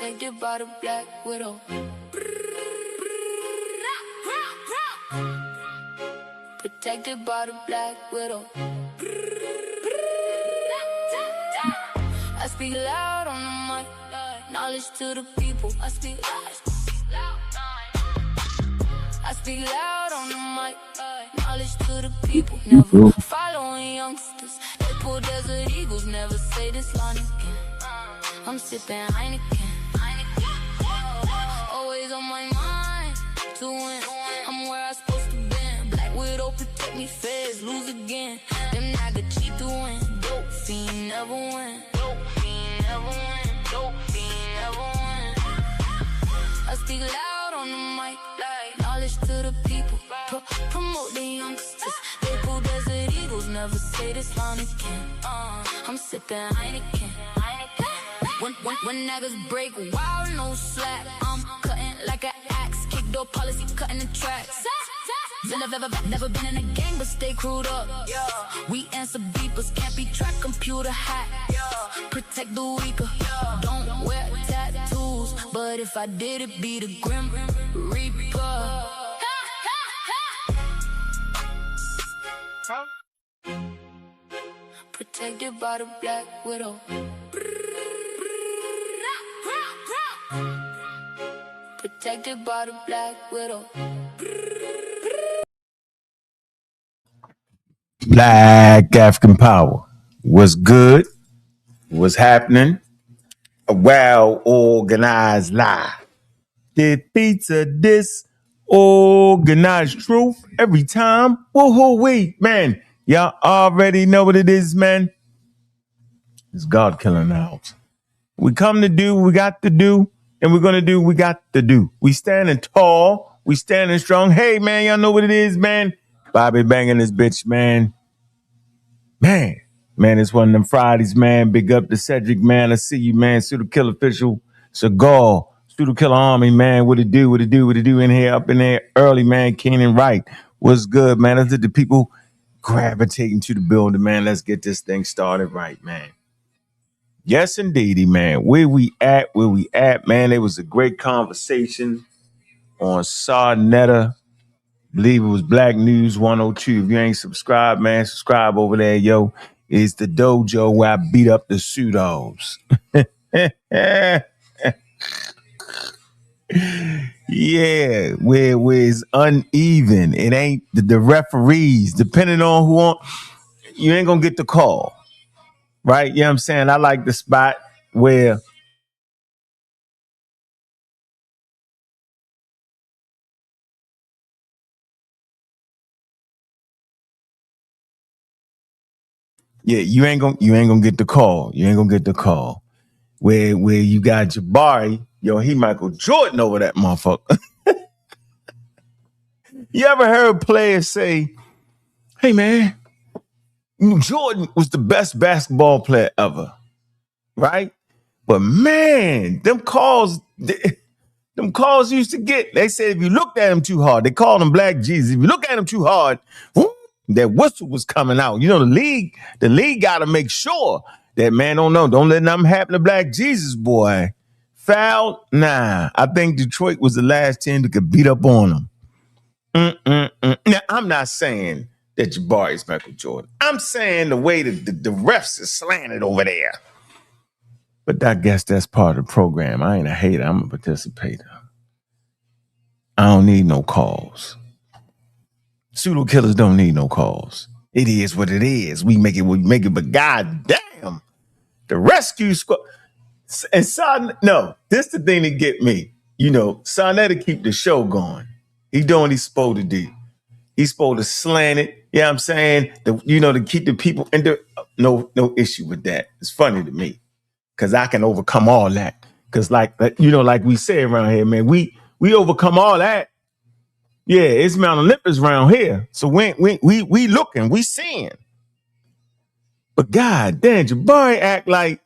Protected by the Black Widow. Protected by the Black Widow. I speak loud on the mic, knowledge to the people. I speak loud on the mic, knowledge to the people. Never following youngsters, they pull desert eagles. Never say this line again. I'm sipping Heineken. Always on my mind to win. I'm where I supposed to be. Black Widow protect me, feds lose again. Them nigga cheat to win. Dope fiend never win. Dope fiend never win. Dope fiend never win. I speak loud on the mic, like knowledge to the people. Promote the youngsters. They pull desert eagles. Never say this line again. I'm sipping Heineken. When niggas break wild, no slack. I'm cutting like an axe. Kick door policy, cutting the tracks. Never been in a gang, but stay crewed up. We answer beepers, can't be tracked, computer hack. Protect the weaker, don't wear tattoos. But if I did, it be the Grim Reaper. Protected by the Black Widow. Protected by the Black Widow. Black African power. What's good? What's happening? A well-organized lie. Defeats a disorganized truth every time. Woo-hoo-wee, man. Y'all already know what it is, man. It's God killing the house. We come to do what we got to do, and we're going to do what we got to do. We standing tall. We standing strong. Hey, man, y'all know what it is, man. Bobby banging this bitch, man. Man, it's one of them Fridays, man. Big up to Cedric, man. I see you, man. Pseudo Kill Official, Cigar, Pseudo Killer Army, man. What it do in here, up in there early, man. Keenan Wright. What's good, man? Let's the people gravitating to the building, man. Let's get this thing started right, man. Yes, indeedy, man. Where we at, man. It was a great conversation on Sarnetta. Believe it was Black News 102. If you ain't subscribed, man, subscribe over there, yo. It's the dojo where I beat up the pseudos. Yeah, where it's uneven. It ain't the referees, depending on who on, you ain't gonna get the call. Right? You know what I'm saying? I like the spot where you ain't gonna get the call. You ain't gonna get the call. Where you got Jabari, yo, he Michael Jordan over that motherfucker. You ever heard players say, hey man, Jordan was the best basketball player ever, right? But man, them calls used to get, they said if you looked at him too hard, they called him Black Jesus. If you look at him too hard, that whistle was coming out. You know, the league got to make sure that, man, don't let nothing happen to Black Jesus, boy. Foul? Nah. I think Detroit was the last team that could beat up on him. Now, I'm not saying that Jabari is Michael Jordan. I'm saying the way that the refs is slanted over there. But I guess that's part of the program. I ain't a hater. I'm a participator. I don't need no calls. Pseudo killers don't need no calls. It is what it is. We make it. But goddamn, the rescue squad. And Son, no, this the thing that get me. You know, Sonetta keep the show going. He doing what he's supposed to do. He's supposed to slant it. Yeah, you know what I'm saying, to keep the people. And no issue with that. It's funny to me because I can overcome all that. Because like we say around here, man, we overcome all that. Yeah, it's Mount Olympus around here. So we looking, we seeing. But God damn, Jabari act like,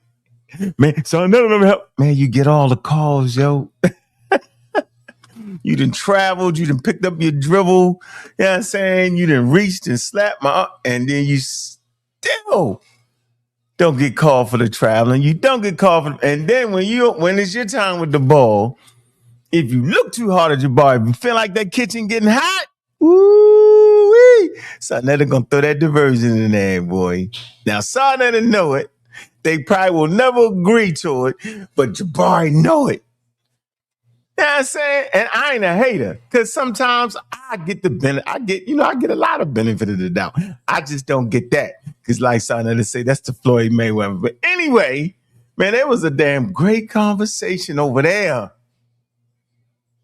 man, so I never help. Man, you get all the calls, yo. You done traveled, you done picked up your dribble, you know what I'm saying? You done reached and slapped and then you still don't get called for the traveling. You don't get called for, and then when it's your time with the ball, if you look too hard at your bar, if you feel like that kitchen getting hot, woo-wee, Sarnetta gonna throw that diversion in there, boy. Now Sarnetta know it. They probably will never agree to it, but Jabari know it. You know what I'm saying? And I ain't a hater, because sometimes I get the benefit. I get a lot of benefit of the doubt. I just don't get that. Because like Sarnetta say, that's the Floyd Mayweather. But anyway, man, it was a damn great conversation over there.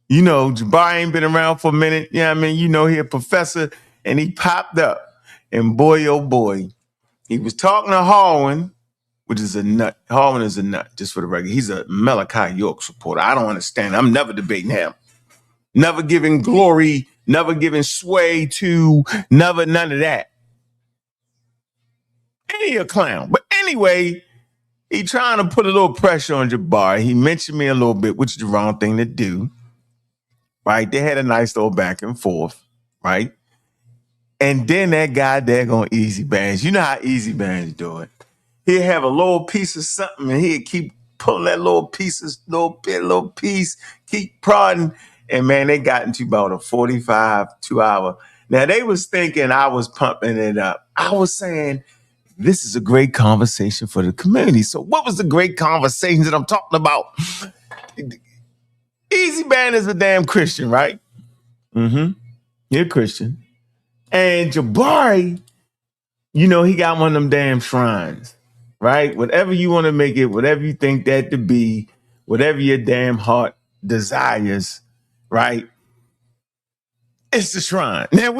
You know, Jabari ain't been around for a minute. You know what I mean? You know, he a professor, and he popped up. And boy, oh boy, he was talking to Harwin, which is a nut. Harwin is a nut, just for the record. He's a Malachi York supporter. I don't understand. I'm never debating him. Never giving glory, never giving sway to, never none of that. And he a clown. But anyway, he trying to put a little pressure on Jabari. He mentioned me a little bit, which is the wrong thing to do. Right? They had a nice little back and forth, right? And then that guy there going Ezbans. You know how Ezbans do it. He'll have a little piece of something and he'll keep pulling that little piece, keep prodding. And man, they got into about a 45, 2 hour. Now they was thinking I was pumping it up. I was saying, this is a great conversation for the community. So what was the great conversation that I'm talking about? Ezbans is a damn Christian, right? Mm-hmm. You're a Christian. And Jabari, you know, he got one of them damn shrines, right? Whatever you want to make it, whatever you think that to be, whatever your damn heart desires, right? It's the shrine. Now,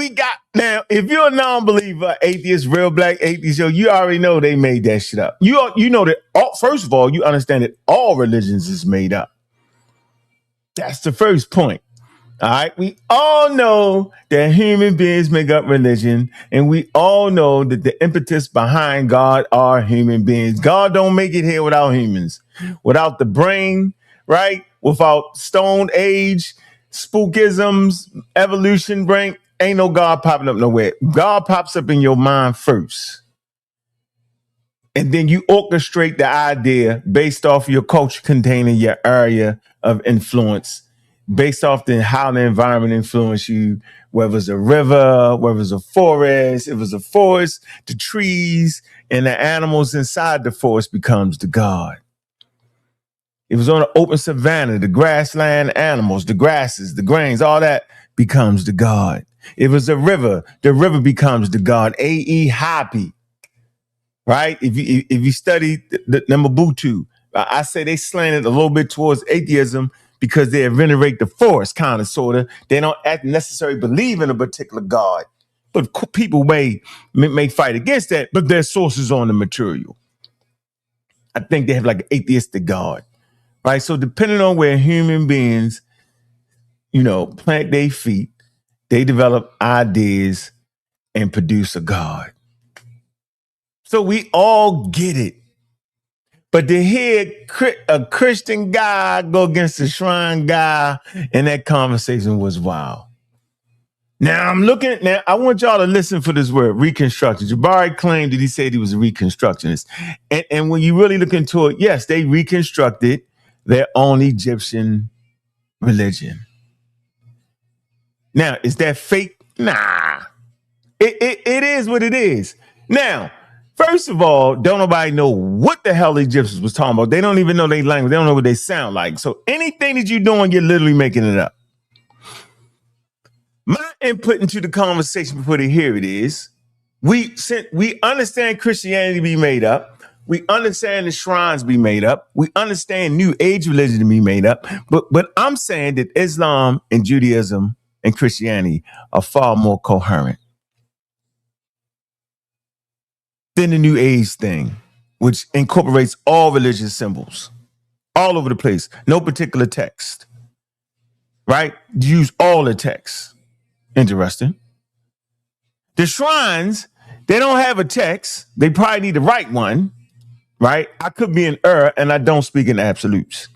if you're a non-believer, atheist, real black atheist, you already know they made that shit up. You know that, first of all, you understand that all religions is made up. That's the first point. All right. We all know that human beings make up religion, and we all know that the impetus behind God are human beings. God don't make it here without humans, without the brain, right? Without Stone Age, spookisms, evolution brain. Ain't no God popping up nowhere. God pops up in your mind first. And then you orchestrate the idea based off your culture containing your area of influence, based off how the environment influenced you, whether it's a river, whether it's a forest. If it's a forest, the trees and the animals inside the forest becomes the God. If it was on an open savanna, the grassland animals, the grasses, the grains, all that becomes the God. If it's a river, the river becomes the God. A.E. Hoppe. Right? If you study the Nuwaupianism, I say they slanted a little bit towards atheism because they venerate the force, kind of, sort of. They don't necessarily believe in a particular God. But people may fight against that, but their sources on the material. I think they have like an atheistic God. Right? So depending on where human beings, plant their feet, they develop ideas and produce a God. So we all get it. But to hear a Christian guy go against a shrine guy, and that conversation was wild. Now I want y'all to listen for this word, reconstruction. Jabari claimed that he said he was a reconstructionist. And when you really look into it, yes, they reconstructed their own Egyptian religion. Now, is that fake? Nah. It is what it is. Now, first of all, don't nobody know what the hell the Egyptians was talking about. They don't even know their language. They don't know what they sound like. So anything that you're doing, you're literally making it up. My input into the conversation before they hear it is, we understand Christianity be made up. We understand the shrines be made up. We understand New Age religion to be made up. But I'm saying that Islam and Judaism and Christianity are far more coherent than the New Age thing, which incorporates all religious symbols all over the place. No particular text, right? Use all the text. Interesting. The shrines, they don't have a text. They probably need to write one, right? I could be in error and I don't speak in absolutes.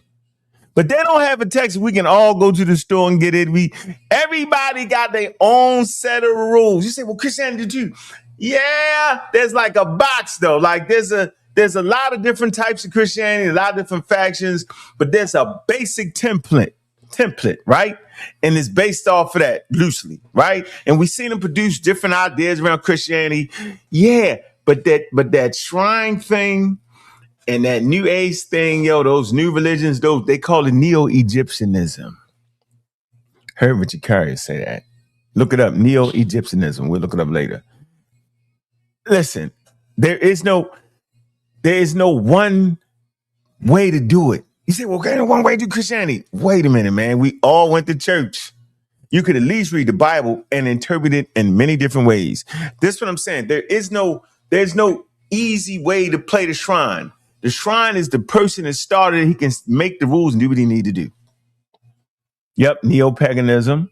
But they don't have a text. We can all go to the store and get it. Everybody got their own set of rules. You say, well, Christianity too. Yeah, there's like a box though. Like there's a there's a lot of different types of Christianity, a lot of different factions, but there's a basic template, right? And it's based off of that loosely, right? And we seen them produce different ideas around Christianity. Yeah, but that shrine thing and that New Age thing, yo, those new religions, those they call it Neo-Egyptianism. Heard Richard Carrier say that. Look it up, Neo-Egyptianism. We'll look it up later. Listen, there is no one way to do it. You say, well, okay, one way to do Christianity. Wait a minute, man. We all went to church. You could at least read the Bible and interpret it in many different ways. This is what I'm saying. There's no easy way to play the shrine. The shrine is the person that started it. He can make the rules and do what he need to do. Yep, neo-paganism.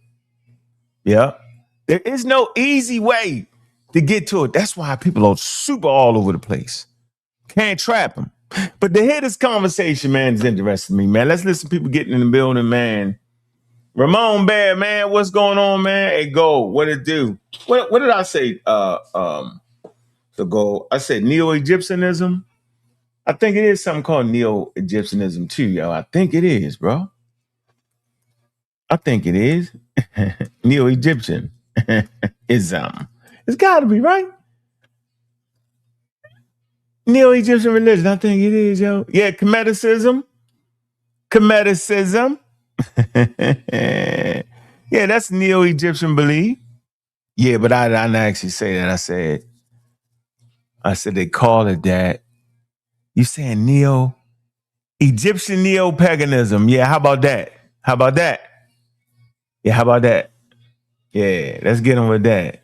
Yep. There is no easy way to get to it. That's why people are super all over the place. Can't trap them. But to hear this conversation, man, is interesting to me, man. Let's listen to people getting in the building, man. Ramon Bear, man, what's going on, man? Hey, Gold, what it do? What did I say? The Gold. I said Neo-Egyptianism. I think it is something called Neo-Egyptianism too, yo. I think it is, bro. I think it is. Neo-Egyptian ism. It's got to be, right? Neo-Egyptian religion. I think it is, yo. Yeah, Kemeticism. Yeah, that's Neo-Egyptian belief. Yeah, but I didn't actually say that. I said they call it that. You saying Egyptian neo-paganism. Yeah, how about that? Yeah, how about that? Yeah, let's get on with that.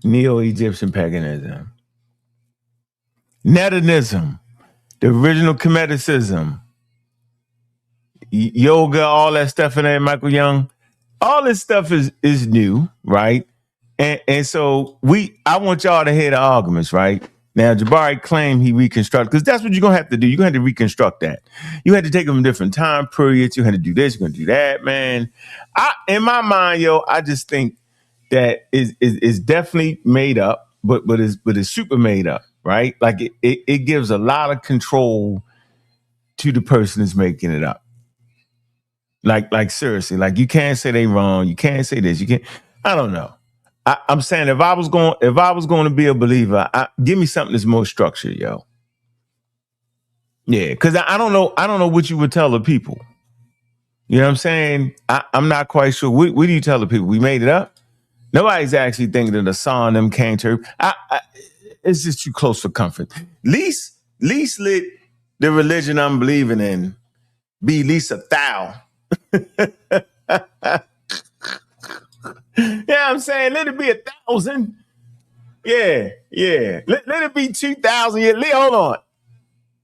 Neo-Egyptian paganism. Netanism, the original Kemeticism, yoga, all that stuff in there, Michael Young. All this stuff is new, right? And so I want y'all to hear the arguments, right? Now, Jabari claimed he reconstructed, because that's what you're going to have to do. You're going to have to reconstruct that. You had to take them from different time periods. You had to do this, you're going to do that, man. In my mind, yo, I just think that is definitely made up, but it's super made up, right? Like it gives a lot of control to the person that's making it up. Like seriously, like you can't say they wrong. You can't say this. You can't. I don't know. I'm saying if I was going to be a believer, give me something that's more structured, yo. Yeah, because I don't know what you would tell the people. You know what I'm saying? I'm not quite sure. What do you tell the people? We made it up. Nobody's actually thinking that the song them came to. It's just too close for comfort. Least let the religion I'm believing in be at least 1,000. Yeah, I'm saying let it be 1,000. Yeah. Let it be 2,000. Yeah, hold on.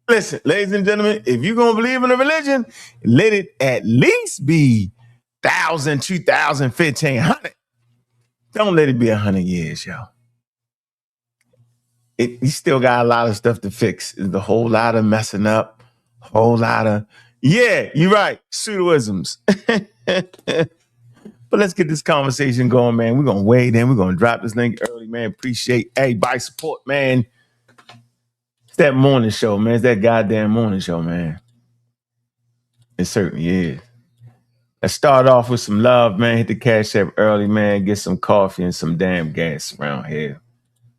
Listen, ladies and gentlemen, if you're gonna believe in a religion, let it at least be 1,000, 2,000, 1,500. Don't let it be 100 years, yo. You still got a lot of stuff to fix. There's a whole lot of messing up, whole lot of you're right, pseudoisms. But let's get this conversation going, man. We're gonna wade in. We're gonna drop this link early, man. Appreciate everybody support, man. It's that morning show, man. It's that goddamn morning show, man. It certainly is. Let's start off with some love, man. Hit the Cash App early, man. Get some coffee and some damn gas around here.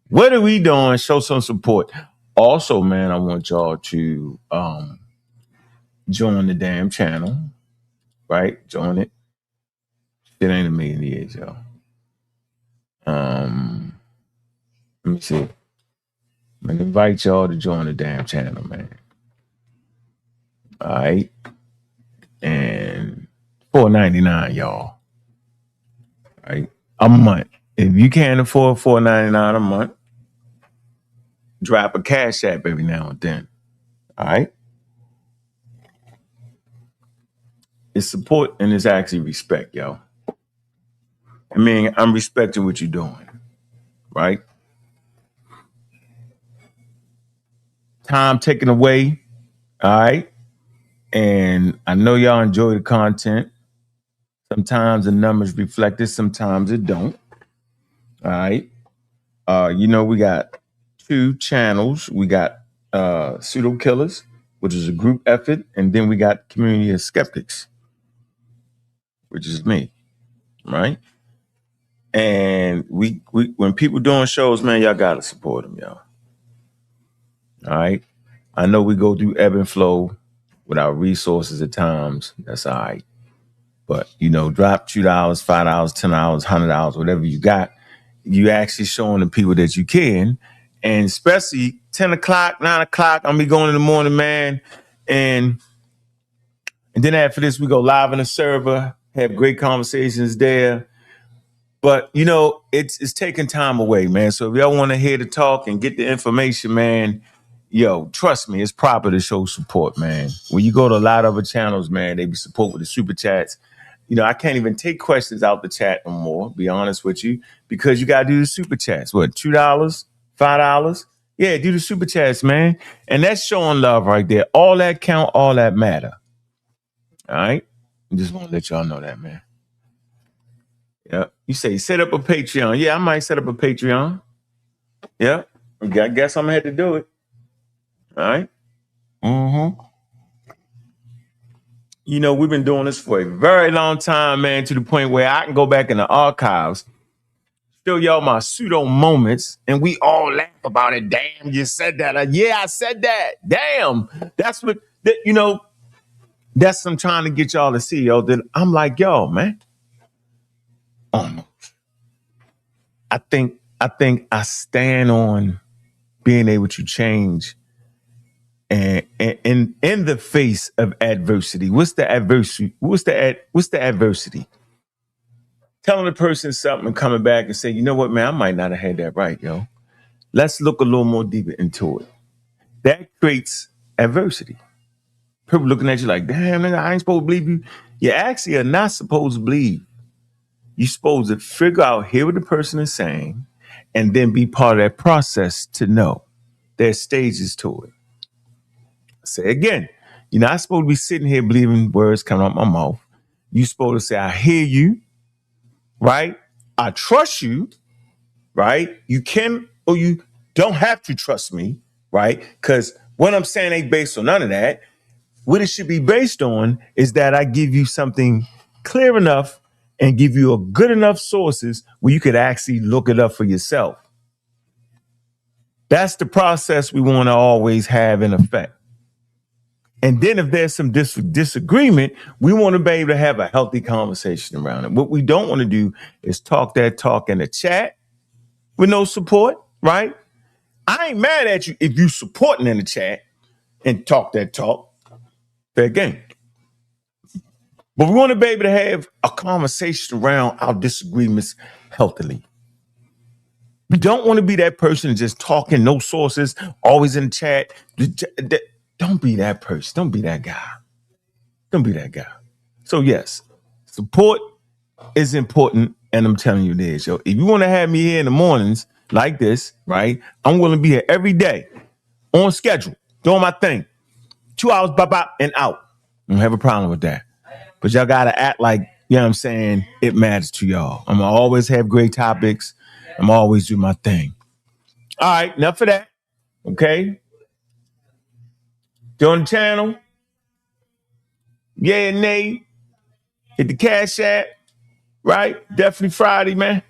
What are we doing? Show some support. Also, man, I want y'all to join the damn channel, right? Join it. It ain't a million years, yo. Let me see. I'm gonna invite y'all to join the damn channel, man. All right. And $4.99, y'all. All right. A month. If you can't afford $4.99 a month, drop a Cash App every now and then. All right. It's support and it's actually respect, yo. I mean, I'm respecting what you're doing, right? Time taken away, all right? And I know y'all enjoy the content. Sometimes the numbers reflect it, sometimes it don't, all right? We got 2 channels. We got Pseudo Killers, which is a group effort, and then we got Community of Skeptics, which is me, right? And we when people doing shows, man, y'all gotta support them, y'all. All right. I know we go through ebb and flow with our resources at times. That's all right. But drop $2, $5, $10, $100, whatever you got. You actually showing the people that you can. And especially 10 o'clock, 9 o'clock, I'm be going in the morning, man. And then after this, we go live in the server, have great conversations there. But, it's taking time away, man. So if y'all want to hear the talk and get the information, man, trust me, it's proper to show support, man. When you go to a lot of other channels, man, they be support with the super chats. I can't even take questions out the chat no more, be honest with you, because you got to do the super chats. What, $2, $5? Yeah, do the super chats, man. And that's showing love right there. All that count, all that matter. All right? I just want to let y'all know that, man. Yeah. You say set up a Patreon. Yeah, I might set up a Patreon. Yeah. I guess I'm going to have to do it. All right. Mm-hmm. We've been doing this for a very long time, man, to the point where I can go back in the archives, show y'all my pseudo moments, and we all laugh about it. Damn, you said that. Yeah, I said that. Damn. That's what, that's what I'm trying to get y'all to see, yo. That I'm like, yo, man. Almost. I think I stand on being able to change and in the face of adversity. What's the adversity? What's the adversity? Telling the person something and coming back and saying, you know what, man, I might not have had that right, yo. Let's look a little more deeper into it. That creates adversity. People looking at you like, damn, nigga, I ain't supposed to believe you. You actually are not supposed to believe. You're supposed to figure out, hear what the person is saying, and then be part of that process to know. There's stages to it. Say again, you're not supposed to be sitting here believing words coming out my mouth. You're supposed to say, I hear you, right? I trust you, right? You can or you don't have to trust me, right? Because what I'm saying ain't based on none of that. What it should be based on is that I give you something clear enough and give you a good enough sources where you could actually look it up for yourself. That's the process we want to always have in effect. And then if there's some disagreement, we want to be able to have a healthy conversation around it. What we don't want to do is talk that talk in the chat with no support, right? I ain't mad at you if you supporting in the chat and talk that talk. Fair game. But we want to be able to have a conversation around our disagreements healthily. We don't want to be that person just talking, no sources, always in the chat. Don't be that person. Don't be that guy. Don't be that guy. So yes, support is important, and I'm telling you this, yo. If you want to have me here in the mornings like this, right? I'm willing to be here every day, on schedule, doing my thing. 2 hours, bop, and out. I don't have a problem with that. But y'all gotta act like, you know what I'm saying, it matters to y'all. I'm gonna always have great topics. I'm always do my thing. All right, enough of that. Okay. Join the channel. Yeah and nay. Hit the Cash App. Right? Definitely Friday, man.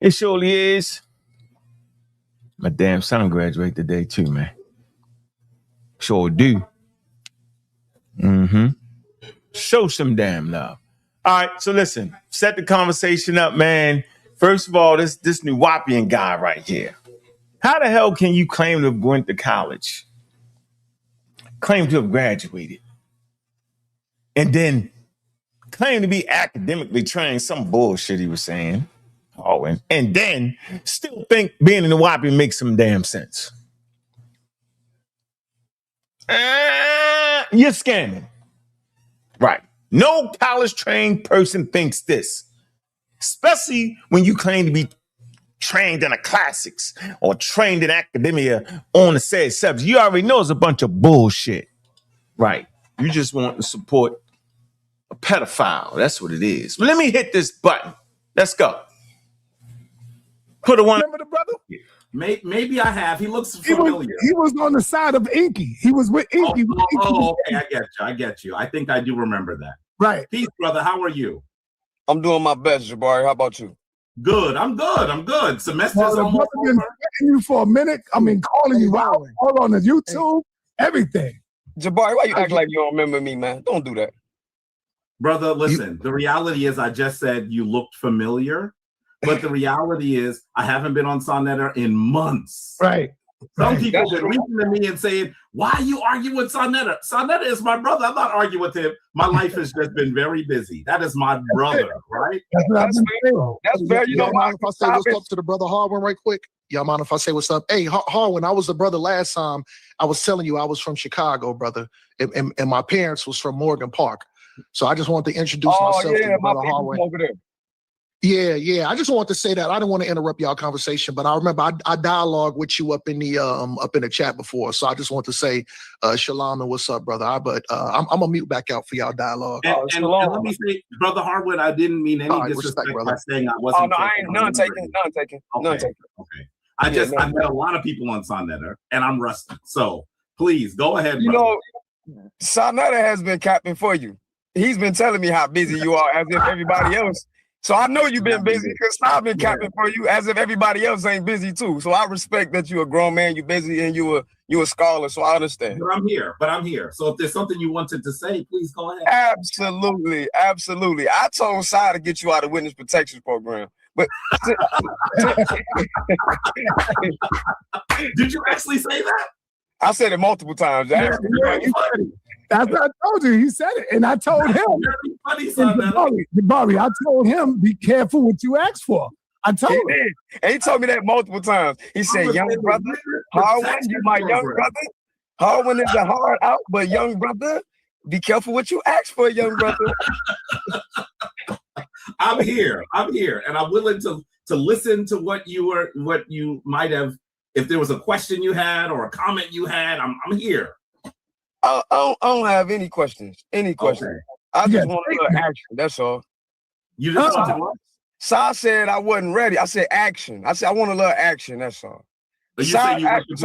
It surely is. My damn son graduated today too, man. Sure do. Mm-hmm. Show some damn love. All right, so listen, set the conversation up, man. First of all, this Nuwaupian guy right here. How the hell can you claim to have went to college, claim to have graduated, and then claim to be academically trained, some bullshit he was saying, and then still think being in Nuwaupian makes some damn sense? You're scamming. Right. No college-trained person thinks this, especially when you claim to be trained in the classics or trained in academia on the said subject. You already know it's a bunch of bullshit. Right. You just want to support a pedophile. That's what it is. But let me hit this button. Let's go. Put a one. Remember the brother? Maybe I have. He looks familiar. He was on the side of Inky. He was with Inky. Okay, I get you. I think I do remember that. Right. Peace, brother. How are you? I'm doing my best, Jabari. How about you? Good. I'm good. Semester's almost been over. You for a minute. I mean, calling you out all on the YouTube, everything. Jabari, why you act like you don't remember me, man? Don't do that. Brother, listen, the reality is I just said you looked familiar, but the reality is I haven't been on Sonetta in months. Right. Some people have been reaching to me and saying, why are you arguing with Sonetta? Sonetta is my brother. I'm not arguing with him. My life has just been very busy. That is my brother, right? That's fair. You know, mind if I say what's up to the brother Harwin right quick? Y'all mind if I say what's up? Hey, Harwin, I was the brother last time. I was telling you I was from Chicago, brother, and my parents was from Morgan Park. So I just wanted to introduce myself to the brother Harwin. Over there. Yeah. I just want to say that I didn't want to interrupt y'all conversation, but I remember I dialogued with you up in the chat before, so I just want to say shalom and what's up, brother. I'm gonna mute back out for y'all dialogue. And let me say, brother Harwood, I didn't mean any disrespect by saying I wasn't. Oh no, I ain't none taken. Okay. I've met a lot of people on Sonetta, and I'm rusty. So please go ahead. You know, Sonetta has been capping for you. He's been telling me how busy you are, as if everybody else. So I know you've been busy because I've been capping for you as if everybody else ain't busy too. So I respect that you're a grown man, you're busy, and you a scholar. So I understand. But I'm here. So if there's something you wanted to say, please go ahead. Absolutely. I told Sai to get you out of witness protection program. But did you actually say that? I said it multiple times. That's what I told you. He said it, and I told him. Very funny, Jabari, I told him, be careful what you ask for. I told him. And he told me that multiple times. He said, young brother, Harwin, you my young brother. Harwin is a hard out, but young brother, be careful what you ask for, young brother. I'm here, and I'm willing to listen to what you might have, if there was a question you had or a comment you had. I'm here. I don't have any questions. Okay. I just want a little action. That's all. You just want to what? Sai said I wasn't ready. I said action. I said I want a little action. That's all. But you say you want you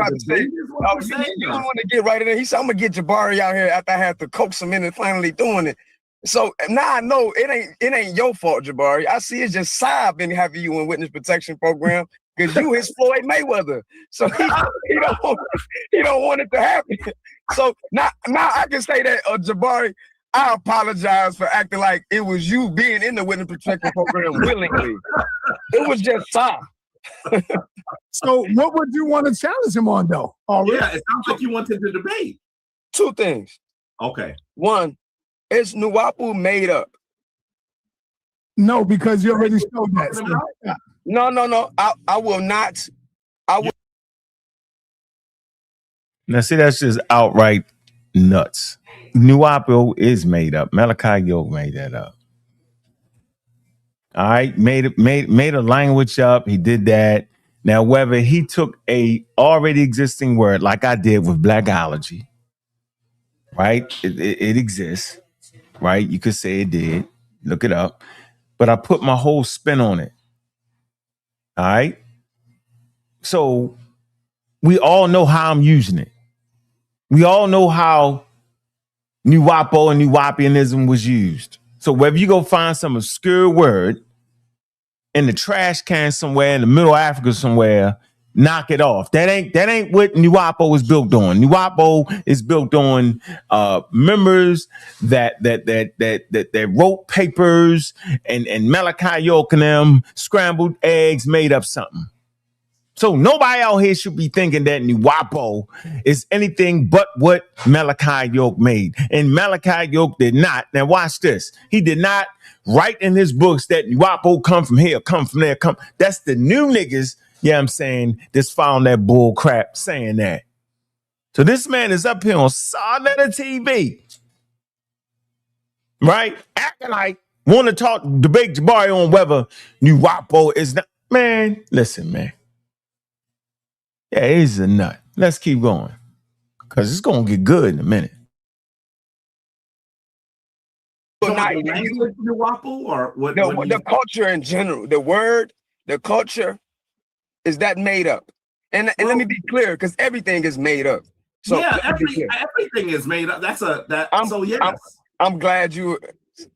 don't want to get right in there. He said I'm gonna get Jabari out here after I had to coax him into finally doing it. So now I know it ain't your fault, Jabari. I see it's just Sai been having you in witness protection program because you his Floyd Mayweather. So he don't want it to happen. So now I can say that, Jabari, I apologize for acting like it was you being in the witness protection program willingly. It was just Sai. So what would you want to challenge him on, though? Yeah, it sounds like you wanted to debate. Two things. Okay. One, is Nuwaupu made up? No, because you already showed that. No. I will not. I will. Now, see, that's just outright nuts. Nuwaupu is made up. Malachi York made that up. All right, made a language up. He did that. Now, whether he took a already existing word, like I did with blackology, right? It exists, right? You could say it did. Look it up. But I put my whole spin on it. All right. So we all know how I'm using it. We all know how Nuwaupu and Nuwaupianism was used. So whether you go find some obscure word in the trash can somewhere in the middle of Africa somewhere, knock it off. That ain't what Nuwaupu is built on. Nuwaupu is built on members that wrote papers and Malachi York and them scrambled eggs made up something. So nobody out here should be thinking that Nuwaupu is anything but what Malachi York made. And Malachi York did not. Now watch this. He did not write in his books that Nuwaupu come from here, come from there, come. That's the new niggas, yeah, I'm saying, that's found that bull crap saying that. So this man is up here on Sonetta TV, right? Acting like want to debate Jabari on whether Nuwaupu is not. Man, listen, man. Yeah, he's a nut. Let's keep going. Because it's going to get good in a minute. Or what? The culture in general, the word, the culture, is that made up? And let me be clear, because everything is made up. So yeah, everything is made up. I'm glad you.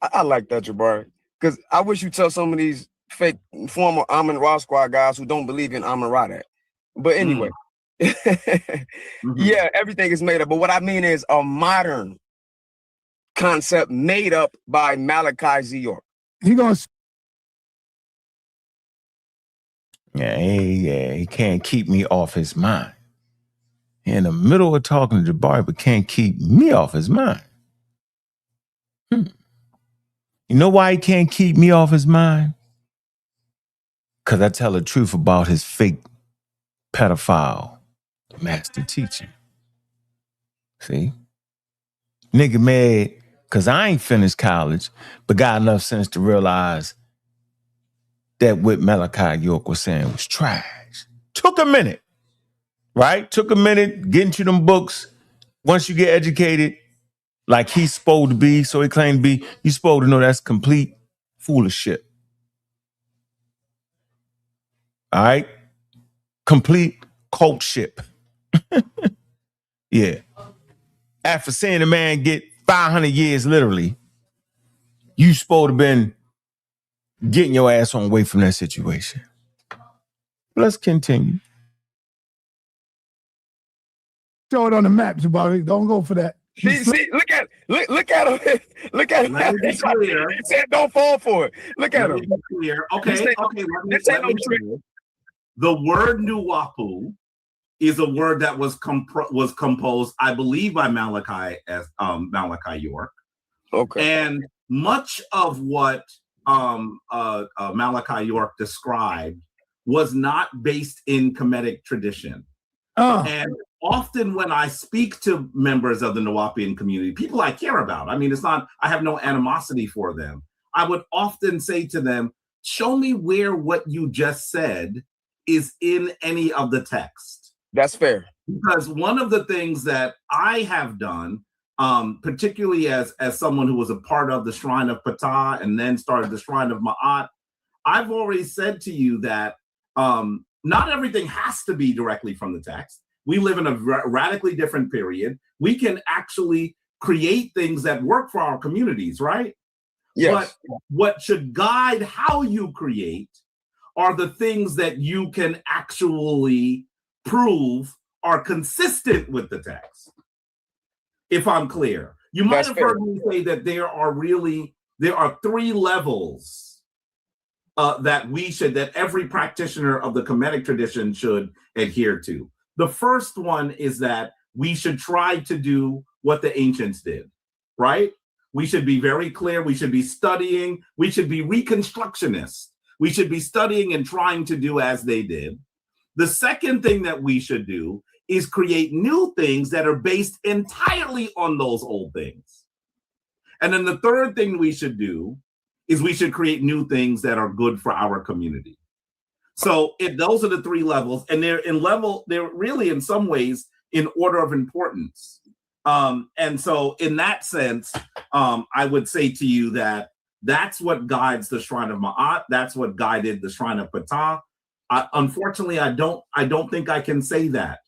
I like that, Jabari, because I wish you tell some of these fake former Amun Ra Squad guys who don't believe in Amun Ra that. But anyway, yeah, everything is made up. But what I mean is a modern concept made up by Malachi Z. York. He gonna. He can't keep me off his mind. In the middle of talking to Jabari, but can't keep me off his mind. You know why he can't keep me off his mind? Because I tell the truth about his fake pedophile master teacher. See? Nigga mad because I ain't finished college, but got enough sense to realize that what Malachi York was saying was trash. Took a minute. Right? Took a minute getting to them books. Once you get educated, like he's supposed to be, so he claimed to be, you supposed to know that's complete foolish shit. All right? Complete cult shit. Yeah. After seeing a man get 500 years literally, you supposed to been getting your ass on away from that situation. Let's continue. Show it on the map, Jabari. Don't go for that. See, look at him. Look at him. He said, "Don't fall for it." Look at him. Clear. Okay. The word Nuwaupu is a word that was composed, I believe, by Malachi York. Okay. And much of what Malachi York described was not based in Kemetic tradition. And often when I speak to members of the Nuwaupian community, people I care about, I mean, it's not, I have no animosity for them. I would often say to them, show me where what you just said is in any of the text. That's fair. Because one of the things that I have done, particularly as someone who was a part of the Shrine of Ptah and then started the Shrine of Ma'at, I've already said to you that not everything has to be directly from the text. We live in a radically different period. We can actually create things that work for our communities, right? Yes. But what should guide how you create are the things that you can actually prove are consistent with the text. If I'm clear, you might have heard me say that there are three levels that every practitioner of the Kemetic tradition should adhere to. The first one is that we should try to do what the ancients did, right? We should be very clear. We should be studying. We should be reconstructionists. We should be studying and trying to do as they did. The second thing that we should do is create new things that are based entirely on those old things. And then the third thing we should do is we should create new things that are good for our community. So those are the three levels, and they're really in some ways in order of importance. And so in that sense, I would say to you that that's what guides the Shrine of Ma'at. That's what guided the Shrine of Ptah. Unfortunately, I don't think I can say that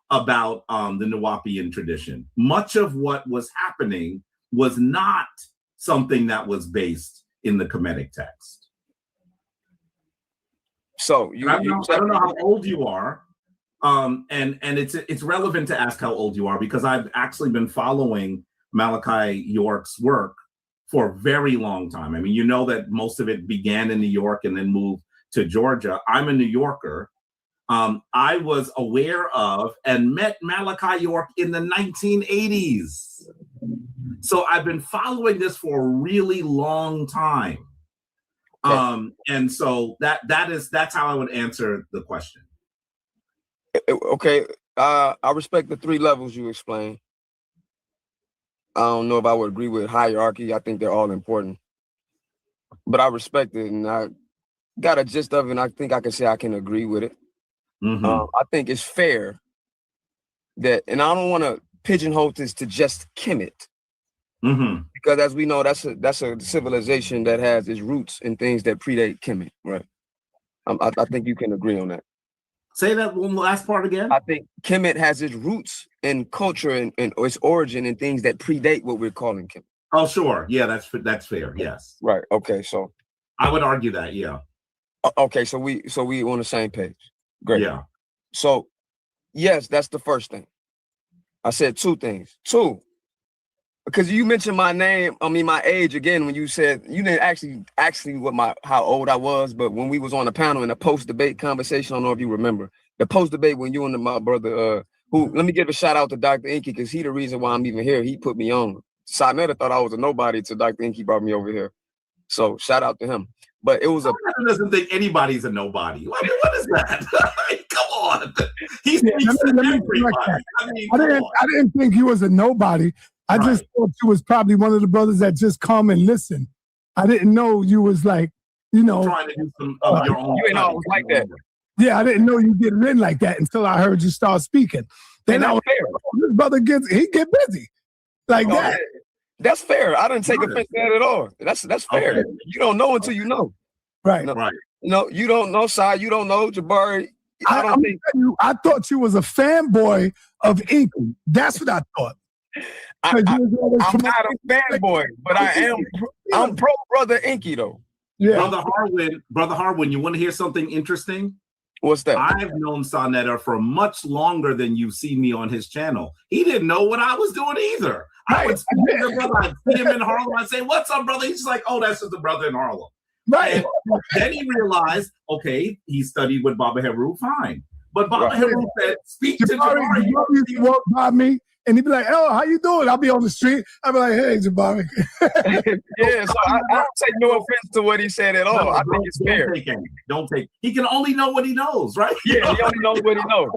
about the Nuwaupian tradition. Much of what was happening was not something that was based in the Kemetic text. So I don't know how old you are, and it's relevant to ask how old you are because I've actually been following Malachi York's work for a very long time. I mean, you know that most of it began in New York and then moved to Georgia. I'm a New Yorker. I was aware of and met Malachi York in the 1980s. So I've been following this for a really long time. And so that's how I would answer the question. Okay. I respect the three levels you explained. I don't know if I would agree with hierarchy. I think they're all important. But I respect it, and I got a gist of it, and I think I can say I can agree with it. Mm-hmm. I think it's fair that, and I don't want to pigeonhole this to just Kemet. Mm-hmm. Because as we know, that's a civilization that has its roots in things that predate Kemet, right? I think you can agree on that. Say that one last part again. I think Kemet has its roots in culture and its origin in things that predate what we're calling Kemet. Oh, sure. Yeah, that's fair. Yes. Right. Okay. So I would argue that. Yeah. Okay. So we on the same page. Great. Yeah. So yes, that's the first thing. I said two things. Two, because you mentioned my name, my age again when you said you didn't actually ask me how old I was, but when we was on the panel in the post-debate conversation, I don't know if you remember the post-debate when you and my brother, who let me give a shout out to Dr. Inky because he the reason why I'm even here. He put me on. Sinetta thought I was a nobody till Dr. Inky brought me over here. So shout out to him. But it was doesn't think anybody's a nobody. I mean, what is that? Come on. He speaks to everybody. I didn't think he was a nobody. I just thought you was probably one of the brothers that just come and listen. I didn't know you was like, trying to do some of your own. You ain't always like that. Yeah, I didn't know you get it in like that until I heard you start speaking. Then I was fair. This brother get busy like that. That's fair. I didn't take offense to that at all. That's fair. Okay. You don't know until you know. Right. Right. You don't know, Sai. You don't know, Jabari. I thought you was a fanboy of Inky. That's what I thought. I'm not a fanboy, but I'm pro brother Inky though. Yeah. Brother Harwin, you want to hear something interesting? What's that? I've known Sonetta for much longer than you've seen me on his channel. He didn't know what I was doing either. I would speak to the brother, I'd see him in Harlem, I'd say, "What's up, brother?" He's like, "Oh, that's just the brother in Harlem." Right. And then he realized, okay, he studied with Baba Heru, fine. But Baba Heru said, "Speak to Jabari." Jabari used to walk by me and he'd be like, "Oh, how you doing?" I'll be on the street. I'll be like, "Hey, Jabari." Yeah, so I don't take no offense to what he said at all. I think it's fair. Don't take. He can only know what he knows, right? Yeah, he only knows what he knows.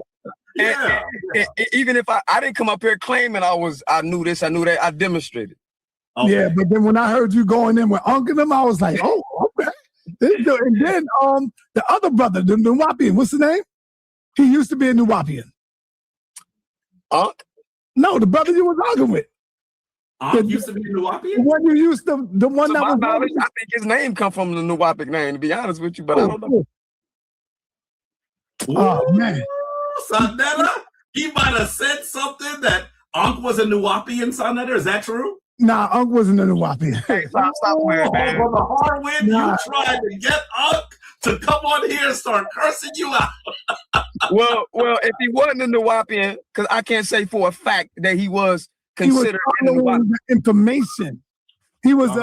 Yeah. And even if I didn't come up here claiming I knew this, I knew that, I demonstrated. Okay. Yeah, but then when I heard you going in with Uncle them, I was like, "Oh, okay." And then the other brother, the Nuwaupian, what's his name? He used to be a Nuwaupian. Ankh? No, the brother you was arguing with. Ankh used to be a Nuwaupian? The one you used to, the one that was. Knowledge, I think his name come from the Nuwaupic name, to be honest with you, but I don't know. Oh man. Sonetta, he might have said something that Ankh was a Nuwaupian, Sonetta. Is that true? Nah, Ankh wasn't a Nuwaupian. Hey, stop wearing, man. Brother Harwin, you tried to get Ankh to come on here and start cursing you out. Well, if he wasn't a Nuwaupian, because I can't say for a fact that he was considered information. He was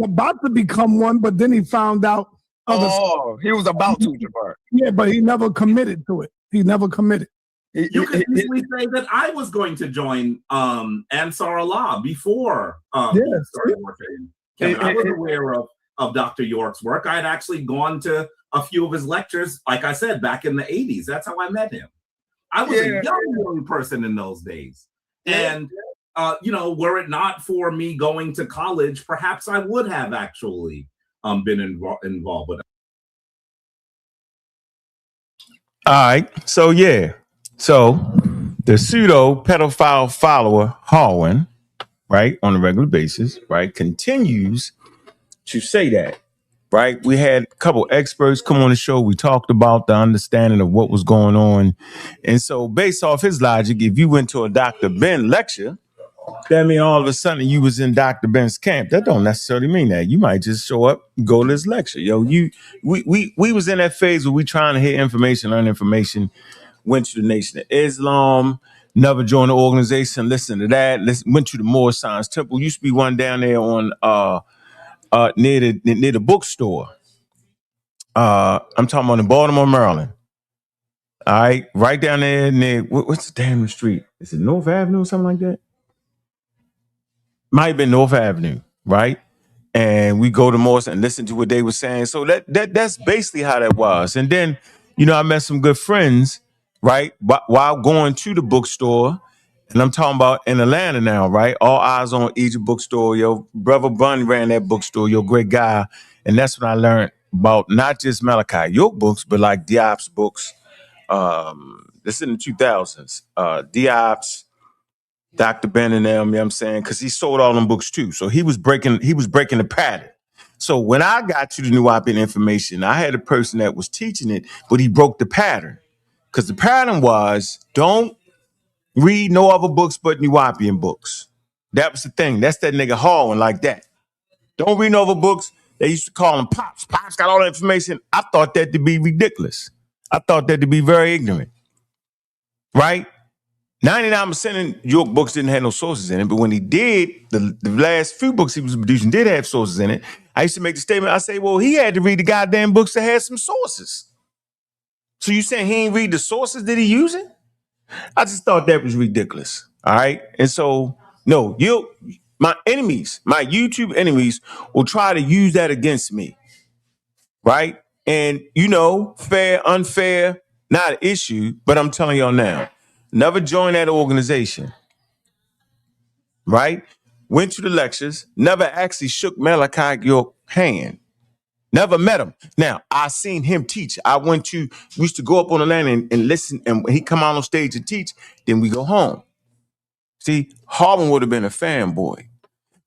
about to become one, but then he found out. He was about to, Jabari. Yeah, but he never committed to it. He never committed. You could easily say that I was going to join Ansar Allah before started working. I was aware of Dr. York's work. I had actually gone to a few of his lectures, like I said, back in the 80s. That's how I met him. I was a young person in those days. And, were it not for me going to college, perhaps I would have actually been involved with it. All right. So, the pseudo pedophile follower, Harwin, right, on a regular basis, right, continues to say that, right? We had a couple experts come on the show. We talked about the understanding of what was going on. And so based off his logic, if you went to a Dr. Ben lecture, that mean all of a sudden you was in Dr. Ben's camp. That don't necessarily mean that. You might just show up, go to this lecture. We was in that phase where we trying to hear information, learn information, went to the Nation of Islam, never joined the organization, listen to that, went to the Moore Science Temple. Used to be one down there on near the bookstore. I'm talking about in Baltimore, Maryland. All right down there near what's the damn street? Is it North Avenue or something like that? Might have been North Avenue, right? And we go to Morris and listen to what they were saying. So that's basically how that was. And then, I met some good friends, right? While going to the bookstore, and I'm talking about in Atlanta now, right? All eyes on Egypt bookstore. Yo, brother Bun ran that bookstore, yo, great guy. And that's when I learned about not just Malachi York books, but like Diop's books. This is in the 2000s. Diop's, Dr. Ben and them, you know what I'm saying? Because he sold all them books too. So he was breaking the pattern. So when I got to the Nuwaupian information, I had a person that was teaching it, but he broke the pattern. Because the pattern was, don't read no other books but Nuwaupian books. That was the thing. That's that nigga Hallwin like that. Don't read no other books. They used to call him Pops. Pops got all the information. I thought that to be ridiculous. I thought that to be very ignorant. Right? 99% of York books didn't have no sources in it, but when he did, the last few books he was producing did have sources in it. I used to make the statement, I say, well, he had to read the goddamn books that had some sources. So you saying he ain't read the sources that he using? I just thought that was ridiculous. All right. And so, no, my enemies, my YouTube enemies will try to use that against me. Right. And, fair, unfair, not an issue, but I'm telling y'all now, never join that organization. Right. Went to the lectures, never actually shook Malachi York's hand. Never met him. Now, I seen him teach. We used to go up on the land and listen, and when he come out on stage and teach, then we go home. See, Harvin would have been a fanboy.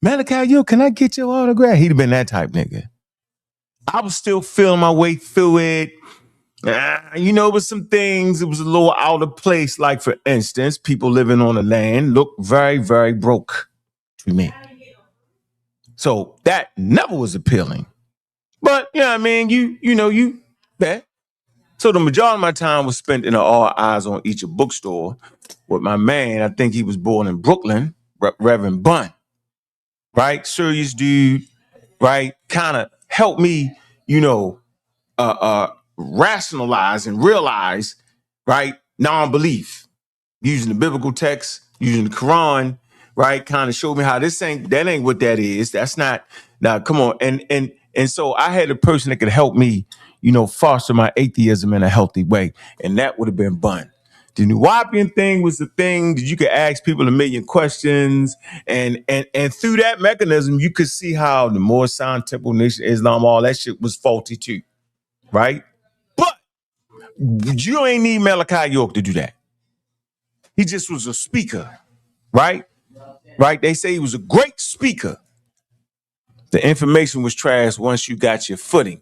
Malachi, can I get your autograph? He'd have been that type nigga. I was still feeling my way through it. It was some things, it was a little out of place. Like, for instance, people living on the land look very, very broke to me. So that never was appealing. But, that. So the majority of my time was spent in an all eyes on each bookstore with my man. I think he was born in Brooklyn, Reverend Bunn. Right? Serious dude, right? Kind of helped me, rationalize and realize, right, non-belief. Using the biblical text, using the Quran, right? Kind of showed me how that ain't what that is. That's not, now come on. And so I had a person that could help me, foster my atheism in a healthy way. And that would have been Bunn. The Nuwaupian thing was the thing that you could ask people a million questions. And through that mechanism, you could see how the Moorish Temple, Nation, Islam, all that shit was faulty too. Right? But you ain't need Malachi York to do that. He just was a speaker. Right? Right? They say he was a great speaker. The information was trash once you got your footing.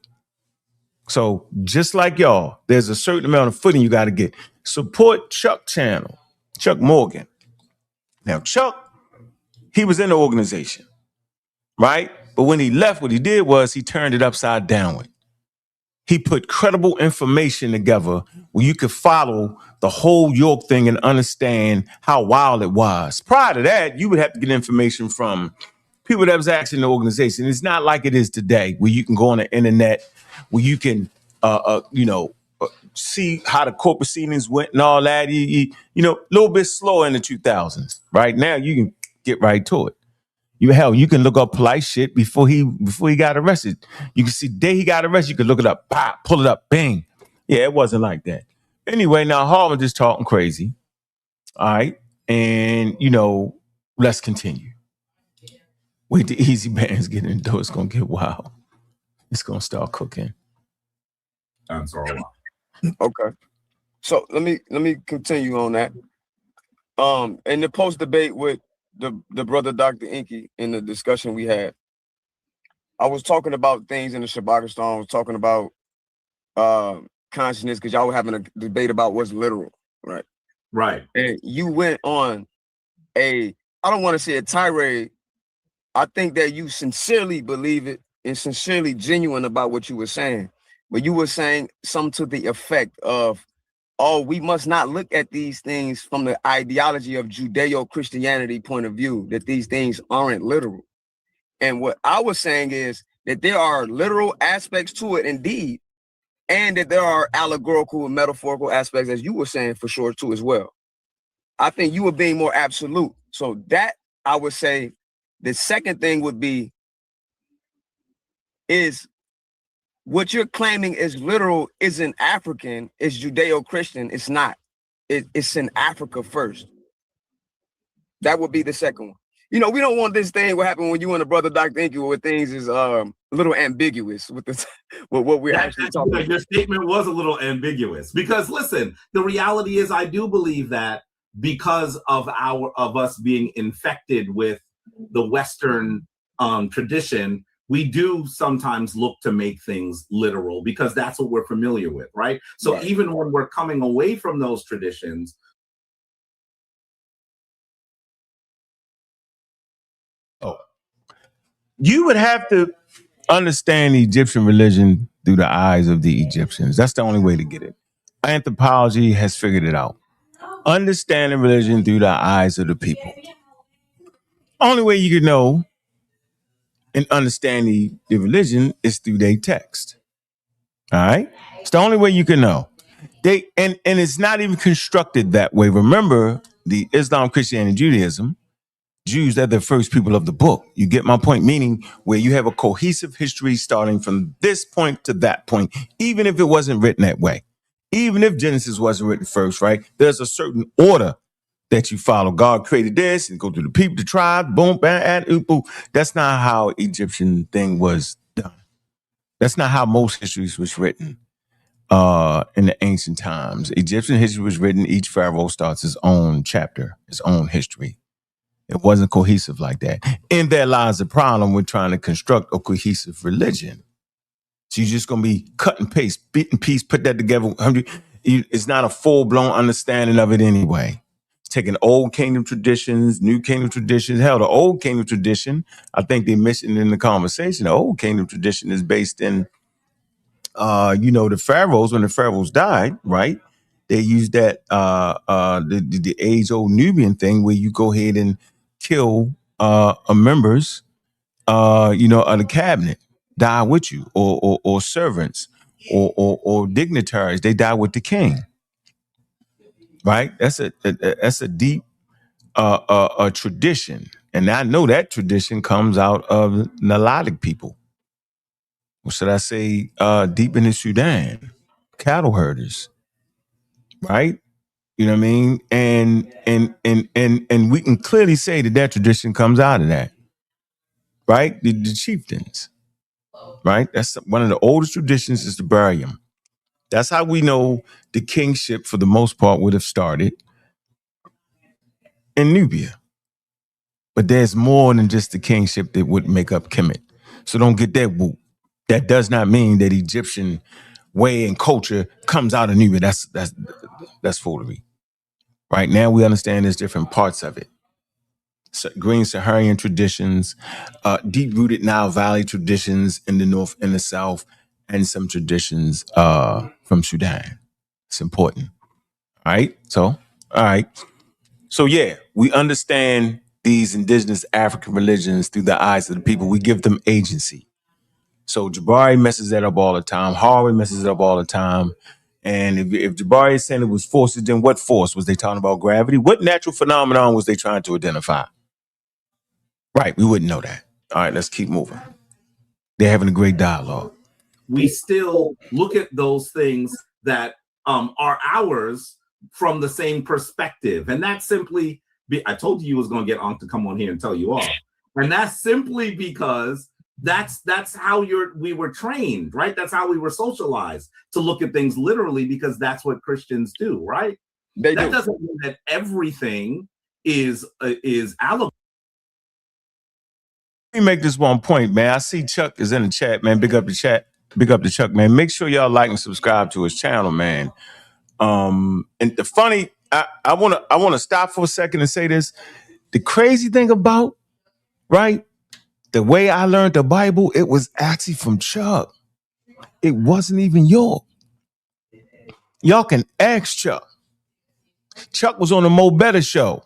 So just like y'all, there's a certain amount of footing you got to get. Support Chuck channel, Chuck Morgan. Now, Chuck, he was in the organization, right? But when he left, what he did was he turned it upside down. He put credible information together where you could follow the whole York thing and understand how wild it was. Prior to that, you would have to get information from people that was actually in the organization. It's not like it is today, where you can go on the internet, where you can, see how the corporate proceedings went and all that. A little bit slower in the 2000s. Right now, you can get right to it. You can look up polite shit before he got arrested. You can see the day he got arrested. You can look it up, pull it up, bang. Yeah, it wasn't like that. Anyway, now Harlan just talking crazy. All right, and let's continue. Wait till Easy Bands get in the door. It's gonna get wild. It's gonna start cooking. That's all. Okay. So let me continue on that. In the post debate with the brother Dr. Inky, in the discussion we had, I was talking about things in the Shabbatistan. I was talking about consciousness, because y'all were having a debate about what's literal, right? Right. And you went on I don't want to say a tirade. I think that you sincerely believe it and sincerely genuine about what you were saying. But you were saying something to the effect of, we must not look at these things from the ideology of Judeo-Christianity point of view, that these things aren't literal. And what I was saying is that there are literal aspects to it indeed, and that there are allegorical and metaphorical aspects, as you were saying, for sure too as well. I think you were being more absolute. So that, I would say, the second thing would be, is what you're claiming is literal isn't African, it's Judeo-Christian. It's not. It's in Africa first. That would be the second one. We don't want this thing what happened when you and the brother Dr. Inky, where things is a little ambiguous with what we're actually talking about. Your statement was a little ambiguous, because listen, the reality is I do believe that because of us being infected with the Western tradition, we do sometimes look to make things literal because that's what we're familiar with, right? So Right. even when we're coming away from those traditions, you would have to understand the Egyptian religion through the eyes of the Egyptians. That's the only way to get it. Anthropology has figured it out. Understanding religion through the eyes of the people. Only way you can know and understand the religion is through their text. All right? It's the only way you can know. And it's not even constructed that way. Remember, the Islam, Christianity, Judaism, Jews, they're the first people of the book. You get my point? Meaning where you have a cohesive history starting from this point to that point, even if it wasn't written that way. Even if Genesis wasn't written first, right? There's a certain order that you follow. God created this and go through the people, the tribe, boom, bam, boom. That's not how Egyptian thing was done. That's not how most histories was written in the ancient times. Egyptian history was written, each pharaoh starts his own chapter, his own history. It wasn't cohesive like that. And there lies the problem with trying to construct a cohesive religion. So you're just going to be cut and paste, bit and piece, put that together. It's not a full-blown understanding of it anyway. Taking old kingdom traditions, new kingdom traditions. Hell, the old kingdom tradition, I think they mentioned in the conversation, the old kingdom tradition is based in, the pharaohs, when the pharaohs died, right? They used that, the age-old Nubian thing where you go ahead and kill members, of the cabinet, die with you, or servants, or dignitaries. They die with the king, right? That's a deep a tradition, and I know that tradition comes out of Nilotic people. Or should I say, deep in the Sudan, cattle herders, right? You know what I mean? And we can clearly say that tradition comes out of that, right? The chieftains, right? That's one of the oldest traditions is to bury them. That's how we know the kingship, for the most part, would have started in Nubia. But there's more than just the kingship that would make up Kemet. So don't get that whoop. That does not mean that Egyptian way and culture comes out of Nubia. That's foolery. Right now we understand there's different parts of it. Green Saharan traditions, deep-rooted Nile Valley traditions in the north and the south, and some traditions from Sudan. It's important. All right. So yeah, we understand these indigenous African religions through the eyes of the people. We give them agency. So Jabari messes that up all the time. Harvey messes it up all the time. And if Jabari is saying it was forces, then what force? Was they talking about gravity? What natural phenomenon was they trying to identify? Right, we wouldn't know that. All right, let's keep moving. They're having a great dialogue. We still look at those things that are ours from the same perspective. And that's simply, I told you was going to get Ankh to come on here and tell you all. And that's simply because that's how we were trained, right? That's how we were socialized to look at things literally, because that's what Christians do, right? That doesn't mean that everything is allegorical. Let me make this one point, man. I see Chuck is in the chat, man. Big up the chat. Big up to Chuck, man. Make sure y'all like and subscribe to his channel, man. And the funny, I wanna stop for a second and say this. The crazy thing about, right, the way I learned the Bible, it was actually from Chuck. It wasn't even York. Y'all can ask Chuck. Chuck was on the Mo Better show.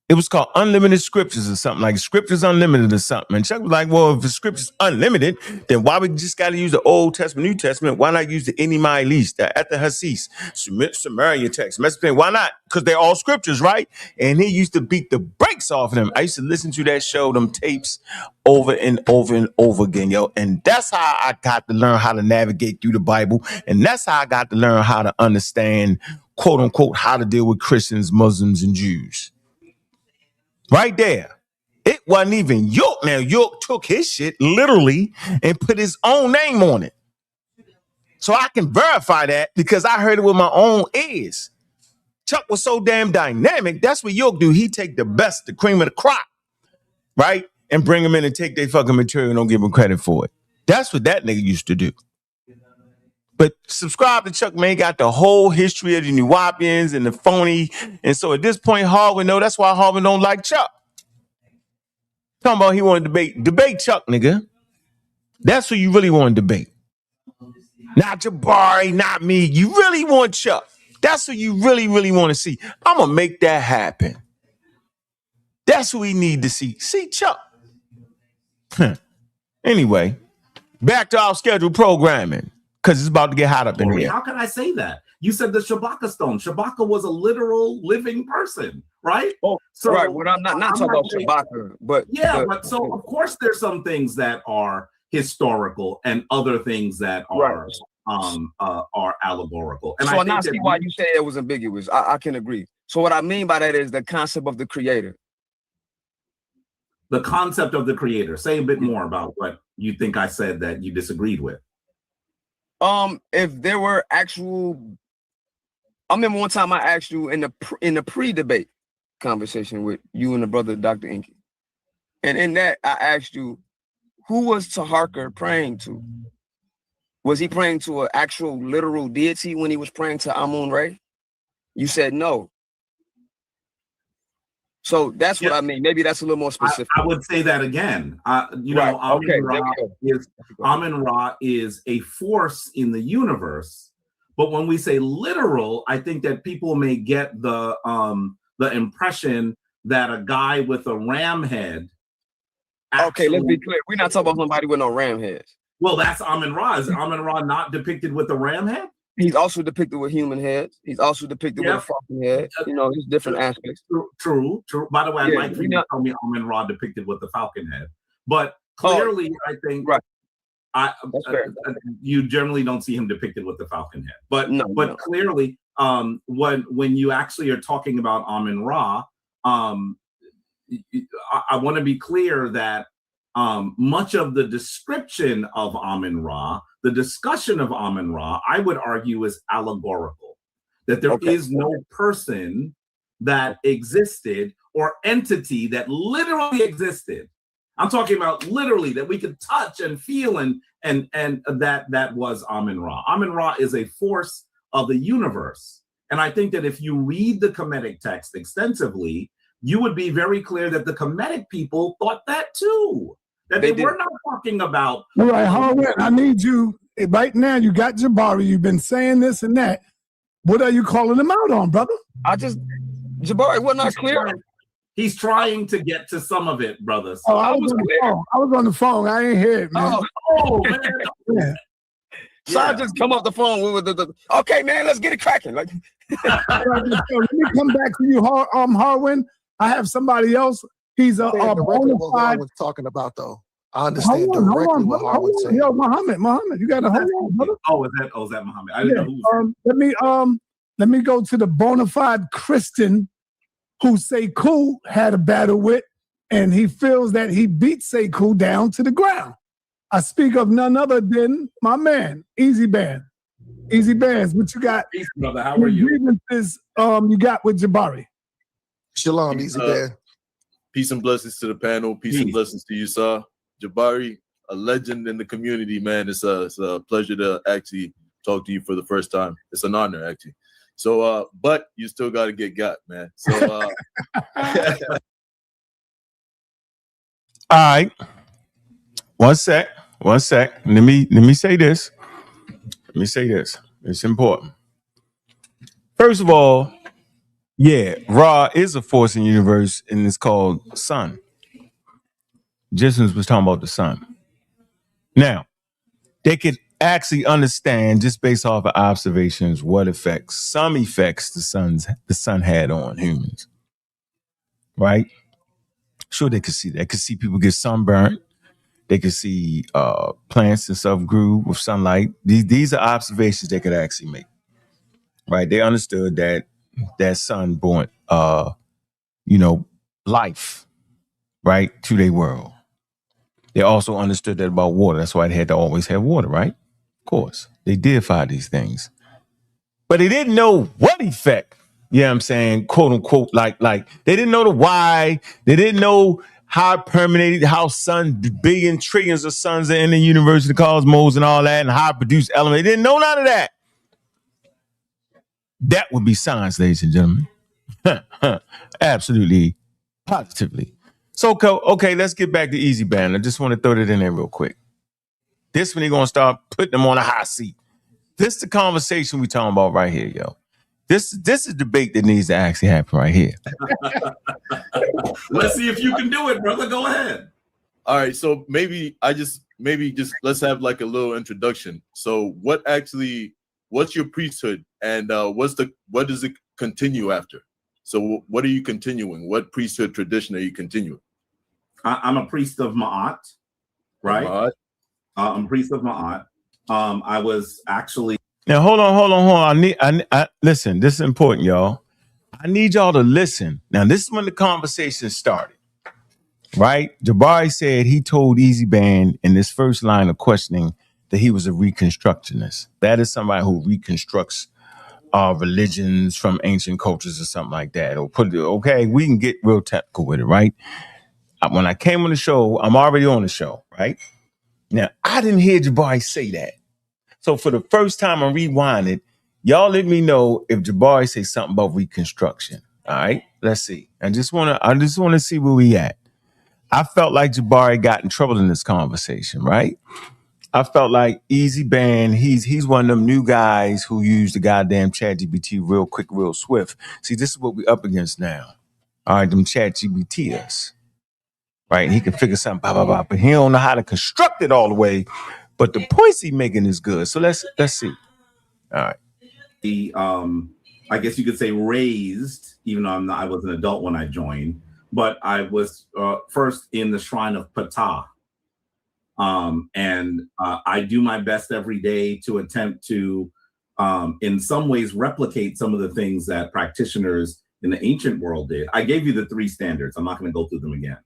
It was called Unlimited Scriptures or something, like Scriptures Unlimited or something. And Chuck was like, well, if the Scriptures unlimited, then why we just got to use the Old Testament, New Testament? Why not use the Enima Elis, the Etahasis, Sumerian text, Mesopotamian? Why not? Because they're all Scriptures, right? And he used to beat the brakes off of them. I used to listen to that show, them tapes, over and over and over again, yo. And that's how I got to learn how to navigate through the Bible. And that's how I got to learn how to understand, quote unquote, how to deal with Christians, Muslims, and Jews. Right there. It wasn't even York. Now, York took his shit literally and put his own name on it. So I can verify that because I heard it with my own ears. Chuck was so damn dynamic. That's what York do. He take the best, the cream of the crop, right? and bring them in and take their fucking material and don't give them credit for it. That's what that nigga used to do. But subscribe to Chuck, man, got the whole history of the Nuwaupians and the phony. And so at this point, Harvard know that's why Harvard don't like Chuck. Talking about he want to debate Chuck, nigga. That's who you really want to debate. Not Jabari, not me. You really want Chuck. That's who you really, really want to see. I'm going to make that happen. That's who we need to see. See Chuck. Anyway, back to our scheduled programming. Because it's about to get hot up in here. How can I say that? You said the Shabaka stone. Shabaka was a literal living person, right? Oh, so, right. Well, I'm not talking about Shabaka, but yeah, but so of course there's some things that are historical and other things that are allegorical. And so I now see why you say it was ambiguous. I can agree. So what I mean by that is the concept of the creator. The concept of the creator. Say a bit more about what you think I said that you disagreed with. If there were actual, I remember one time I asked you in the pre-debate conversation with you and the brother Dr. Inky, and in that I asked you, who was Taharka praying to? Was he praying to an actual literal deity when he was praying to Amun-Re? You said no. So that's what I mean. Maybe that's a little more specific. I would say that again. Amun-Ra is a force in the universe, but when we say literal, I think that people may get the impression that a guy with a ram head. Okay, let's be clear. We're not talking about somebody with no ram heads. Well, that's Amun-Ra. Is Amun-Ra not depicted with the ram head? He's also depicted with human heads. He's also depicted with a falcon head. You know, there's different aspects. True. By the way, I'd like for you to tell me Amun-Ra depicted with the falcon head. But clearly, I think you generally don't see him depicted with the falcon head. But clearly, when you actually are talking about Amun-Ra, I want to be clear that much of the description of Amun-Ra, the discussion of Amun-Ra, I would argue is allegorical. That there is no person that existed or entity that literally existed. I'm talking about literally that we could touch and feel and that was Amun-Ra. Amun-Ra is a force of the universe. And I think that if you read the Kemetic text extensively, you would be very clear that the Kemetic people thought that too. That they were not talking about. All right, Harwood, I need you right now. You got Jabari. You've been saying this and that. What are you calling him out on, brother? Jabari was not clear. He's trying to get to some of it, brothers. Oh, I was on the phone. I ain't hear it, man. Oh man. So I just come off the phone with the okay, man, let's get it cracking. Like, let me come back to you, Harwin. I have somebody else. He's a bona fide. Was talking about though. I understand directly what Harwood's saying. Yo, Muhammad, you got to hold on, brother. Is that Muhammad? I didn't know who. Let me go to the bona fide Christian who Sekou had a battle with, and he feels that he beat Sekou down to the ground. I speak of none other than my man, Ezbans. Ezbans, what you got? Peace, brother. How are you? Grievances you got with Jabari. Shalom, Ezbans. Peace and blessings to the panel. Peace and blessings to you, sir. Jabari, a legend in the community, man. It's a pleasure to actually talk to you for the first time. It's an honor, actually. So, but you still got to got, man. So, all right. One sec. Let me say this. It's important. First of all, yeah, Ra is a force in the universe, and it's called sun. Jisms was talking about the sun. Now, they could actually understand just based off of observations some effects the sun had on humans. Right? Sure, they could see that. They could see people get sunburned. They could see plants and stuff grew with sunlight. These are observations they could actually make. Right? They understood that sun brought life, right, to their world. They also understood that about water. That's why they had to always have water, right? Of course. They deified these things. But they didn't know what effect, you know what I'm saying, quote unquote, like they didn't know the why. They didn't know how it permeated, how billion trillions of suns are in the universe, the cosmos and all that, and how it produced elements. They didn't know none of that. That would be science, ladies and gentlemen. Absolutely, positively. So, okay, let's get back to Easy Band. I just want to throw that in there real quick. This when they're going to start putting them on a hot seat. This is the conversation we talking about right here, yo. This is debate that needs to actually happen right here. Let's see if you can do it, brother. Go ahead. All right, so maybe let's have like a little introduction. So what's your priesthood, and what does it continue after? So what are you continuing? What priesthood tradition are you continuing? I'm a priest of Ma'at, right? Ma'at? I'm a priest of Ma'at. I was actually. Now hold on. I listen. This is important, y'all. I need y'all to listen. Now this is when the conversation started, right? Jabari said he told Easy Band in this first line of questioning that he was a reconstructionist. That is somebody who reconstructs religions from ancient cultures or something like that. Or okay, we can get real technical with it, right? When I came on the show, I'm already on the show, right? Now I didn't hear Jabari say that. So for the first time I rewinded, y'all let me know if Jabari say something about reconstruction. All right, let's see. I just want to see where we at. I felt like Jabari got in trouble in this conversation, right? I felt like Easy Band, he's one of them new guys who use the goddamn ChatGPT real quick, real swift. See, this is what we up against now. All right, them ChatGPTs, right? He can figure something, blah, blah, blah, but he don't know how to construct it all the way. But the points he making is good. So let's see. All right. I guess you could say raised, even though I was an adult when I joined, but I was first in the shrine of Ptah. And I do my best every day to attempt to, in some ways, replicate some of the things that practitioners in the ancient world did. I gave you the 3 standards. I'm not going to go through them again.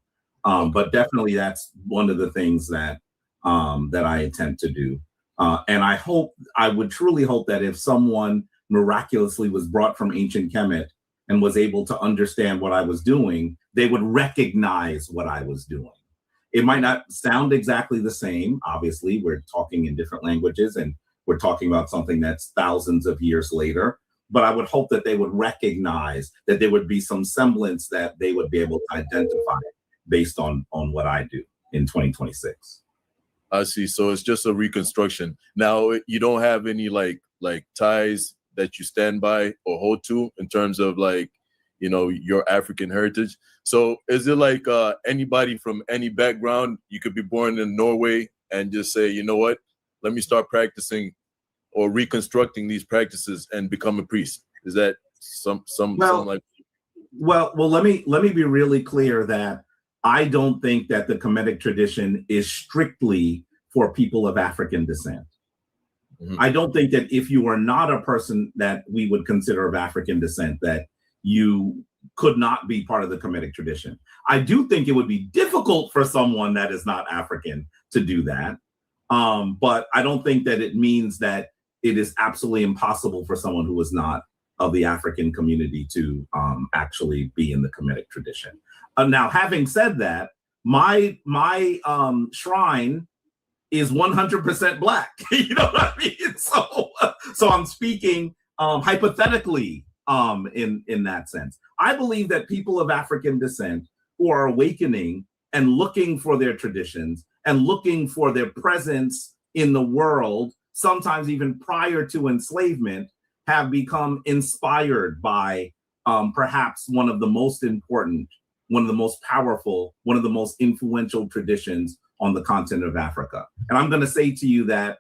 But definitely that's one of the things that I attempt to do. And I would truly hope that if someone miraculously was brought from ancient Kemet and was able to understand what I was doing, they would recognize what I was doing. It might not sound exactly the same. Obviously, we're talking in different languages and we're talking about something that's thousands of years later. But I would hope that they would recognize that there would be some semblance that they would be able to identify based on what I do in 2026. I see. So it's just a reconstruction. Now you don't have any like ties that you stand by or hold to in terms of like, you know, your African heritage. So is it like anybody from any background, you could be born in Norway and just say, you know what, let me start practicing or reconstructing these practices and become a priest? Is that something like? Well, let me be really clear that I don't think that the Kemetic tradition is strictly for people of African descent. Mm-hmm. I don't think that if you are not a person that we would consider of African descent, that you could not be part of the Kemetic tradition. I do think it would be difficult for someone that is not African to do that. But I don't think that it means that it is absolutely impossible for someone who is not of the African community to actually be in the Kemetic tradition. Now, having said that, my shrine is 100% Black. You know what I mean? So I'm speaking hypothetically in that sense. I believe that people of African descent who are awakening and looking for their traditions and looking for their presence in the world, sometimes even prior to enslavement, have become inspired by perhaps one of the most important, one of the most powerful, one of the most influential traditions on the continent of Africa. And I'm going to say to you that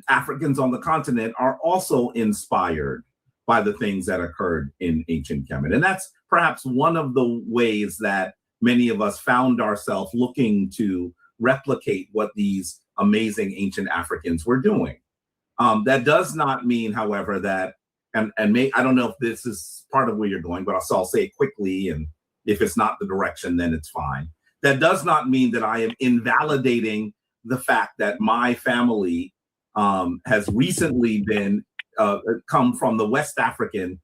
Africans on the continent are also inspired by the things that occurred in ancient Kemet. And that's perhaps one of the ways that many of us found ourselves looking to replicate what these amazing ancient Africans were doing. That does not mean, however, that, I don't know if this is part of where you're going, but I'll say it quickly, and if it's not the direction, then it's fine. That does not mean that I am invalidating the fact that my family has recently been come from the West African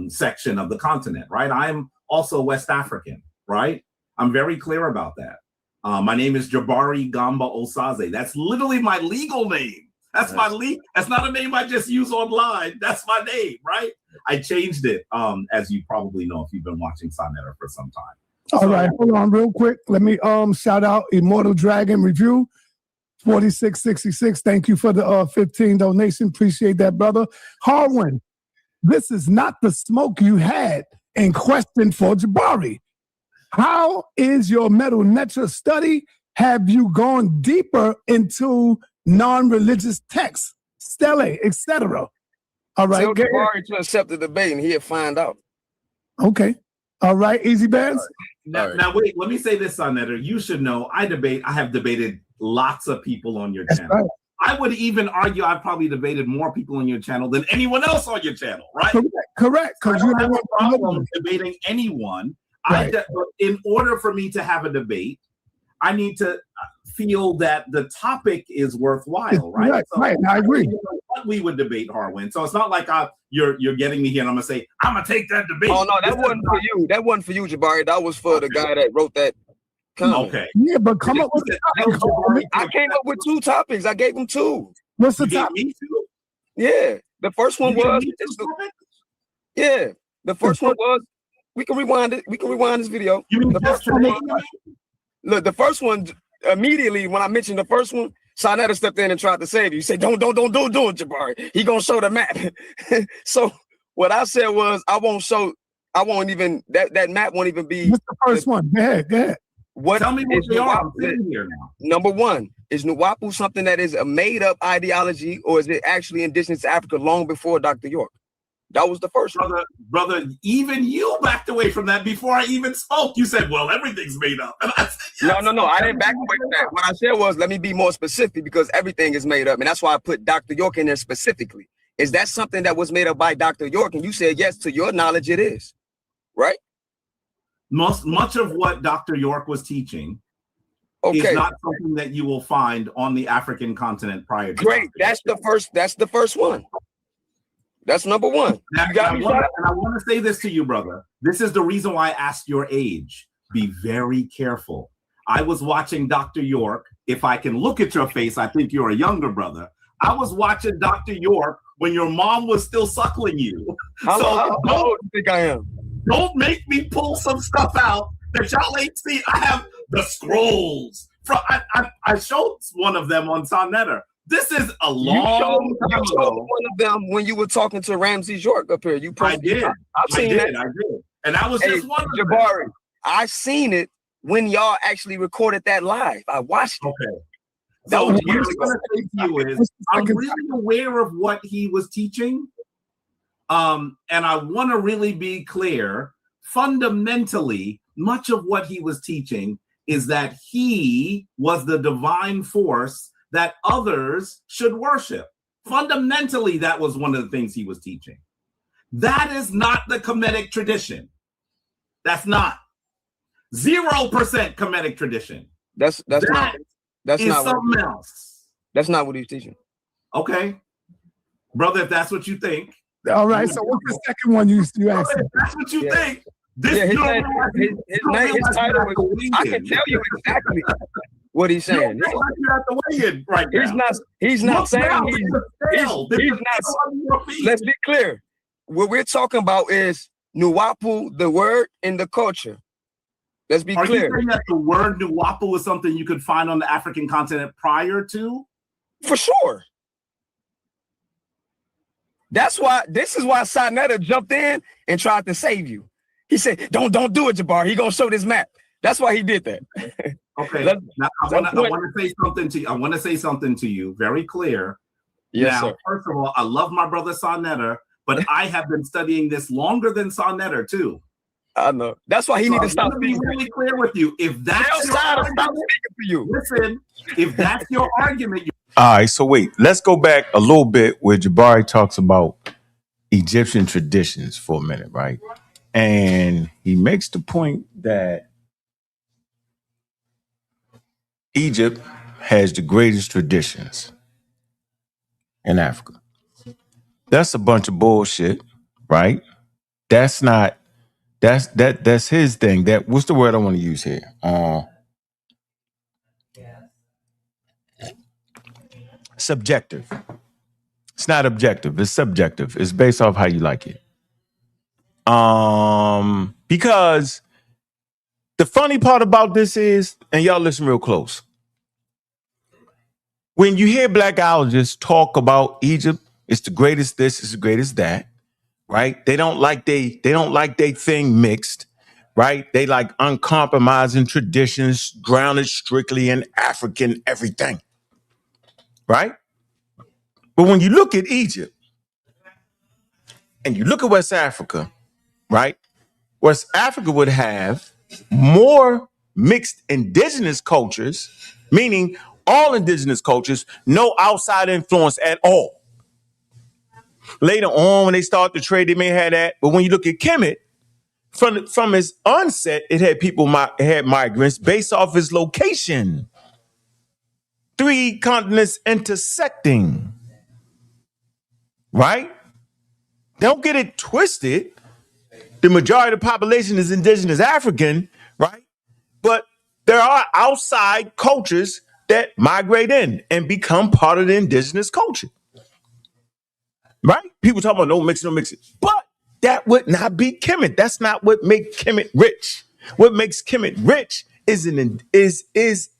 section of the continent, right? I'm also West African, right? I'm very clear about that. My name is Jabari Gamba Osaze. That's literally my legal name. That's that's not a name I just use online. That's my name, right? I changed it, as you probably know if you've been watching Sonetta for some time. All right, hold on real quick. Let me shout out Immortal Dragon Review 4666. Thank you for the 15 donation. Appreciate that, brother. Harwin, this is not the smoke you had in question for Jabari. How is your Metal Netra study? Have you gone deeper into non-religious texts, stele, etc.? All right. Tell Jabari to accept the debate and he'll find out. Okay. All right, Easy Bands. Now wait, let me say this, Sonetta. You should know I have debated lots of people on your channel. Right. I would even argue I've probably debated more people on your channel than anyone else on your channel, right? Correct. Because you have a problem debating anyone. Right. In order for me to have a debate, I need to feel that the topic is worthwhile, right? Right, so right. I agree. What we would debate, Harwin. So it's not like you're getting me here and I'm gonna say I'm gonna take that debate. Oh no, that wasn't for you. That wasn't for you, Jabari. That was for the guy that wrote that comment. Okay. Yeah, but come up with I came up with 2 topics. I gave him 2. What's the topic? Me too? Yeah, the first one was. Yeah, the first one was. We can rewind it. We can rewind this video. You mean the first one was, look, the first one, immediately when I mentioned the first one, Sonetta stepped in and tried to save you. He said, don't do it, Jabari. He gonna show the map. So what I said was, that map won't even be. What's the first one? Go ahead. Tell me what they are. I'm sitting here now. Number 1, is Nuwaupu something that is a made-up ideology, or is it actually indigenous to Africa long before Dr. York? That was the first one. Brother, even you backed away from that before I even spoke. You said, well, everything's made up. And I said, yes. No, I didn't back away from that. What I said was, let me be more specific, because everything is made up. And that's why I put Dr. York in there specifically. Is that something that was made up by Dr. York? And you said, yes, to your knowledge, it is. Right? Much of what Dr. York was teaching is not something that you will find on the African continent prior to. Great. That's the first one. That's number 1. And I want to say this to you, brother. This is the reason why I asked your age. Be very careful. I was watching Dr. York. If I can look at your face, I think you're a younger brother. I was watching Dr. York when your mom was still suckling you. How old do you think I am? Don't make me pull some stuff out that y'all ain't seen. I have the scrolls. I showed one of them on Sonetta. This is a long time ago. One of them when you were talking to Ramses York up here. I did. I did. And I was just one of Jabari. I seen it when y'all actually recorded that live. I watched it. Okay. So what I'm going to say to you is, I'm really aware of what he was teaching. And I want to really be clear. Fundamentally, much of what he was teaching is that he was the divine force that others should worship. Fundamentally, that was one of the things he was teaching. That is not the Kemetic tradition. That's not 0% Kemetic tradition. That's not something else. That's not what he's teaching. Okay, brother, if that's what you think. All right. So what's the second one you asked? If that's what you think. His title was, I can tell you exactly what he's saying. He's not saying he's not. Let's be clear. What we're talking about is Nuwaupu, the word, and the culture. Let's be clear. Are you saying that the word Nuwaupu is something you could find on the African continent prior to? For sure. This is why Sonetta jumped in and tried to save you. He said, don't do it, Jabari. He gonna show this map. That's why he did that. Okay. Now, I want to say something to you. I want to say something to you very clear. Yes, now, sir. First of all, I love my brother Sonetta, but I have been studying this longer than Sonetta too. I know. That's why he needs to stop speaking. Be really clear with you. If that's your argument, listen, if that's your argument. All right, so wait, let's go back a little bit where Jabari talks about Egyptian traditions for a minute, right? And he makes the point that Egypt has the greatest traditions in Africa. That's a bunch of bullshit, right? That's not That's his thing. That what's the word I want to use here? Subjective. It's not objective. It's subjective. It's based off how you like it. Because the funny part about this is, and y'all listen real close. When you hear black ideologists talk about Egypt, it's the greatest this, it's the greatest that, right? They don't like they thing mixed, right? They like uncompromising traditions, grounded strictly in African everything, right? But when you look at Egypt and you look at West Africa, right? West Africa would have more mixed indigenous cultures, meaning all indigenous cultures, no outside influence at all. Later on, when they start to trade, they may have that. But when you look at Kemet, from its onset, it had it had migrants based off its location. 3 continents intersecting, right? Don't get it twisted. The majority of the population is indigenous African, right? But there are outside cultures that migrate in and become part of the indigenous culture, right? People talk about no mix it. But that would not be Kemet. That's not what makes Kemet rich. What makes Kemet rich is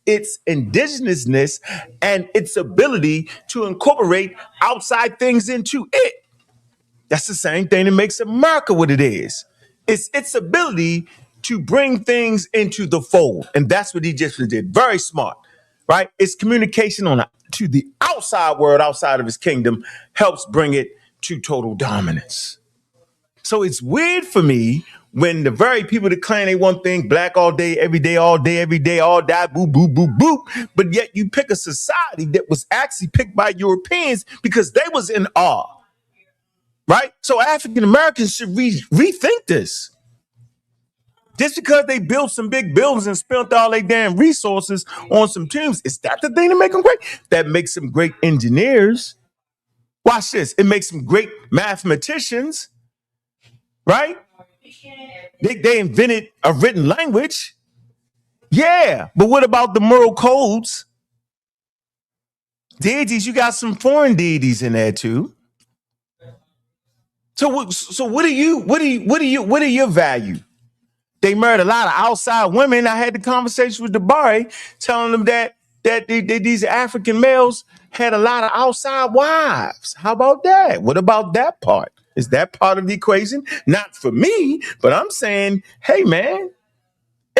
its indigenousness and its ability to incorporate outside things into it. That's the same thing that makes America what it is. It's its ability to bring things into the fold. And that's what Egyptians did. Very smart, right? Its communication to the outside world, outside of his kingdom, helps bring it to total dominance. So it's weird for me when the very people that claim they want things black all day, every day, all die, boo, boo, boo, boo. But yet you pick a society that was actually picked by Europeans because they was in awe. Right? So African Americans should rethink this. Just because they built some big buildings and spent all their damn resources on some tombs, is that the thing that make them great? That makes them great engineers. Watch this. It makes them great mathematicians. Right? They invented a written language. Yeah. But what about the moral codes? Deities, you got some foreign deities in there too. So what are your value? They married a lot of outside women. I had the conversation with Jabari telling them that these African males had a lot of outside wives. How about that? What about that part? Is that part of the equation? Not for me, but I'm saying, hey man,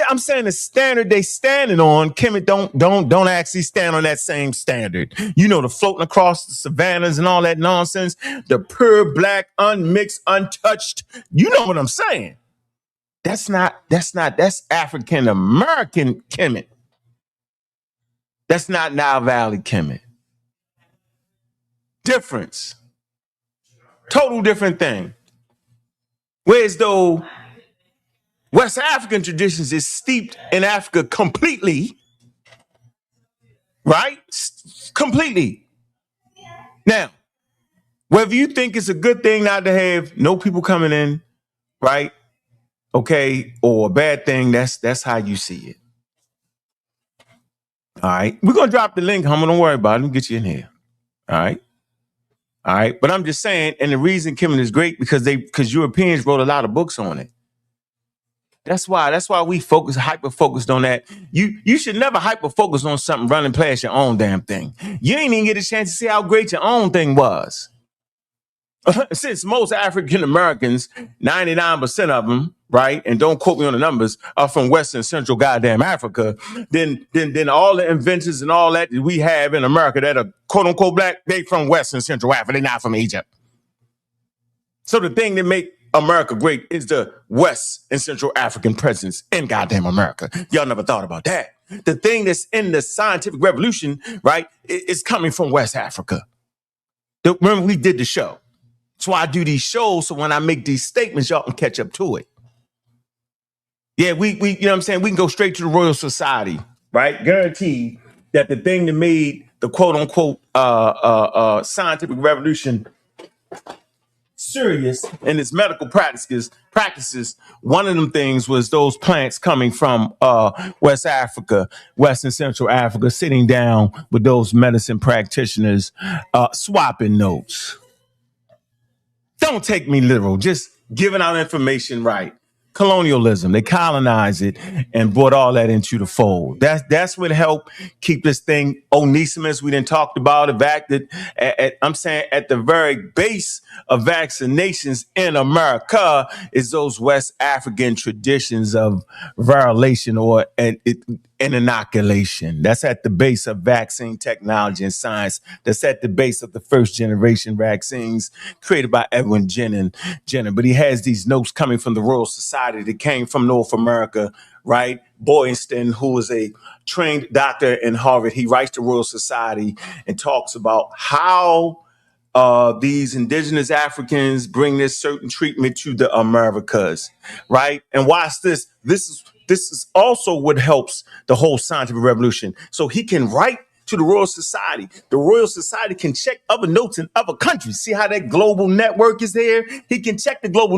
I'm saying the standard they standing on, Kemet don't actually stand on that same standard. You know, the floating across the savannas and all that nonsense, the pure black, unmixed, untouched. You know what I'm saying? That's African American Kemet. That's not Nile Valley Kemet. Difference. Total different thing. Whereas though West African traditions is steeped in Africa completely, right? Completely. Now, whether you think it's a good thing not to have no people coming in, right? Okay, or a bad thing, that's how you see it. All right. We're gonna drop the link, Hummer. Don't worry about it. Let me get you in here. All right. All right. But I'm just saying, and the reason Kemet is great because Europeans wrote a lot of books on it. That's why we hyper focused on that. You should never hyper focus on something running past your own damn thing. You ain't even get a chance to see how great your own thing was. Since most African Americans, 99% of them, right, and don't quote me on the numbers, are from Western Central goddamn Africa, then all the inventions and all that we have in America that are quote unquote black, they from Western Central Africa, they're not from Egypt. So the thing that make America great is the West and Central African presence in goddamn America. Y'all never thought about that. The thing that's in the scientific revolution, right, is coming from West Africa. Remember, we did the show. That's why I do these shows, so when I make these statements, y'all can catch up to it. Yeah, we you know what I'm saying? We can go straight to the Royal Society, right? Guaranteed that the thing that made the quote unquote scientific revolution serious in its medical practices, one of them things was those plants coming from West Africa, West and Central Africa, sitting down with those medicine practitioners, swapping notes. Don't take me literal, just giving out information right. Colonialism, they colonized it and brought all that into the fold. That's what helped keep this thing Onesimus we didn't talked about, I'm saying at the very base of vaccinations in America is those West African traditions of violation or an inoculation. That's at the base of vaccine technology and science. That's at the base of the first generation vaccines created by Edwin Jenner. But he has these notes coming from the Royal Society that came from North America, right? Boylston, who was a trained doctor in Harvard, he writes to Royal Society and talks about how these indigenous Africans bring this certain treatment to the Americas, right? And watch this. This is also what helps the whole scientific revolution. So he can write to the Royal Society. The Royal Society can check other notes in other countries. See how that global network is there? He can check the global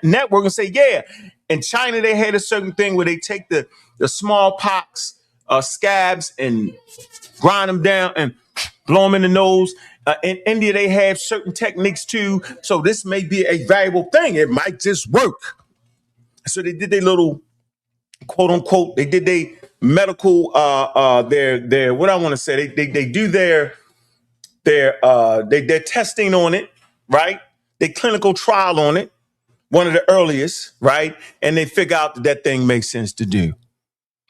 network and say, yeah, in China, they had a certain thing where they take the smallpox scabs and grind them down and blow them in the nose. In India, they have certain techniques too. So this may be a valuable thing. It might just work. So they did their little, quote unquote, they did their medical, their what I want to say, they do their testing on it, right? Their clinical trial on it, one of the earliest, right? And they figure out that thing makes sense to do.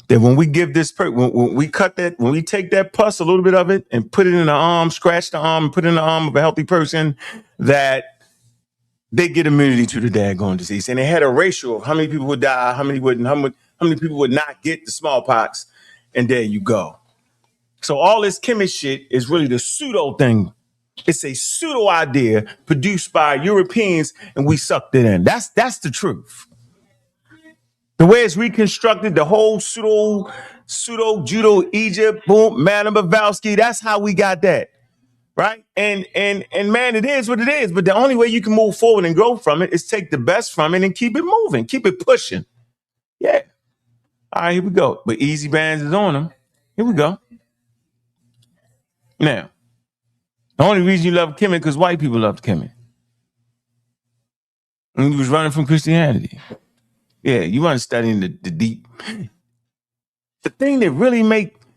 That when we give this, when we take that pus, a little bit of it, and put it in the arm, scratch the arm, and put it in the arm of a healthy person, that they get immunity to the daggone disease. And they had a ratio of how many people would die, how many wouldn't, how many people would not get the smallpox, and there you go. So all this chemist shit is really the pseudo thing. It's a pseudo idea produced by Europeans, and we sucked it in. That's the truth. The way it's reconstructed, the whole pseudo judo Egypt, boom, Madame Blavatsky, that's how we got that. Right? And man, it is what it is. But the only way you can move forward and grow from it is take the best from it and keep it moving, keep it pushing. Yeah. All right, here we go. But Easy Bands is on them. Here we go. Now, the only reason you love Kemet because white people love Kemet. And you was running from Christianity. Yeah, you weren't studying the deep. The thing that really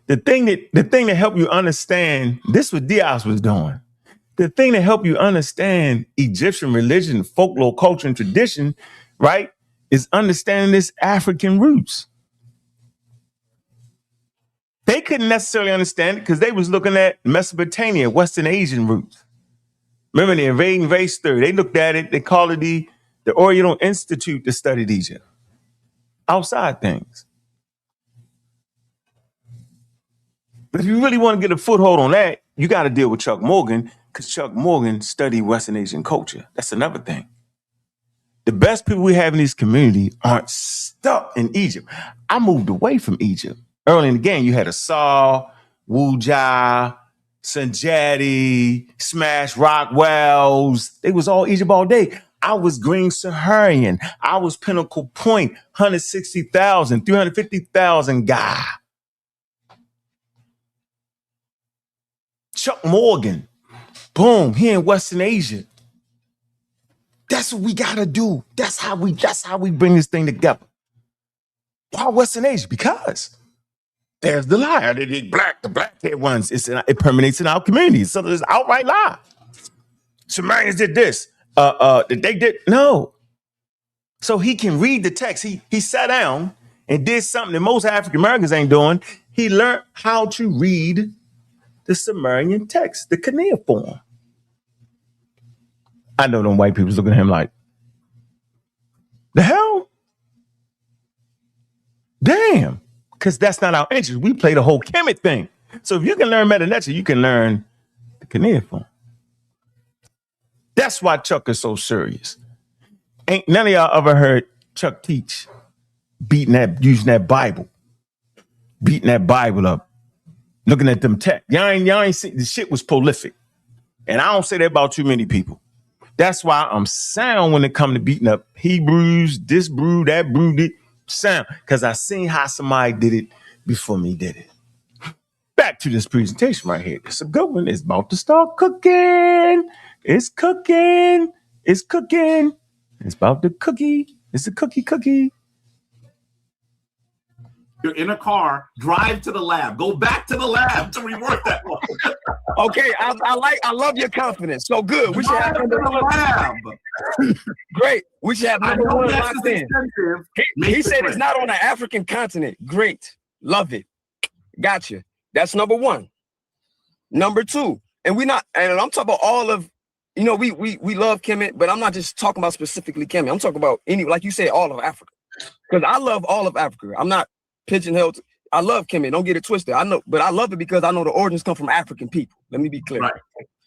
the thing that helped you understand, this what Diaz was doing. The thing that helped you understand Egyptian religion, folklore, culture, and tradition, right, is understanding this African roots. They couldn't necessarily understand it because they was looking at Mesopotamia, Western Asian roots. Remember the invading race theory? They looked at it, they called it the Oriental Institute that studied Egypt. Outside things. But if you really want to get a foothold on that, you got to deal with Chuck Morgan because Chuck Morgan studied Western Asian culture. That's another thing. The best people we have in this community aren't stuck in Egypt. I moved away from Egypt. Early in the game, you had Asar, Wuja, Sanjati, Smash Rockwells. They was all Egypt all day. I was Green Saharian. I was Pinnacle Point, 160,000, 350,000 guy. Chuck Morgan, boom, here in Western Asia. That's what we gotta do. That's how we bring this thing together. Why Western Asia? Because there's the lie. The black-haired ones. It permeates in our communities. So there's outright lie. Sumerians did this. They did no. So he can read the text. He sat down and did something that most African Americans ain't doing. He learned how to read the Sumerian text, the cuneiform. I know them white people's looking at him like, the hell? Damn. Because that's not our interest. We play the whole Kemet thing. So if you can learn Meta Nature, you can learn the cuneiform. That's why Chuck is so serious. Ain't none of y'all ever heard Chuck teach using that Bible up, looking at them texts. Y'all ain't see the shit was prolific. And I don't say that about too many people. That's why I'm sound when it come to beating up Hebrews, this brew, that brew, it sound. Because I seen how somebody did it before me did it. Back to this presentation right here. It's a good one. It's about to start cooking. It's cooking. It's cooking. It's about the cookie. It's a cookie. You're in a car, drive to the lab, go back to the lab to rework that one. Okay, I love your confidence. So good. We should have Drive to the lab. Great. We should have number one locked in. He said it's not on the African continent. Great. Love it. Gotcha. That's number one. Number two, and I'm talking about all of, we love Kemet, but I'm not just talking about specifically Kemet. I'm talking about like you said, all of Africa. Because I love all of Africa. I'm not pigeonholed. I love Kemet. Don't get it twisted. I know, but I love it because I know the origins come from African people. Let me be clear. Right.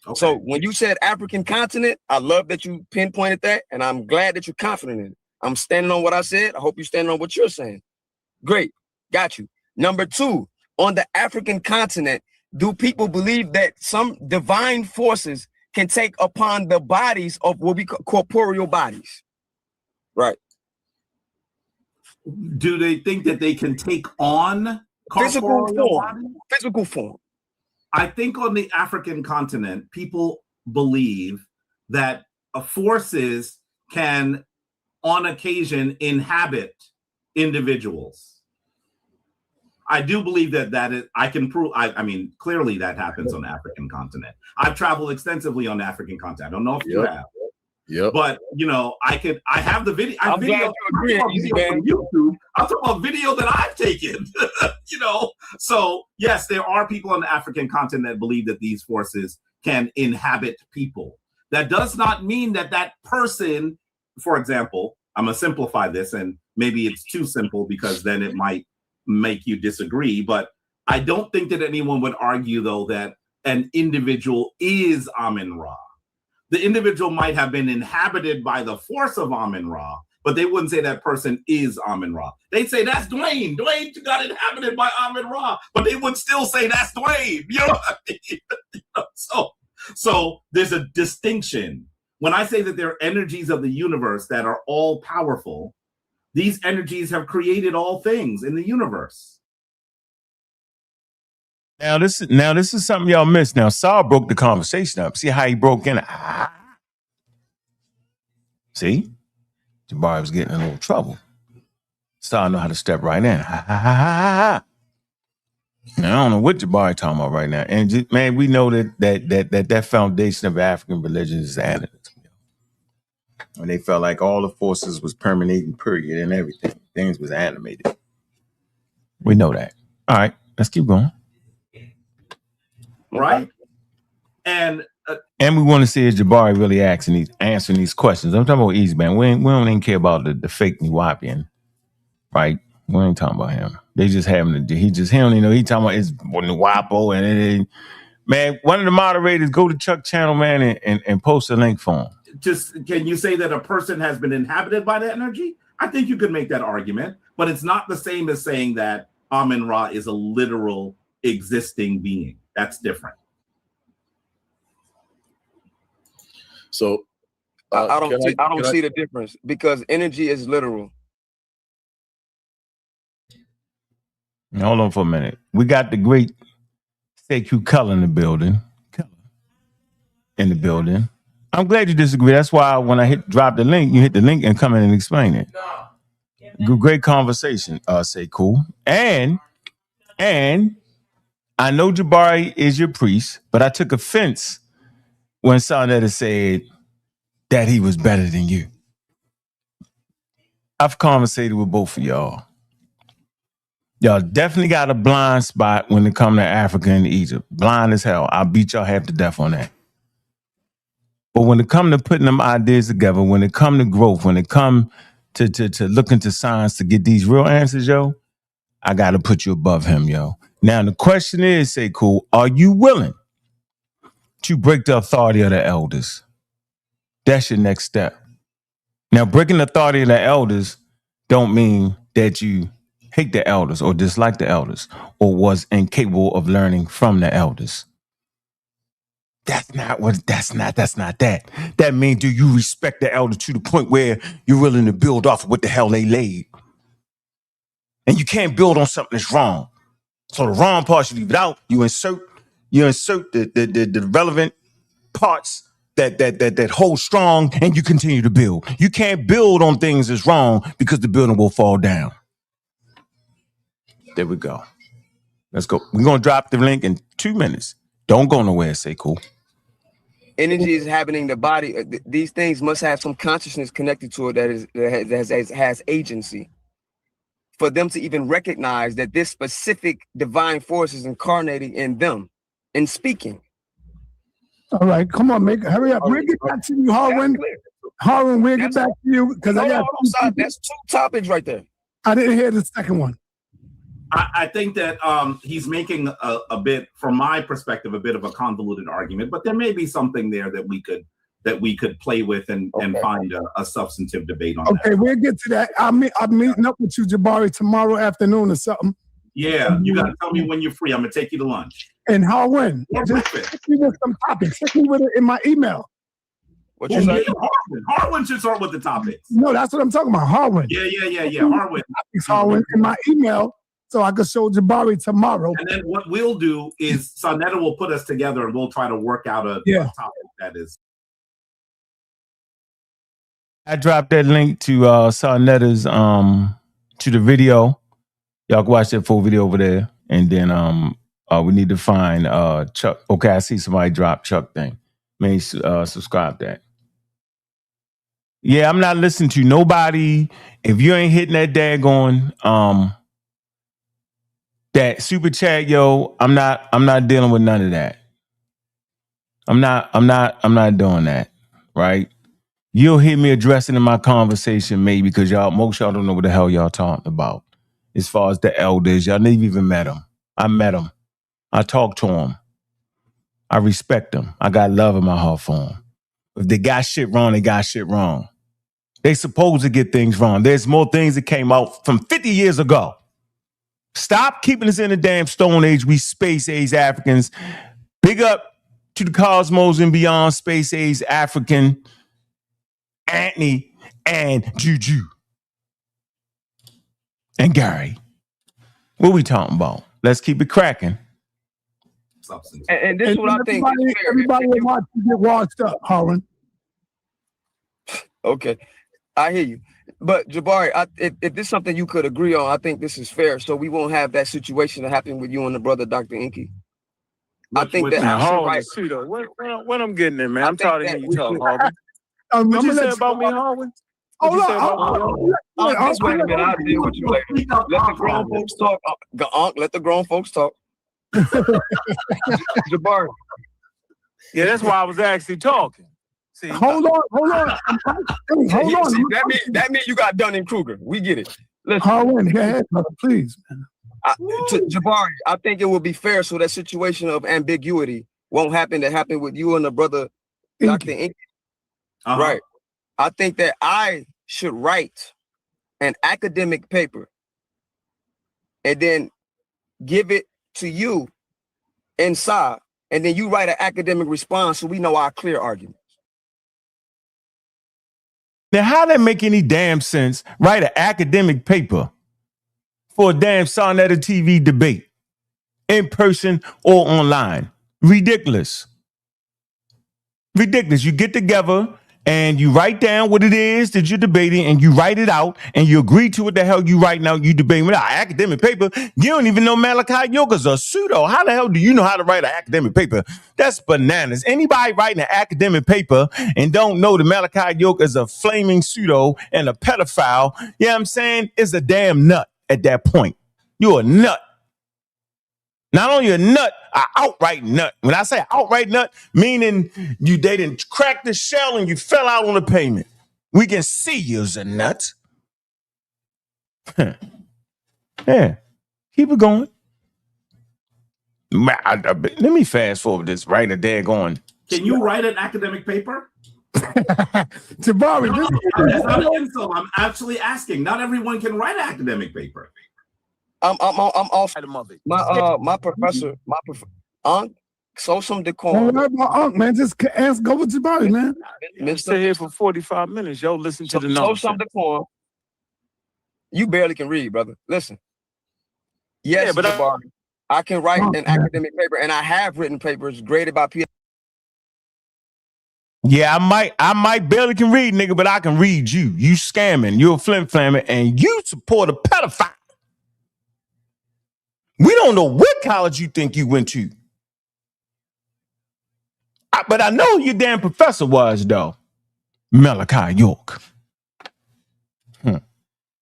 Okay. So when you said African continent, I love that you pinpointed that, and I'm glad that you're confident in it. I'm standing on what I said. I hope you're standing on what you're saying. Great. Got you. Number two, on the African continent, do people believe that some divine forces can take upon the bodies of what we call corporeal bodies? Right. Do they think that they can take on physical form? I think on the African continent, people believe that forces can, on occasion, inhabit individuals. I do believe that is, I can prove, I mean, clearly that happens on the African continent. I've traveled extensively on the African continent. I don't know if you have. Yeah. But, I have the video. I'm glad you agree, on YouTube. I'm talking about video that I've taken, So, yes, there are people on the African continent that believe that these forces can inhabit people. That does not mean that person, for example, I'm going to simplify this, and maybe it's too simple because then it might make you disagree, but I don't think that anyone would argue, though, that an individual is Amun-Ra. The individual might have been inhabited by the force of Amun-Ra, but they wouldn't say that person is Amun-Ra. They'd say that's Dwayne. Dwayne got inhabited by Amun-Ra, but they would still say that's Dwayne. You know what I mean? So there's a distinction. When I say that there are energies of the universe that are all powerful, these energies have created all things in the universe. Now this is something y'all missed. Now Saul broke the conversation up. See how he broke in? See, Jabari was getting in a little trouble. Saul know how to step right in. Now I don't know what Jabari talking about right now. And just, man, we know that foundation of African religion is animism. When they felt like all the forces was permeating, period, and everything. Things was animated. We know that. All right, let's keep going. Right? And we want to see if Jabari really answering these questions. I'm talking about Ezbans. We don't even care about the fake Nuwaupian, right? We ain't talking about him. They just having he don't even know. He talking about his Nuwaupo and man. One of the moderators go to Chuck channel, man, and post a link for him. Just can you say that a person has been inhabited by that energy? I think you could make that argument, but it's not the same as saying that Amun-Ra is a literal existing being. That's different. So I don't see the difference because energy is literal. Hold on for a minute. We got the great CQ Color in the building. I'm glad you disagree. That's why when I drop the link, you hit the link and come in and explain it. Great conversation, say cool. And I know Jabari is your priest, but I took offense when Sonetta said that he was better than you. I've conversated with both of y'all. Y'all definitely got a blind spot when it comes to Africa and Egypt. Blind as hell. I'll beat y'all half to death on that. But when it comes to putting them ideas together, when it comes to growth, when it comes to looking to science to get these real answers, yo, I got to put you above him, yo. Now, the question is, say cool, are you willing to break the authority of the elders? That's your next step. Now, breaking the authority of the elders don't mean that you hate the elders or dislike the elders or was incapable of learning from the elders. That's not that. That means, do you respect the elder to the point where you're willing to build off of what the hell they laid? And you can't build on something that's wrong. So the wrong parts you leave it out. You insert the relevant parts that hold strong, and you continue to build. You can't build on things that's wrong because the building will fall down. There we go. Let's go. We're gonna drop the link in 2 minutes. Don't go nowhere. Say cool. Energy is happening. The body. These things must have some consciousness connected to it that has agency. For them to even recognize that this specific divine force is incarnating in them and speaking. All right, come on, hurry up. We'll get back to you, Harwin. Harwin, we'll get back to you because I got. That's 2 topics right there. I didn't hear the second one. I think that he's making a bit, from my perspective, a bit of a convoluted argument, but there may be something there that we could play with and find a substantive debate on. Okay, we'll get to that. I'm meeting up with you, Jabari, tomorrow afternoon or something. Yeah, you got to tell me when you're free. I'm going to take you to lunch. And Harwin, just hit me with some topics. Hit me with it in my email. What you say? Harwin should start with the topics. No, that's what I'm talking about, Harwin. Yeah. Harwin. Harwin in my email, so I can show Jabari tomorrow. And then what we'll do is Sonetta will put us together and we'll try to work out a topic that is. I dropped that link to Sonetta's to the video. Y'all can watch that full video over there. And then we need to find Chuck. Okay, I see somebody drop Chuck thing. Maybe subscribe that. Yeah, I'm not listening to nobody. If you ain't hitting that daggone that super chat, yo, I'm not dealing with none of that. I'm not doing that, right? You'll hear me addressing in my conversation, maybe, because most y'all don't know what the hell y'all talking about. As far as the elders, y'all never even met them. I met them. I talked to them. I respect them. I got love in my heart for them. If they got shit wrong, they got shit wrong. They supposed to get things wrong. There's more things that came out from 50 years ago. Stop keeping us in the damn Stone Age. We space age Africans. Big up to the cosmos and beyond, space age African, Anthony and Juju. And Gary. What we talking about? Let's keep it cracking. And this is what I think. Everybody wants to get washed up, Harwin. Okay, I hear you. But Jabari, if this is something you could agree on, I think this is fair. So we won't have that situation that happened with you and the brother Dr. Inky. I think that what I'm getting in, man. I'm tired of hearing you talk, Harwin. What you say about me, Harwin? Just wait a minute. I'll deal with you later. Let the grown folks talk. Let the grown folks talk. Jabari. Yeah, that's why I was actually talking. See, hold on. Hold on. See, that means you got Dunning-Kruger. We get it. Listen, Harwin, go ahead, brother, please. Jabari, I think it will be fair so that situation of ambiguity won't happen that happened with you and the brother Dr. Inky. Right. I think that I should write an academic paper and then give it to you inside, and then you write an academic response so we know our clear arguments. Now, how that make any damn sense? Write an academic paper for a damn Sonetta TV debate, in person or online. Ridiculous. You get together and you write down what it is that you're debating, and you write it out, and you agree to what the hell you writing out. You debating with an academic paper. You don't even know Malachi Yoga's a pseudo. How the hell do you know how to write an academic paper? That's bananas. Anybody writing an academic paper and don't know that Malachi Yoga is a flaming pseudo and a pedophile, you know what I'm saying, is a damn nut at that point. You're a nut. Not only a nut, an outright nut. When I say outright nut, meaning they didn't crack the shell and you fell out on the pavement. We can see you as a nut. Yeah, keep it going. Let me fast forward this right a daggone. Can you write an academic paper? Jabari, that's not an insult. I'm actually asking. Not everyone can write an academic paper. I'm off. My professor, Ankh, show some Don't decorum. worry about Ankh, man. Just go with Jabari, man. I'm still here for 45 minutes. Yo, listen to the Show numbers. some decorum. You barely can read, brother. Listen. Yes, Yeah, but Jabari, I can write Ankh, an man. academic paper, and I have written papers graded by PhD. Yeah, I might barely can read, nigga, but I can read you. You scamming, you're a flim-flamming, and you support a pedophile. We don't know what college you think you went to. But I know who your damn professor was, though. Malachi York.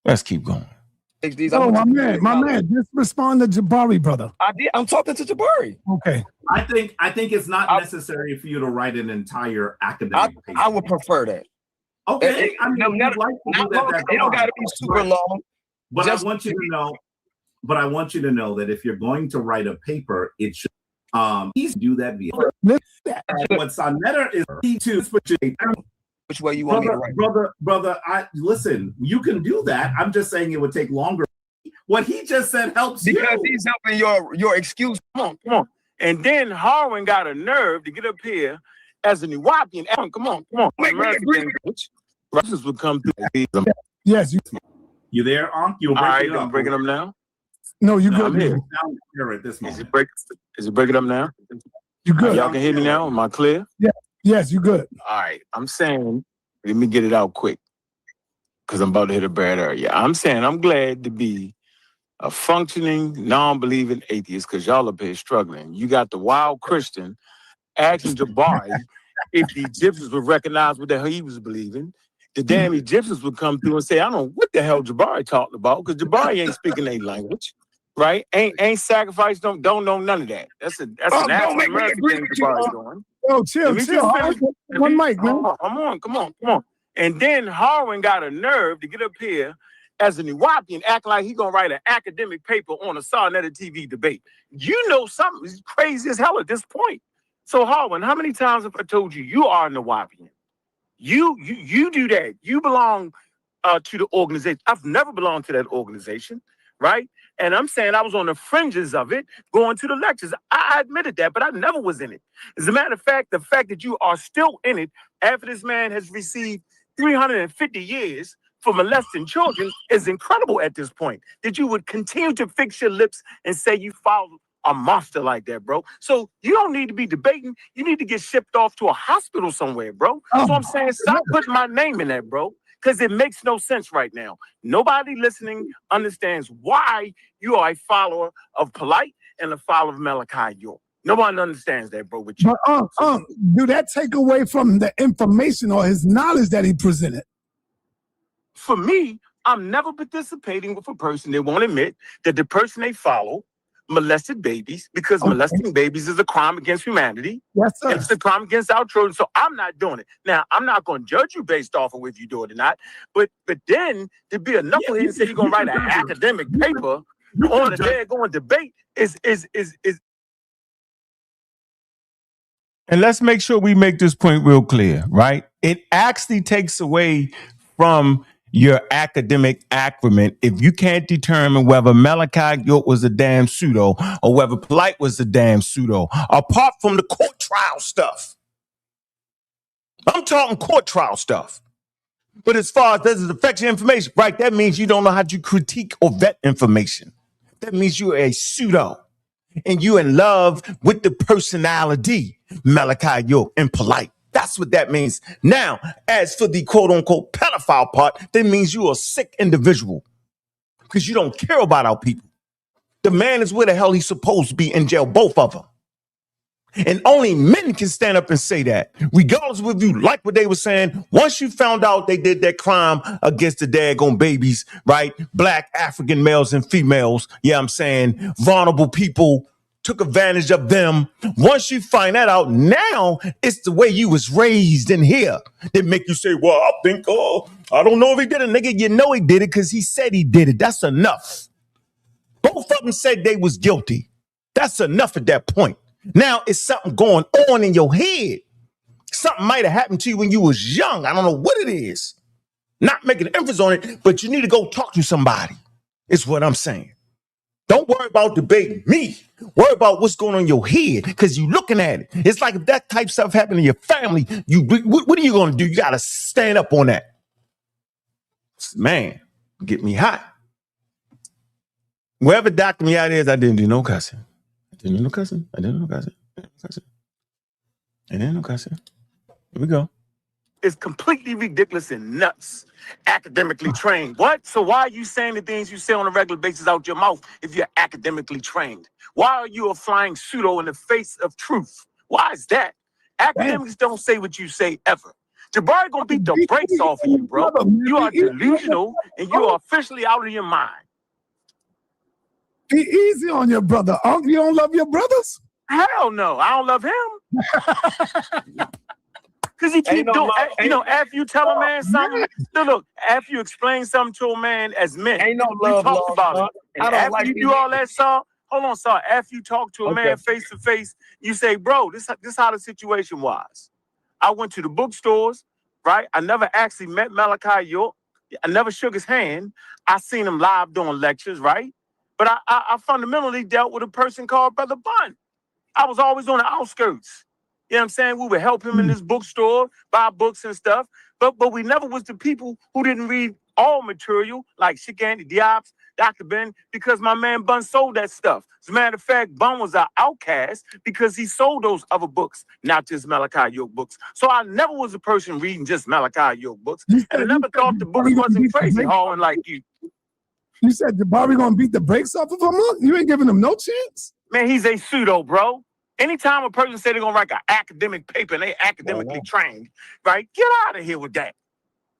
Let's keep going. Oh, my man, just respond to Jabari, brother. I'm talking to Jabari. Okay. I think it's not necessary for you to write an entire academic paper. I would prefer that. Okay, I mean, No, if you'd like to do that, it don't got to be super long. But I want you to know. But I want you to know that if you're going to write a paper, it should please do that via. What Sonetta is which way you want me to write? Brother, listen. You can do that. I'm just saying it would take longer. What he just said helps because he's helping your excuse. Come on. And then Harwin got a nerve to get up here as a Nuwaupian. Come on. Russians would come through. Yes. You there, Ankh? You'll break it up. I'm breaking them now. No, you good. I'm here. At this moment. Is it breaking up now? You good. Y'all can hear me now? Am I clear? Yeah. Yes, you good. All right. I'm saying, let me get it out quick because I'm about to hit a bad area. I'm saying I'm glad to be a functioning, non-believing atheist because y'all up here struggling. You got the wild Christian asking Jabari if the Egyptians would recognize what the hell he was believing. The damn Egyptians would come through and say, I don't know what the hell Jabari talked about because Jabari ain't speaking their language. Right? Ain't sacrifice, don't know none of that. That's an African American thing Jabari's doing. Yo, chill. One mic, man. Come on. And then Harwin got a nerve to get up here as a Nuwaupian, act like he gonna write an academic paper on a Sonetta TV debate. You know something is crazy as hell at this point. So Harwin, how many times have I told you are a Nuwaupian? You do that. You belong to the organization. I've never belonged to that organization, right? And I'm saying I was on the fringes of it, going to the lectures. I admitted that, but I never was in it. As a matter of fact, the fact that you are still in it after this man has received 350 years for molesting children is incredible at this point. That you would continue to fix your lips and say you follow a monster like that, bro. So you don't need to be debating. You need to get shipped off to a hospital somewhere, bro. So I'm saying stop putting my name in that, bro. Because it makes no sense right now. Nobody listening understands why you are a follower of Polite and a follower of Malachi York. Nobody understands that, bro. With you. But do that take away from the information or his knowledge that he presented? For me, I'm never participating with a person that won't admit that the person they follow molested babies because molesting babies is a crime against humanity. Yes, sir. And it's a crime against our children. So I'm not doing it. Now, I'm not going to judge you based off of if you do it or not. But then to be a knucklehead and say you're going to write an academic paper on a daggone debate is. And let's make sure we make this point real clear, right? It actually takes away from your academic accrement if you can't determine whether Malachi York was a damn pseudo or whether Polite was a damn pseudo, apart from the court trial stuff. I'm talking court trial stuff. But as far as does it affect your information, right, that means you don't know how to critique or vet information. That means you're a pseudo and you're in love with the personality, Malachi York and Polite. That's what that means. Now, as for the quote unquote pedophile part, that means you're a sick individual because you don't care about our people. The man is where the hell he's supposed to be in jail, both of them. And only men can stand up and say that, regardless of if you like what they were saying. Once you found out they did that crime against the daggone babies, right? Black African males and females, yeah, I'm saying vulnerable people, took advantage of them. Once you find that out, now it's the way you was raised in here that make you say, well, I think, I don't know if he did it. Nigga, you know he did it because he said he did it. That's enough. Both of them said they was guilty. That's enough at that point. Now it's something going on in your head. Something might have happened to you when you was young. I don't know what it is. Not making an emphasis on it, but you need to go talk to somebody. It's what I'm saying. Don't worry about debating me. Worry about what's going on in your head because you're looking at it. It's like if that type of stuff happened in your family, what are you going to do? You got to stand up on that. Man, get me hot. Wherever Dr. Miata is, I didn't do no cussing. I didn't do no cussing. I didn't do no cussing. I didn't do no cussing. Here we go. Is completely ridiculous and nuts. Academically trained. What? So why are you saying the things you say on a regular basis out your mouth if you're academically trained? Why are you a flying pseudo in the face of truth? Why is that? Academics don't say what you say ever. Jabari gonna beat the brakes off of you, bro. You are delusional and you are officially out of your mind. Be easy on your brother. Unc, you don't love your brothers? Hell no, I don't love him. Because he keep doing, after you tell a man something, look, after you explain something to a man as men, ain't no love, talk about it. And after you do all that, sir, hold on, sir. After you talk to a man face to face, you say, bro, this how the situation was. I went to the bookstores, right? I never actually met Malachi York. I never shook his hand. I seen him live doing lectures, right? But I fundamentally dealt with a person called Brother Bun. I was always on the outskirts. You know what I'm saying? We would help him in this bookstore, buy books and stuff. But we never was the people who didn't read all material, like Shikandi Diop's, Dr. Ben, because my man Bun sold that stuff. As a matter of fact, Bun was our outcast because he sold those other books, not just Malachi York books. So I never was a person reading just Malachi York books. And I never thought the books wasn't crazy hauling like you. You said Jabari gonna beat the brakes off of him? You ain't giving him no chance? Man, he's a pseudo, bro. Anytime a person say they're gonna write an academic paper and they academically trained, right? Get out of here with that.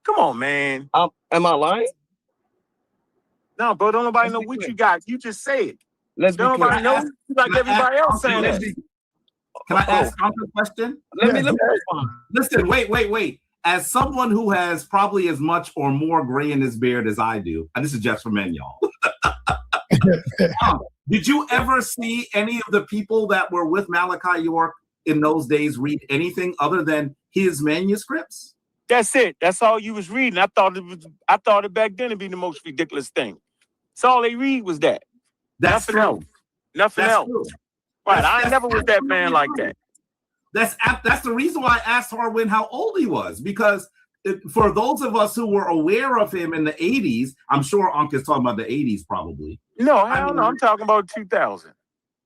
Come on, man. Am I lying? No, bro, don't nobody know what you got. You just say it. Let's don't nobody know like everybody else saying that. Can I ask Uncle a question? Let me respond. Listen, wait. As someone who has probably as much or more gray in his beard as I do, and this is just for men, y'all. Did you ever see any of the people that were with Malachi York in those days read anything other than his manuscripts? That's it. That's all you was reading. I thought it back then to be the most ridiculous thing. That's all they read was that. Nothing else. Nothing else. True. Right. I never was that man like that. That's the reason why I asked Harwin how old he was, because for those of us who were aware of him in the 80s, I'm sure Ankh is talking about the 80s probably. No, hell no. I'm talking about 2000.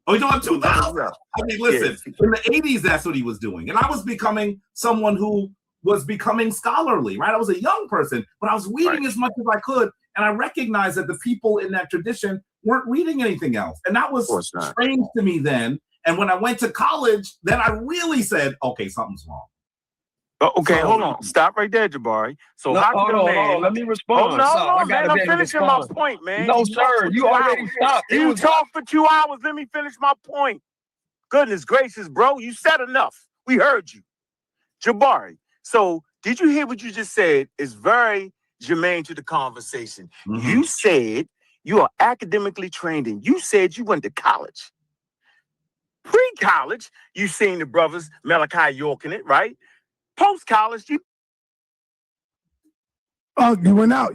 Oh, you're talking 2000? I mean, listen, in the 80s, that's what he was doing. And I was becoming someone who was becoming scholarly, right? I was a young person, but I was reading as much as I could. And I recognized that the people in that tradition weren't reading anything else. And that was strange to me then. And when I went to college, then I really said, okay, something's wrong. Okay, hold on. Stop right there, Jabari. So no, hold on. Let me respond. Man. I'm finishing my point, man. No, sir. You already stopped. You talked for 2 hours. Let me finish my point. Goodness gracious, bro. You said enough. We heard you. Jabari. So did you hear what you just said? It's very germane to the conversation. Mm-hmm. You said you are academically trained and you said you went to college. Pre-college, you seen the brothers Malachi York in it, right? Post-college, you went out.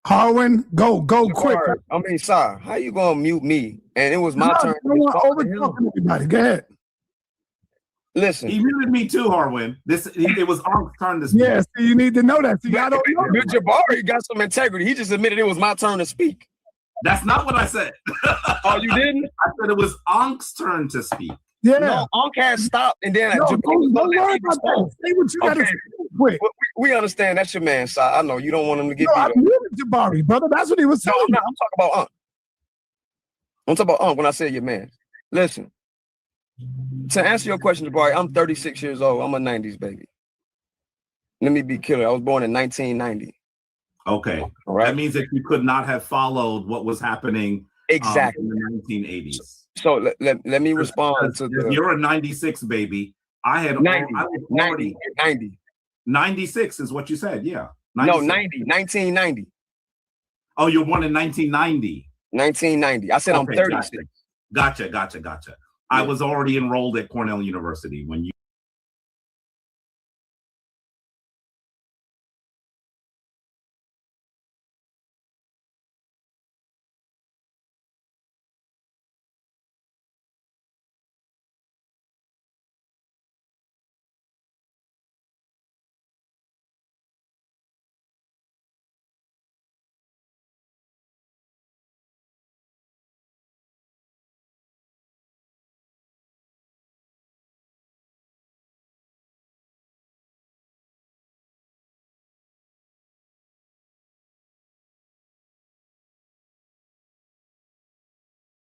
Harwin, go quick. I mean, sorry, how you gonna mute me? And it was my turn. Everybody, go ahead. Listen, he muted me too, Harwin. It was Ankh's turn to speak. Yes, you need to know that. See, I don't know. Jabari got some integrity. He just admitted it was my turn to speak. That's not what I said. Oh, you didn't? I said it was Ankh's turn to speak. Yeah. No, Ankh had stopped, and then don't worry about that. Say what you got to say quick. We understand that's your man, Si. I know you don't want him to get beat up. I muted Jabari, brother. That's what he was telling me. I'm talking about Ankh. I'm talking about Ankh when I say your man. Listen, to answer your question, Jabari, I'm 36 years old. I'm a 90s baby. Let me be clear. I was born in 1990. Okay. All right. That means that you could not have followed what was happening exactly in the 1980s. So let me respond to the. You're a 96 baby. I had 90. I was 90. 96 is what you said. Yeah. 96. No, 1990. Oh, you're born in 1990. 1990. I said okay, I'm 36. Gotcha. Yeah. I was already enrolled at Cornell University when you.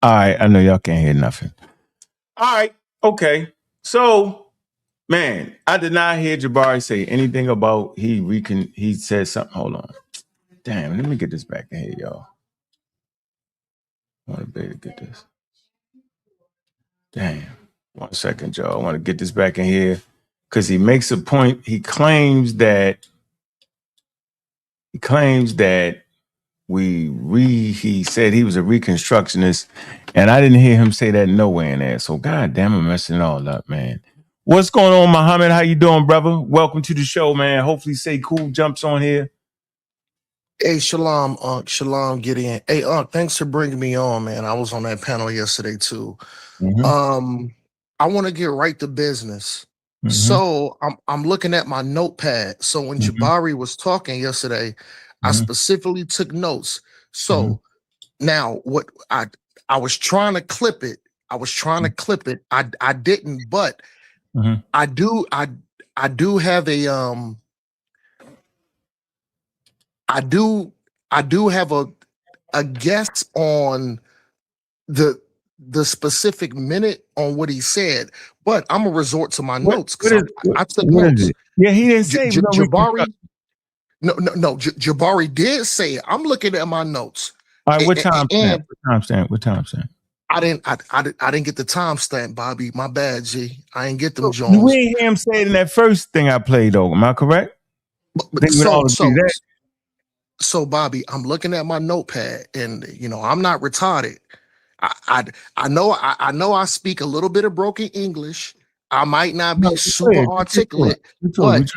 All right, I know y'all can't hear nothing. All right, okay. So, man, I did not hear Jabari say anything about he said something. Hold on. Damn, let me get this back in here, y'all. I want to be able to get this. Damn. 1 second, y'all. I want to get this back in here because he makes a point. He claims that he said he was a reconstructionist, and I didn't hear him say that nowhere in there. So goddamn, I'm messing it all up, man. What's going on, Muhammad? How you doing, brother? Welcome to the show, man. Hopefully Say Cool jumps on here. Hey, shalom, Unc. Shalom, Gideon. Hey, Unc, thanks for bringing me on, man. I was on that panel yesterday, too. Mm-hmm. I want to get right to business. Mm-hmm. So I'm looking at my notepad. So when Jabari was talking yesterday, I specifically took notes. So now what I was trying to clip it. I didn't, but I do have a guess on the specific minute on what he said, but I'm gonna resort to my notes because I took notes. Yeah, he didn't say Jabari. No. Jabari did say it. I'm looking at my notes. All right, what time stamp? I didn't get the timestamp, Bobby. My bad, G. I didn't get them Jones. You ain't hear him say it in that first thing I played, though. Am I correct? So, Bobby, I'm looking at my notepad, and I'm not retarded. I know I speak a little bit of broken English. I might not be super articulate, but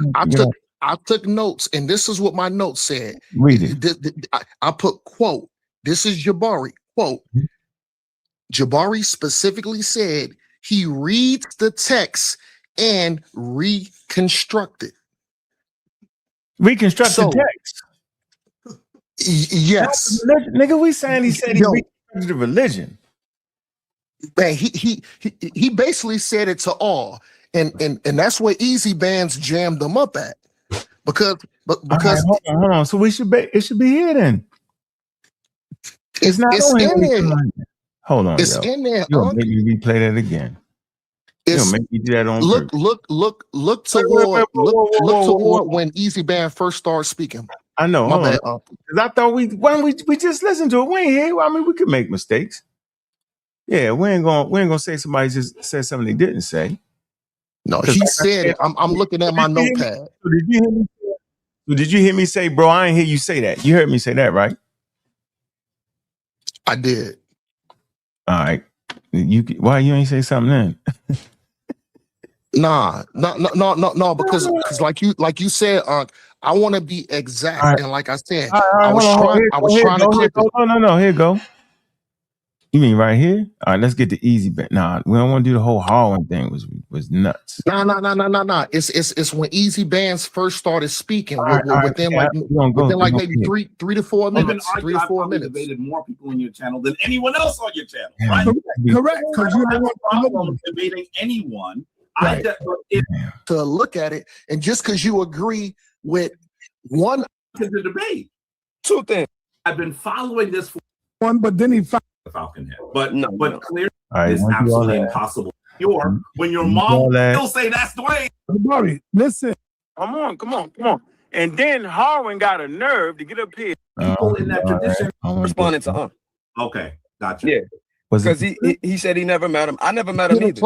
I took notes, and this is what my notes said. Read it. I put, quote, this is Jabari, quote, Jabari specifically said he reads the text and reconstructed. Reconstruct the text? Yes. Nigga, we saying he said he reconstructed the religion. Man, he basically said it to all. And that's where Ezbans jammed them up at. Because right, hold on. So it should be here then. It's not in there. Hold on. It's in there. You'll make me replay that again. You'll make me do that on look toward when Ezbans first started speaking. I know. Hold on. Because I thought we just listened to it. We ain't here. I mean, we could make mistakes. Yeah, we ain't gonna say somebody just said something they didn't say. No, he said it. I'm looking at my notepad. Did you hear me say, bro? I ain't hear you say that. You heard me say that, right? I did. All right. Why you ain't say something then? No, because like you said, I want to be exact, right. And like I said, I was trying to clip it. No, here you go. You mean right here? All right, let's get the easy bet. Nah, we don't want to do the whole Harlan thing. Was nuts. No. It's when Ezbans first started speaking. Within maybe 3 to 4 minutes. 3 to 4 minutes. Debated more people on your channel than anyone else on your channel, right? Correct. Because you don't want debating anyone. Right. To look at it, and just because you agree with one to the debate, two things. I've been following this for one, but then he found the Falcon Head. But clearly, right, it's absolutely impossible. When your mom will say that's Dwayne. Jabari, listen. Come on. And then Harwin got a nerve to get up here. People in that tradition responding to Okay, gotcha. Yeah. Because he said he never met him. I never met him either.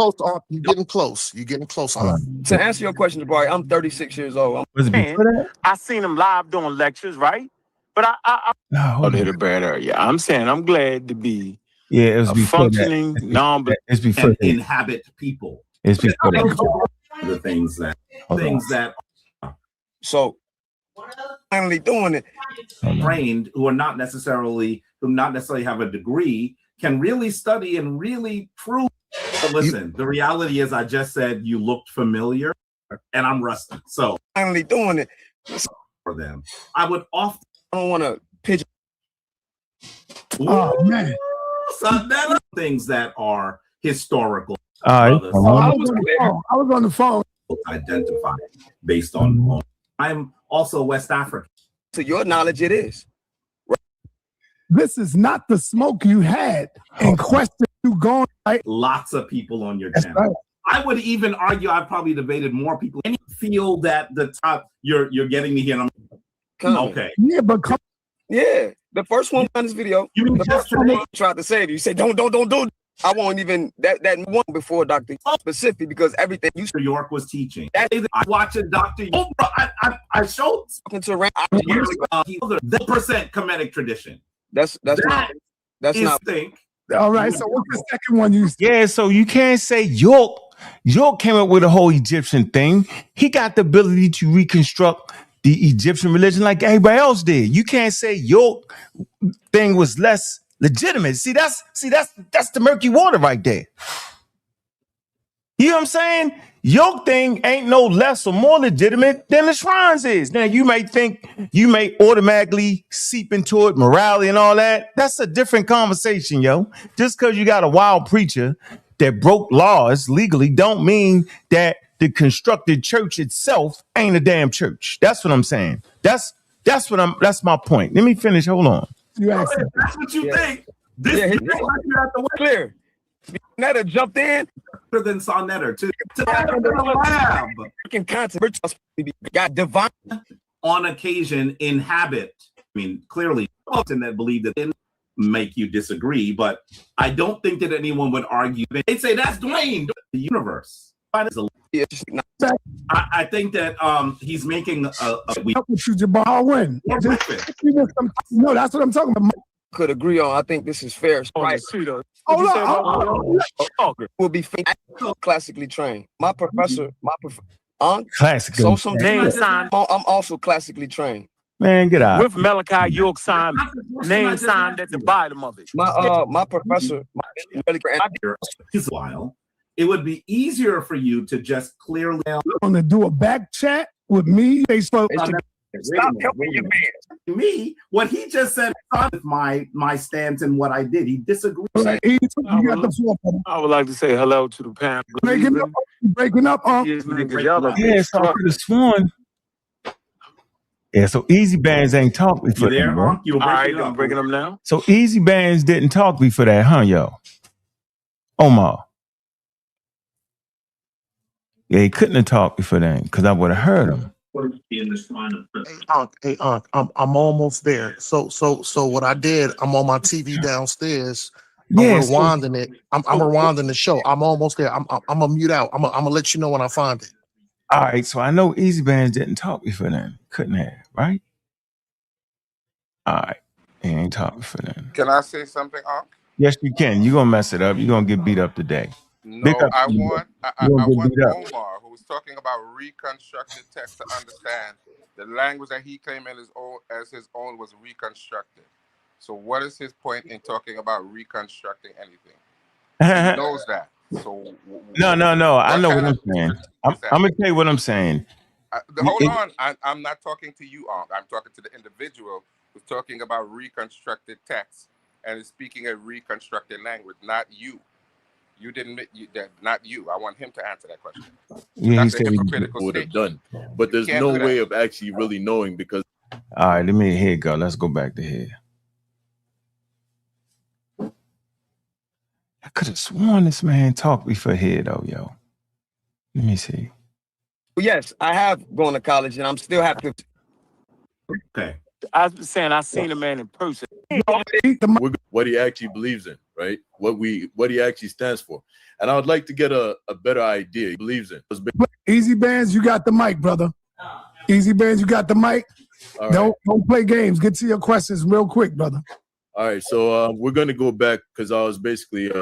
You're getting close. To answer your question, Jabari, I'm 36 years old. I seen him live doing lectures, right? But I little better. Yeah, I'm saying I'm glad to be it was a functioning it's before inhabit people. It's before the things that so finally doing it. Trained who not necessarily have a degree can really study and really prove. But listen, the reality is I just said you looked familiar and I'm rusty. So finally doing it for them. I would often don't want to pigeon. Oh man. Things that are historical. I was on the phone. Identify based on I'm also West African. To your knowledge, it is. this is not the smoke you had in question. You going right? Lots of people on your That's channel. right. I would even argue I've probably debated more people. And you feel that the top you're getting me here. And I'm okay. Yeah, but yeah, the first one on this video, You the just first one you tried to save you. You said don't. I won't even that one before Dr. specific because everything you New York was teaching. I watching Dr. Oh, bro, I showed to the percent Kemetic tradition. That's not think. All right. So what's the second one you? Yeah. So you can't say York. York came up with the whole Egyptian thing. He got the ability to reconstruct the Egyptian religion like everybody else did. You can't say York thing was less legitimate. See, that's the murky water right there. You know what I'm saying? Your thing ain't no less or more legitimate than the shrines is. Now, you may think you may automatically seep into it, morality and all that. That's a different conversation, yo. Just because you got a wild preacher that broke laws legally don't mean that the constructed church itself ain't a damn church. That's what I'm saying. That's my point. Let me finish. Hold on. That's what you think. This clear. Netter jumped in than saw Netter to the lab. Got divine on occasion inhabit. I mean, clearly, and that believe that didn't make you disagree, but I don't think that anyone would argue. They'd say that's Dwayne, the universe. I think that he's making we should Jabari win. No, that's what I'm talking about. Could agree on. I think this is fair. Right. Will be classically trained. My professor, classical. So name sign. I'm also classically trained. Man, get out. With Malachi York sign, name signed at the bottom of it. My professor, his while. It would be easier for you to just clearly want to do a back chat with me. They spoke. Stop helping your man. Me, what he just said with my stance and what I did. He disagrees. I would like to say hello to the panel. Breaking up. Yeah, so I could have sworn. Yeah, so Easy Bands ain't talk before that. All right, I'm breaking them now. So Easy Bands didn't talk before that, huh, yo? Omar. Yeah, he couldn't have talked before that because I would have heard him. Hey, Ankh, I'm almost there. So what I did, I'm on my TV downstairs. I'm rewinding it. I'm rewinding the show. I'm almost there. I'm gonna mute out. I'm gonna let you know when I find it. All right, so I know Easy Bands didn't talk before then. Couldn't have, right? All right, he ain't talk before then. Can I say something, Ankh? Yes, you can. You're gonna mess it up. You're gonna get beat up today. No, I want Omar, who was talking about reconstructed text, to understand the language that he claimed as his own was reconstructed. So what is his point in talking about reconstructing anything? He knows that. So no. I know what I'm saying. I'm gonna tell you what I'm saying. Hold on. I'm not talking to you, Ankh. I'm talking to the individual who's talking about reconstructed text and is speaking a reconstructed language, not you. You didn't. Not you. I want him to answer that question. Yeah, he said he would have done, but there's no way of actually really knowing because. All right, here you go. Let's go back to here. I could have sworn this man talked before here, though, yo. Let me see. Yes, I have gone to college, and I'm still happy. Okay. I was saying I seen a man in person. What he actually believes in, right? What he actually stands for. And I would like to get a better idea he believes in. Easy Bands, you got the mic, brother. Easy Bands, you got the mic. All right. Don't play games. Get to your questions real quick, brother. All right, so we're going to go back because I was basically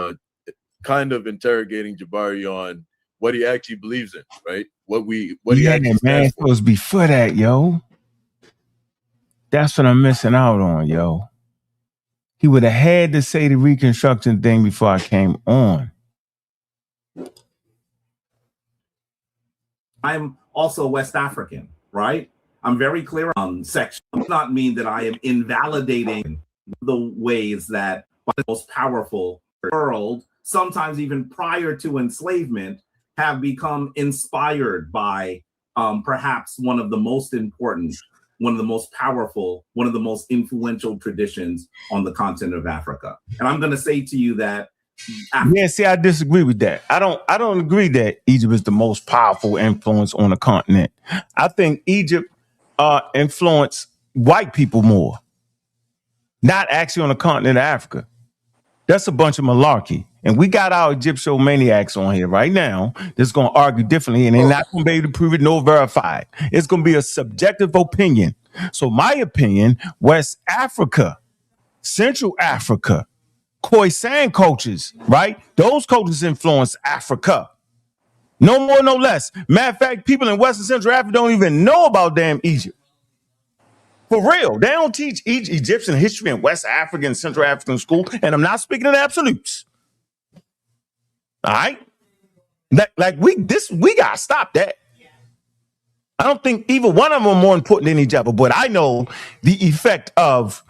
kind of interrogating Jabari on what he actually believes in, right? What he actually stands for. Supposed before that, yo. That's what I'm missing out on, yo. He would have had to say the reconstruction thing before I came on. I'm also West African, right? I'm very clear on section. It does not mean that I am invalidating the ways that the most powerful world, sometimes even prior to enslavement, have become inspired by perhaps one of the most important one of the most powerful, one of the most influential traditions on the continent of Africa. And I'm going to say to you that yeah, see, I disagree with that. I don't agree that Egypt is the most powerful influence on the continent. I think Egypt influenced white people more, not actually on the continent of Africa. That's a bunch of malarkey. And we got our Egyptomaniacs on here right now that's going to argue differently, and they're not going to be able to prove it nor verify it. It's going to be a subjective opinion. So my opinion, West Africa, Central Africa, Khoisan cultures, right? Those cultures influence Africa. No more, no less. Matter of fact, people in West and Central Africa don't even know about damn Egypt. For real. They don't teach Egyptian history in West African, Central African school. And I'm not speaking in absolutes. All right? We gotta stop that. I don't think either one of them are more important than each other, but I know the effect of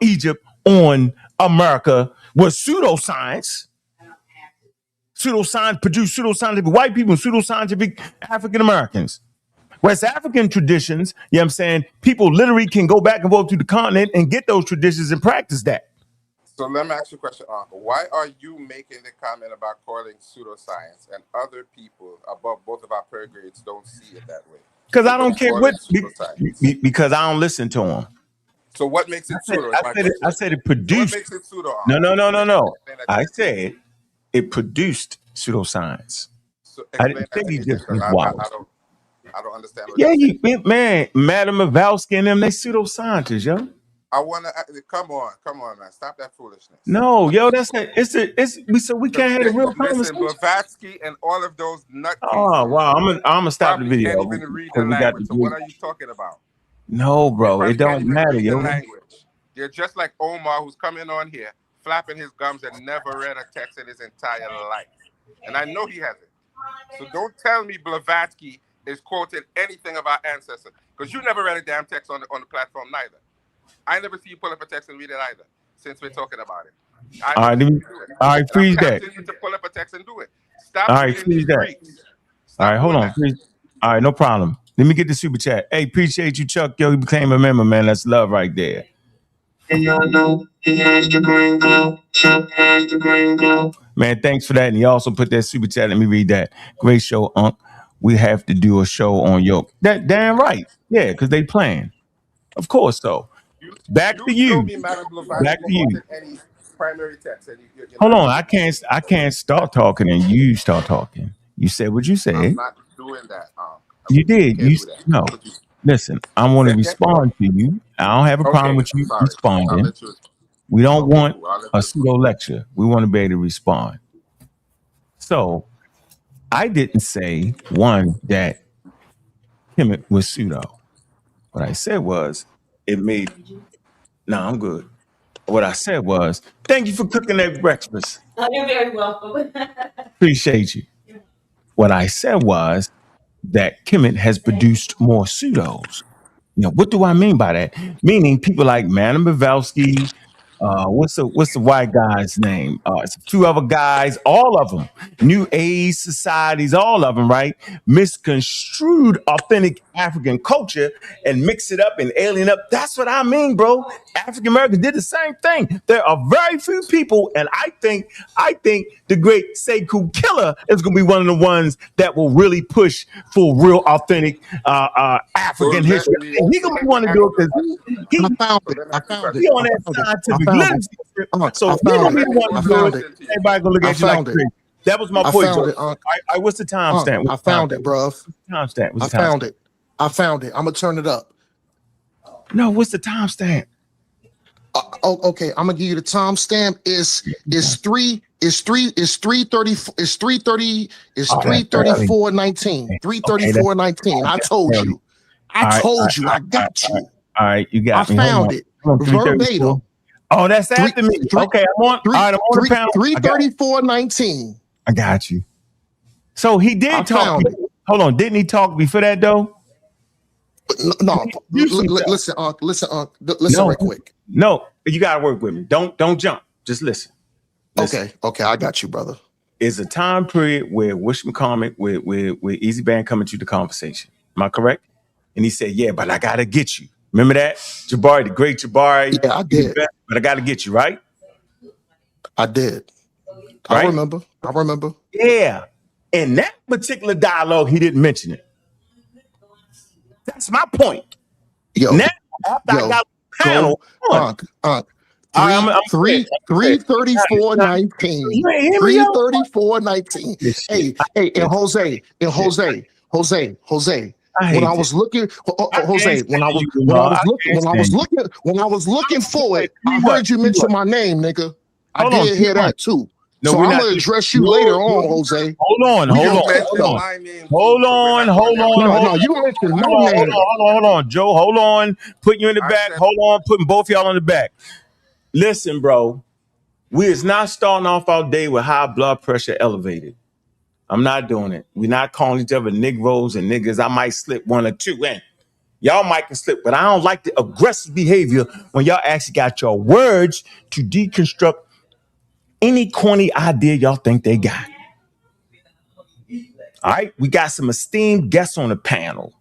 Egypt on America was pseudoscience. Pseudoscience produced pseudoscientific white people and pseudoscientific African Americans. West African traditions, you know what I'm saying, people literally can go back and forth to the continent and get those traditions and practice that. So let me ask you a question, Uncle. Why are you making the comment about calling pseudoscience and other people above both of our peer grades don't see it that way? Because I don't care what, because I don't listen to them. So what makes it pseudo? I said it produced. What makes it pseudo? No. I said it produced pseudoscience. So I didn't say he just was wild. I don't understand. Man, Madam Mavalsky and them, they pseudoscientists, yo. I want to come on, man. Stop that foolishness. No, yo, so we can't have a real conversation. Blavatsky and all of those nutcases. Oh wow, I'm gonna stop the video. Can't even read the language. So what are you talking about? No, bro, it don't matter, yo. Language. They're just like Omar, who's coming on here, flapping his gums and never read a text in his entire life, and I know he hasn't. So don't tell me Blavatsky is quoted anything of our ancestors, because you never read a damn text on the platform neither. I never see you pull up a text and read it either, since we're talking about it. All right, freeze that. You to pull up a text and do it. Stop. All right, freeze that. All right, hold on. All right, no problem. Let me get the super chat. Hey, appreciate you, Chuck. Yo, you became a member, man. That's love right there. Man, thanks for that. And he also put that super chat. Let me read that. Great show, Unc. We have to do a show on your. That damn right. Yeah, because they playing. Of course, though. Back to you. Back to you. Hold on. I can't start talking and you start talking. You said what you said. I'm not doing that. You did. No. Listen, I want to respond to you. I don't have a problem with you responding. We don't want a pseudo lecture. We want to be able to respond. So I didn't say one that Kemet was pseudo. What I said was it made. No, I'm good. What I said was, thank you for cooking that breakfast. Oh, you're very welcome. Appreciate you. What I said was that Kemet has produced more pseudos. You know, what do I mean by that? Meaning people like Madam Mavalsky, what's the white guy's name? It's a few other guys, all of them, New Age societies, all of them, right? Misconstrued authentic African culture and mix it up and alien up. That's what I mean, bro. African Americans did the same thing. There are very few people, and I think the great Sekou Killer is going to be one of the ones that will really push for real authentic African history. And he's going to want to do it because he on that scientific literature. So he's going to be the one to do it. Everybody going to look at you like crazy. That was my point. What's the timestamp? I found it, bro. Timestamp. I found it. I'm gonna turn it up. No, what's the timestamp? Okay, I'm gonna give you the timestamp. It's 3:34:19. 3:34:19. I told you. I got you. All right, you got me. I found it verbatim. Oh, that's after me. Okay, I'm on the panel. 3:34:19. I got you. So he did talk. Hold on, didn't he talk before that though? No, listen, real quick. No, you gotta work with me. Don't jump. Just listen. Okay, I got you, brother. It's a time period where whatchamacallit with Easy Band coming to the conversation. Am I correct? And he said, "Yeah, but I gotta get you." Remember that? Jabari, the great Jabari. Yeah, I did. But I got to get you, right? I did. Right? I remember. Yeah. In that particular dialogue, he didn't mention it. That's my point. Yo, now, after I got a panel, Ankh. 334-19. You ain't hear me, yo? 334-19. Hey, and Jose. When I was looking, Jose, when I was looking for it, I heard you mention my name, nigga. I did hear that too. So I'm gonna address you later on, Jose. Hold on. No, you mentioned my name. Hold on, Joe. Hold on. Putting you in the back. Hold on. Putting both y'all in the back. Listen, bro. We is not starting off our day with high blood pressure elevated. I'm not doing it. We're not calling each other Negroes and niggas. I might slip one or two in. Y'all might can slip, but I don't like the aggressive behavior when y'all actually got your words to deconstruct any corny idea y'all think they got. All right, we got some esteemed guests on the panel.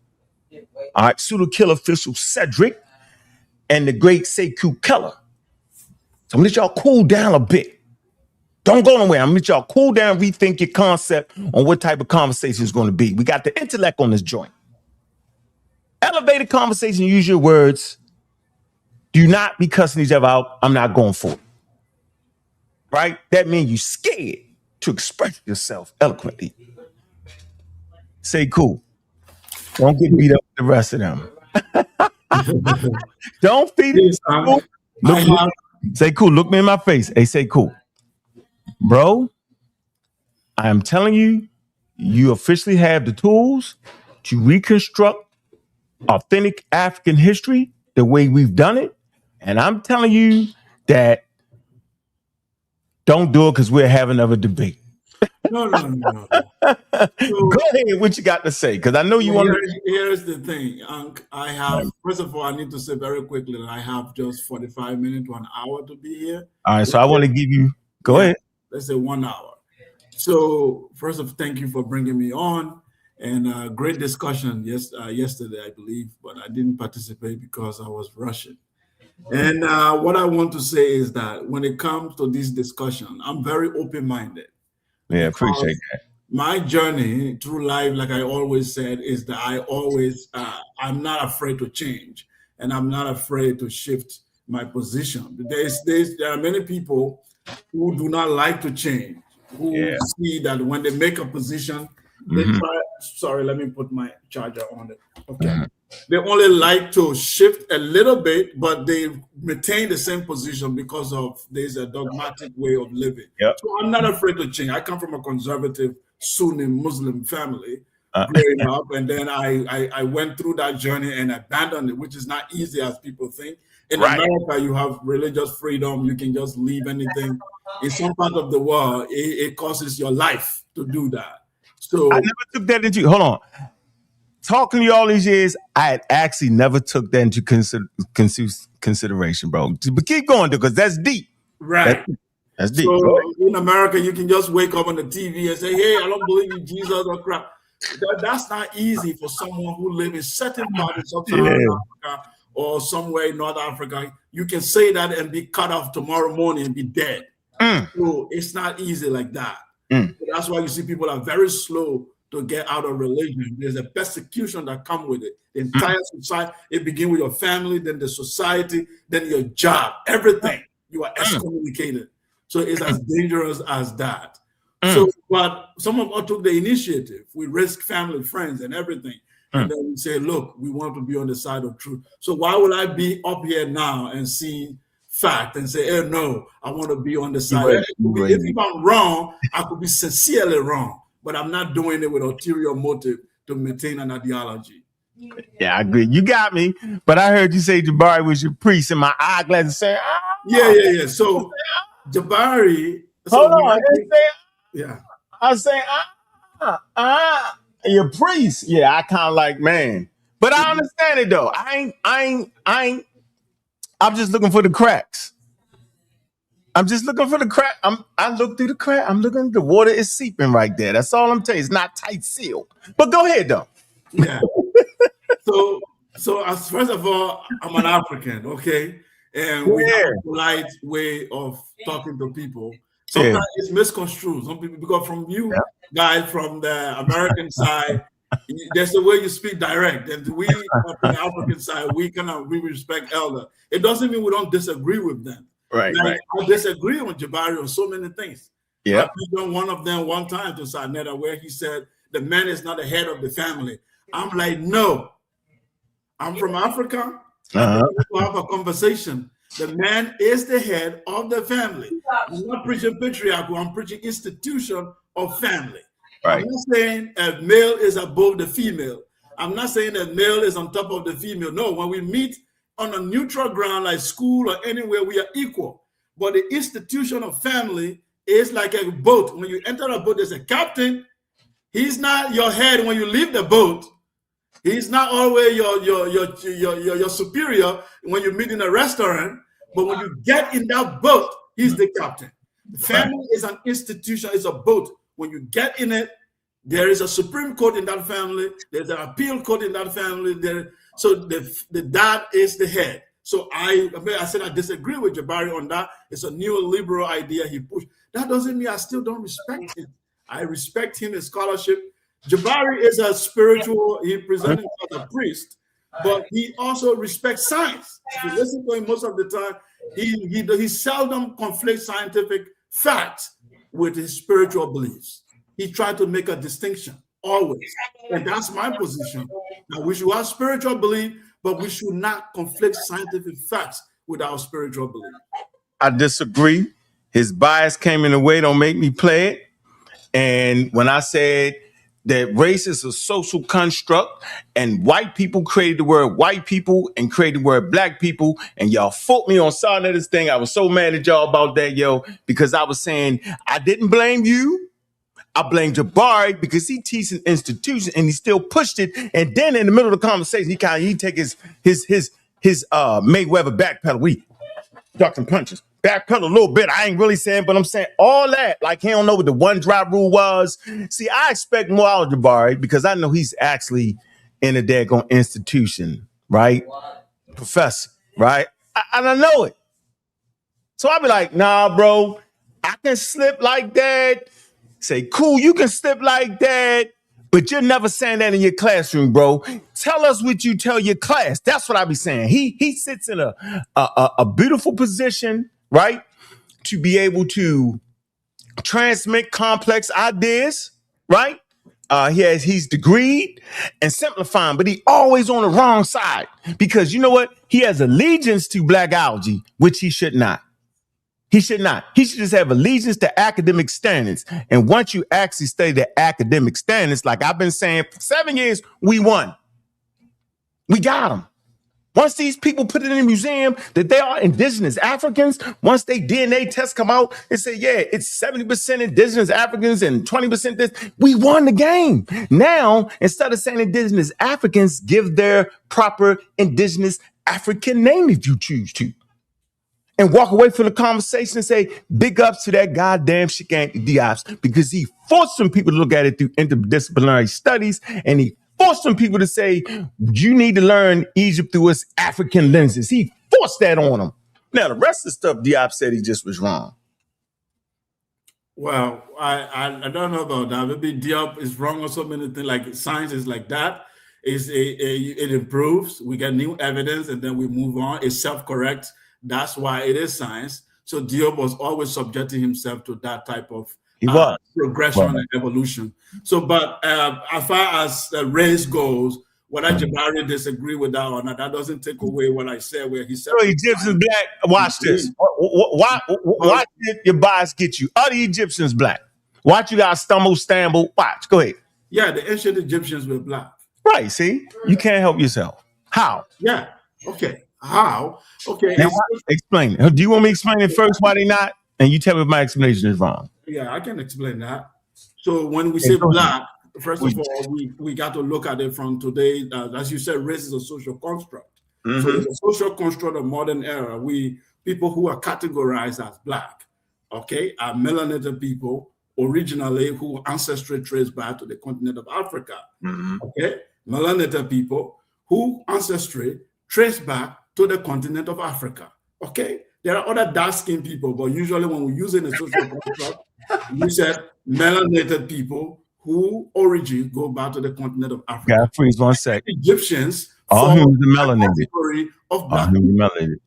All right, pseudo kill official Cedric and the great Sekou Keller. So I'm gonna let y'all cool down a bit. Don't go nowhere. I'm gonna let y'all cool down, rethink your concept on what type of conversation is going to be. We got the intellect on this joint. Elevated conversation, use your words. Do not be cussing each other out. I'm not going for it. Right? That means you scared to express yourself eloquently. Say cool. Don't get beat up with the rest of them. Don't feed it. Say cool. Look me in my face. Hey, say cool. Bro, I am telling you, you officially have the tools to reconstruct authentic African history the way we've done it. And I'm telling you that don't do it because we're having another debate. No. Go ahead, what you got to say? Because I know you want to. Here's the thing. I have, first of all, I need to say very quickly that I have just 45 minutes to an hour to be here. All right, so I want to give you, go ahead. Let's say 1 hour. So first of all, thank you for bringing me on. And great discussion yesterday, I believe, but I didn't participate because I was rushing. And what I want to say is that when it comes to this discussion, I'm very open-minded. Yeah, appreciate that. My journey through life, like I always said, is that I'm not afraid to change, and I'm not afraid to shift my position. There are many people who do not like to change, who see that when they make a position, they try. Sorry, let me put my charger on it. Okay. They only like to shift a little bit, but they retain the same position because of there's a dogmatic way of living. So I'm not afraid to change. I come from a conservative Sunni Muslim family growing up, and then I went through that journey and abandoned it, which is not easy as people think. In America, you have religious freedom. You can just leave anything. In some part of the world, it costs your life to do that. So I never took that into, hold on. Talking to you all these years, I had actually never took that into consideration, bro. But keep going, because that's deep. Right. That's deep. So in America, you can just wake up on the TV and say, hey, I don't believe in Jesus or crap. That's not easy for someone who lives in certain parts of Sub-Saharan Africa or somewhere in North Africa. You can say that and be cut off tomorrow morning and be dead. So it's not easy like that. So that's why you see people are very slow to get out of religion. There's a persecution that comes with it. The entire society, it begins with your family, then the society, then your job, everything. You are excommunicated. So it's as dangerous as that. So, but some of us took the initiative. We risk family, friends, and everything. And then we say, look, we want to be on the side of truth. So why would I be up here now and see fact and say, hey, no, I want to be on the side. If I'm wrong, I could be sincerely wrong. But I'm not doing it with ulterior motive to maintain an ideology. Yeah, I agree. You got me. But I heard you say Jabari was your priest, and my eyeglasses saying, Yeah. So Jabari. Hold on. Yeah. I was saying, your priest. Yeah, I kind of like, man. But I understand it though. I'm just looking for the cracks. I'm just looking for the crack. I look through the crack. I'm looking. The water is seeping right there. That's all I'm telling you. It's not tight sealed. But go ahead though. Yeah. So So, as first of all, I'm an African, okay, and we have a polite way of talking to people. Sometimes it's misconstrued. Some people, because from you guys from the American side, there's the way you speak direct, and we from the African side, we respect elder. It doesn't mean we don't disagree with them. Right, like, right. I disagree with Jabari on so many things. Yeah, I done one of them one time to Sarnetta where he said the man is not the head of the family. I'm like, no. I'm from Africa. We have a conversation. The man is the head of the family. I'm not preaching patriarchal. I'm preaching institution of family. Right. I'm not saying a male is above the female. I'm not saying that male is on top of the female. No, when we meet on a neutral ground like school or anywhere, we are equal. But the institution of family is like a boat. When you enter a boat, there's a captain. He's not your head when you leave the boat. He's not always your superior when you meet in a restaurant, but when you get in that boat, he's the captain. The family is an institution, it's a boat. When you get in it, there is a Supreme Court in that family, there's an appeal court in that family. So the dad is the head. So I said I disagree with Jabari on that. It's a neoliberal idea he pushed. That doesn't mean I still don't respect him. I respect him, his scholarship. Jabari is a spiritual, he presented as a priest, but he also respects science. If you listen to him most of the time, he seldom conflicts scientific facts with his spiritual beliefs. He tried to make a distinction, always. And that's my position. Now, we should have spiritual belief, but we should not conflict scientific facts with our spiritual belief. I disagree. His bias came in the way, don't make me play it. And when I said that race is a social construct and white people created the word white people and created the word black people, and y'all fought me on this thing. I was so mad at y'all about that, yo, because I was saying I didn't blame you. I blame Jabari because he teaches an institution and he still pushed it. And then in the middle of the conversation, he take his Mayweather backpedal. We ducks and punches. Backpedal a little bit. I ain't really saying, but I'm saying all that. Like, he don't know what the one drop rule was. See, I expect more out of Jabari because I know he's actually in a daggone institution, right? Professor, right? And I know it. So I'll be like, nah, bro, I can slip like that. Say, cool, you can slip like that, but you're never saying that in your classroom, bro. Tell us what you tell your class. That's what I be saying. He sits in a beautiful position, right, to be able to transmit complex ideas, right? He's degreed and simplifying, but he always on the wrong side because you know what? He has allegiance to blackology, which he should not. He should not. He should just have allegiance to academic standards. And once you actually study the academic standards, like I've been saying for 7 years, we won. We got them. Once these people put it in a museum that they are indigenous Africans, once they DNA tests come out and say, yeah, it's 70% indigenous Africans and 20% this, we won the game. Now, instead of saying indigenous Africans, give their proper indigenous African name if you choose to. And walk away from the conversation and say, big ups to that goddamn Shikanti Diop, because he forced some people to look at it through interdisciplinary studies, and he forced some people to say, you need to learn Egypt through its African lenses. He forced that on them. Now, the rest of the stuff Diop said he just was wrong. Well, I don't know about that. Maybe Diop is wrong on so many things, like science is like that. It improves. We get new evidence, and then we move on. It self-corrects. That's why it is science. So Diop was always subjecting himself to that type of progression and evolution. So, but as far as race goes, whether Jabari disagree with that or not, that doesn't take away what I said. Where he said, Egyptians black. Watch this. Why did your bias get you? Are the Egyptians black? Watch you guys stumble. Watch. Go ahead. Yeah, the ancient Egyptians were black. Right. See, you can't help yourself. How? Yeah. Okay. How? Okay. Now, explain it. Do you want me to explain it first why they not? And you tell me if my explanation is wrong. Yeah, I can explain that. So when we say black, first of all, we got to look at it from today. As you said, race is a social construct. Mm-hmm. So it's a social construct of modern era. People who are categorized as black, okay, are melanated people originally who ancestry traced back to the continent of Africa. Mm-hmm. Okay, melanated people whose ancestry trace back to the continent of Africa. Okay? There are other dark-skinned people, but usually when we use it in a social construct, we said melanated people who origin go back to the continent of Africa. Yeah, freeze 1 sec. Egyptians all humans are melanated. Of all humans are melanated.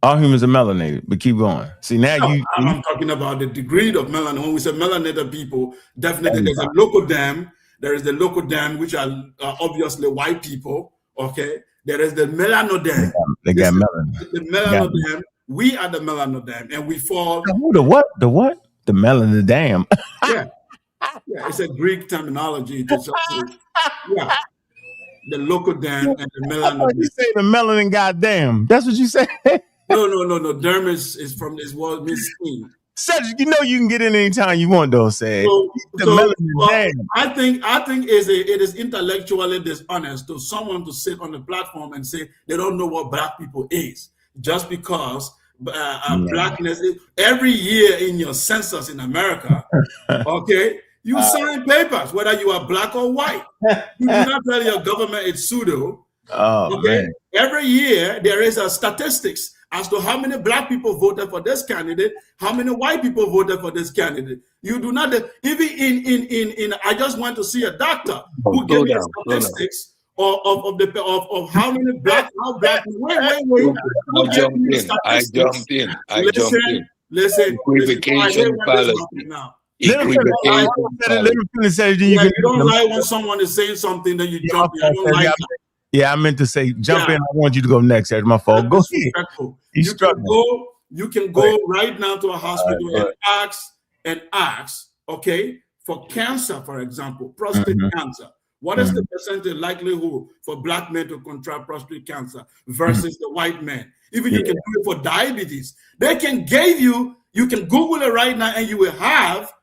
All humans are melanated, but keep going. See, now I'm talking about the degree of melanin. When we say melanated people, definitely there's a local dam. There is the local dam, which are obviously white people. Okay. There is the melanodam. They got melanin. The melanodam. We are the melanodam, and we fall. The what? The what? The melanodam. Yeah. Yeah, it's a Greek terminology. Yeah. The local dam and the melanodam. You say the melanin goddamn. That's what you say? No. Derm is from this word means skin. Cedric, you know you can get in anytime you want, though. Say I think it is intellectually dishonest to someone to sit on the platform and say they don't know what black people is just because blackness is, every year in your census in America. Okay, you sign papers whether you are black or white. You do not tell your government it's pseudo. Okay, man. Every year there is a statistics as to how many black people voted for this candidate, how many white people voted for this candidate. You do not even in I just went to see a doctor who gave me statistics of how many black wait. I jumped in. Listen. Equivocation fallacy. Now. You don't like when someone is saying something, then you jump in. I don't like that. Yeah, I meant to say jump in. I want you to go next. That's my fault. Go ahead. You can go right now to a hospital and ask, okay, for cancer, for example, prostate cancer. What is the percentage likelihood for black men to contract prostate cancer versus the white man? Even you can do it for diabetes. They can give you can Google it right now and you will have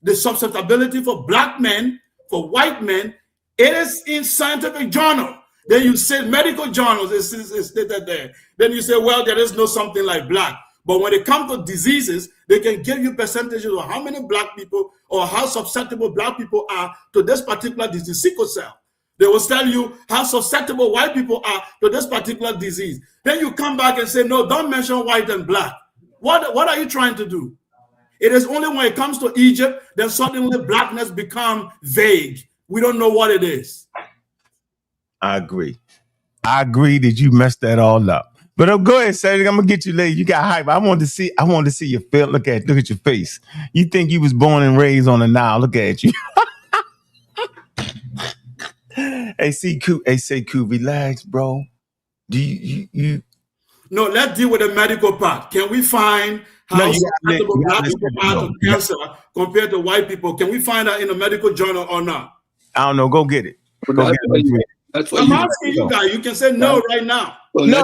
the susceptibility for black men, for white men. It is in scientific journal. Then you say medical journals, it's stated there. Then you say, well, there is no something like black. But when it comes to diseases, they can give you percentages of how many black people or how susceptible black people are to this particular disease, sickle cell. They will tell you how susceptible white people are to this particular disease. Then you come back and say, no, don't mention white and black. What are you trying to do? It is only when it comes to Egypt, then suddenly blackness become vague. We don't know what it is. I agree that you messed that all up. But go ahead, Cedric. I'm gonna get you later. You got hype. I want to see your face. Look at your face. You think you was born and raised on the Nile? Look at you. Hey, CQ, relax, bro. Do you? No, let's deal with the medical part. Can we find how susceptible black people are to cancer compared to white people? Can we find that in a medical journal or not? I don't know. Go get it. I'm asking you guys. You can say no right now. No.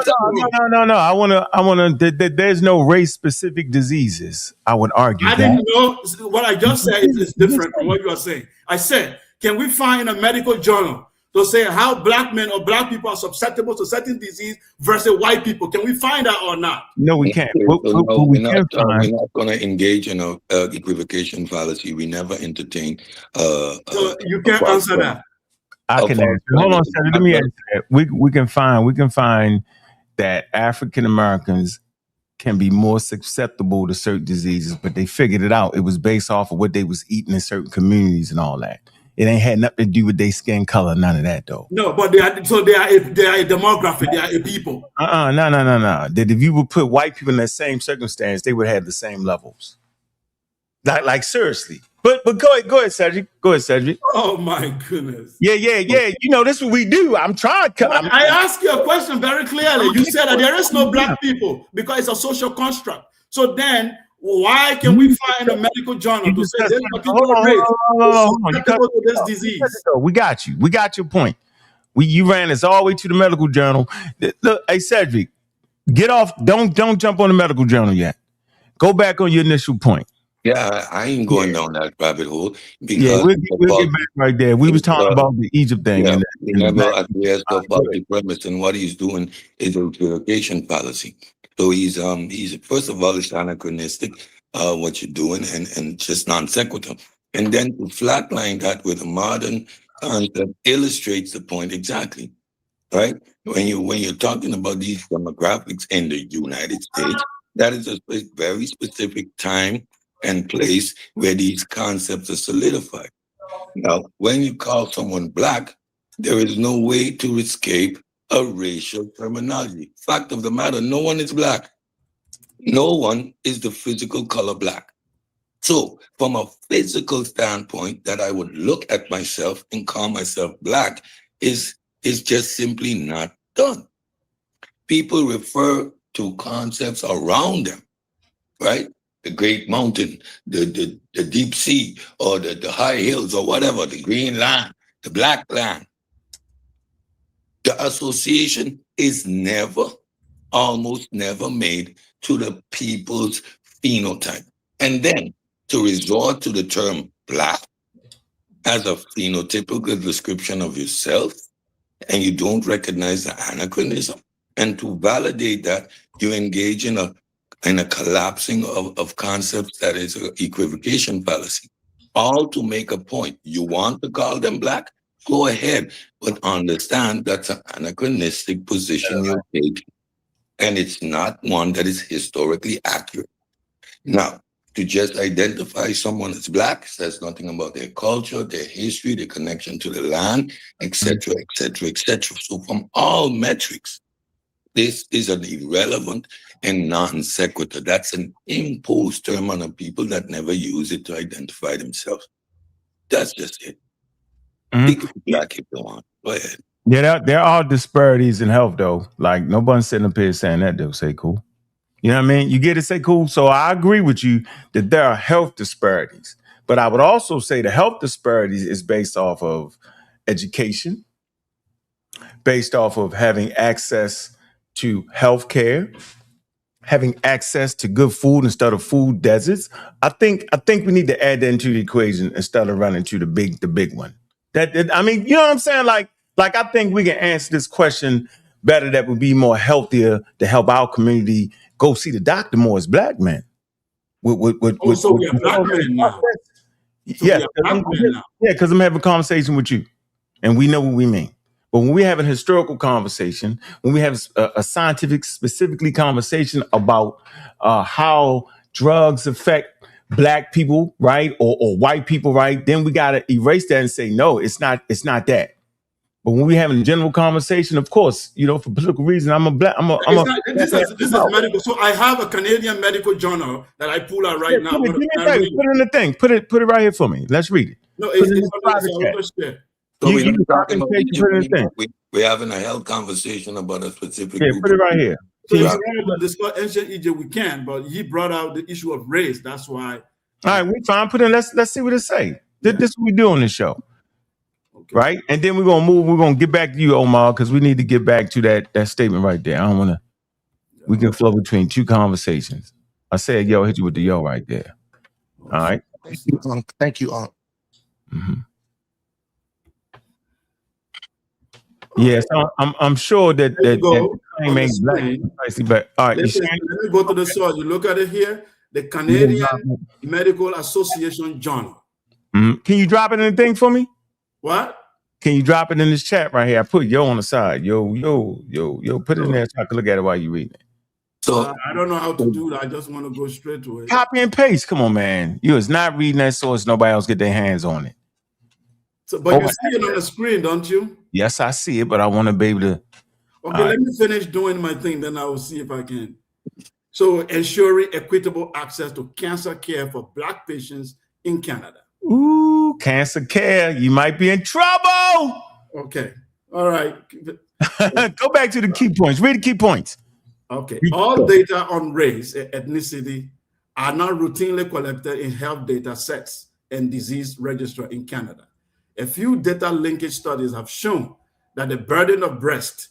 I want to. There's no race-specific diseases. I would argue. I didn't know. What I just said is different from what you are saying. I said, can we find a medical journal to say how black men or black people are susceptible to certain disease versus white people? Can we find that or not? No, we can't. We're not going to engage in an equivocation fallacy. We never entertain. So you can't answer that. I can answer. Hold on, Cedric. Let me answer that. We can find that African Americans can be more susceptible to certain diseases, but they figured it out. It was based off of what they was eating in certain communities and all that. It ain't had nothing to do with their skin color, none of that though. No, but they are a demographic, they are a people. No. That if you would put white people in that same circumstance, they would have the same levels. Like seriously. But go ahead, Cedric. Oh my goodness. Yeah. You know, this is what we do. I'm trying to I asked you a question very clearly. You said that there is no black people because it's a social construct. So then why can we find a medical journal to say this particular race is susceptible to this disease? We got you. We got your point. You ran this all the way to the medical journal. Look, hey Cedric, get off. Don't jump on the medical journal yet. Go back on your initial point. Yeah, I ain't going down that rabbit hole because we'll get back right there. We was talking about the Egypt thing. Yeah, we never addressed about the premise, and what he's doing is a equivocation fallacy. So he's first of all, it's anachronistic, what you're doing, and just non sequitur. And then to flatline that with a modern concept illustrates the point exactly, right? When you're talking about these demographics in the United States, that is a very specific time and place where these concepts are solidified. Now, when you call someone black, there is no way to escape a racial terminology. Fact of the matter, no one is black. No one is the physical color black. So from a physical standpoint, that I would look at myself and call myself black is just simply not done. People refer to concepts around them, right? The great mountain, the deep sea, or the high hills, or whatever, the green land, the black land. The association is almost never made to the people's phenotype. And then to resort to the term black as a phenotypical description of yourself, and you don't recognize the anachronism, and to validate that, you engage in a collapsing of concepts that is an equivocation fallacy, all to make a point. You want to call them black? Go ahead, but understand that's an anachronistic position you take, and it's not one that is historically accurate. Now, to just identify someone as black says nothing about their culture, their history, their connection to the land, etc., etc., etc. So from all metrics, this is an irrelevant and non sequitur. That's an imposed term on the people that never use it to identify themselves. That's just it. Black if you want. Go ahead. Yeah, there are disparities in health, though. Like, nobody's sitting up here saying that they'll say cool. You know what I mean? You get to say cool. So I agree with you that there are health disparities. But I would also say the health disparities is based off of education, based off of having access to health care, having access to good food instead of food deserts. I think we need to add that into the equation instead of running to the big one. I mean, you know what I'm saying? Like I think we can answer this question better. That would be more healthier to help our community go see the doctor more as black men. So we are black men now. Yeah, because I'm having a conversation with you, and we know what we mean. But when we have a historical conversation, when we have a scientific, specifically conversation about how drugs affect black people, right, or white people, right, then we got to erase that and say, no, it's not that. But when we having a general conversation, of course, you know, for political reasons, this is medical. So I have a Canadian medical journal that I pull out right now. Put it in the thing. Put it right here for me. Let's read it. No, it's we're having a health conversation about a specific group. Put it right here. So if you want to discuss ancient Egypt, we can, but he brought out the issue of race. That's why. All right, we fine. Put in. Let's see what it say. This is what we do on this show. Okay. Right, and then we're gonna move. We're gonna get back to you, Omar, because we need to get back to that statement right there. I don't want to. We can flow between two conversations. I said, "Yo," hit you with the yo right there. All right. Thank you, Unc. Mm-hmm. Yes, I'm sure that ain't black. But all right, let me go to the source. You look at it here. The Canadian Medical Association Journal. Mm-hmm. Can you drop it in the thing for me? What? Can you drop it in this chat right here? I put yo on the side. Yo. Put it in there so I can look at it while you read it. So I don't know how to do that. I just want to go straight to it. Copy and paste. Come on, man. You is not reading that source. Nobody else get their hands on it. So, but you see it on the screen, don't you? Yes, I see it, but I want to be able to. Okay, let me finish doing my thing, then I will see if I can. So, ensuring equitable access to cancer care for black patients in Canada. Ooh, cancer care. You might be in trouble. Okay. All right. Go back to the key points. Read the key points. Okay. All data on race and ethnicity are now routinely collected in health data sets and disease registrar in Canada. A few data linkage studies have shown that the burden of breast,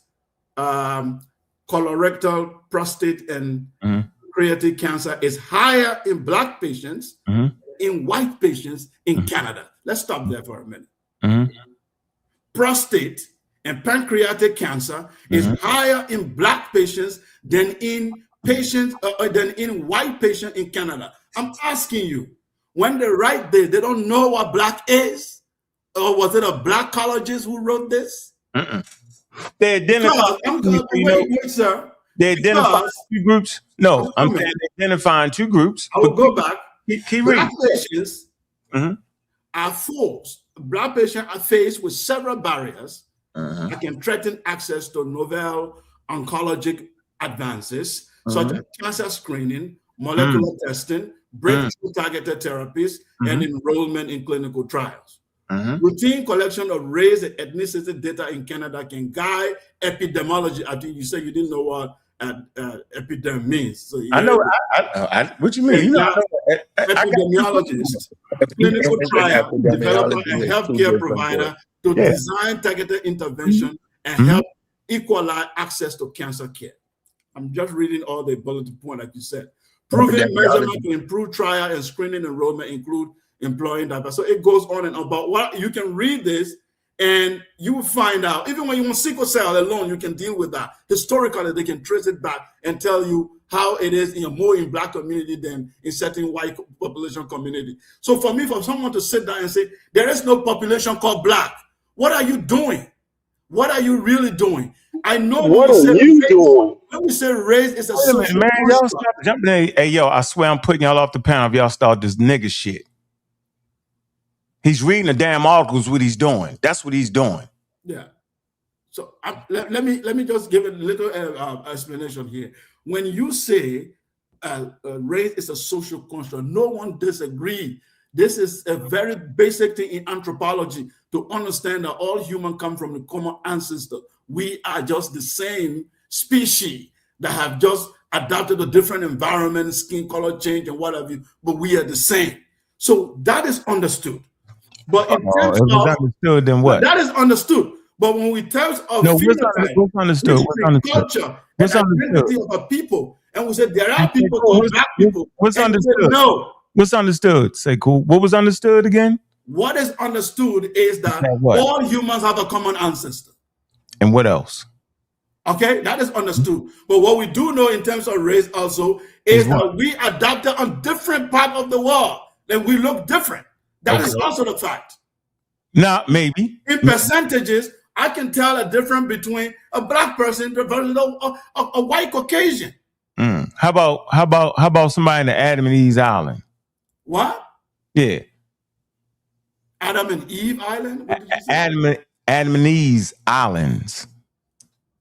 colorectal, prostate, and pancreatic cancer is higher in black patients, in white patients in Canada. Let's stop there for a minute. Prostate and pancreatic cancer is higher in black patients than in white patients in Canada. I'm asking you, when they write there, they don't know what black is. or was it a black colleges who wrote this? They identify. Wait, sir. They identify two groups. No, I'm saying they're identifying two groups. I will go back. Keep Black reading. patients are forced. Black patients are faced with several barriers that can threaten access to novel oncologic advances, such as cancer screening, molecular testing, breakthrough targeted therapies, and enrollment in clinical trials. Routine collection of race and ethnicity data in Canada can guide epidemiology. I think you said you didn't know what epidemic means. So I know. What you mean? Epidemiologist, clinical trial developer, and healthcare provider to design targeted intervention and help equalize access to cancer care. I'm just reading all the bullet points, like you said. Proven measurement to improve trial and screening enrollment include employing diversity. So it goes on and on. But what you can read this and you will find out, even when you want sickle cell alone, you can deal with that. Historically, they can trace it back and tell you how it is more in black community than in certain white population community. So for me, for someone to sit down and say, there is no population called black, what are you doing? What are you really doing? I know what are you doing? When we say race, it's a social man, y'all stop jumping in. Hey, yo, I swear I'm putting y'all off the panel if y'all start this nigga shit. He's reading the damn articles, what he's doing. That's what he's doing. Yeah. So let me just give a little explanation here. When you say race is a social construct, no one disagrees. This is a very basic thing in anthropology to understand that all humans come from the common ancestor. We are just the same species that have just adapted to different environments, skin color change and what have you, but we are the same. So that is understood. But in terms of understood, then what? That is understood. But when we terms of phenotype, what's understood? What's understood? Culture and identity of a people, and we said there are people called black people. What's understood? No. What's understood? Say cool. What was understood again? What is understood is that all humans have a common ancestor. And what else? Okay, that is understood. But what we do know in terms of race also is that we adapted on different parts of the world and we look different. That is also the fact. Nah, maybe. In percentages, I can tell a difference between a black person versus a white Caucasian. How about somebody in the Adam and Eve Island? What? Yeah. Adam and Eve Island? What did you say? Adam and Eve Islands.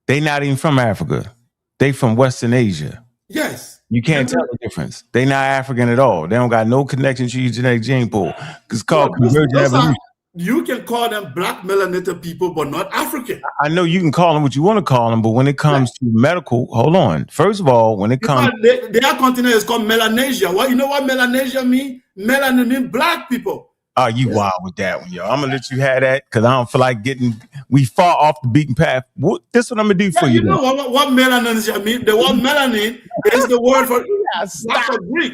They not even from Africa. They from Western Asia. Yes. You can't tell the difference. They not African at all. They don't got no connection to your genetic gene pool. It's called convergent evolution. You can call them black melanated people, but not African. I know you can call them what you want to call them, but when it comes to medical, hold on. First of all, when it comes, their continent is called Melanesia. What you know what Melanesia mean? Melanin mean black people. Oh, you wild with that one, yo. I'm gonna let you have that because I don't feel like we far off the beaten path. This is what I'm gonna do for you. You know what melanin mean? The word melanin is the word for Greek.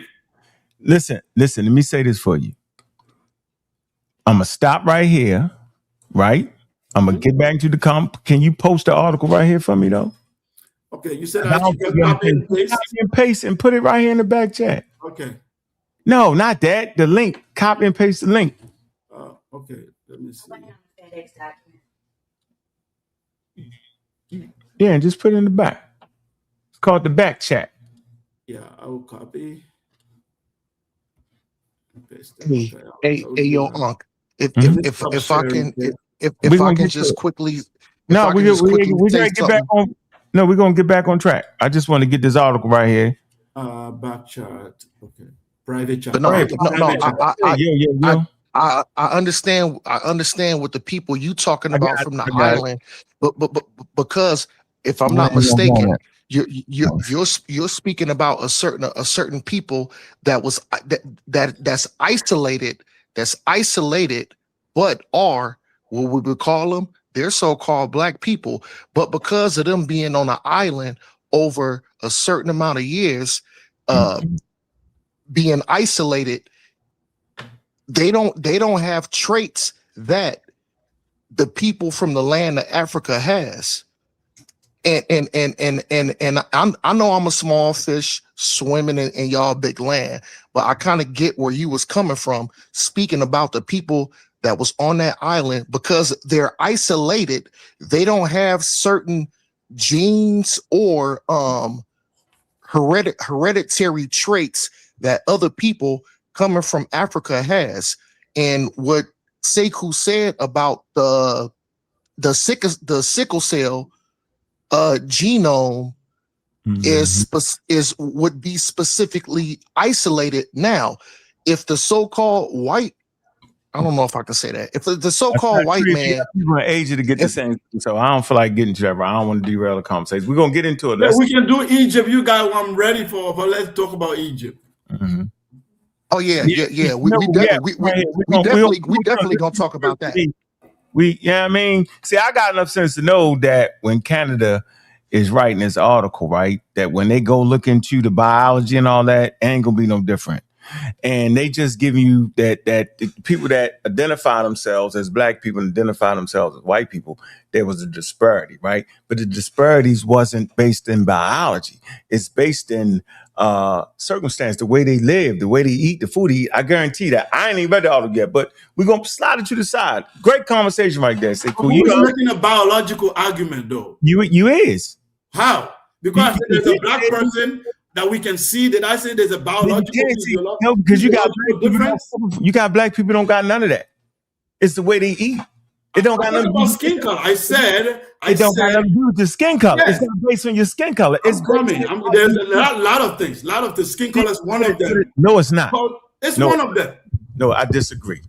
Listen, let me say this for you. I'm gonna stop right here, right? I'm gonna get back to the Can you post the article right here for me though? Okay, you said I should copy and paste. Copy and paste and put it right here in the back chat. Okay. No, not that. The link. Copy and paste the link. Okay, let me see. Yeah, and just put it in the back. It's called the back chat. Yeah, I will copy. Paste hey, yo, Ankh. If I can just quickly. No, we gotta get back on. No, we're gonna get back on track. I just want to get this article right here. Back chart. Okay. Private chat. But no, I understand. I understand what the people you talking about from the island, but because if I'm not mistaken, you're speaking about a certain people that's isolated, but are what we would call them. They're so-called black people, but because of them being on an island over a certain amount of years, being isolated, they don't have traits that the people from the land of Africa has. And I know I'm a small fish swimming in y'all big land, but I kind of get where you was coming from, speaking about the people that was on that island, because they're isolated, they don't have certain genes or hereditary traits that other people coming from Africa has. And what Sekou said about the sickle cell genome would be specifically isolated. Now, if the so-called white, I don't know if I can say that, if the so-called white man, you're gonna age you to get the same, so I don't feel like getting Trevor. I don't want to derail the conversation. We're gonna get into it. We can do Egypt. You guys, I'm ready for, but let's talk about Egypt. Oh yeah. We definitely gonna talk about that. I mean, see, I got enough sense to know that when Canada is writing this article, right, that when they go look into the biology and all that, ain't gonna be no different. And they just give you that the people that identify themselves as black people and identify themselves as white people, there was a disparity, right? But the disparities wasn't based in biology. It's based in circumstance, the way they live, the way they eat, the food they eat. I guarantee that. I ain't even read the article yet, but we're gonna slide it to the side. Great conversation right there. Say, cool. Who's making a biological argument though? You is. How? Because there's a black person that we can see. Did I say there's a biological? No, because you got black people don't got none of that. It's the way they eat. It don't got nothing about skin color. I said got nothing to do with the skin color. Yes. It's not based on your skin color. It's there's a lot of things. A lot of the skin color is one of them. No, it's not. It's one of them. No, I disagree.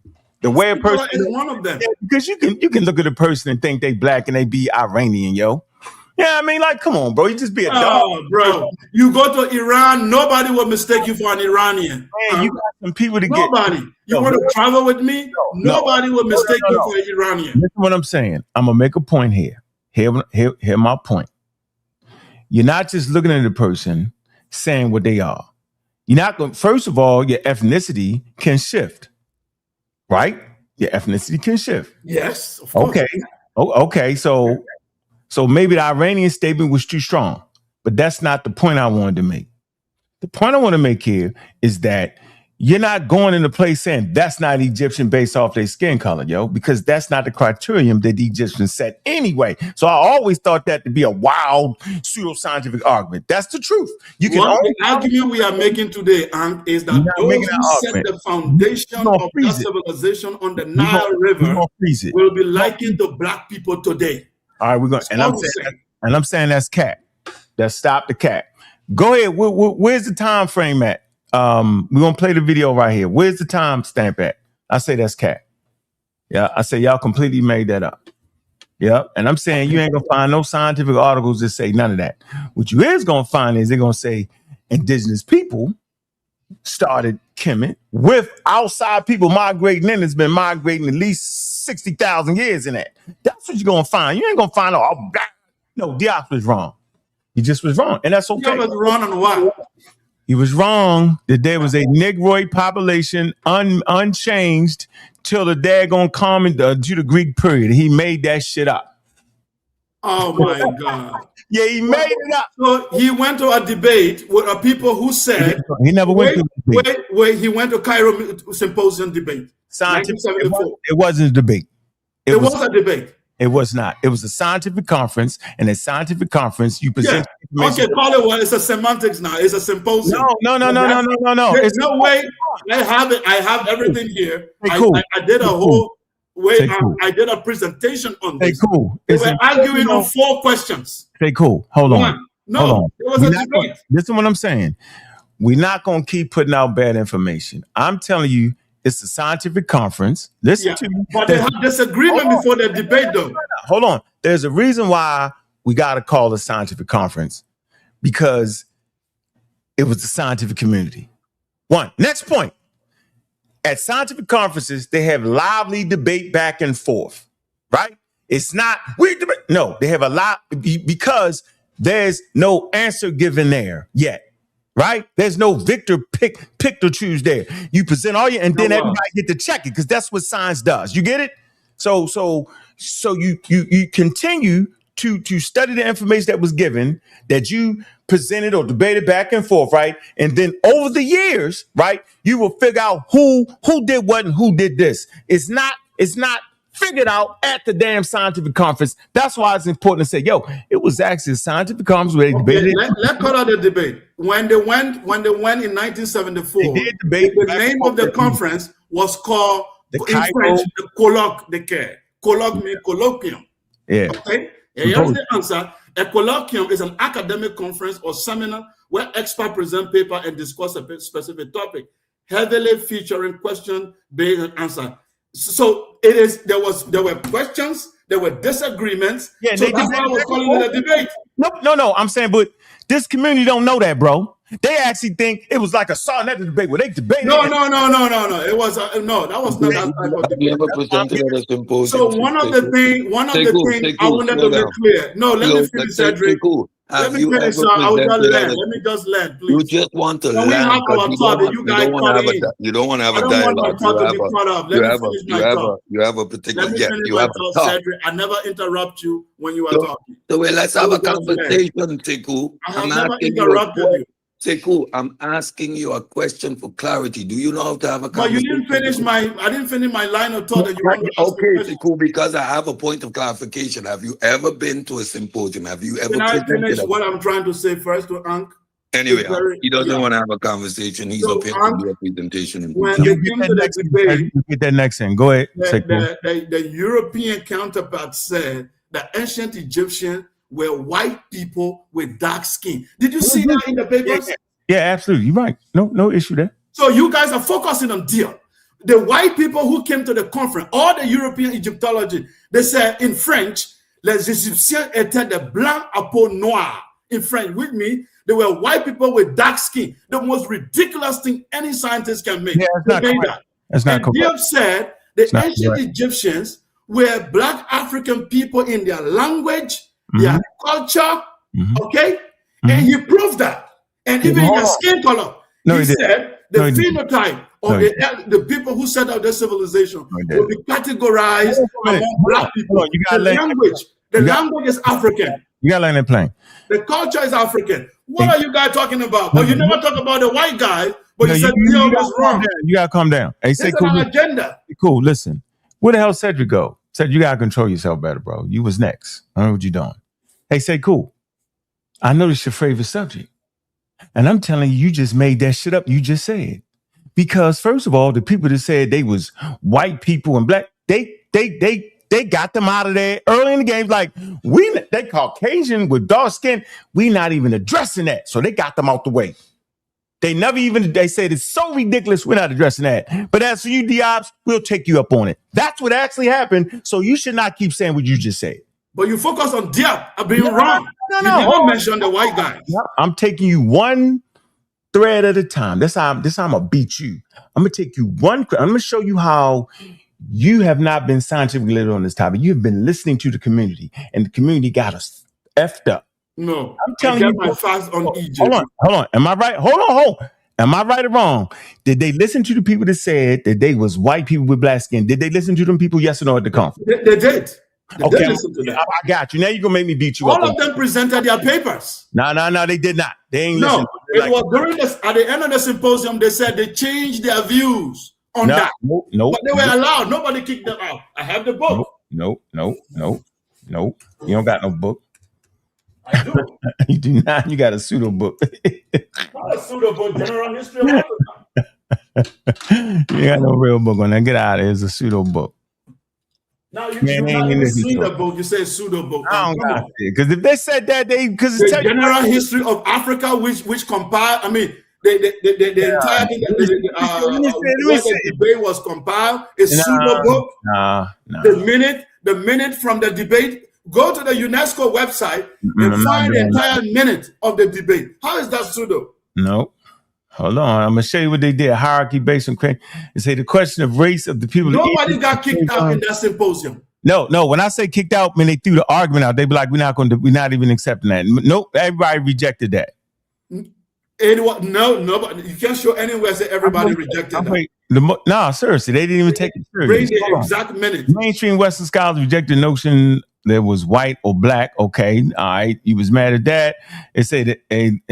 The way a person is one of them. Because you can look at a person and think they black and they be Iranian, yo. Yeah, I mean, like, come on, bro. You just be a dog. Bro. You go to Iran, nobody will mistake you for an Iranian. Man, you got some people to nobody. You want to travel with me? Nobody will mistake you for an Iranian. Listen what I'm saying. I'm gonna make a point here. Hear my point. You're not just looking at the person saying what they are. You're not going. First of all, your ethnicity can shift, right? Your ethnicity can shift. Yes, of course. Okay. Okay. So maybe the Iranian statement was too strong, but that's not the point I wanted to make. The point I want to make here is that you're not going into place saying that's not Egyptian based off their skin color, yo, because that's not the criterion that the Egyptians set anyway. So I always thought that to be a wild pseudoscientific argument. That's the truth. The argument we are making today, Ankh, is that those who set the foundation of that civilization on the Nile River will be likened to black people today. All right, we're going, and I'm saying that's cat. That's stop the cat. Go ahead. Where's the time frame at? We're gonna play the video right here. Where's the time stamp at? I say that's cat. Yeah, I say y'all completely made that up. Yep. And I'm saying you ain't gonna find no scientific articles that say none of that. What you is gonna find is they're gonna say indigenous people started Kemet with outside people migrating in. It's been migrating at least 60,000 years in that. That's what you're gonna find. You ain't gonna find no, Diop was wrong. He just was wrong, and that's okay. He was wrong on what? He was wrong that there was a Negroid population unchanged till the daggone common to the Greek period. He made that shit up. Oh my God. Yeah, he made it up. So he went to a debate with people who said he never went to a debate. Wait, he went to Cairo Symposium debate. It wasn't a debate. It was a debate. It was not. It was a scientific conference, and at scientific conference, you present. Yeah. Okay, call it what? It's a semantics now. It's a symposium. No. There's no way. I have it. I have everything here. Cool. I did a whole way. I did a presentation on this. Cool. We were arguing on 4 questions. Cool. Hold on. No, it was a debate. Listen to what I'm saying. We're not going to keep putting out bad information. I'm telling you, it's a scientific conference. Listen to me. But they have disagreement before the debate, though. Hold on. There's a reason why we got to call it a scientific conference, because it was the scientific community. One. Next point. At scientific conferences, they have lively debate back and forth, right? It's not weird debate. No, they have a lot because there's no answer given there yet. Right? There's no victor pick or choose there. You present all your, and then everybody get to check it, because that's what science does. You get it? So you continue to study the information that was given, that you presented or debated back and forth, right? And then over the years, right, you will figure out who did what and who did this. It's not It's not figured out at the damn scientific conference. That's why it's important to say, yo, it was actually a scientific conference where they debated. Let's call out the debate. When they went in 1974, they did debate. The name of the conference was called, in French, the colloque de care. Colloque means colloquium. Yeah. Okay? And here's the answer. A colloquium is an academic conference or seminar where experts present paper and discuss a specific topic, heavily featuring question based and answer. So it is. There were questions. There were disagreements. Yeah, so that's why I was calling it a debate. No. I'm saying, but this community don't know that, bro. They actually think it was like a Sarnetta debate where they debated. No. It was no. That was not that type of debate. So one of the things I wanted to make clear. No, let me finish, Cedric. Let me finish. I will just learn. Let me just learn, please. You just want to learn. We have our thought that you guys cut in. You don't want to have a dialogue. You have a particular. Let me finish my thought, Cedric. I never interrupt you when you are talking. So let's have a conversation, Teku. I have never interrupted you. Teku, I'm asking you a question for clarity. Do you know how to have a But conversation? you didn't finish I didn't finish my line of thought that you want to ask. Okay, Teku, because I have a point of clarification. Have you ever been to a symposium? Have you ever? Can I finish what I'm trying to say first to Ankh? Anyway, he doesn't want to have a conversation. He's up here to do a presentation. When they came to the debate, get that next thing. Go ahead. The European counterpart said the ancient Egyptians were white people with dark skin. Did you see that in the papers? Yeah, absolutely. You're right. No issue there. So you guys are focusing on deal. The white people who came to the conference, all the European Egyptology, they said in French, les Égyptiens étaient de blancs à peau noire. In French, with me, they were white people with dark skin. The most ridiculous thing any scientist can make. Yeah, that's not correct. That's not correct. Diop said the ancient Egyptians were black African people in their language, their culture, okay? And he proved that. And even their skin color. He said the phenotype of the people who set up their civilization will be categorized among black people. The language is African. You got to learn that plane. The culture is African. What are you guys talking about? Well, you never talk about the white guy, but you said Neil was wrong. You got to calm down. Hey, say cool. Agenda. Cool. Listen, where the hell Cedric go? Said you got to control yourself better, bro. You was next. I don't know what you doing. Hey, say cool. I know this your favorite subject. And I'm telling you, you just made that shit up. You just said. Because first of all, the people that said they was white people and black, they got them out of there early in the game. Like, they Caucasian with dark skin. We not even addressing that. So they got them out the way. They said it's so ridiculous. We're not addressing that. But as for you, Diops, we'll take you up on it. That's what actually happened. So you should not keep saying what you just said. But you focus on Diop. I'm being wrong. No. You never mention the white guys. I'm taking you one thread at a time. That's how I'm gonna beat you. I'm gonna take you I'm gonna show you how you have not been scientifically literate on this topic. You've been listening to the community, and the community got us effed up. No, I'm telling you. My fast on Egypt. Hold on. Am I right? Hold on. Am I right or wrong? Did they listen to the people that said that they was white people with black skin? Did they listen to them people? Yes or no at the conference? They did. Okay, I got you. Now you're gonna make me beat you up. All of them presented their papers. No, they did not. They ain't listening. It was during at the end of the symposium, they said they changed their views on that. No. But they were allowed. Nobody kicked them out. I have the book. No. You don't got no book. I do. You do not. You got a pseudo book. Not a pseudo book, General History of Africa. You got no real book on that. Get out of here. It's a pseudo book. Now you not even seen the book. You say pseudo book. I don't got it. Because if they said that, because the general history of Africa, which compiled. I mean, the entire thing the debate was compiled. Is pseudo book. The minute from the debate. Go to the UNESCO website and find the entire minute of the debate. How is that pseudo? No. Hold on. I'm going to show you what they did. Hierarchy based on they say the question of race of the people. Nobody got kicked out in that symposium. No. When I say kicked out, when they threw the argument out, they be like, we're not even accepting that. Nope. Everybody rejected that. Nobody. You can't show anywhere say everybody rejected that. No, seriously. They didn't even take it seriously. Bring the exact minute. Mainstream Western scholars rejected the notion there was white or black. Okay. All right. You was mad at that. It said an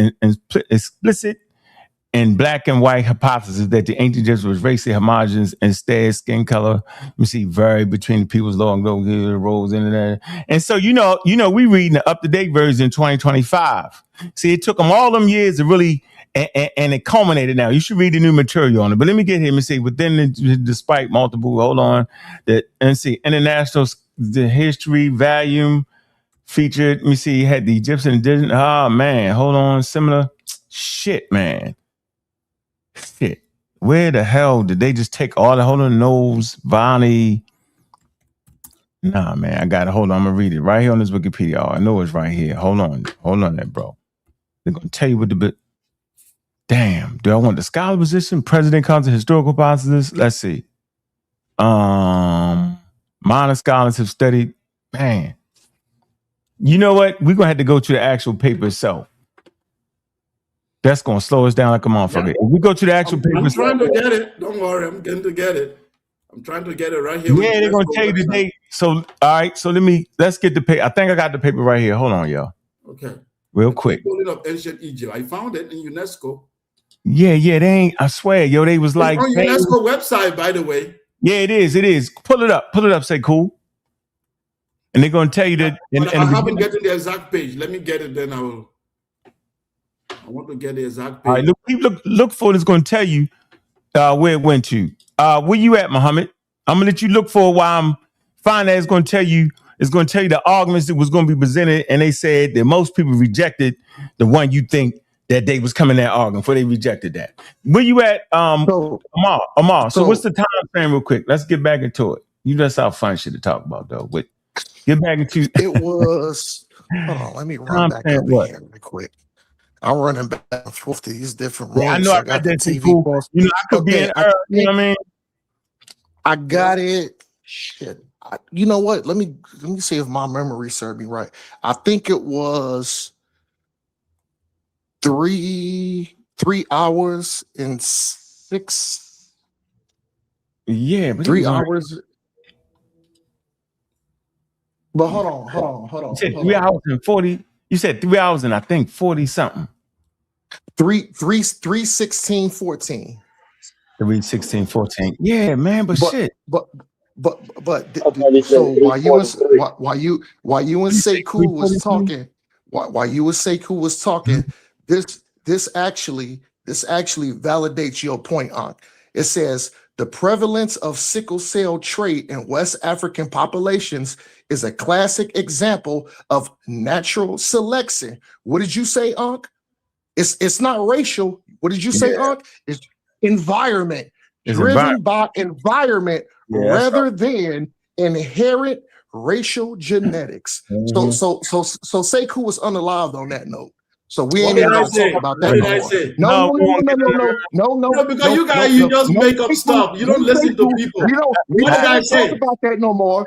explicit and black and white hypothesis that the ancient Egyptians was racially homogenous, instead skin color, you see, varied between the people's low and low roles in there. And so, we reading the up-to-date version in 2025. See, it took them all them years to really, and it culminated now. You should read the new material on it. But let me get here and see, despite multiple, hold on, international, the history volume featured, let me see, had the Egyptian indigenous, oh man, hold on, similar, shit, man. Shit. Where the hell did they just take all the, hold on, nose, Vani? Nah, man, I got it. Hold on, I'm gonna read it right here on this Wikipedia. Oh, I know it's right here. Hold on there, bro. They're gonna tell you what the bit. Damn, do I want the scholar position? President comes to historical hypothesis. Let's see. Modern scholars have studied. Man, you know what? We're gonna have to go to the actual paper itself. That's gonna slow us down like a motherfucker. If we go to the actual paper, I'm trying to get it. Don't worry, I'm going to get it. I'm trying to get it right here. Yeah, they're gonna tell you the date. So, all right. So let's get the paper. I think I got the paper right here. Hold on, y'all. Okay. Real quick. Pulling up ancient Egypt. I found it in UNESCO. Yeah, they ain't. I swear, yo, they was like on UNESCO website, by the way. Yeah, it is. Pull it up. Say cool. And they're gonna tell you that. I haven't gotten the exact page. Let me get it. Then I want to get the exact page. All right, look for it. It's gonna tell you where it went to. Where you at, Muhammad? I'm gonna let you look for it while I'm finding that. It's gonna tell you the arguments that was gonna be presented, and they said that most people rejected the one you think that they was coming there arguing before they rejected that. Where you at, Amar? So what's the time frame, real quick? Let's get back into it. You just have fun shit to talk about, though. But get back into it was. Hold on, let me run back up here real quick. I'm running back and forth to these different rooms. Yeah, I know I got that TV. Cool. I could be in you know what I mean? I got it. Shit. You know what? Let me see if my memory served me right. I think it was 3 hours and 6. Yeah, but 3 hours. But hold on. You said 3 hours and 40. You said 3 hours and I think 40 something. 3:16:14. 3:16:14. Yeah, man, but shit. So while you and Sekou was talking, while you and Sekou was talking, this actually validates your point, Ankh. It says the prevalence of sickle cell trait in West African populations is a classic example of natural selection. What did you say, Ankh? It's not racial. What did you say, Ankh? It's environment. Driven by environment rather than inherent racial genetics. So Sekou was unalive on that note. So we ain't even gonna talk about that. No. Because you guys, you just make up stuff. You don't listen to people. We don't talk about that no more.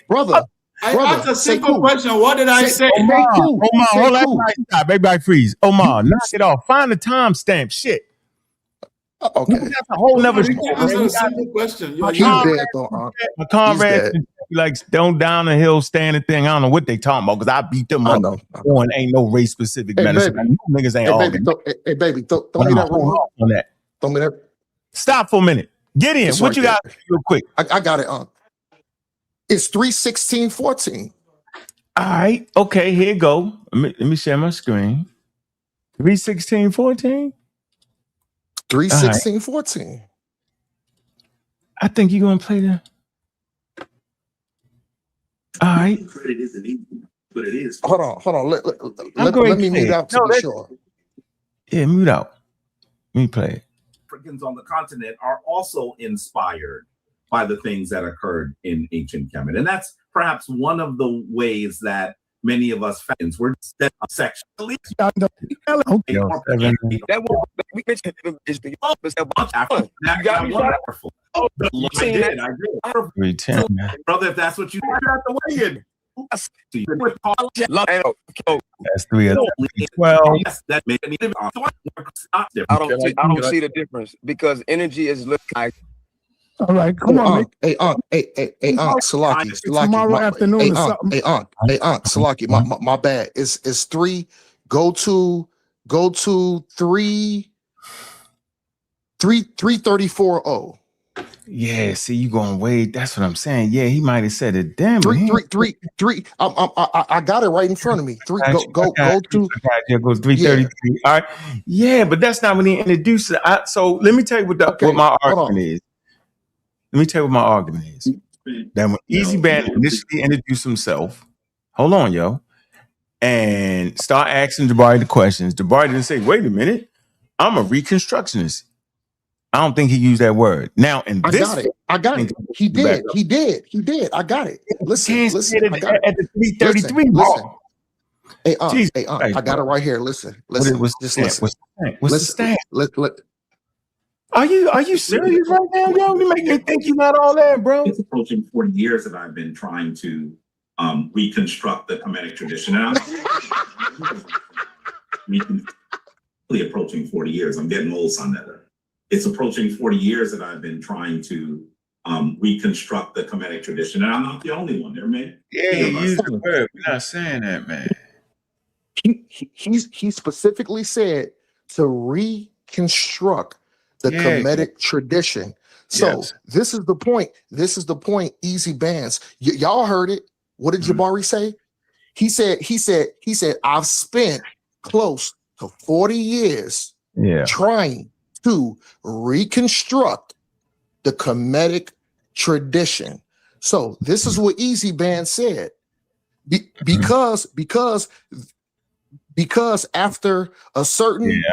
Brother. I asked a simple question. What did I say? Omar, hold on. Stop. Everybody freeze. Omar, knock it off. Find the timestamp. Shit. Okay. That's a whole nother story. Answer a simple question. My comrades like don't down the hill standing thing. I don't know what they talking about because I beat them up. On ain't no race specific medicine. Niggas ain't all. Hey baby, throw me that remote on that. Throw me that. Stop for a minute. Get in. What you got real quick? I got it on. It's 3:16:14. All right. Okay, here you go. Let me share my screen. 3:16:14. 3:16:14. I think you're gonna play the. All right. But it is. Hold on. Let me mute out to be sure. Yeah, mute out. Let me play it. Africans on the continent are also inspired by the things that occurred in ancient Kemet. And that's perhaps one of the ways that many of us fans were sexually. Brother, if that's what you have to weigh in. That's 3 of 12. I don't see the difference because energy is looking like. All right, come on. Hey, Salaki. Tomorrow afternoon or something. Salaki. My bad. It's 3. Go to Go to 334.0. Yeah, see, you going way. That's what I'm saying. Yeah, he might have said it. Damn, but three. I got it right in front of me. Go to. Go 333. Yeah. All right. Yeah, but that's not when he introduced it. So let me tell you what my argument is. Let me tell you what my argument is. That when Easy Band initially introduced himself, hold on, yo, and start asking Jabari the questions, Jabari didn't say, "Wait a minute, I'm a reconstructionist." I don't think he used that word. Now, in I got it. He did. I got it. Listen. I got it. At the 333 listen. Hey, I got it right here. Listen. Listen. What's the stat? Are you serious right now, yo? You make me think you got all that, bro. It's approaching 40 years that I've been trying to reconstruct the Kemetic tradition. And I'm approaching 40 years. I'm getting old, son. It's approaching 40 years that I've been trying to reconstruct the Kemetic tradition, and I'm not the only one. There, man. Yeah, you use the word. We're not saying that, man. He specifically said to reconstruct the Kemetic tradition. So this is the point. Easy Bands. Y'all heard it. What did Jabari say? He said, I've spent close to 40 years trying to reconstruct the Kemetic tradition. So this is what Easy Band said. Because after a certain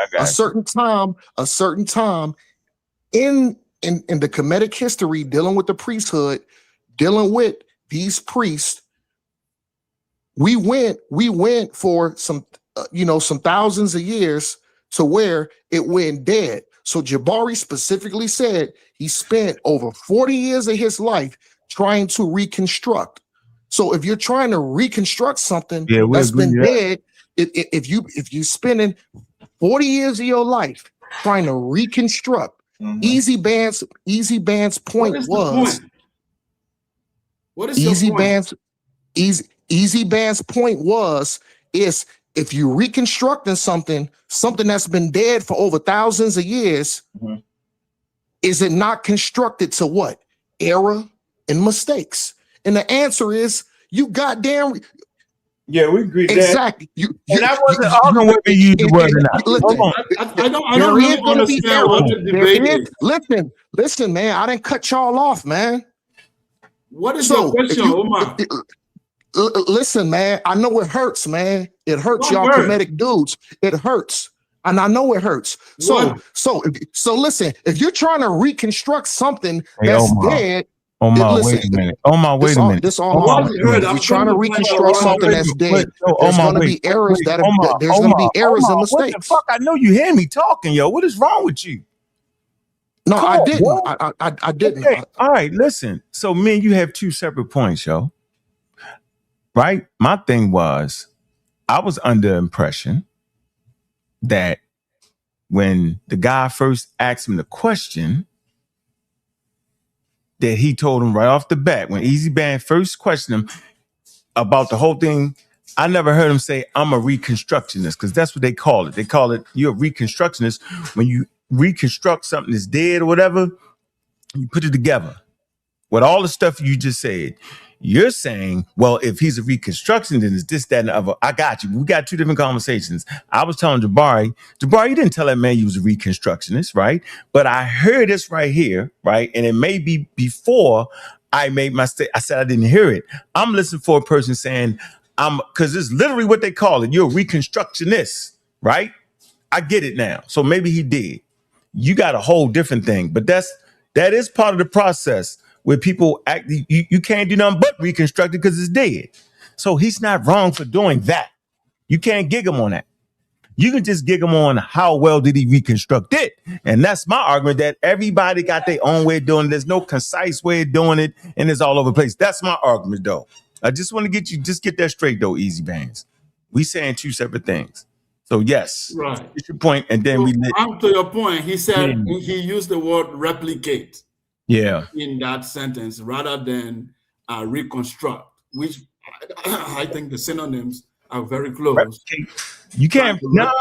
time in the Kemetic history, dealing with the priesthood, dealing with these priests, we went for some thousands of years to where it went dead. So Jabari specifically said he spent over 40 years of his life trying to reconstruct. So if you're trying to reconstruct something that's been dead, if you're spending 40 years of your life trying to reconstruct, Easy Band's point was if you're reconstructing something that's been dead for over thousands of years, is it not constructed to what? Error and mistakes? And the answer is you goddamn. Yeah, we agree. Exactly. And I wasn't arguing whether you use the word or not. I don't really understand what the debate is. Listen, man. I didn't cut y'all off, man. What is your question, Omar? Listen, man, I know it hurts, man. It hurts y'all Kemetic dudes. It hurts. And I know it hurts. So listen, if you're trying to reconstruct something that's dead, wait a minute. Wait a minute. You're trying to reconstruct something that's dead. There's going to be errors there's going to be errors and mistakes. What the fuck? I know you hear me talking, yo. What is wrong with you? No, I didn't. I didn't. Okay. All right, listen. So me and you have two separate points, yo. Right? My thing was, I was under the impression that when the guy first asked him the question, that he told him right off the bat, when Easy Band first questioned him about the whole thing, I never heard him say, I'm a reconstructionist, because that's what they call it. They call it, you're a reconstructionist. When you reconstruct something that's dead or whatever, you put it together. With all the stuff you just said, you're saying, well, if he's a reconstruction, then it's this, that, and the other. I got you. We got two different conversations. I was telling Jabari, you didn't tell that man you was a reconstructionist, right? But I heard this right here, right? And it may be before I made my I said I didn't hear it. I'm listening for a person saying, because it's literally what they call it. You're a reconstructionist, right? I get it now. So maybe he did. You got a whole different thing, but that is part of the process. Where people act, you can't do nothing but reconstruct it because it's dead. So he's not wrong for doing that. You can't gig him on that. You can just gig him on how well did he reconstruct it. And that's my argument, that everybody got their own way of doing it. There's no concise way of doing it, and it's all over the place. That's my argument, though. I just want to get that straight, though, Easy Bands. We saying two separate things. So yes, right. It's your point, and then to your point, he said he used the word replicate. Yeah, in that sentence rather than reconstruct, which I think the synonyms are very close. You can't. No,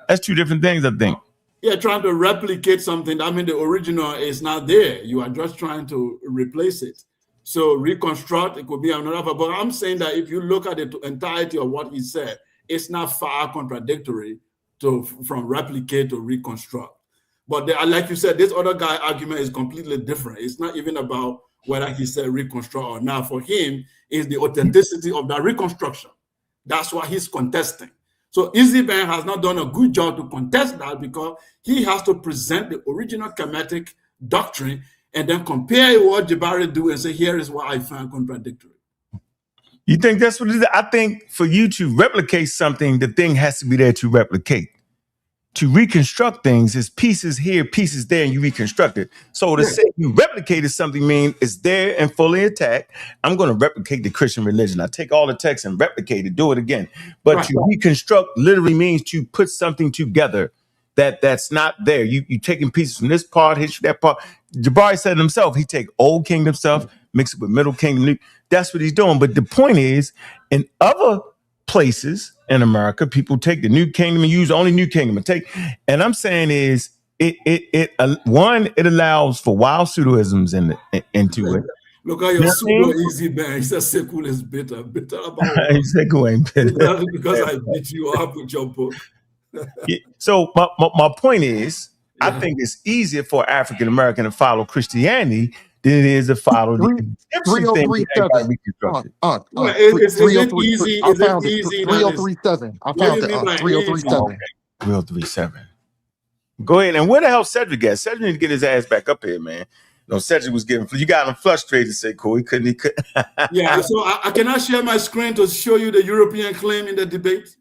that's two different things, I think. Yeah, trying to replicate something. I mean, the original is not there. You are just trying to replace it. So reconstruct, it could be another. But I'm saying that if you look at the entirety of what he said, it's not far contradictory from replicate to reconstruct. But like you said, this other guy argument is completely different. It's not even about whether he said reconstruct or not. For him, it's the authenticity of that reconstruction. That's what he's contesting. So Ezbans has not done a good job to contest that, because he has to present the original Kemetic doctrine and then compare what Jabari do and say, here is what I find contradictory. You think that's what it is? I think for you to replicate something, the thing has to be there to replicate. To reconstruct things is pieces here, pieces there, and you reconstruct it. So to say you replicated something means it's there and fully intact. I'm going to replicate the Christian religion. I take all the text and replicate it, do it again. But to reconstruct literally means to put something together that's not there. You taking pieces from this part, history, that part. Jabari said himself, he take old kingdom stuff, mix it with middle kingdom. That's what he's doing. But the point is, in other places in America, people take the new kingdom and use only new kingdom and I'm saying is it allows for wild pseudoisms into it. Look at your super easy man. He says Sekou is bitter about Sekou ain't bitter because I beat you up with your book. So my point is, I think it's easier for African American to follow Christianity than it is to follow the Egyptian thing. 3037. I found it. 3037. I found it. 3037. 3037. Go ahead. And where the hell Cedric at? Cedric need to get his ass back up here, man. No, Cedric was getting, you got him frustrated, say cool. He couldn't. Yeah, so I cannot share my screen to show you the European claim in the debate.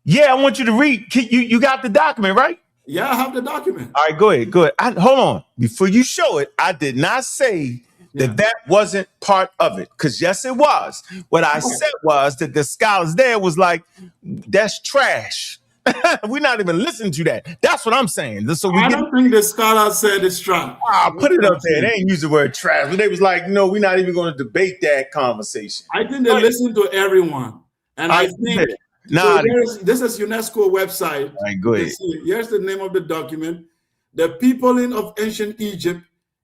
Yeah, I want you to read. You got the document, right? Yeah, I have the document. All right, go ahead. Hold on. Before you show it, I did not say that wasn't part of it. Because yes, it was. What I said was that the scholars there was like, that's trash. We're not even listening to that. That's what I'm saying. So I don't think the scholars said it's trash. Put it up there. They ain't use the word trash. But they was like, no, we're not even going to debate that conversation. I think they listen to everyone. And I think... this is UNESCO website. All right, go ahead. Here's the name of the document: The Peopling of Ancient Egypt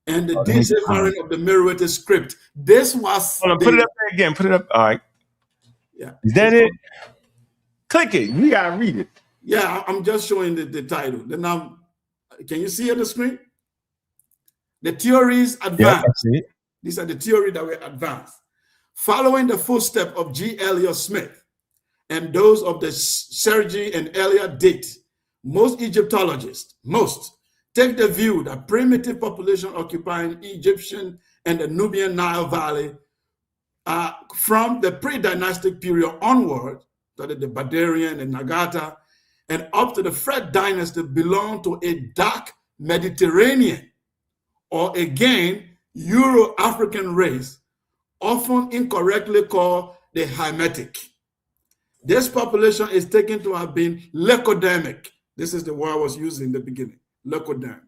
and the Deciphering of the Meroitic Script. This was. Hold on, put it up there again. Put it up. All right. Yeah. Is that it? Click it. We gotta read it. Yeah, I'm just showing the title. Then can you see on the screen? The theories advanced. Yeah, I see it. These are the theories that were advanced, following the footsteps of G. Eliot Smith and those of the Sergi and Eliot date. Most Egyptologists take the view that primitive population occupying Egyptian and the Nubian Nile Valley from the pre-dynastic period onward, that is the Badarian and Nagata, and up to the Fred dynasty belong to a dark Mediterranean, or again, Euro-African race, often incorrectly called the Hamitic. This population is taken to have been leucodemic. This is the word I was using in the beginning, leucodemic.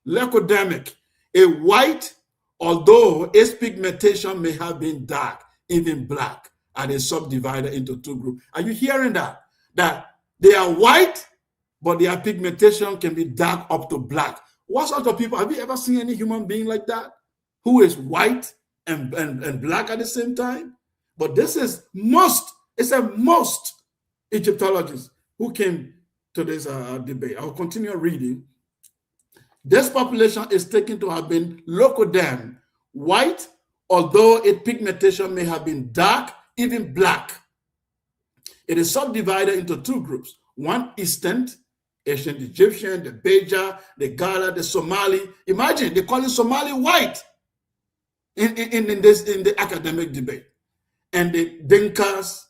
Leucodemic, a white, although its pigmentation may have been dark, even black, and is subdivided into two groups. Are you hearing that? That they are white, but their pigmentation can be dark up to black. What sort of people, have you ever seen any human being like that? Who is white and black at the same time? But this is most Egyptologists who came to this debate. I'll continue reading. This population is taken to have been leucodem, white, although its pigmentation may have been dark, even black. It is subdivided into two groups. One Eastern, ancient Egyptian, the Beja, the Gala, the Somali. Imagine, they call it Somali white in the academic debate. And the Dinkas,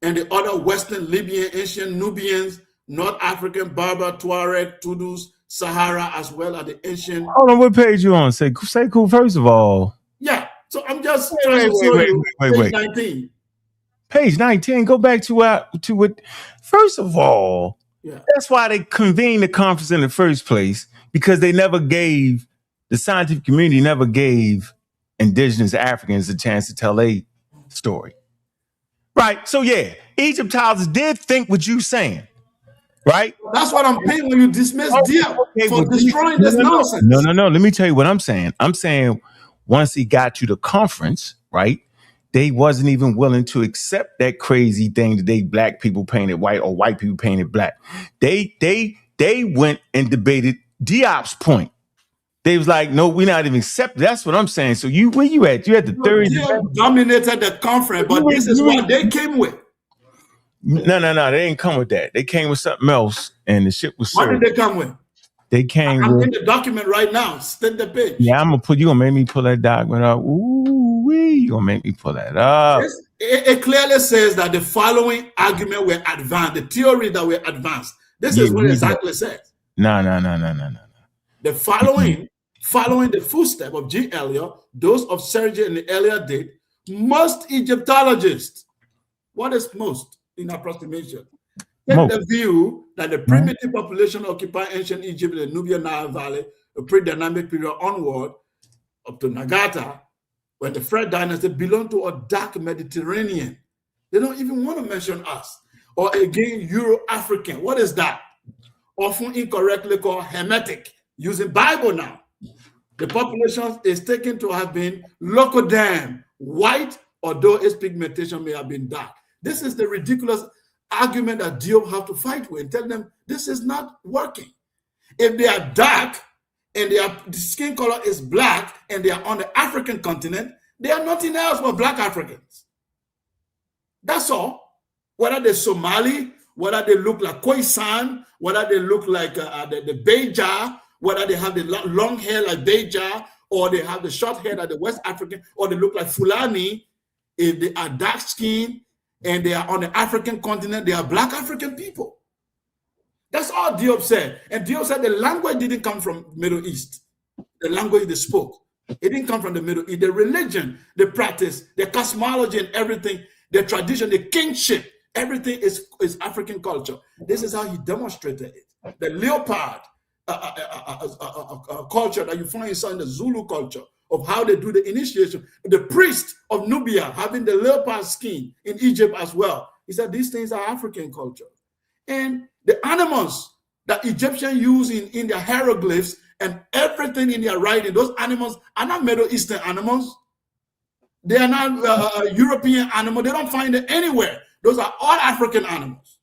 and the other Western Libyan, ancient Nubians, North African, Berber, Tuareg, Tudus, Sahara, as well as the ancient. Hold on, what page you on? Say cool first of all. Yeah, so I'm just wait. Page 19. Page 19. Go back to what. First of all, that's why they convened the conference in the first place, because they never gave the scientific community indigenous Africans a chance to tell a story. Right. So yeah, Egyptologist did think what you saying. Right? That's what I'm paying when you dismiss Diop for destroying this nonsense. No. Let me tell you what I'm saying. I'm saying once he got to the conference, right? They wasn't even willing to accept that crazy thing that they black people painted white or white people painted black. They went and debated Diop's point. They was like, no, we're not even accepting. That's what I'm saying. So where you at? You at the third. Diop dominated the conference, but this is what they came with. No. They didn't come with that. They came with something else, and the shit was served. What did they come with? They came I'm with in the document right now. Spin the page. Yeah, you gonna make me pull that document up. Ooh, you gonna make me pull that up. It clearly says that the following argument were advanced, the theory that were advanced. This is what exactly says. No. The following the footstep of G. Eliot, those of Serge and the earlier date, most Egyptologists, what is most in approximation, take the view that the primitive population occupying ancient Egypt, the Nubian Nile Valley, a pre-dynamic period onward, up to Nagata, when the Fred dynasty belong to a dark Mediterranean. They don't even want to mention us. Or again, Euro-African. What is that? Often incorrectly called Hermetic, using Bible now. The population is taken to have been Locodam, white, although its pigmentation may have been dark. This is the ridiculous argument that Diop have to fight with and tell them this is not working. If they are dark and their skin color is black and they are on the African continent, they are nothing else but black Africans. That's all. Whether they're Somali, whether they look like Khoisan, whether they look like the Beja, whether they have the long hair like Beja, or they have the short hair like the West African, or they look like Fulani, if they are dark skinned and they are on the African continent, they are black African people. That's all Diop said. And Diop said the language didn't come from Middle East. The language they spoke. It didn't come from the Middle East. The religion, the practice, the cosmology and everything, the tradition, the kingship, everything is African culture. This is how he demonstrated it. The leopard culture that you find inside the Zulu culture, of how they do the initiation. The priest of Nubia having the leopard skin in Egypt as well. He said these things are African culture. And the animals that Egyptians use in their hieroglyphs and everything in their writing, those animals are not Middle Eastern animals. They are not European animals. They don't find it anywhere. Those are all African animals.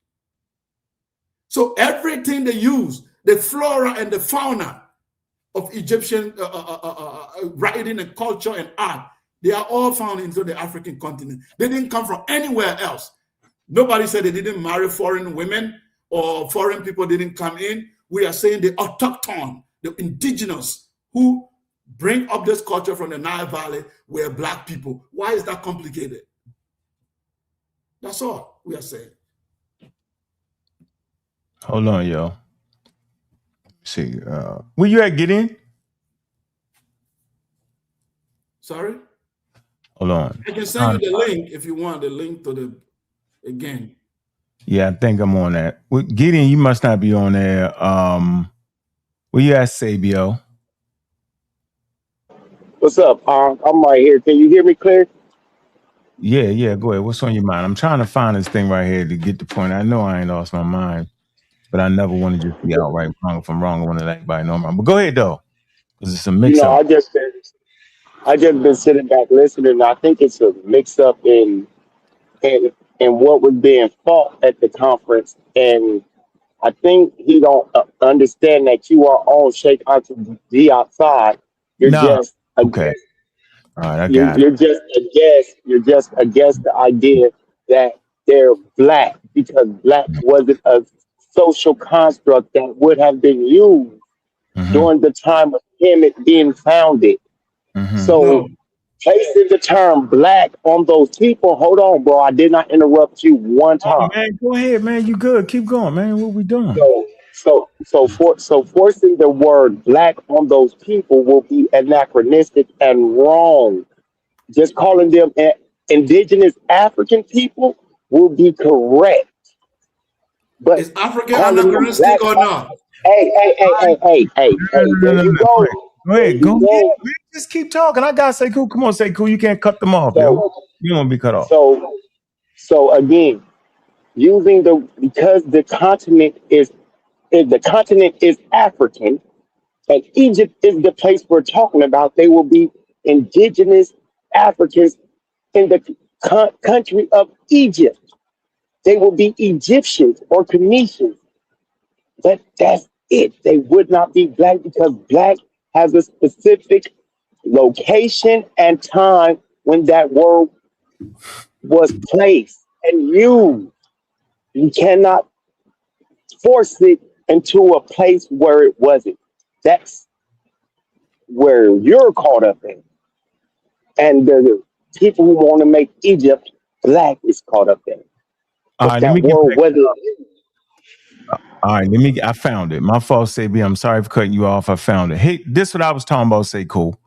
So everything they use, the flora and the fauna of Egyptian writing and culture and art, they are all found into the African continent. They didn't come from anywhere else. Nobody said they didn't marry foreign women or foreign people didn't come in. We are saying the autochthon, the indigenous who bring up this culture from the Nile Valley were black people. Why is that complicated? That's all we are saying. Hold on, yo. See, where you at, Gideon? Sorry? Hold on. I can send you the link if you want the link to the again. Yeah, I think I'm on that. Well, Gideon, you must not be on there. Where you at, Sabio? What's up? I'm right here. Can you hear me clear? Yeah, go ahead. What's on your mind? I'm trying to find this thing right here to get the point. I know I ain't lost my mind, but I never want to just be outright wrong. If I'm wrong, I want to let everybody know. But go ahead, though, because it's a mix-up. I just been sitting back listening. I think it's a mix-up in what was being fought at the conference, and I think he don't understand that you are on Sheikh Anta Diop's side. You're just okay. All right, you're just against the idea that they're black, because black wasn't a social construct that would have been used during the time of him it being founded. So placing the term black on those people, hold on, bro. I did not interrupt you one time. Oh, man, go ahead, man. You good. Keep going, man. What we doing? So forcing the word black on those people will be anachronistic and wrong. Just calling them indigenous African people will be correct. But is African anachronistic or not? Hey, there you go. Go ahead. Just keep talking. I gotta say cool. Come on, say cool. You can't cut them off, yo. You don't want to be cut off. So again, using because the continent is African, and Egypt is the place we're talking about. They will be indigenous Africans in the country of Egypt. They will be Egyptians or Phoenicians, but that's it. They would not be black because black has a specific location and time when that word was placed and used. You cannot force it into a place where it wasn't. That's where you're caught up in. And the people who want to make Egypt black is caught up in it. All But right, let that me get word back. wasn't. All right, I found it. My fault, Sabi. I'm sorry for cutting you off. I found it. Hey, this is what I was talking about, say cool.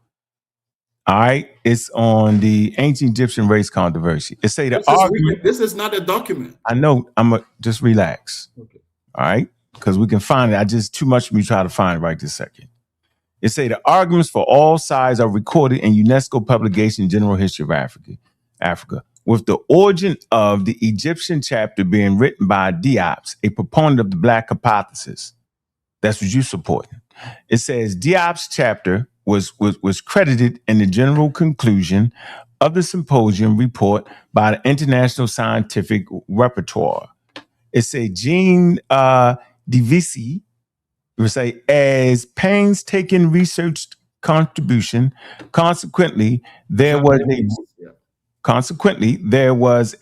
All right, it's on the ancient Egyptian race controversy. It say the argument. This is not a document. I know. Just relax. Okay. All right, because we can find it. I just too much for me to try to find it right this second. It say the arguments for all sides are recorded in UNESCO publication General History of Africa, with the origin of the Egyptian chapter being written by Diop's, a proponent of the black hypothesis. That's what you supporting. It says Diop's chapter was credited in the general conclusion of the symposium report by the International Scientific Repertoire. It say Jean Divisi, it would say, as painstaking research contribution, consequently, there was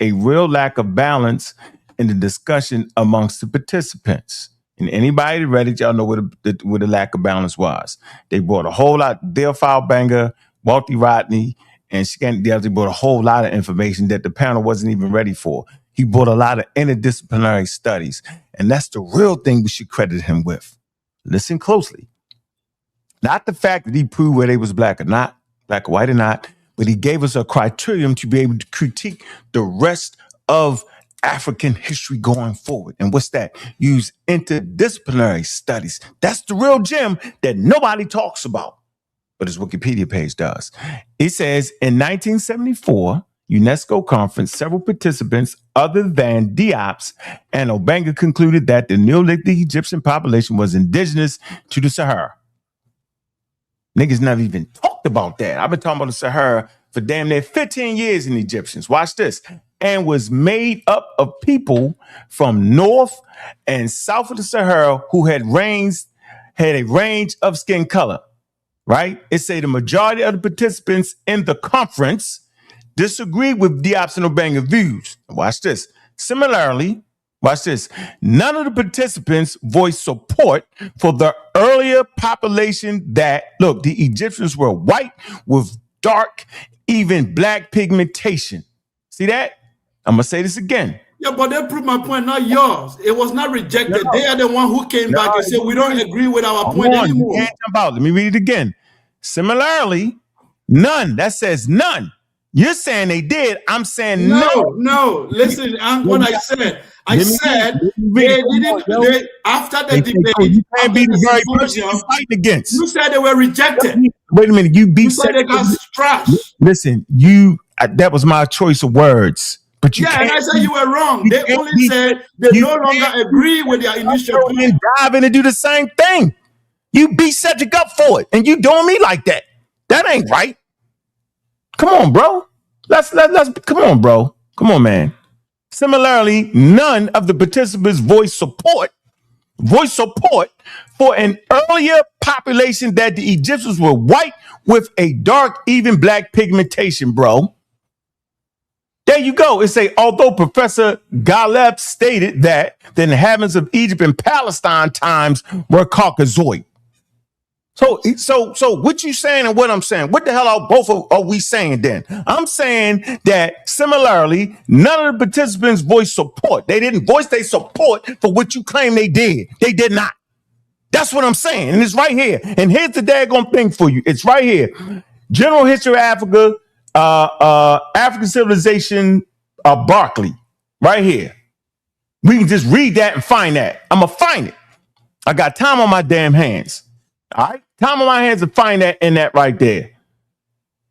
a real lack of balance in the discussion amongst the participants. And anybody that read it, y'all know what the lack of balance was. They brought a whole lot. Dale Fowbanger, Walter Rodney, and they brought a whole lot of information that the panel wasn't even ready for. He brought a lot of interdisciplinary studies, and that's the real thing we should credit him with. Listen closely. Not the fact that he proved whether they was black or not, black or white or not, but he gave us a criterion to be able to critique the rest of African history going forward. And what's that? Use interdisciplinary studies. That's the real gem that nobody talks about, but his Wikipedia page does. It says, in 1974, UNESCO conference, several participants other than Diop's and Obanga concluded that the Neolithic Egyptian population was indigenous to the Sahara. Niggas never even talked about that. I've been talking about the Sahara for damn near 15 years in Egyptians. Watch this. And was made up of people from north and south of the Sahara who had a range of skin color, right? It say the majority of the participants in the conference disagreed with Diop's and Obanga views. Watch this. Similarly, watch this. None of the participants voiced support for the earlier population that, look, the Egyptians were white with dark, even black pigmentation. See that? I'm going to say this again. Yeah, but they proved my point, not yours. It was not rejected. No. They are the one who came back and said, we don't agree with our point anymore. You can't jump out. Let me read it again. Similarly, none. That says none. You're saying they did. I'm saying no. No. Listen, what I said. I said they didn't. After the debate, you can't be the very person you're fighting against. You said they were rejected. Wait a minute. You said they got trashed. Listen, that was my choice of words. But you and I said you were wrong. They only said they no longer agree with their initial point. Dive in and do the same thing. You beat subject up for it, and you doing me like that. That ain't right. Come on, bro. Let's come on, bro. Come on, man. Similarly, none of the participants voiced support for an earlier population that the Egyptians were white with a dark, even black pigmentation, bro. There you go. It say, although Professor Galeb stated that the inhabitants of Egypt and Palestine times were Caucasoid. So what you saying and what I'm saying? What the hell are we saying then? I'm saying that similarly, none of the participants voiced support. They didn't voice their support for what you claim they did. They did not. That's what I'm saying. And it's right here. And here's the daggone thing for you. It's right here. General History of Africa, African Civilization, Barclay. Right here. We can just read that and find that. I'm going to find it. I got time on my damn hands. All right? Time on my hands to find that in that right there.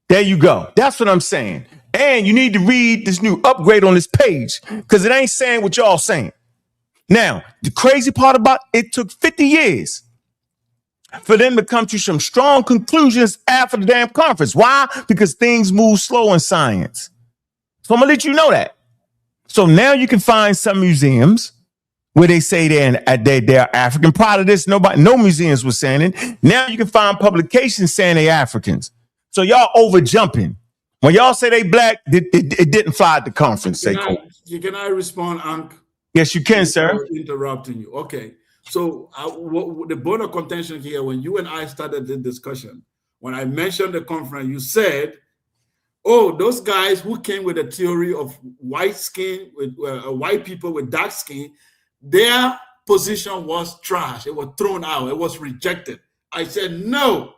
There you go. That's what I'm saying. And you need to read this new upgrade on this page because it ain't saying what y'all saying. Now, the crazy part about it took 50 years for them to come to some strong conclusions after the damn conference. Why? Because things move slow in science. So I'm gonna let you know that. So now you can find some museums where they say they're African. Prior to this, no museums were saying it. Now you can find publications saying they're Africans. So y'all over jumping. When y'all say they black, it didn't fly at the conference. Can I respond, Ankh? Yes, you can, sir. Interrupting you. Okay. So the bone of contention here, when you and I started the discussion, when I mentioned the conference, you said, oh, those guys who came with a theory of white skin, with white people with dark skin, their position was trash. It was thrown out. It was rejected. I said, no,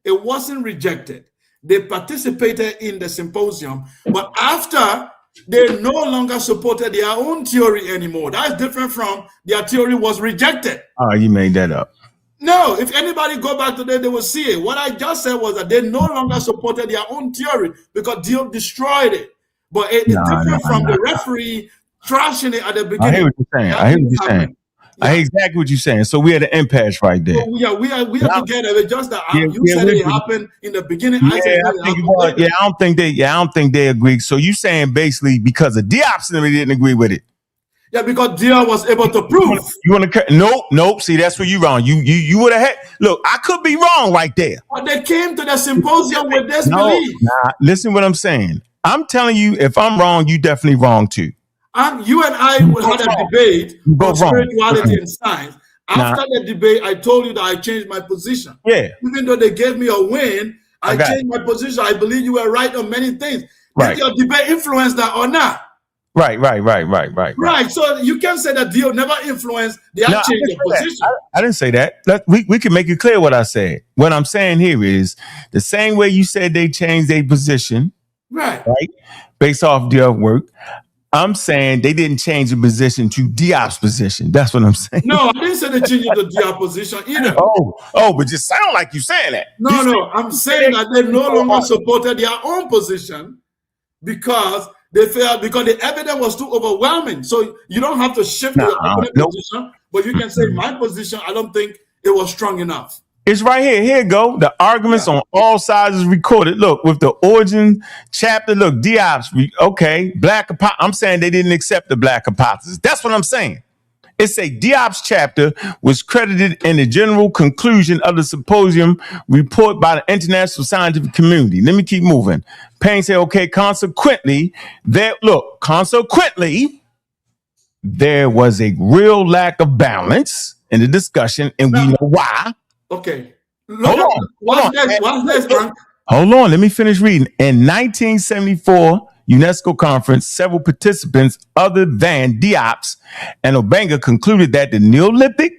it wasn't rejected. They participated in the symposium, but after they no longer supported their own theory anymore. That's different from their theory was rejected. Oh, you made that up. No, if anybody go back to that, they will see it. What I just said was that they no longer supported their own theory because Dio destroyed it. But it's different from the referee trashing it at the beginning. I hear what you're saying. I hear what you're saying. I hear exactly what you're saying. So we had an impasse right there. So we are together. It's just that you said it happened in the beginning. I said I don't think they agree. So you saying basically because of Diop's they didn't agree with it. Yeah, because Diop was able to prove. You want to? Nope. See, that's where you wrong. You would have had. Look, I could be wrong right there. But they came to the symposium with this belief. Listen, what I'm saying. I'm telling you, if I'm wrong, you definitely wrong too. You and I had a debate on spirituality and science. After the debate, I told you that I changed my position. Yeah. Even though they gave me a win, I changed my position. I believe you were right on many things. Right. Did your debate influence that or not? Right. Right. So you can say that deal never influenced the change of position. I didn't say that. We can make it clear what I said. What I'm saying here is the same way you said they changed their position. Right. Based off their work. I'm saying they didn't change the position to Diop's position. That's what I'm saying. No, I didn't say they changed the Diop position either. But just sound like you saying that. No, I'm saying that they no longer supported their own position because they failed, because the evidence was too overwhelming. So you don't have to shift your position, but you can say my position, I don't think it was strong enough. It's right here. Here you go. The arguments on all sides is recorded. Look, with the origin chapter. Look, Diop's black. I'm saying they didn't accept the black hypothesis. That's what I'm saying. It's a Diop's chapter was credited in the general conclusion of the symposium report by the international scientific community. Let me keep moving. Payne said, consequently, there was a real lack of balance in the discussion, and we know why. Okay. Hold on. Let me finish reading. In 1974 UNESCO conference, several participants other than Diop's and Obanga concluded that the Neolithic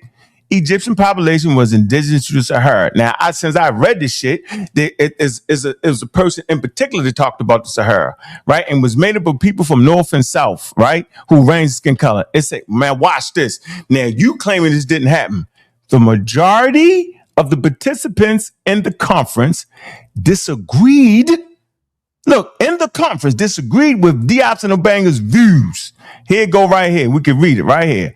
Egyptian population was indigenous to the Sahara. Now, since I read this shit, it was a person in particular that talked about the Sahara, right? And was made up of people from North and South, right? Who ranged skin color. It said, man, watch this. Now, you claiming this didn't happen. The majority of the participants in the conference disagreed with Diop's and Obanga's views. Here it go right here. We can read it right here.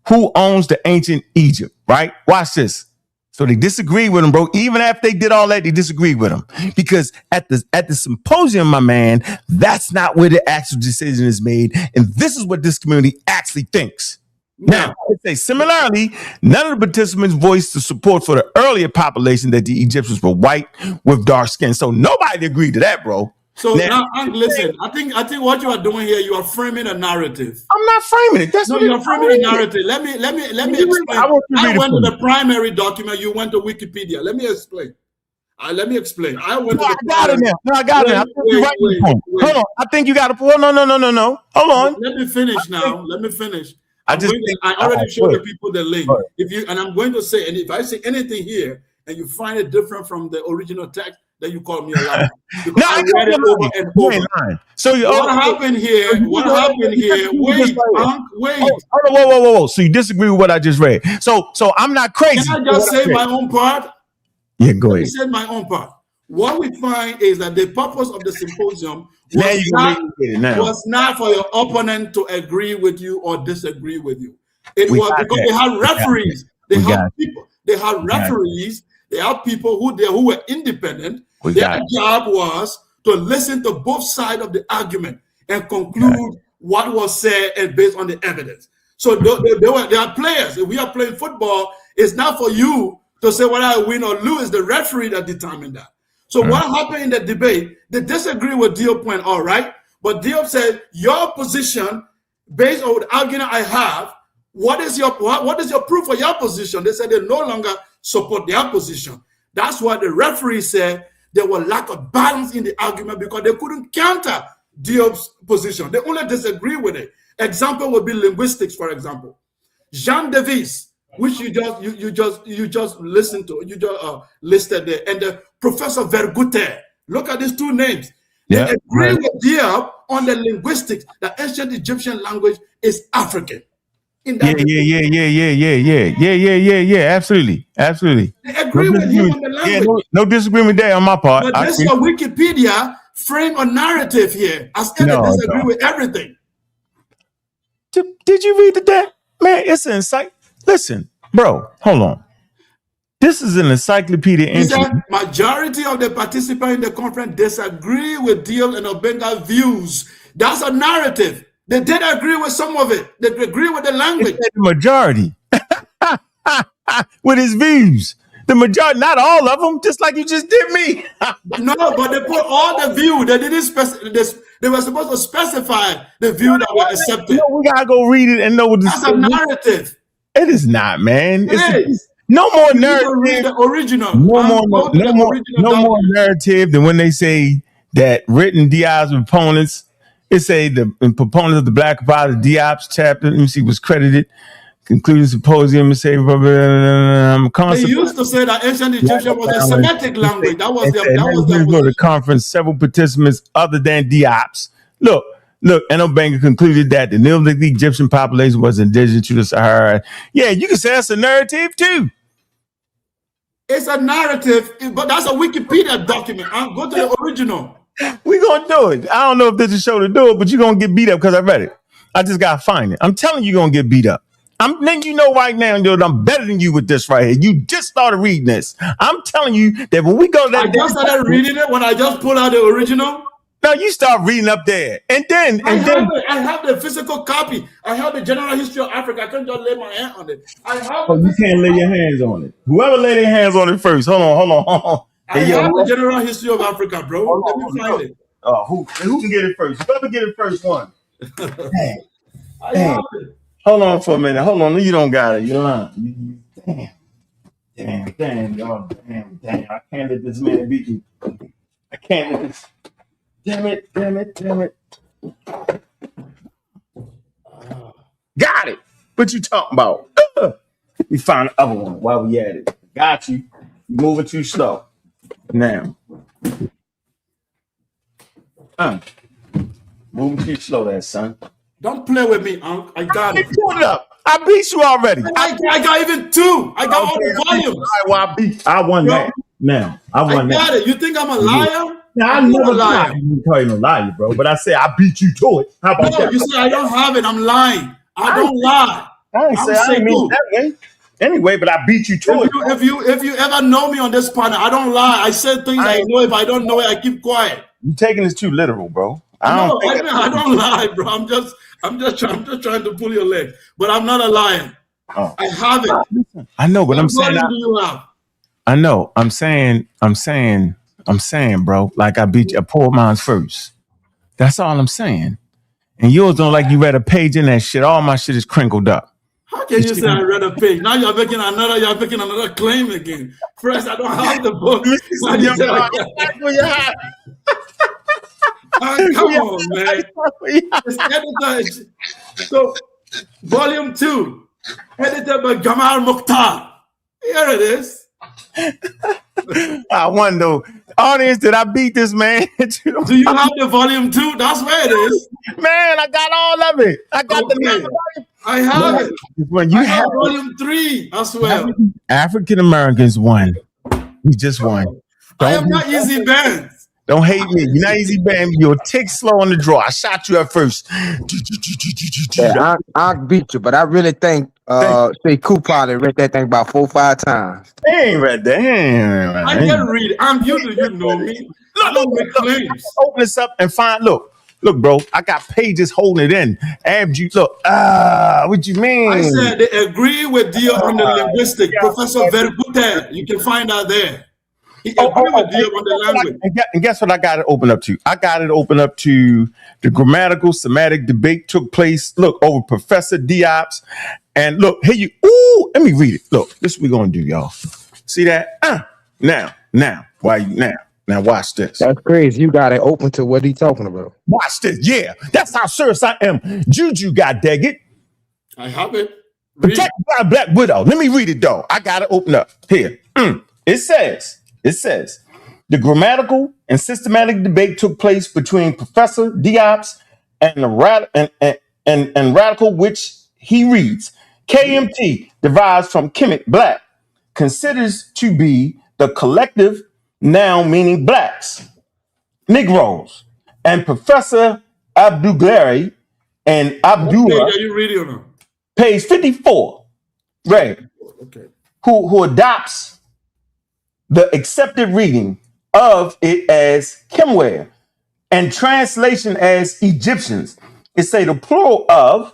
Who owns the ancient Egypt, right? Watch this. So they disagreed with him, bro. Even after they did all that, they disagreed with him. Because at the symposium, my man, that's not where the actual decision is made. And this is what this community actually thinks. Now, I say similarly, none of the participants voiced the support for the earlier population that the Egyptians were white with dark skin. So nobody agreed to that, bro. So now listen, I think what you are doing here, you are framing a narrative. I'm not framing it. You're framing a narrative. Let me explain. I went to the primary document. You went to Wikipedia. Let me explain. I got it now. I got it. Hold on. I think you got to. No. Hold on. Let me finish now. Let me finish. I already showed the people the link. And I'm going to say, and if I say anything here and you find it different from the original text, then you call me a liar. No, I read it over and over. So what happened here? Wait. Whoa. So you disagree with what I just read? So I'm not crazy. Can I just say my own part? Yeah, go ahead. Let me say my own part. what we find is that the purpose of the symposium was not for your opponent to agree with you or disagree with you. It was because they had referees. They had people. They had referees. They had people who were independent. Their job was to listen to both sides of the argument and conclude what was said and based on the evidence. So they are players. If we are playing football, it's not for you to say whether I win or lose. The referee that determined that. So what happened in the debate? They disagree with Diop point, all right. But Diop said, your position, based on the argument I have, what is your proof for your position? They said they no longer support their position. That's why the referee said there was lack of balance in the argument because they couldn't counter Diop's position. They only disagree with it. Example would be linguistics, for example. Jean Davis, which you just listened to, you just listed there, and the Professor Vergouter. Look at these two names. They agree with Diop on the linguistics. The ancient Egyptian language is African. Absolutely. They agree with him on the language. No disagreement there on my part. But this Wikipedia frame a narrative here as if they disagree with everything. Did you read that? Man, it's an insight. Listen, bro, hold on. This is an encyclopedia entry. Majority of the participants in the conference disagree with Diop and Obenga's views. That's a narrative. They did agree with some of it. They agree with the language. The majority with his views. The majority, not all of them, just like you just did me. No, but they put all the view. They didn't they were supposed to specify the view that were accepted. We gotta go read it and know what that's a narrative. It is not, man. It is. No more narrative. Read the original. No more narrative than when they say that written Diop's opponents. It say the proponents of the Black Apology Diop's chapter. Let me see, was credited. Concluding symposium and say, they used to say that ancient Egyptian was a Semitic language. That was the conference. Several participants other than Diop's. Look, and Obenga concluded that the Neolithic Egyptian population was indigenous to the Sahara. Yeah, you can say that's a narrative too. It's a narrative, but that's a Wikipedia document. I'll go to the original. We're gonna do it. I don't know if this is a show to do it, but you're gonna get beat up because I read it. I just gotta find it. I'm telling you, you're gonna get beat up. I'm letting you know right now, dude, I'm better than you with this right here. You just started reading this. I'm telling you that when we go there, I just started reading it when I just pulled out the original. No, you start reading up there, and then I have the physical copy. I have the general history of Africa. I can't just lay my hand on it. You can't lay your hands on it. Whoever lay their hands on it first. Hold on. I have the general history of Africa, bro. Let me find it. Who can get it first? Whoever get it first one. I have it. Hold on for a minute. Hold on. You don't got it. You're lying. Damn. Y'all, damn. I can't let this man beat me. I can't let this. Damn it. Got it. What you talking about? We found the other one while we at it. Got you. You're moving too slow. Now. Moving too slow there, son. Don't play with me, Ankh. I got it. Pull it up. I beat you already. I got even two. I got all the volumes. All right, I won that. Now, I won that. I got it. You think I'm a liar? Now, I never lie. I didn't call you no liar, bro. But I said I beat you to it. How about that? You say I don't have it. I'm lying. I don't lie. I ain't mean that way. Anyway, but I beat you to it. If you ever know me on this panel, I don't lie. I said things I know. If I don't know it, I keep quiet. You taking this too literal, bro. I don't lie, bro. I'm just trying to pull your leg. But I'm not a liar. Oh. I have it. I know, but I'm saying. What do you have? I know. I'm saying, bro. Like I beat you. I pulled mine first. That's all I'm saying. And yours don't like you read a page in that shit. All my shit is crinkled up. How can you say I read a page? Now you're making another claim again. First, I don't have the book. Come on, man. So, volume 2, edited by Gamal Mukhtar. Here it is. I wonder, audience, did I beat this man? Do you have the volume 2? That's where it is. Man, I got all of it. I got the I have it. When you have volume 3 as well. African Americans won. We just won. I am not easy banned. Don't hate me. You're not easy banned. You're a tick slow on the draw. I shot you at first. Yeah, I beat you, but I really think Sekou probably read that thing about 4 or 5 times. They ain't read that. I can read it. I'm you. You know me. I don't make claims. Open this up and find. Look, bro. I got pages holding it in. And you look. What you mean? I said they agree with Dio on the linguistic. Professor Verbuter. You can find out there. He agree with Dio on the language. And guess what I got it open up to? I got it open up to the grammatical semantic debate took place. Look, over Professor Diop's. And look, here you. Ooh, let me read it. Look, this is what we're gonna do, y'all. See that? Now, why you now? Now watch this. That's crazy. You got it open to what he's talking about. Watch this. Yeah, that's how serious I am. Juju, God dang it. I have it. Protect by Black Widow. Let me read it though. I got it open up here. It says, the grammatical and systematic debate took place between Professor Diop's and radical, which he reads. KMT derives from Kemet Black, considers to be the collective noun meaning blacks, Negroes, and Professor Abdulgari and Abdullah. Are you reading or not? Page 54, right? Okay. Who adopts the accepted reading of it as Kimware and translation as Egyptians. It say the plural of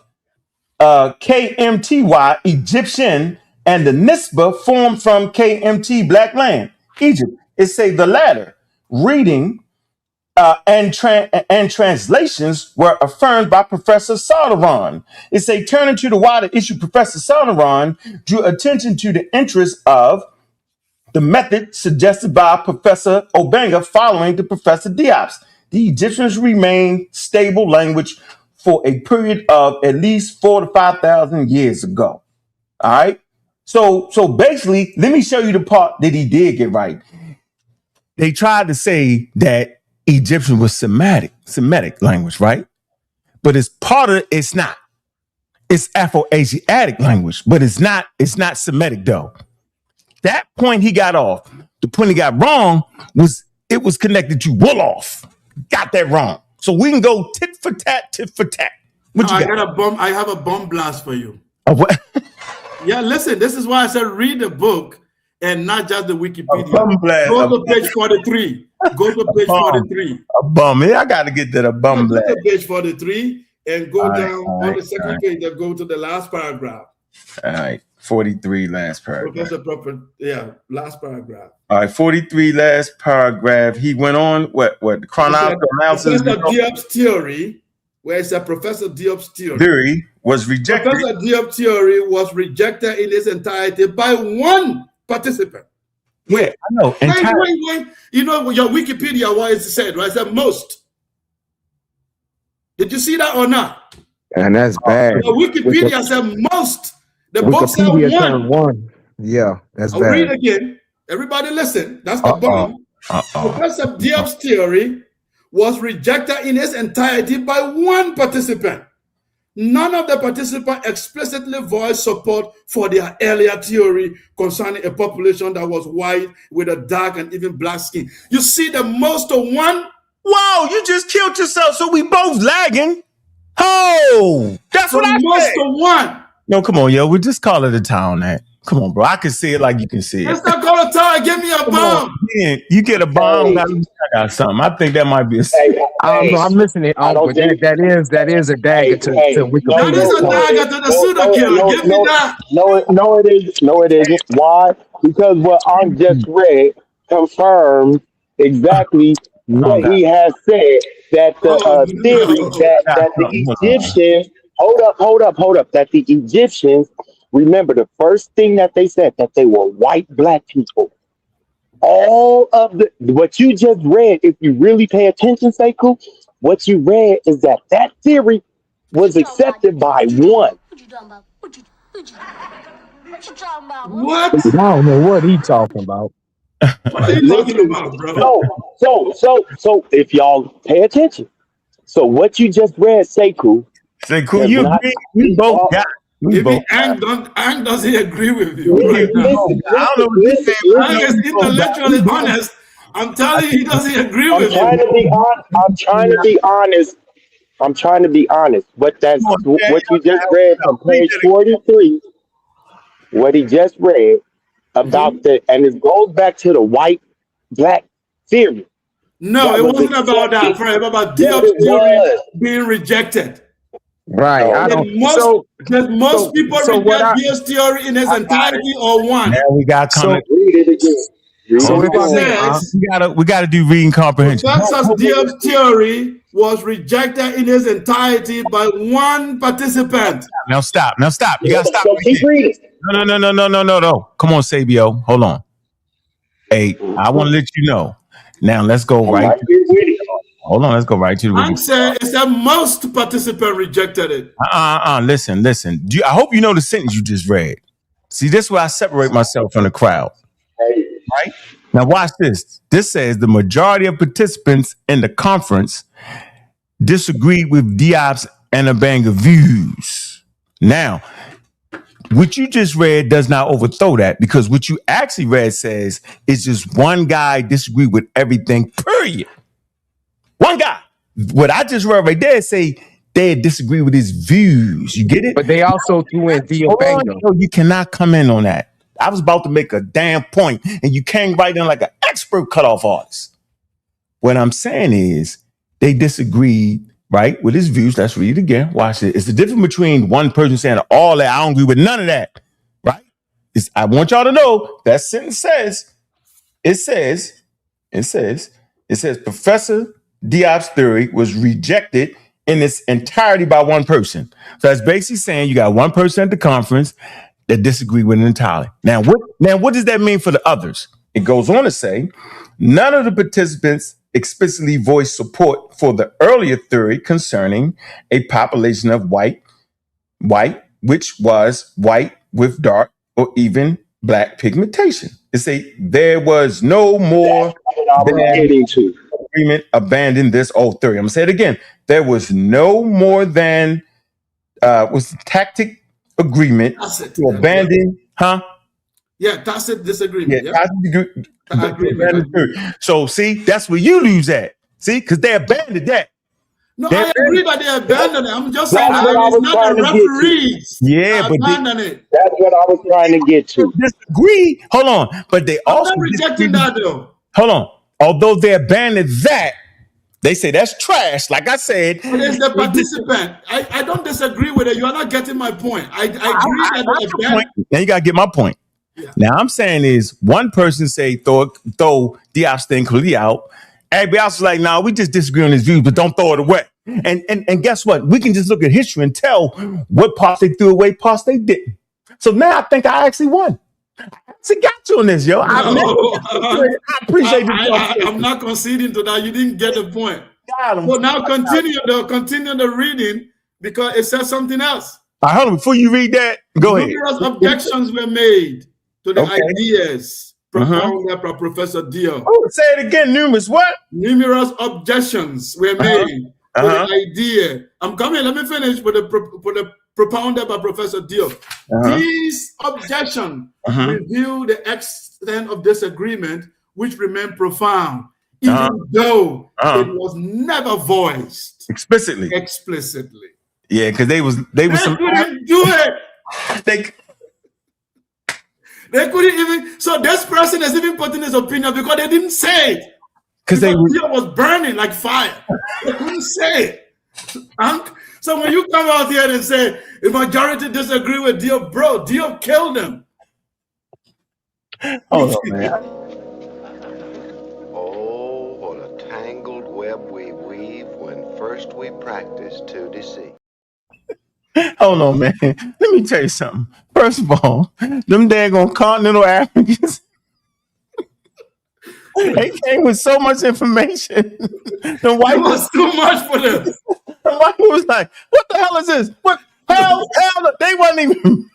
KMTY, Egyptian, and the Nisba formed from KMT, Black Land, Egypt. It say the latter reading and translations were affirmed by Professor Salderon. It say turning to the wider issue, Professor Salderon drew attention to the interest of the method suggested by Professor Obanga following the Professor Diop's. The Egyptians remained stable language for a period of at least 4,000 to 5,000 years ago. All right. So basically, let me show you the part that he did get right. They tried to say that Egyptian was Semitic language, right? But it's not. It's Afro-Asiatic language, but it's not Semitic though. That point he got off. The point he got wrong was it was connected to Wolof. Got that wrong. So we can go tit for tat. What you got? I have a bomb blast for you. What? Yeah, listen, this is why I said read the book and not just the Wikipedia. A bomb blast. Go to page 43. Go to page 43. A bum. Yeah, I got to get to the bum blast. Go to page 43 and go down on the second page and go to the last paragraph. All right. 43 last paragraph. Last paragraph. All right, 43 last paragraph. He went on what chronological analysis. Professor Diop's theory, where it's a Professor Diop's theory was rejected. Professor Diop's theory was rejected in its entirety by one participant. Yeah, I know. Wait. You know your Wikipedia, what it said, right? It said most. Did you see that or not? And that's bad. The Wikipedia said most. The book said one. Yeah, that's bad. I'll read again. Everybody listen. That's the bomb. Professor Diop's theory was rejected in its entirety by one participant. None of the participants explicitly voiced support for their earlier theory concerning a population that was white with a dark and even black skin. You see the most of one? Wow, you just killed yourself, so we both lagging. Oh, that's what I said. Most of one. No, come on, yo. We just call it a town, that. Come on, bro. I can see it like you can see it. Let's not call it a town. Give me a bomb. You get a bomb. I got something. I think that might be a. I'm listening. That is a dagger to Wikipedia. That is a dagger to the pseudo killer. Give me that. No, it isn't. No, it isn't. Why? Because what I just read confirms exactly what he has said. That the theory that the Egyptians. Hold up. That the Egyptians, remember the first thing that they said, that they were white black people. All of what you just read, if you really pay attention, Sekou, what you read is that theory was accepted by one. What? I don't know what he's talking about. What are you talking about, bro? So if y'all pay attention, so what you just read, Sekou, you agree? We both got. Ankh doesn't agree with you. Right? Listen, Ankh is intellectually honest, I'm telling you, he doesn't agree I'm with trying you. to be honest. I'm trying to be honest. I'm trying to be honest. But that's what you just read from page 43. What he just read about and it goes back to the white black theory. No, it wasn't about that, Fred. It was about Diop's theory being rejected. Right. I don't. Most people reject Diop's theory in its entirety or one. Now we got comment. Read it again. We gotta do reading comprehension. Professor Diop's theory was rejected in its entirety by one participant. Now stop. You gotta stop. So keep reading. No. Come on, Sabio. Hold on. Hey, I want to let you know. Now let's go right. Hold on. Let's go right to the. I'm saying it's that most participants rejected it. Listen. I hope you know the sentence you just read. See, this is where I separate myself from the crowd. Right? Now watch this. This says the majority of participants in the conference disagreed with Diop's Anabanga views. Now, what you just read does not overthrow that, because what you actually read says it's just one guy disagreed with everything, period. One guy. What I just read right there say they disagree with his views. You get it? But they also threw in Diopanga. You cannot come in on that. I was about to make a damn point, and you came right in like an expert cutoff artist. What I'm saying is they disagreed, right, with his views. Let's read it again. Watch it. It's the difference between one person saying all that. I don't agree with none of that, right? I want y'all to know that sentence says, it says, Professor Diop's theory was rejected in its entirety by one person. So that's basically saying you got one person at the conference that disagree with it entirely. Now, what does that mean for the others? It goes on to say, none of the participants explicitly voiced support for the earlier theory concerning a population of white, which was white with dark or even black pigmentation. It say there was no more agreement abandon this old theory. I'm gonna say it again. There was no more than was tactic agreement to abandon, tacit disagreement. So see, that's where you lose at. See, because they abandoned that. No, I agree that they abandoned it. I'm just saying that it's not the referees. Yeah, but it. That's what I was trying to get to. Disagree. Hold on, but they also rejecting that though. Hold on. Although they abandoned that, they say that's trash. Like I said, but it's the participant. I don't disagree with it. You are not getting my point. I agree that they abandoned. Now you gotta get my point. Yeah. Now I'm saying is one person say throw Diop's thing clearly out. Everybody else is like, nah, we just disagree on his views, but don't throw it away. And guess what? We can just look at history and tell what parts they threw away, parts they didn't. So now I think I actually won. I actually got you on this, yo. I appreciate it. I'm not conceding to that. You didn't get the point. Well, now continue the reading because it says something else. Hold on, before you read that, go ahead. Numerous objections were made to the ideas propounded by Professor Diop. Oh, say it again. Numerous objections were made to the idea. I'm coming. Let me finish with the propounded by Professor Diop. These objections reveal the extent of disagreement, which remained profound, even though it was never voiced explicitly. Yeah, because they couldn't do it. They couldn't even. So this person is even putting his opinion because they didn't say it. Because Diop was burning like fire. They couldn't say it. So when you come out here and say the majority disagree with Diop, bro, Diop killed him. Oh man. Oh, what a tangled web we weave when first we practice to deceive. Hold on, man. Let me tell you something. First of all, them daggone continental Africans, they came with so much information. The white was too much for them. The white was like, "What the hell is this? What hell? They wasn't even."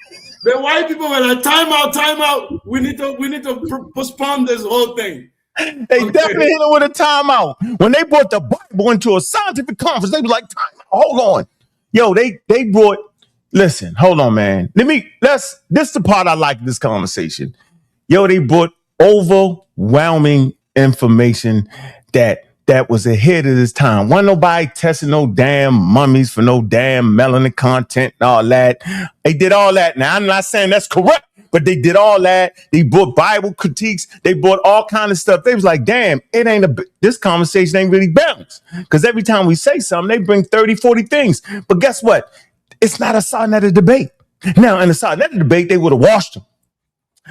The white people were like, "Time out. We need to postpone this whole thing." They definitely hit it with a timeout. When they brought the Bible into a scientific conference, they was like, "Time out. Hold on." Yo, they brought, listen, hold on, man. This is the part I like in this conversation. Yo, they brought overwhelming information that was ahead of this time. Wasn't nobody testing no damn mummies for no damn melanin content and all that. They did all that. Now, I'm not saying that's correct, but they did all that. They brought Bible critiques. They brought all kind of stuff. They was like, damn, this conversation ain't really balanced. Because every time we say something, they bring 30, 40 things. But guess what? It's not a Sarnetta debate. Now, in the Sarnetta debate, they would have washed them.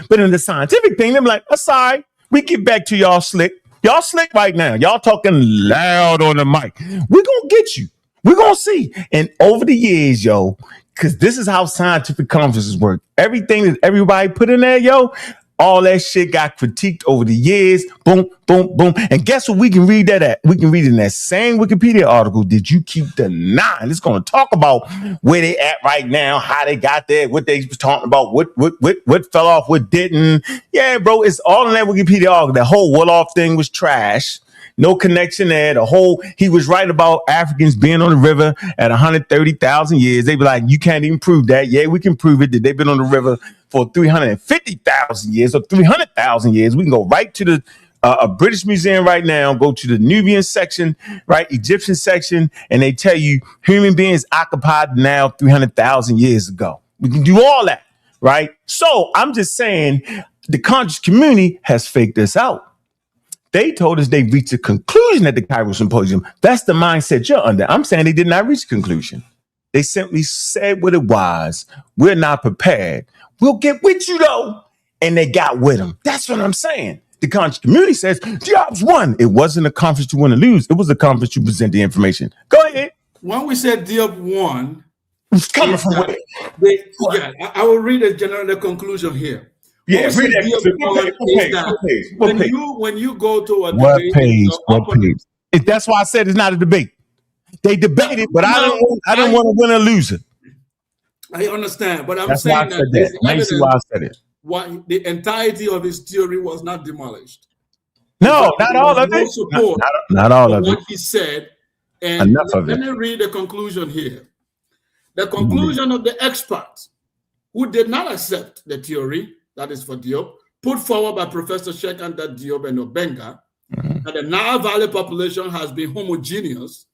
But in the scientific thing, they're like, oh, sorry, we get back to y'all slick. Y'all slick right now. Y'all talking loud on the mic. We're going to get you. We're going to see. And over the years, yo, because this is how scientific conferences work. Everything that everybody put in there, yo, all that shit got critiqued over the years. Boom, boom, boom. And guess what we can read that at? We can read in that same Wikipedia article. Did you keep the 9? It's going to talk about where they at right now, how they got there, what they was talking about, what fell off, what didn't. Yeah, bro, it's all in that Wikipedia article. That whole Wolof thing was trash. No connection there. He was right about Africans being on the river at 130,000 years. They be like, you can't even prove that. Yeah, we can prove it that they've been on the river for 350,000 years or 300,000 years. We can go right to the a British museum right now, go to the Nubian section, right, Egyptian section, and they tell you human beings occupied now 300,000 years ago. We can do all that, right? So I'm just saying the conscious community has faked this out. They told us they reached a conclusion at the Cairo Symposium. That's the mindset you're under. I'm saying they did not reach a conclusion. They simply said what it was. We're not prepared. We'll get with you, though. And they got with them. That's what I'm saying. The conscious community says, jobs won. It wasn't a conference you win or lose. It was a conference you present the information. Go ahead. When we said Diop won, it's coming from where? I will read the conclusion here. Yeah, read that. When you go to a what debate, page? That's why I said it's not a debate. They debated, but I don't want to win or lose it. I understand, but That's saying that. Now you see why I said it. Why the entirety of his theory was not demolished. No, not all of it. Not all of it. What he said, and enough of it. Let me read the conclusion here. The conclusion of the experts who did not accept the theory, that is for Diop, put forward by Professor Sheikh-Anta Diop and Obenga, that the Nile Valley population has been homogeneous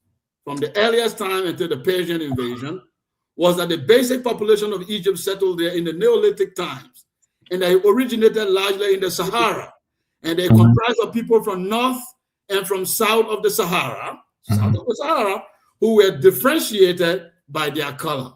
from the earliest time until the Persian invasion, was that the basic population of Egypt settled there in the Neolithic times, and they originated largely in the Sahara, and they comprised of people from north and from south of the Sahara, who were differentiated by their color.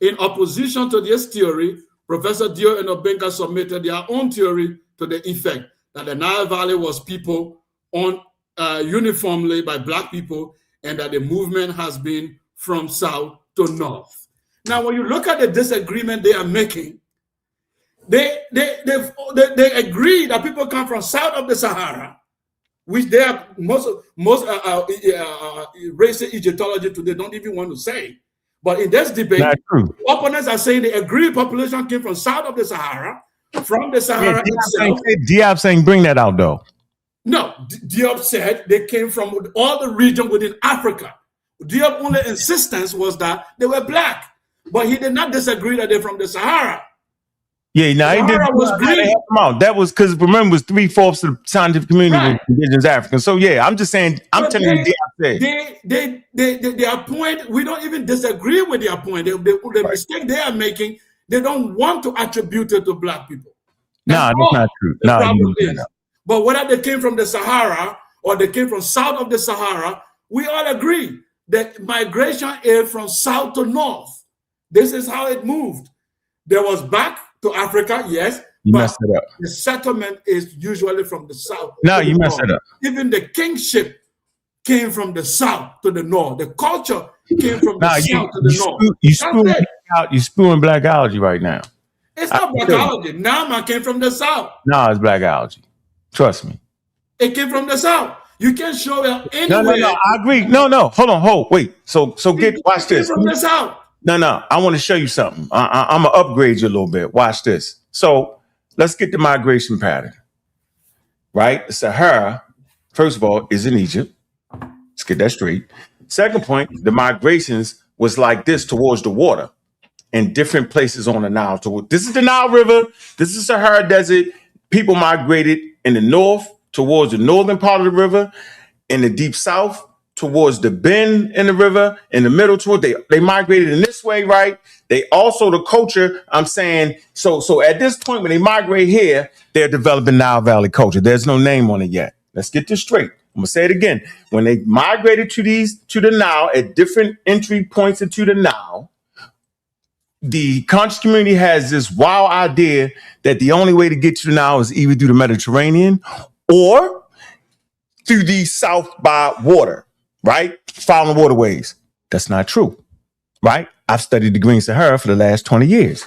In opposition to this theory, Professor Diop and Obenga submitted their own theory to the effect that the Nile Valley was people owned uniformly by Black people, and that the movement has been from south to north. Now, when you look at the disagreement they are making, they agree that people come from south of the Sahara, which they are most racist Egyptology today don't even want to say. But in this debate, opponents are saying the agreed population came from south of the Sahara, from the Sahara itself. Diop saying bring that out though. No, Diop said they came from all the region within Africa. Diop's only insistence was that they were Black, but he did not disagree that they're from the Sahara. Yeah, no, he didn't. That was because remember, it was 3/4 of the scientific community was indigenous African. So yeah, I'm just saying, I'm telling you, their point. We don't even disagree with their point. The mistake they are making, they don't want to attribute it to Black people. That's not true. But whether they came from the Sahara or they came from south of the Sahara, we all agree that migration is from south to north. This is how it moved. There was back to Africa, yes. You messed it up. The settlement is usually from the south. No, you messed it up. Even the kingship came from the south to the north. The culture came from the south to the north. You spewing blackology right now. It's not blackology. Nama came from the south. No, it's blackology. Trust me. It came from the south. You can't show it anywhere. No, I agree. No, wait. So watch this. From the south. No, I want to show you something. I'm going to upgrade you a little bit. Watch this. So let's get the migration pattern, right? The Sahara, first of all, is in Egypt. Let's get that straight. Second point, the migrations was like this towards the water in different places on the Nile. This is the Nile River. This is Sahara Desert. People migrated in the north towards the northern part of the river, in the deep south towards the bend in the river, in the middle toward they migrated in this way, right? They also the culture, I'm saying, so at this point when they migrate here, they're developing Nile Valley culture. There's no name on it yet. Let's get this straight. I'm gonna say it again. When they migrated to the Nile at different entry points into the Nile, the conscious community has this wild idea that the only way to get to the Nile is either through the Mediterranean or through the south by water, right? Following waterways. That's not true, right? I've studied the Green Sahara for the last 20 years.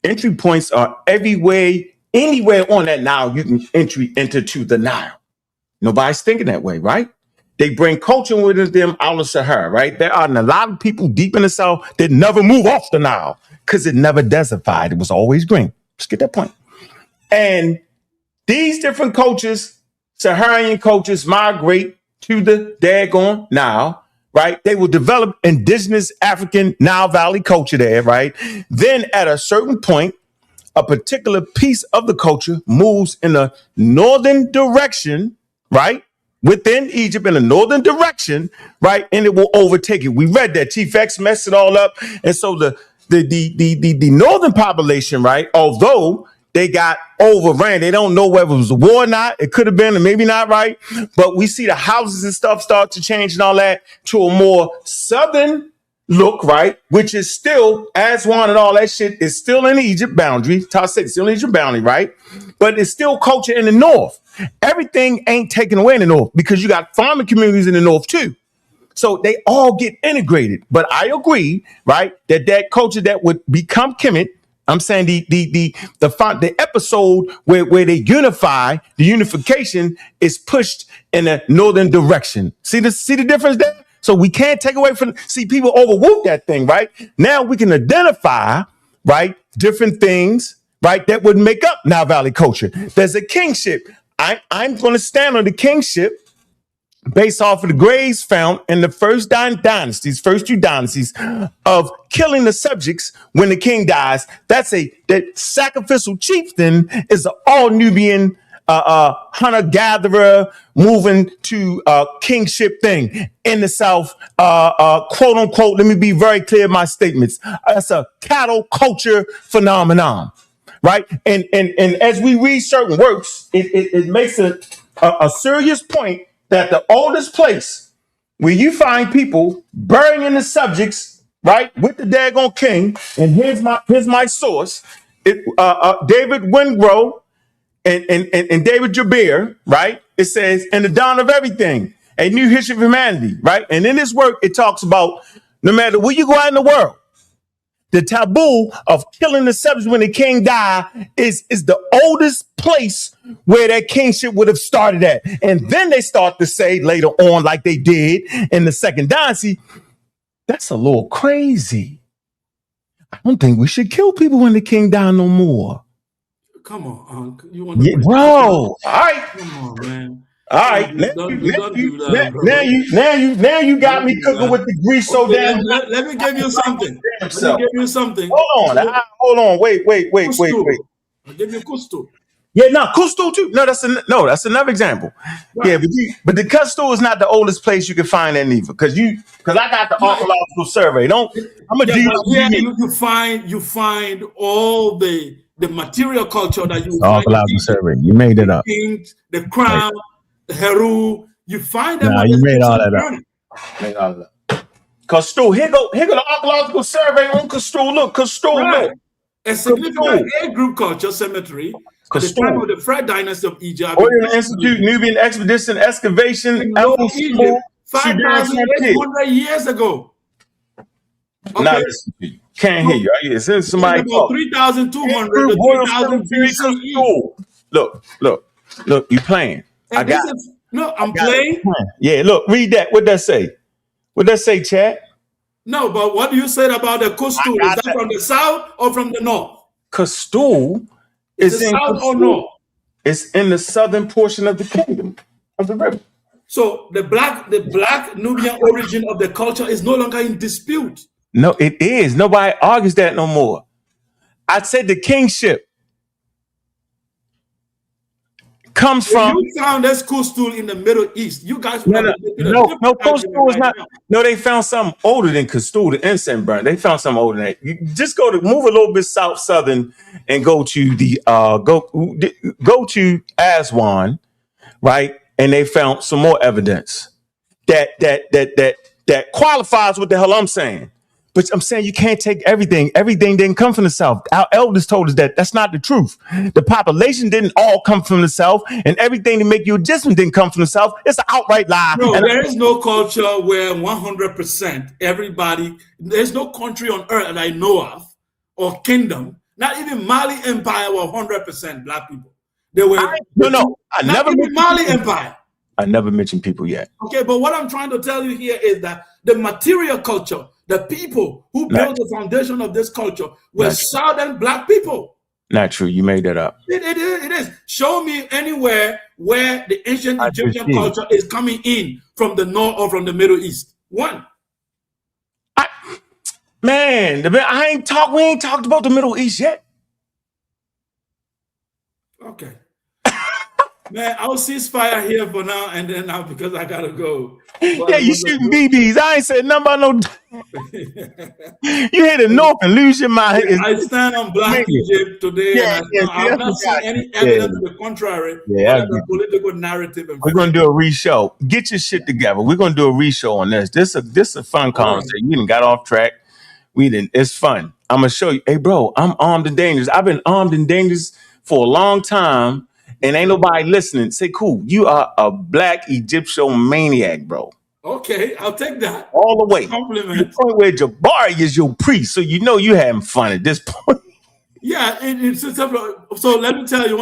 Entry points are everywhere, anywhere on that Nile you can entry into the Nile. Nobody's thinking that way, right? They bring culture with them out of Sahara, right? There are a lot of people deep in the south that never move off the Nile because it never desertified. It was always green. Just get that point. And these different cultures, Saharan cultures, migrate to the daggone Nile, right? They will develop indigenous African Nile Valley culture there, right? Then at a certain point, a particular piece of the culture moves in a northern direction, right? Within Egypt in a northern direction, right? And it will overtake it. We read that. Chief X messed it all up. And so the northern population, right? Although they got overran. They don't know whether it was a war or not. It could have been, or maybe not, right? But we see the houses and stuff start to change and all that to a more southern look, right? Which is still, Aswan and all that shit is still in the Egypt boundary. Toss said it's still in the Egypt boundary, right? But it's still culture in the north. Everything ain't taken away in the north because you got farming communities in the north too. So they all get integrated. But I agree, right, that culture that would become Kemet, I'm saying the episode where they unify, the unification is pushed in a northern direction. See the difference there? So we can't take away from, see, people overwhoop that thing, right? Now we can identify, right, different things, right, that would make up Nile Valley culture. There's a kingship. I'm going to stand on the kingship based off of the graves found in the first two dynasties of killing the subjects when the king dies. That sacrificial chieftain is an all Nubian hunter-gatherer moving to kingship thing in the south, quote unquote. Let me be very clear in my statements. That's a cattle culture phenomenon, right? And as we read certain works, it makes a serious point that the oldest place where you find people burying the subjects, right, with the daggone king, and here's my source, David Wingro and David Jabri, right? It says, in the dawn of everything, a new history of humanity, right? And in this work, it talks about no matter where you go out in the world, the taboo of killing the subject when the king died is the oldest place where that kingship would have started at. And then they start to say later on, like they did in the second dynasty, that's a little crazy. I don't think we should kill people when the king died no more. Come on, you want to bro. All right. Come on, man. All right. Now you got me cooking with the grease so damn. Let me give you something. Hold on. Wait. I'll give you Kustu. Yeah, no, Kustu too. No, that's another example. Right. Yeah, but the Kustu is not the oldest place you can find that either. Because I got the archaeological survey. You find all the material culture that you archaeological survey. You made it up. The crown, the Heru, you find them. Nah, you made all that up. Kustu, here go the archaeological survey on Kustu. Look, Kustu, look. A significant A group culture cemetery. At the time of the Fred dynasty of Egypt. Oriental Institute, Nubian Expedition, Excavation, 5,800 years ago. Okay. Now, can't hear you. I hear somebody about 3,200 to 3,000 BCE. Look, you playing. I'm playing. Yeah, look, read that. What that say? What that say, chat? No, but what do you say about the Kustu? Is that from the south or from the north? Kustu is in south or north? It's in the southern portion of the kingdom of the river. So the black Nubian origin of the culture is no longer in dispute. No, it is. Nobody argues that no more. I said the kingship. comes from. You found this cool stool in the Middle East. You guys No, Costool is not. No, they found something older than Costool, the incense burn. They found something older than that. You just move a little bit southern and go to the go to Aswan, right? And they found some more evidence that qualifies what the hell I'm saying. But I'm saying you can't take everything. Everything didn't come from the South. Our elders told us that that's not the truth. The population didn't all come from the South, and everything to make you adjustment didn't come from the South. It's an outright lie. No, there is no culture where 100% everybody, there's no country on earth that I know of, or kingdom, not even Mali Empire were 100% black people. They were I never even Mali Empire. I never mentioned people yet. Okay, but what I'm trying to tell you here is that the material culture, the people who built the foundation of this culture were southern black people. Not true. You made that up. It is. Show me anywhere where the ancient Egyptian culture is coming in from the north or from the Middle East. One. We ain't talked about the Middle East yet. Okay. Man, I'll ceasefire here for now and then now because I gotta go. Yeah, you shooting BBs. I ain't said nothing about no. You hit the north and lose your mind. Yeah, I stand on Black Egypt today. I've not seen any evidence to the contrary. The political narrative. We're gonna do a re-show. Get your shit together. We're gonna do a re-show on this. This is a fun conversation. We didn't got off track. It's fun. I'm gonna show you. Hey, bro, I'm armed and dangerous. I've been armed and dangerous for a long time. And ain't nobody listening. Say, cool, you are a black Egyptian maniac, bro. Okay, I'll take that. All the way. Compliment. The point where Jabari is your priest, so you know you having fun at this point. Yeah, so let me tell you,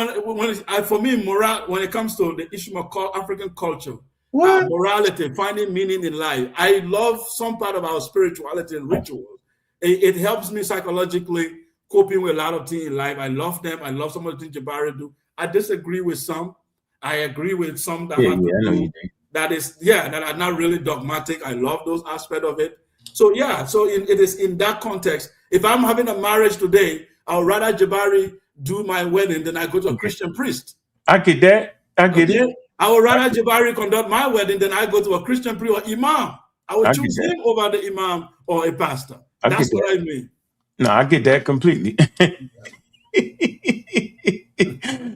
for me, when it comes to the issue of African culture, morality, finding meaning in life, I love some part of our spirituality and rituals. It helps me psychologically coping with a lot of things in life. I love them. I love some of the things Jabari do. I disagree with some. I agree with some that that are not really dogmatic. I love those aspects of it. So it is in that context. If I'm having a marriage today, I would rather Jabari do my wedding than I go to a Christian priest. I get that. I get it. I would rather Jabari conduct my wedding than I go to a Christian priest or imam. I would choose him over the imam or a pastor. That's what I mean. No, I get that completely.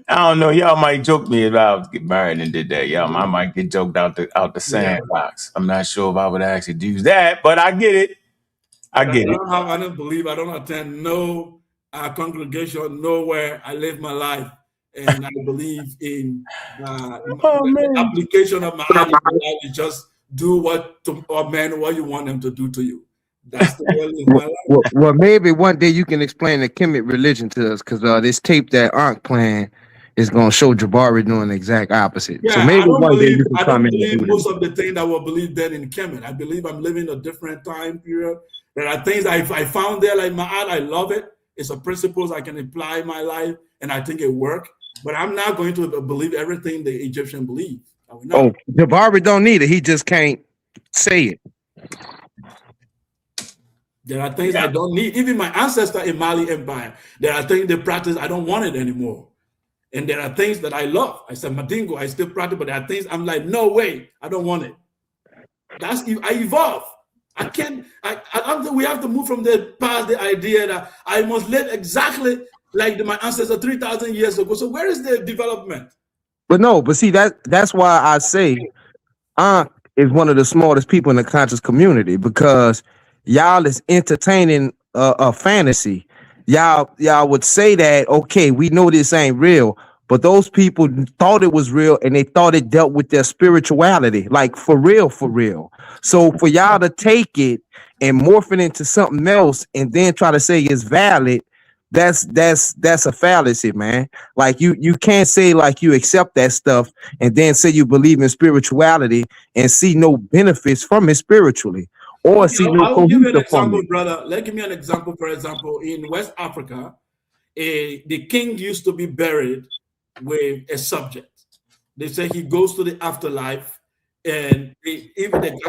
I don't know. Y'all might joke me if I was get married and did that. I might get joked out the sandbox. I'm not sure if I would actually do that, but I get it. I don't attend no congregation nowhere. I live my life, and I believe in the application of my life. Just do what you want them to do to you. That's the way I live my life. Well, maybe one day you can explain the Kemet religion to us, because this tape that Ankh playing is going to show Jabari doing the exact opposite. Yeah, so maybe one day you can come in. I don't believe most of the things that were believed then in Kemet. I believe I'm living a different time period. There are things I found there, like Ma'at, I love it. It's a principles I can apply in my life, and I think it works. But I'm not going to believe everything the Egyptian believe. Oh, Jabari don't need it. He just can't say it. There are things I don't need. Even my ancestor in Mali Empire, there are things they practice, I don't want it anymore. And there are things that I love. I said, Madingo, I still practice, but there are things I'm like, no way, I don't want it. I evolve. I can't, we have to move from the past, the idea that I must live exactly like my ancestors 3,000 years ago. So where is the development? But see, that's why I say Ankh is one of the smartest people in the conscious community, because y'all is entertaining a fantasy. Y'all would say that, okay, we know this ain't real, but those people thought it was real, and they thought it dealt with their spirituality, like for real. So for y'all to take it and morph it into something else and then try to say it's valid, that's a fallacy, man. Like you can't say like you accept that stuff and then say you believe in spirituality and see no benefits from it spiritually. Or I'll give you an example, brother. Give me an example. For example, in West Africa, the king used to be buried with a subject. They say he goes to the afterlife, and I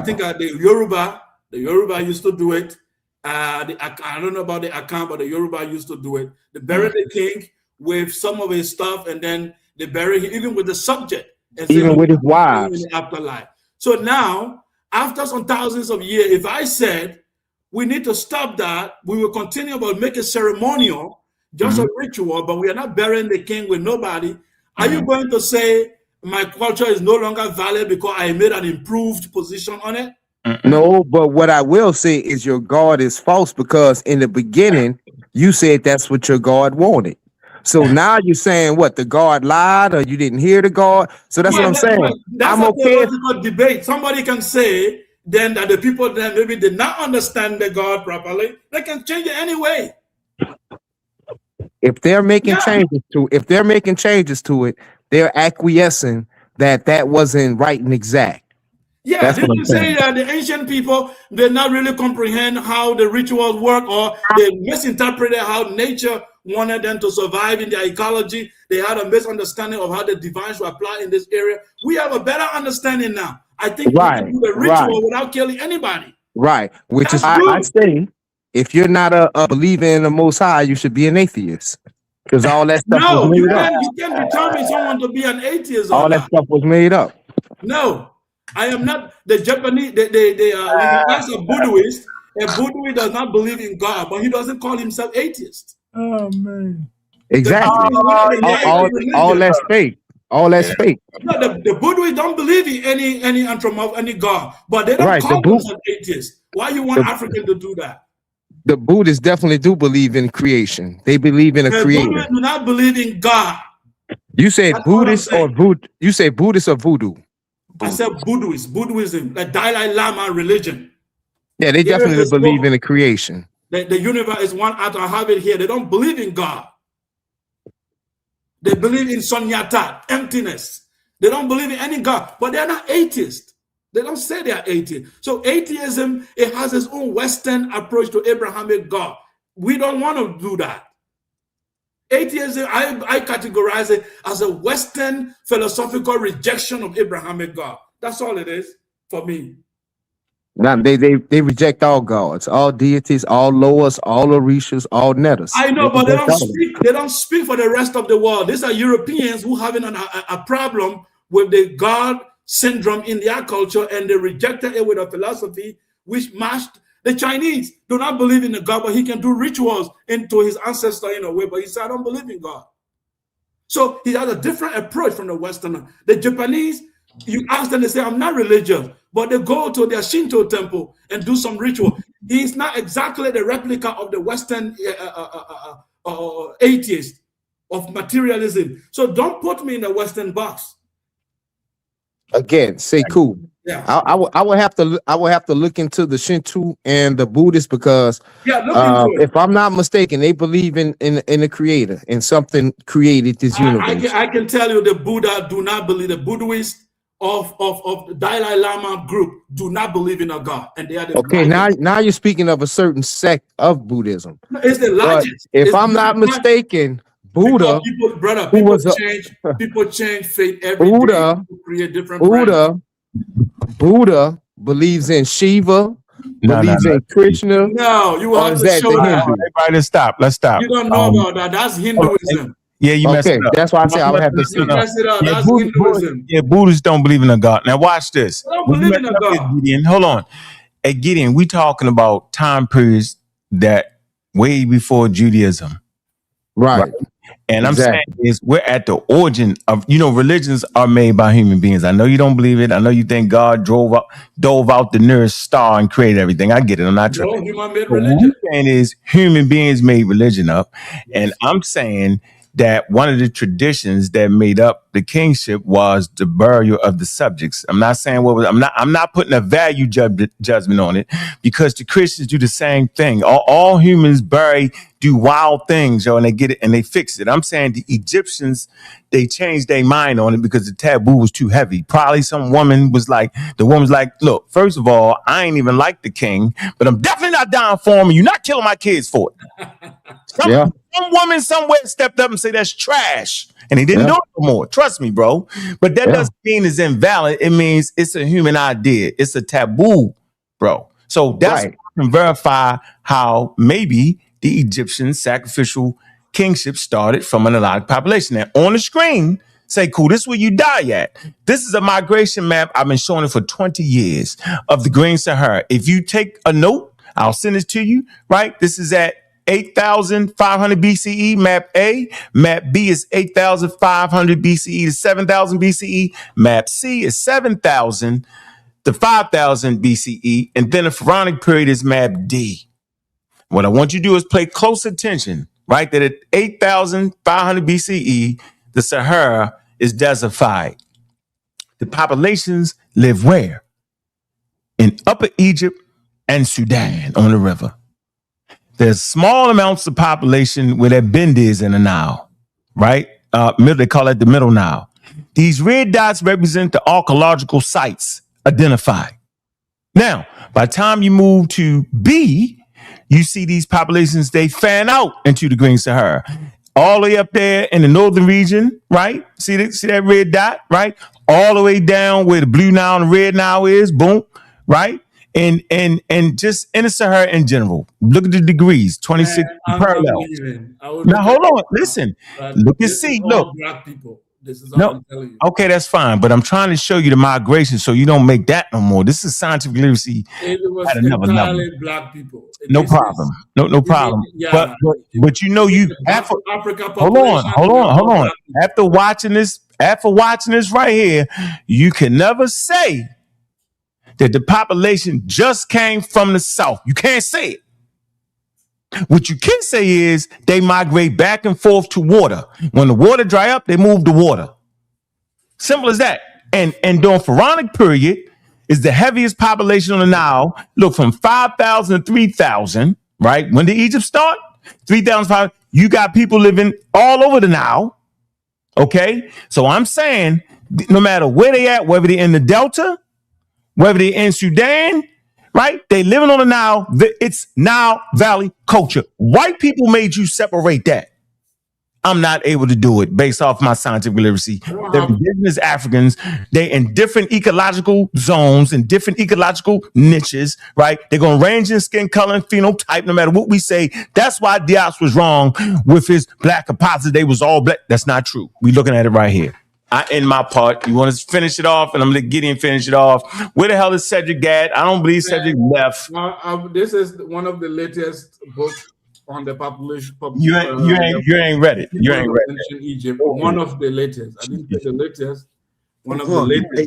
think the Yoruba used to do it. I don't know about the Ankh, but the Yoruba used to do it. They bury the king with some of his stuff, and then they bury him, even with the subject, and even with his wives. in the afterlife. So now, after some thousands of years, if I said we need to stop that, we will continue about make it ceremonial, just a ritual, but we are not burying the king with nobody. Are you going to say my culture is no longer valid because I made an improved position on it? No, but what I will say is your God is false, because in the beginning you said that's what your God wanted. So now you're saying what, the God lied, or you didn't hear the God? So that's what I'm saying. That's I'm a okay. theological debate. Somebody can say then that the people then maybe did not understand the God properly. They can change it anyway. If they're making changes to it, they're acquiescing that wasn't right and exact. Yeah, that's did what you I'm say saying. that the ancient people did not really comprehend how the rituals work, or they misinterpreted how nature wanted them to survive in their ecology? They had a misunderstanding of how the divine should apply in this area. We have a better understanding now. I think we can do the ritual without killing anybody. Right, which is why I say, if you're not a believer in the Most High, you should be an atheist, because all that stuff was made up. You can't determine someone to be an atheist or all not. that stuff was made up. No, I am not. The Japanese, when you ask a Buddhist does not believe in God, but he doesn't call himself atheist. Oh man. Exactly. All that's fake. All that's fake. No, the Buddhists don't believe in any any God, but they don't call themselves atheists. Why you want African to do that? The Buddhists definitely do believe in creation. They believe in a creator. Buddhists do not believe in God. You say Buddhist or voodoo? You say Buddhist or voodoo? I said Buddhism, the Dalai Lama religion. Yeah, they definitely believe in a creation. The universe is one atom. I have it here. They don't believe in God. They believe in sunyata, emptiness. They don't believe in any God, but they're not atheists. They don't say they are atheists. So atheism, it has its own Western approach to Abrahamic God. We don't want to do that. Atheism, I categorize it as a Western philosophical rejection of Abrahamic God. That's all it is for me. Now they reject all gods, all deities, all Loas, all Orishas, all Nettas. I know, but they don't speak for the rest of the world. These are Europeans who having a problem with the God syndrome in their culture, and they rejected it with a philosophy which matched. The Chinese do not believe in the God, but he can do rituals into his ancestor in a way, but he said, I don't believe in God. So he has a different approach from the Westerner. The Japanese, you ask them, they say, I'm not religious, but they go to their Shinto temple and do some ritual. He's not exactly the replica of the Western atheist of materialism. So don't put me in the Western box. Again, say cool. Yeah. I would have to look into the Shinto and the Buddhists, because if I'm not mistaken, they believe in a creator, and something created this universe. I can tell you the Buddha do not believe. The Buddhists of the Dalai Lama group do not believe in a God, and they are the okay. Now you're speaking of a certain sect of Buddhism. It's the largest. If I'm not mistaken, Buddha, people change faith every day to create different Buddha believes in Shiva, believes in Krishna. No, you have to show that. Everybody, let's stop. You don't know about that. That's Hinduism. Yeah, you messed it up. That's why I say I would have to see. That's Hinduism. Yeah, Buddhists don't believe in a God. Now watch this. They don't believe in a God. Gideon, hold on. Hey, Gideon, we talking about time periods that way before Judaism. Right. And I'm saying is we're at the origin of, religions are made by human beings. I know you don't believe it. I know you think God dove out the nearest star and created everything. I get it. I'm not tripping. Human made religion. What I'm saying is human beings made religion up. And I'm saying that one of the traditions that made up the kingship was the burial of the subjects. I'm not saying I'm not putting a value judgment on it, because the Christians do the same thing. All humans do wild things, and they get it and they fix it. I'm saying the Egyptians, they changed their mind on it because the taboo was too heavy. Probably some woman was like, look, first of all, I ain't even like the king, but I'm definitely not down for him, and you're not killing my kids for it. Some woman somewhere stepped up and said that's trash, and he didn't do it no more. Trust me, bro. But that doesn't mean it's invalid. It means it's a human idea. It's a taboo, bro. So that's I can verify how maybe the Egyptian sacrificial kingship started from an allocated population. Now, on the screen, say, cool, this is where you die at. This is a migration map. I've been showing it for 20 years of the Green Sahara. If you take a note, I'll send it to you, right? This is at 8,500 BCE, map A. Map B is 8,500 BCE to 7,000 BCE. Map C is 7,000 to 5,000 BCE. And then the pharaonic period is map D. What I want you to do is pay close attention, right? That at 8,500 BCE, the Sahara is desertified. The populations live where? In Upper Egypt and Sudan on the river. There's small amounts of population where that bend is in the Nile, right? They call it the Middle Nile. These red dots represent the archaeological sites identified. Now, by the time you move to B, you see these populations, they fan out into the Green Sahara. All the way up there in the northern region, right? See that red dot, right? All the way down where the blue Nile and the red Nile is, boom, right? And just in the Sahara in general. Look at the degrees, 26 parallel. Now, hold on, listen. Look and see, look. Black people. This is all I'm telling you. Okay, that's fine, but I'm trying to show you the migration so you don't make that no more. This is scientific literacy It was at another level. entirely black people. No problem. No problem. Yeah. But you know, you after, Africa hold on. After watching this right here, you can never say that the population just came from the south. You can't say it. What you can say is they migrate back and forth to water. When the water dry up, they move to water. Simple as that. And during pharaonic period is the heaviest population on the Nile. Look, from 5,000 to 3,000, right? When did Egypt start? 3,000. You got people living all over the Nile. Okay? So I'm saying no matter where they at, whether they're in the Delta, whether they're in Sudan, right? They living on the Nile. It's Nile Valley culture. White people made you separate that. I'm not able to do it based off my scientific literacy. They're indigenous Africans. They in different ecological zones and different ecological niches, right? They're going to range in skin color and phenotype no matter what we say. That's why Diaz was wrong with his black composite. They was all black. That's not true. We're looking at it right here. I end my part. You want to finish it off, and I'm going to get in and finish it off. Where the hell is Cedric at? I don't believe Cedric left. This is one of the latest books on the population. You ain't read it. You ain't read it. In Egypt, one of the latest. I didn't say the latest. One of the latest. Hey,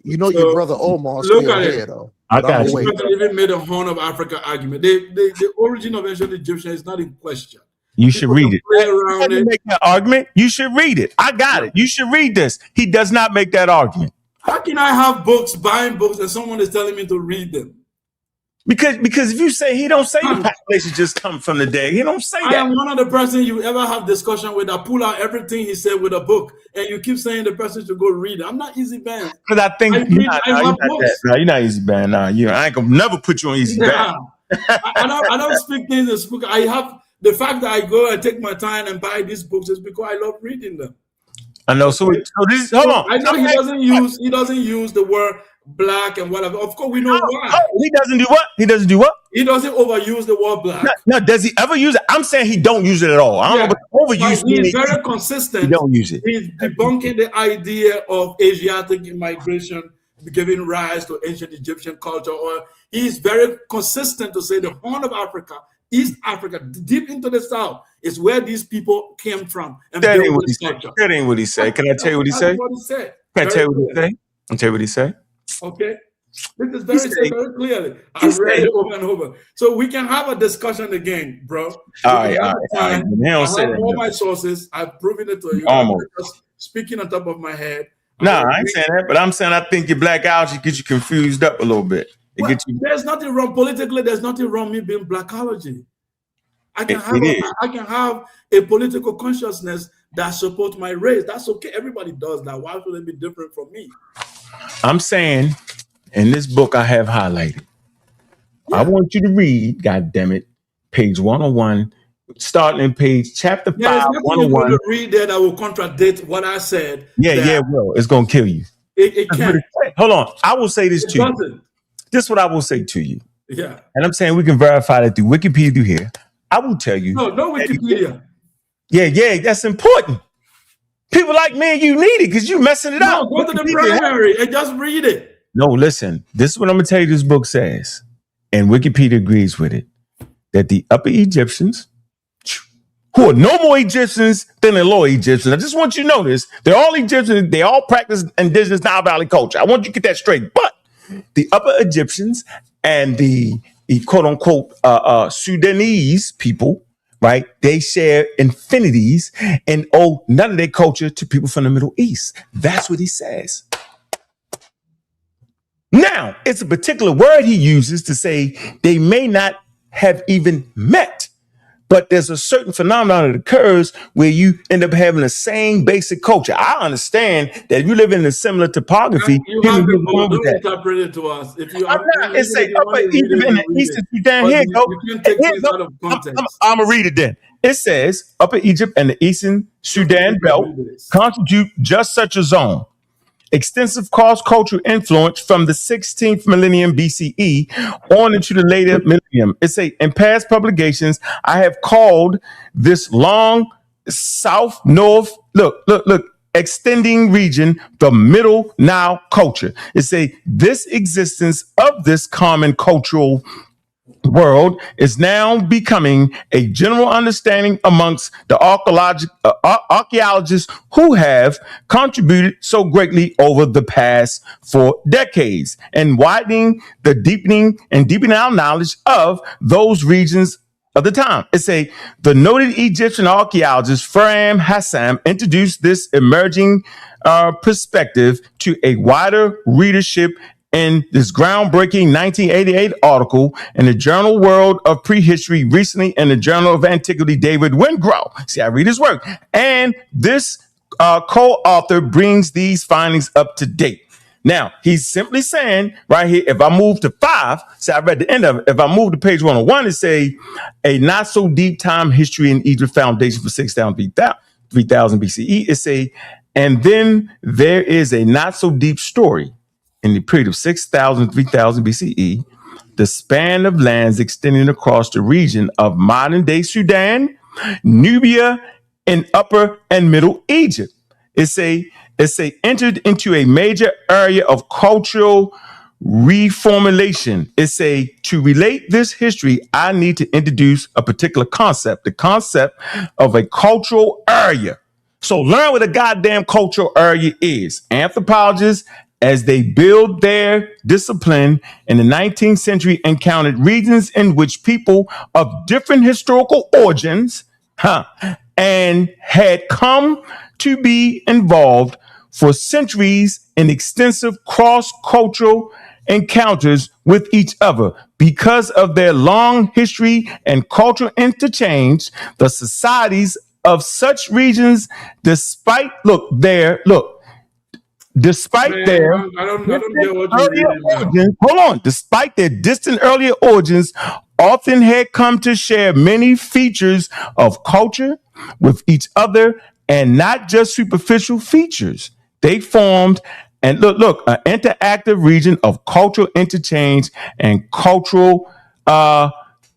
you know your brother Omar. Look at it. Though. I got you. Even made a Horn of Africa argument. The origin of ancient Egyptian is not in question. You should read it. He doesn't make that argument. You should read it. I got it. You should read this. He does not make that argument. How can I have books, buying books, and someone is telling me to read them? Because if you say he don't say the population just come from the day, he don't say that. I am one of the person you ever have discussion with that pull out everything he said with a book, and you keep saying the person should go read it. I'm not easy band. Because I think you're not easy band. I ain't gonna never put you on easy band. I don't speak things in spook. I have. The fact that I go and take my time and buy these books is because I love reading them. I know. So this. Hold on. I know he doesn't use the word black and whatever. Of course, we know why. He doesn't do what? He doesn't do what? He doesn't overuse the word black. No, does he ever use it? I'm saying he don't use it at all. I don't know what overuse. He's very consistent. He don't use it. He's debunking the idea of Asiatic immigration giving rise to ancient Egyptian culture. Or he's very consistent to say the Horn of Africa, East Africa, deep into the south, is where these people came from. And that ain't what he said. That ain't what he said. Can I tell you what he said? Can I tell you what he said? I'll tell you what he said. Okay. This is very clearly. I read it over and over. So we can have a discussion again, bro. All right. I have all my sources. I've proven it to you. Almost. Just speaking on top of my head. I ain't saying that, but I'm saying I think your blackology gets you confused up a little bit. There's nothing wrong politically. There's nothing wrong with me being blackology. I can have a political consciousness that supports my race. That's okay. Everybody does that. Why should it be different from me? I'm saying in this book I have highlighted. Yeah. I want you to read, God damn it, page 101, starting in chapter 5, 101. To read there that will contradict what I said. Yeah, well, it's gonna kill you. It can't. Hold on. I will say this to you. This is what I will say to you. Yeah. And I'm saying we can verify that through Wikipedia here. I will tell you. No Wikipedia. Yeah, that's important. People like me and you need it because you messing it up. Go to the primary and just read it. No, listen. This is what I'm going to tell you this book says. And Wikipedia agrees with it. That the Upper Egyptians, who are no more Egyptians than the Lower Egyptians. I just want you to know this. They're all Egyptians. They all practice indigenous Nile Valley culture. I want you to get that straight. But the Upper Egyptians and the quote unquote Sudanese people, right? They share infinities and owe none of their culture to people from the Middle East. That's what he says. Now, it's a particular word he uses to say they may not have even met, but there's a certain phenomenon that occurs where you end up having the same basic culture. I understand that if you live in a similar topography, you have to go. Don't interpret it to us. If you, it's say Upper Egypt and the Eastern Sudan. Here go. You can take things out of context. I'm gonna read it then. It says Upper Egypt and the Eastern Sudan belt constitute just such a zone. Extensive cross-cultural influence from the 16th millennium BCE on into the later millennium. It say in past publications, I have called this long south-north, look, extending region the Middle Nile culture. It say this existence of this common cultural world is now becoming a general understanding amongst the archaeologists who have contributed so greatly over the past 4 decades and widening the deepening our knowledge of those regions of the time. It's the noted Egyptian archaeologist Faram Hassam introduced this emerging perspective to a wider readership in this groundbreaking 1988 article in the Journal World of Prehistory, recently in the Journal of Antiquity, David Wingrove. See, I read his work. And this co-author brings these findings up to date. Now, he's simply saying right here, if I move to 5, see, I read the end of it. If I move to page 101, it say a not so deep time history in Egypt foundation for 6,000 3000 BCE. It say, and then there is a not so deep story in the period of 6,000, 3000 BCE, the span of lands extending across the region of modern-day Sudan, Nubia, and Upper and Middle Egypt. It's entered into a major area of cultural reformulation. To relate this history, I need to introduce a particular concept, the concept of a cultural area. So learn what a goddamn cultural area is. Anthropologists, as they build their discipline in the 19th century, encountered regions in which people of different historical origins and had come to be involved for centuries in extensive cross-cultural encounters with each other. Because of their long history and cultural interchange, the societies of such regions, despite their distant earlier origins, often had come to share many features of culture with each other, and not just superficial features. They formed an interactive region of cultural interchange and cultural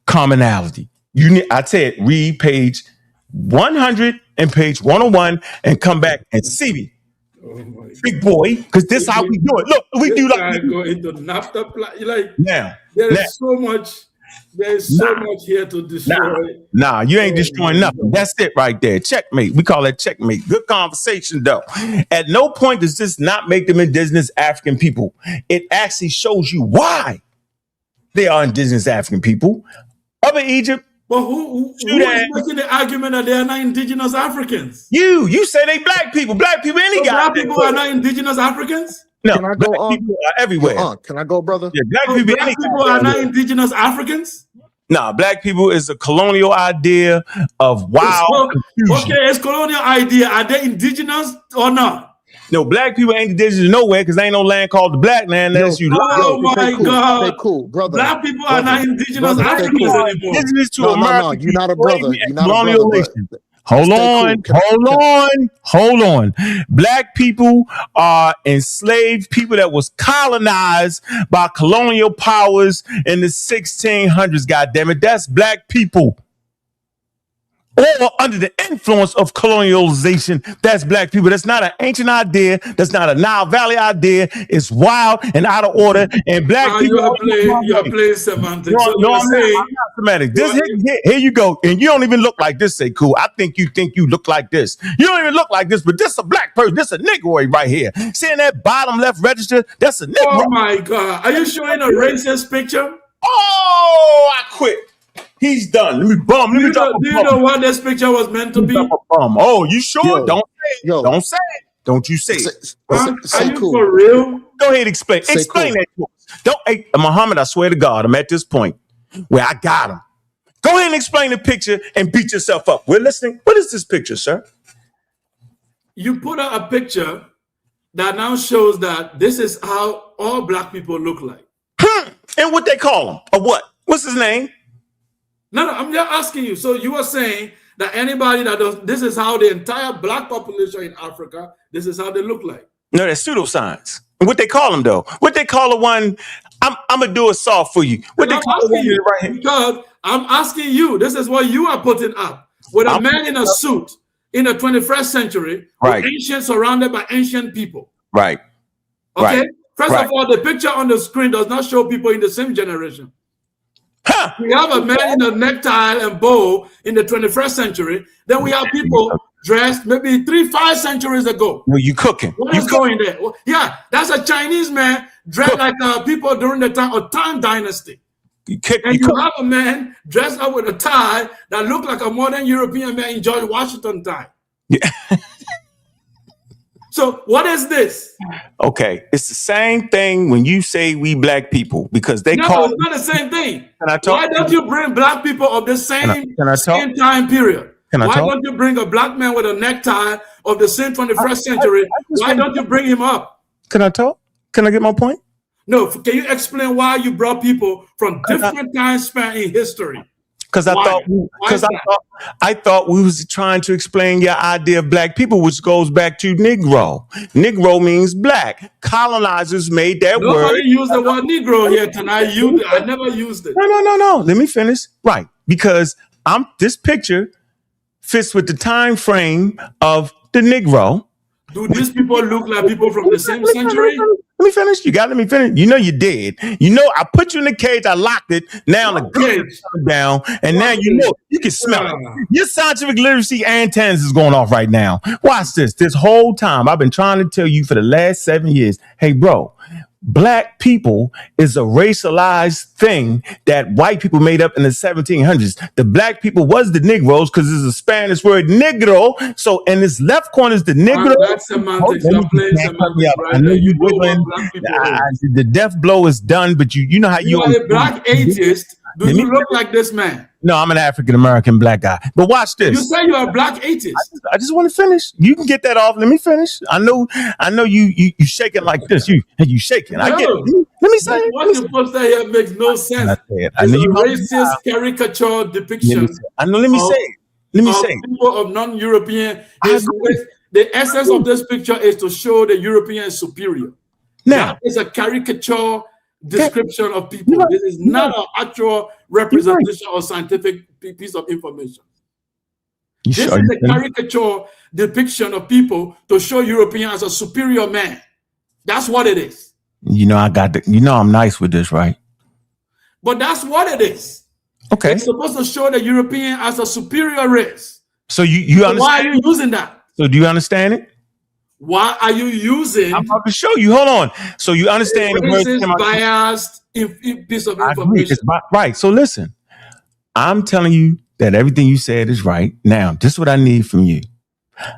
commonality. I said, read page 100 and page 101 and come back and see me. Big boy, because this is how we do it. Look, we do like go into NAFTA. There's so much here to destroy. Nah, you ain't destroying nothing. That's it right there. Checkmate. We call that checkmate. Good conversation, though. At no point does this not make them indigenous African people. It actually shows you why they are indigenous African people. Upper Egypt. But who is making the argument that they are not indigenous Africans? You say they black people. Black people, any guy. Black people are not indigenous Africans? No, can I go black people are everywhere. Can I go, brother? Yeah, black people are not indigenous Africans? No, black people is a colonial idea of wild confusion. Okay, it's colonial idea. Are they indigenous or not? No, black people ain't indigenous nowhere because there ain't no land called the black land unless you lie. Oh my God. Stay cool, brother. Black people are not indigenous Africans anymore. Indigenous to America. No, you're not a brother. You're not a brother. Hold on. Black people are enslaved people that was colonized by colonial powers in the 1600s. God damn it. That's black people. or under the influence of colonialization. That's black people. That's not an ancient idea. That's not a Nile Valley idea. It's wild and out of order. And black people. You are playing semantics. No, So no, I'm saying, I'm not semantic. Here you go. And you don't even look like this, say cool. I think you look like this. You don't even look like this, but this is a black person. This is a Negroid right here. Seeing that bottom left register, that's a Negro. Oh my God. Are you showing a racist picture? Oh, I quit. He's done. Let me bum. Do you know what this picture was meant to be? Oh, you sure? Don't say it. Don't say it. Don't you say it. Are you for real? Go ahead, explain. Explain that to us. Don't, hey, Muhammad, I swear to God, I'm at this point where I got him. Go ahead and explain the picture and beat yourself up. We're listening. What is this picture, sir? You put out a picture that now shows that this is how all black people look like. And what they call him? Or what? What's his name? No, I'm just asking you. So you are saying that anybody that does, this is how the entire black population in Africa, this is how they look like. No, that's pseudoscience. And what they call him though? What they call the one? I'm gonna do a soft for you. What they call you right here? Because I'm asking you. This is what you are putting up with a man in a suit in the 21st century, right? Ancient, surrounded by ancient people, right? Okay. Right. First of all, the picture on the screen does not show people in the same generation. Huh. We have a man in a necktie and bow in the 21st century. Then we have people dressed maybe 3-5 centuries ago. Well, you cooking. What is going there? Well, yeah, that's a Chinese man dressed like people during the time of Tang Dynasty. You have a man dressed up with a tie that looked like a modern European man in George Washington time. Yeah. So what is this? Okay, it's the same thing when you say we black people because they no, call. It's not the same thing. Can I talk? Why don't you bring black people of the same, can I same time period? Can I Why talk? don't you bring a black man with a necktie of the same 21st century? Why don't you bring him up? Can I talk? Can I get my point? No. Can you explain why you brought people from different time span in history? Because I thought we was trying to explain your idea of black people, which goes back to Negro. Negro means black. Colonizers made that word. Nobody used the word Negro here tonight. I never used it. No. Let me finish. Right, because this picture fits with the time frame of the Negro. Do these people look like people from the same century? Let me finish. You got to let me finish. You know you did. You know I put you in the cage. I locked it. Now the cage is coming down, and now you know you can smell it. Your scientific literacy antennas is going off right now. Watch this. This whole time I've been trying to tell you for the last 7 years. Hey, bro. Black people is a racialized thing that white people made up in the 1700s. The black people was the Negroes because it's a Spanish word, negro. So in this left corner is the Negro. That's semantics. I know you wiggling. The death blow is done, but you know how you are a black atheist. Do you look like this man? No, I'm an African American black guy. But watch this. You say you're a black atheist. I just want to finish. You can get that off. Let me finish. I know you shaking like this. You shaking. I get it. Let me say it. What you post here makes no sense. I know you racist caricature depiction. I know. Let me say it. Let me say it. People of non-European. The essence of this picture is to show the European is superior. Now it's a caricature description of people. This is not an actual representation or scientific piece of information. This is a caricature depiction of people to show Europeans as a superior man. That's what it is. You know, I'm nice with this, right? But that's what it is. Okay. It's supposed to show the European as a superior race. So you understand? Why are you using that? So do you understand it? Why are you using? I'm about to show you. Hold on. So you understand the racist, biased piece of information. Right. So listen, I'm telling you that everything you said is right. Now, this is what I need from you.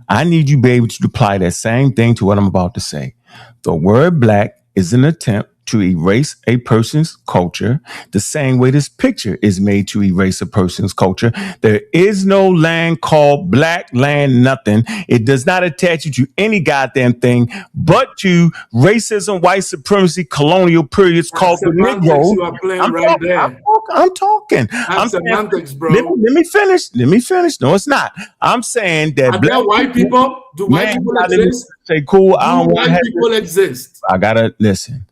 I need you to be able to apply that same thing to what I'm about to say. The word black is an attempt to erase a person's culture the same way this picture is made to erase a person's culture. There is no land called black land, nothing. It does not attach you to any goddamn thing but to racism, white supremacy, colonial periods called the Negro. You are playing right there. I'm talking. I'm semantics, bro. Let me finish. No, it's not. I'm saying that black white people, do white people exist? Say cool. I don't want white people exist. I gotta listen.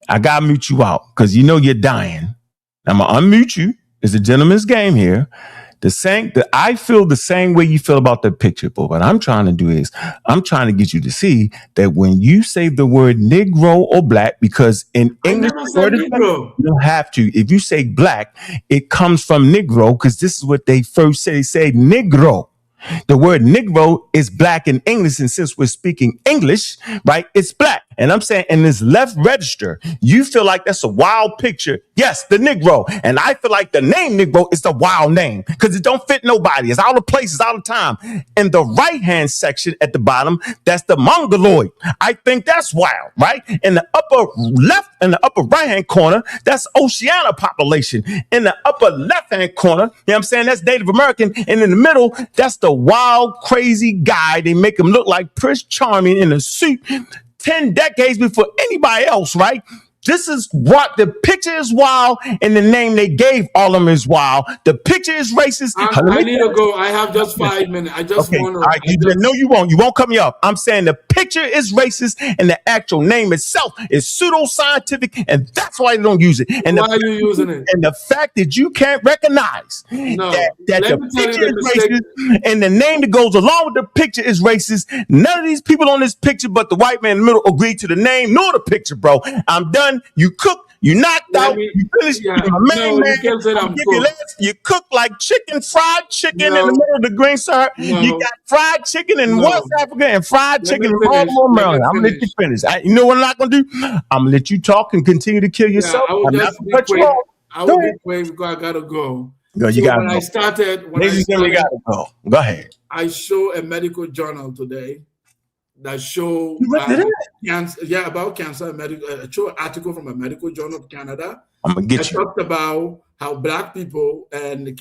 I gotta mute you out because you know you're dying. I'm gonna unmute you. It's a gentleman's game here. I feel the same way you feel about the picture, but what I'm trying to do is I'm trying to get you to see that when you say the word Negro or black, because in English, you don't have to. If you say black, it comes from Negro, because this is what they first say. They say Negro. The word Negro is black in English, and since we're speaking English, right, it's black. And I'm saying in this left register, you feel like that's a wild picture. Yes, the Negro. And I feel like the name Negro is the wild name because it don't fit nobody. It's out of place, it's out of time. In the right-hand section at the bottom, that's the Mongoloid. I think that's wild, right? In the upper left, in the upper right-hand corner, that's Oceania population. In the upper left-hand corner, you know what I'm saying, that's Native American. And in the middle, that's the wild, crazy guy. They make him look like Prince Charming in a suit 10 decades before anybody else, right? This is what the picture is wild, and the name they gave all of them is wild. The picture is racist. I need to go. I have just 5 minutes. I just want to. All right, no, you won't. You won't cut me up. I'm saying the picture is racist, and the actual name itself is pseudoscientific, and that's why they don't use it. And why are you using it? And the fact that you can't recognize that the picture is racist, and the name that goes along with the picture is racist. None of these people on this picture, but the white man in the middle, agree to the name nor the picture, bro. I'm done. You cook, you knocked out, you finished. Yeah. You cook like chicken, fried chicken in the middle of the green syrup. You got fried chicken in West Africa and fried chicken in Baltimore, Maryland. I'm gonna let you finish. You know what I'm not gonna do? I'm gonna let you talk and continue to kill yourself. I will just be quick. I will be quick because I gotta go. No, you gotta go. I started, gotta go. Go ahead. I show a medical journal today that show cancer, about cancer. I show an article from a medical journal of Canada. I'm gonna get you. Talked about how black people and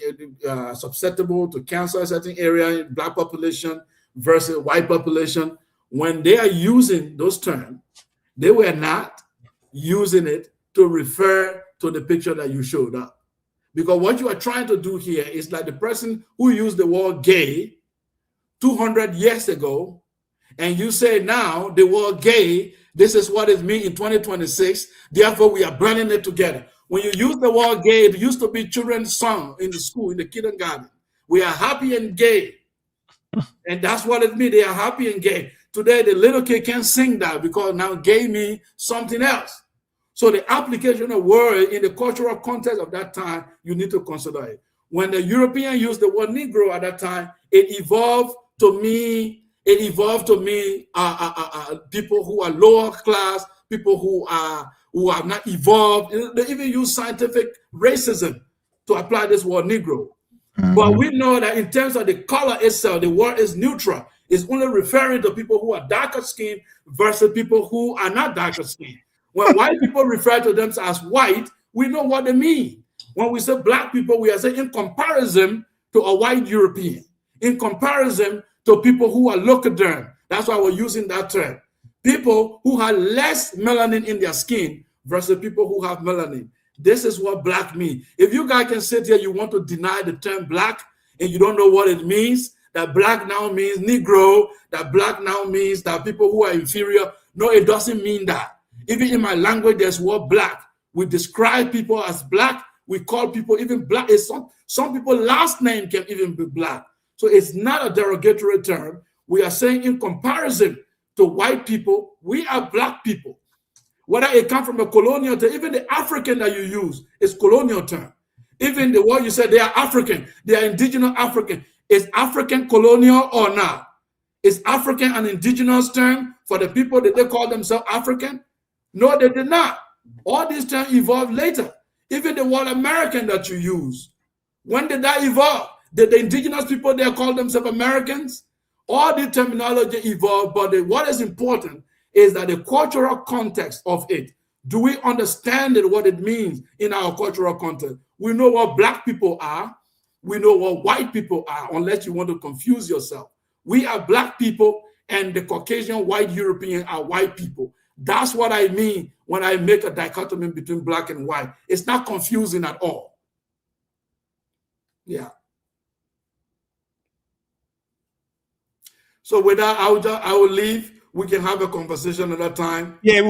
susceptible to cancer in certain area, black population versus white population. When they are using those terms, they were not using it to refer to the picture that you showed up. Because what you are trying to do here is like the person who used the word gay 200 years ago, and you say now the word gay, this is what it means in 2026, therefore we are burning it together. When you use the word gay, it used to be children's song in the school, in the kindergarten. We are happy and gay. And that's what it means. They are happy and gay. Today, the little kid can't sing that because now gay means something else. So the application of word in the cultural context of that time, you need to consider it. When the European used the word Negro at that time, it evolved to mean people who are lower class, people who have not evolved. They even use scientific racism to apply this word Negro. Mm-hmm. But we know that in terms of the color itself, the word is neutral. It's only referring to people who are darker skinned versus people who are not darker skinned. When white people refer to them as white, we know what they mean. When we say black people, we are saying in comparison to a white European, in comparison to people who are Locoderm. That's why we're using that term. People who have less melanin in their skin versus people who have melanin. This is what black means. If you guys can sit here, you want to deny the term black and you don't know what it means, that black now means Negro, that black now means that people who are inferior. No, it doesn't mean that. Even in my language, there's word black. We describe people as black. We call people even black. Some people last name can even be black. So it's not a derogatory term. We are saying in comparison to white people, we are black people. Whether it comes from a colonial term, even the African that you use is colonial term. Even the word you said they are African, they are indigenous African. Is African colonial or not? Is African an indigenous term for the people that they call themselves African? No, they did not. All these terms evolved later. Even the word American that you use, when did that evolve? Did the indigenous people there call themselves Americans? All the terminology evolved, but what is important is that the cultural context of it. Do we understand it, what it means in our cultural context? We know what black people are. We know what white people are, unless you want to confuse yourself. We are black people, and the Caucasian white European are white people. That's what I mean when I make a dichotomy between black and white. It's not confusing at all. Yeah. So with that, I will leave. We can have a conversation another time. Yeah,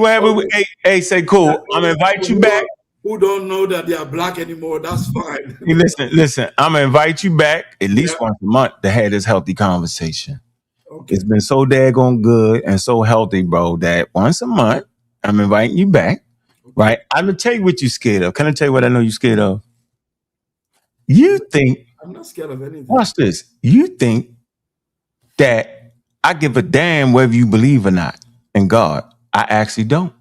hey, say cool. I'm gonna invite you back. who don't know that they are black anymore, that's fine. Hey, listen. I'm gonna invite you back at least once a month to have this healthy conversation. Okay. It's been so daggone good and so healthy, bro, that once a month I'm inviting you back. Okay. Right? I'm gonna tell you what you're scared of. Can I tell you what I know you're scared of? You think I'm not scared of anything. Watch this. You think that I give a damn whether you believe or not in God. I actually don't.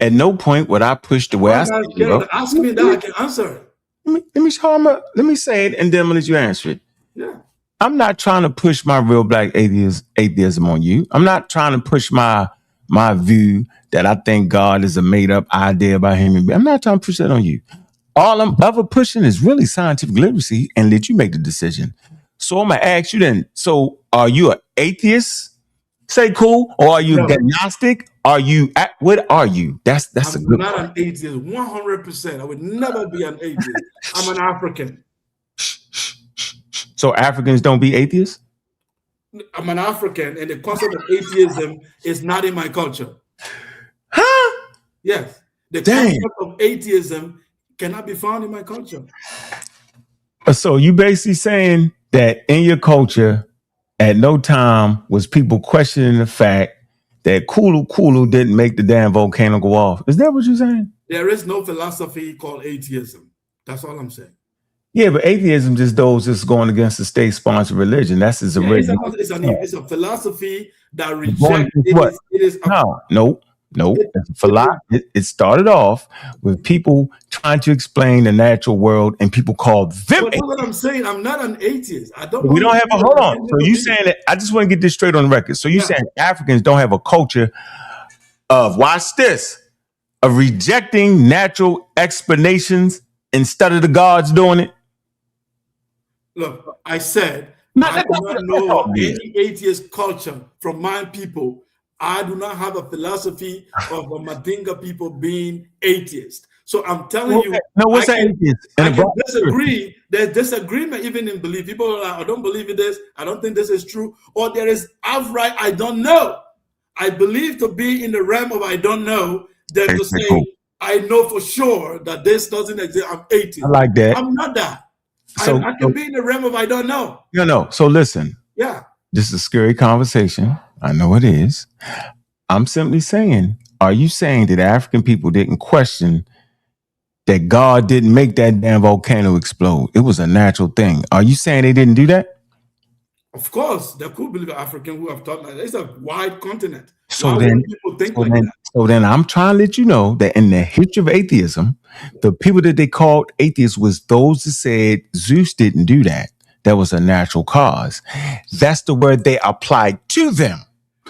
At no point would I push the way I say it. Ask me that, I can answer it. Let me say it and then I'm gonna let you answer it. Yeah. I'm not trying to push my real black atheism on you. I'm not trying to push my view that I think God is a made-up idea about him. I'm not trying to push that on you. All I'm ever pushing is really scientific literacy and let you make the decision. So I'm gonna ask you then, so are you an atheist? Say cool, or are you agnostic? Are you what are you? That's a good not point. An atheist, 100%. I would never be an atheist. I'm an African. So Africans don't be atheists? I'm an African, and the concept of atheism is not in my culture. Huh? Yes. The concept of atheism cannot be found in my culture. So you basically saying that in your culture, at no time was people questioning the fact that Kulu didn't make the damn volcano go off. Is that what you're saying? There is no philosophy called atheism. That's all I'm saying. Yeah, but atheism just those just going against the state-sponsored religion. That's his original. It's a philosophy that rejects it. No. It started off with people trying to explain the natural world, and people called them. But that's what I'm saying. I'm not an atheist. We don't have a hold on. So you saying that? I just want to get this straight on the record. So you saying Africans don't have a culture of watch this, of rejecting natural explanations instead of the gods doing it? Look, I said I do not know any atheist culture from my people. I do not have a philosophy of the Madinga people being atheist. So I'm telling you, what's atheist? I can disagree. There's disagreement even in belief. People are like, I don't believe in this. I don't think this is true. Or there is outright, I don't know. I believe to be in the realm of I don't know than to say, I know for sure that this doesn't exist. I'm atheist. I like that. I'm not that. So I can be in the realm of I don't know. No. So listen. Yeah. This is a scary conversation. I know it is. I'm simply saying, are you saying that African people didn't question that God didn't make that damn volcano explode? It was a natural thing. Are you saying they didn't do that? Of course, there could be African who have thought like that. It's a wide continent. So then I'm trying to let you know that in the history of atheism, the people that they called atheists was those that said Zeus didn't do that. That was a natural cause. That's the word they applied to them.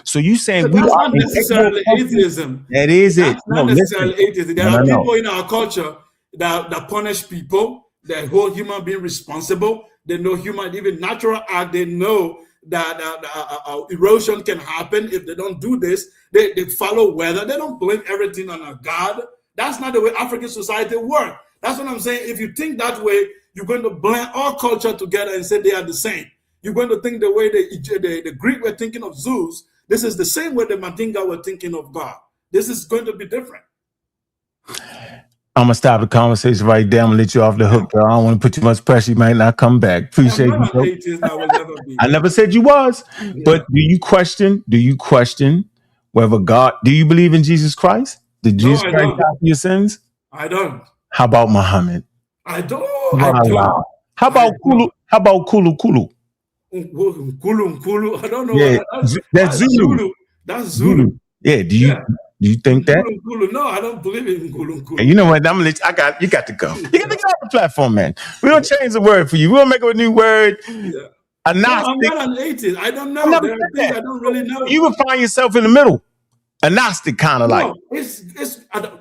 So you saying that's not necessarily atheism. That is it. That's not necessarily atheism. There are people in our culture that punish people, that hold human being responsible. They know human, even natural act. They know that erosion can happen if they don't do this. They follow weather. They don't blame everything on a God. That's not the way African society works. That's what I'm saying. If you think that way, you're going to blend all culture together and say they are the same. You're going to think the way the Greek were thinking of Zeus. This is the same way the Mandinga were thinking of God. This is going to be different. I'm gonna stop the conversation right there. I'm gonna let you off the hook, bro. I don't want to put too much pressure. You might not come back. Appreciate you. I never said you was, but do you question whether God? Do you believe in Jesus Christ? Did Jesus Christ die for your sins? I don't. How about Muhammad? I don't. Wow. How about Kulu? How about Kulu? Kulu. I don't know. Yeah, that's Zulu. Zulu. That's Zulu. Yeah. Do you think that? No, I don't believe in Kulu. And you know what? I'm gonna let you got to go. You got to get off the platform, man. We don't change the word for you. We don't make up a new word. Yeah. I'm not an atheist. I don't know. There are things I don't really know. You would find yourself in the middle. A Gnostic kind of like. It's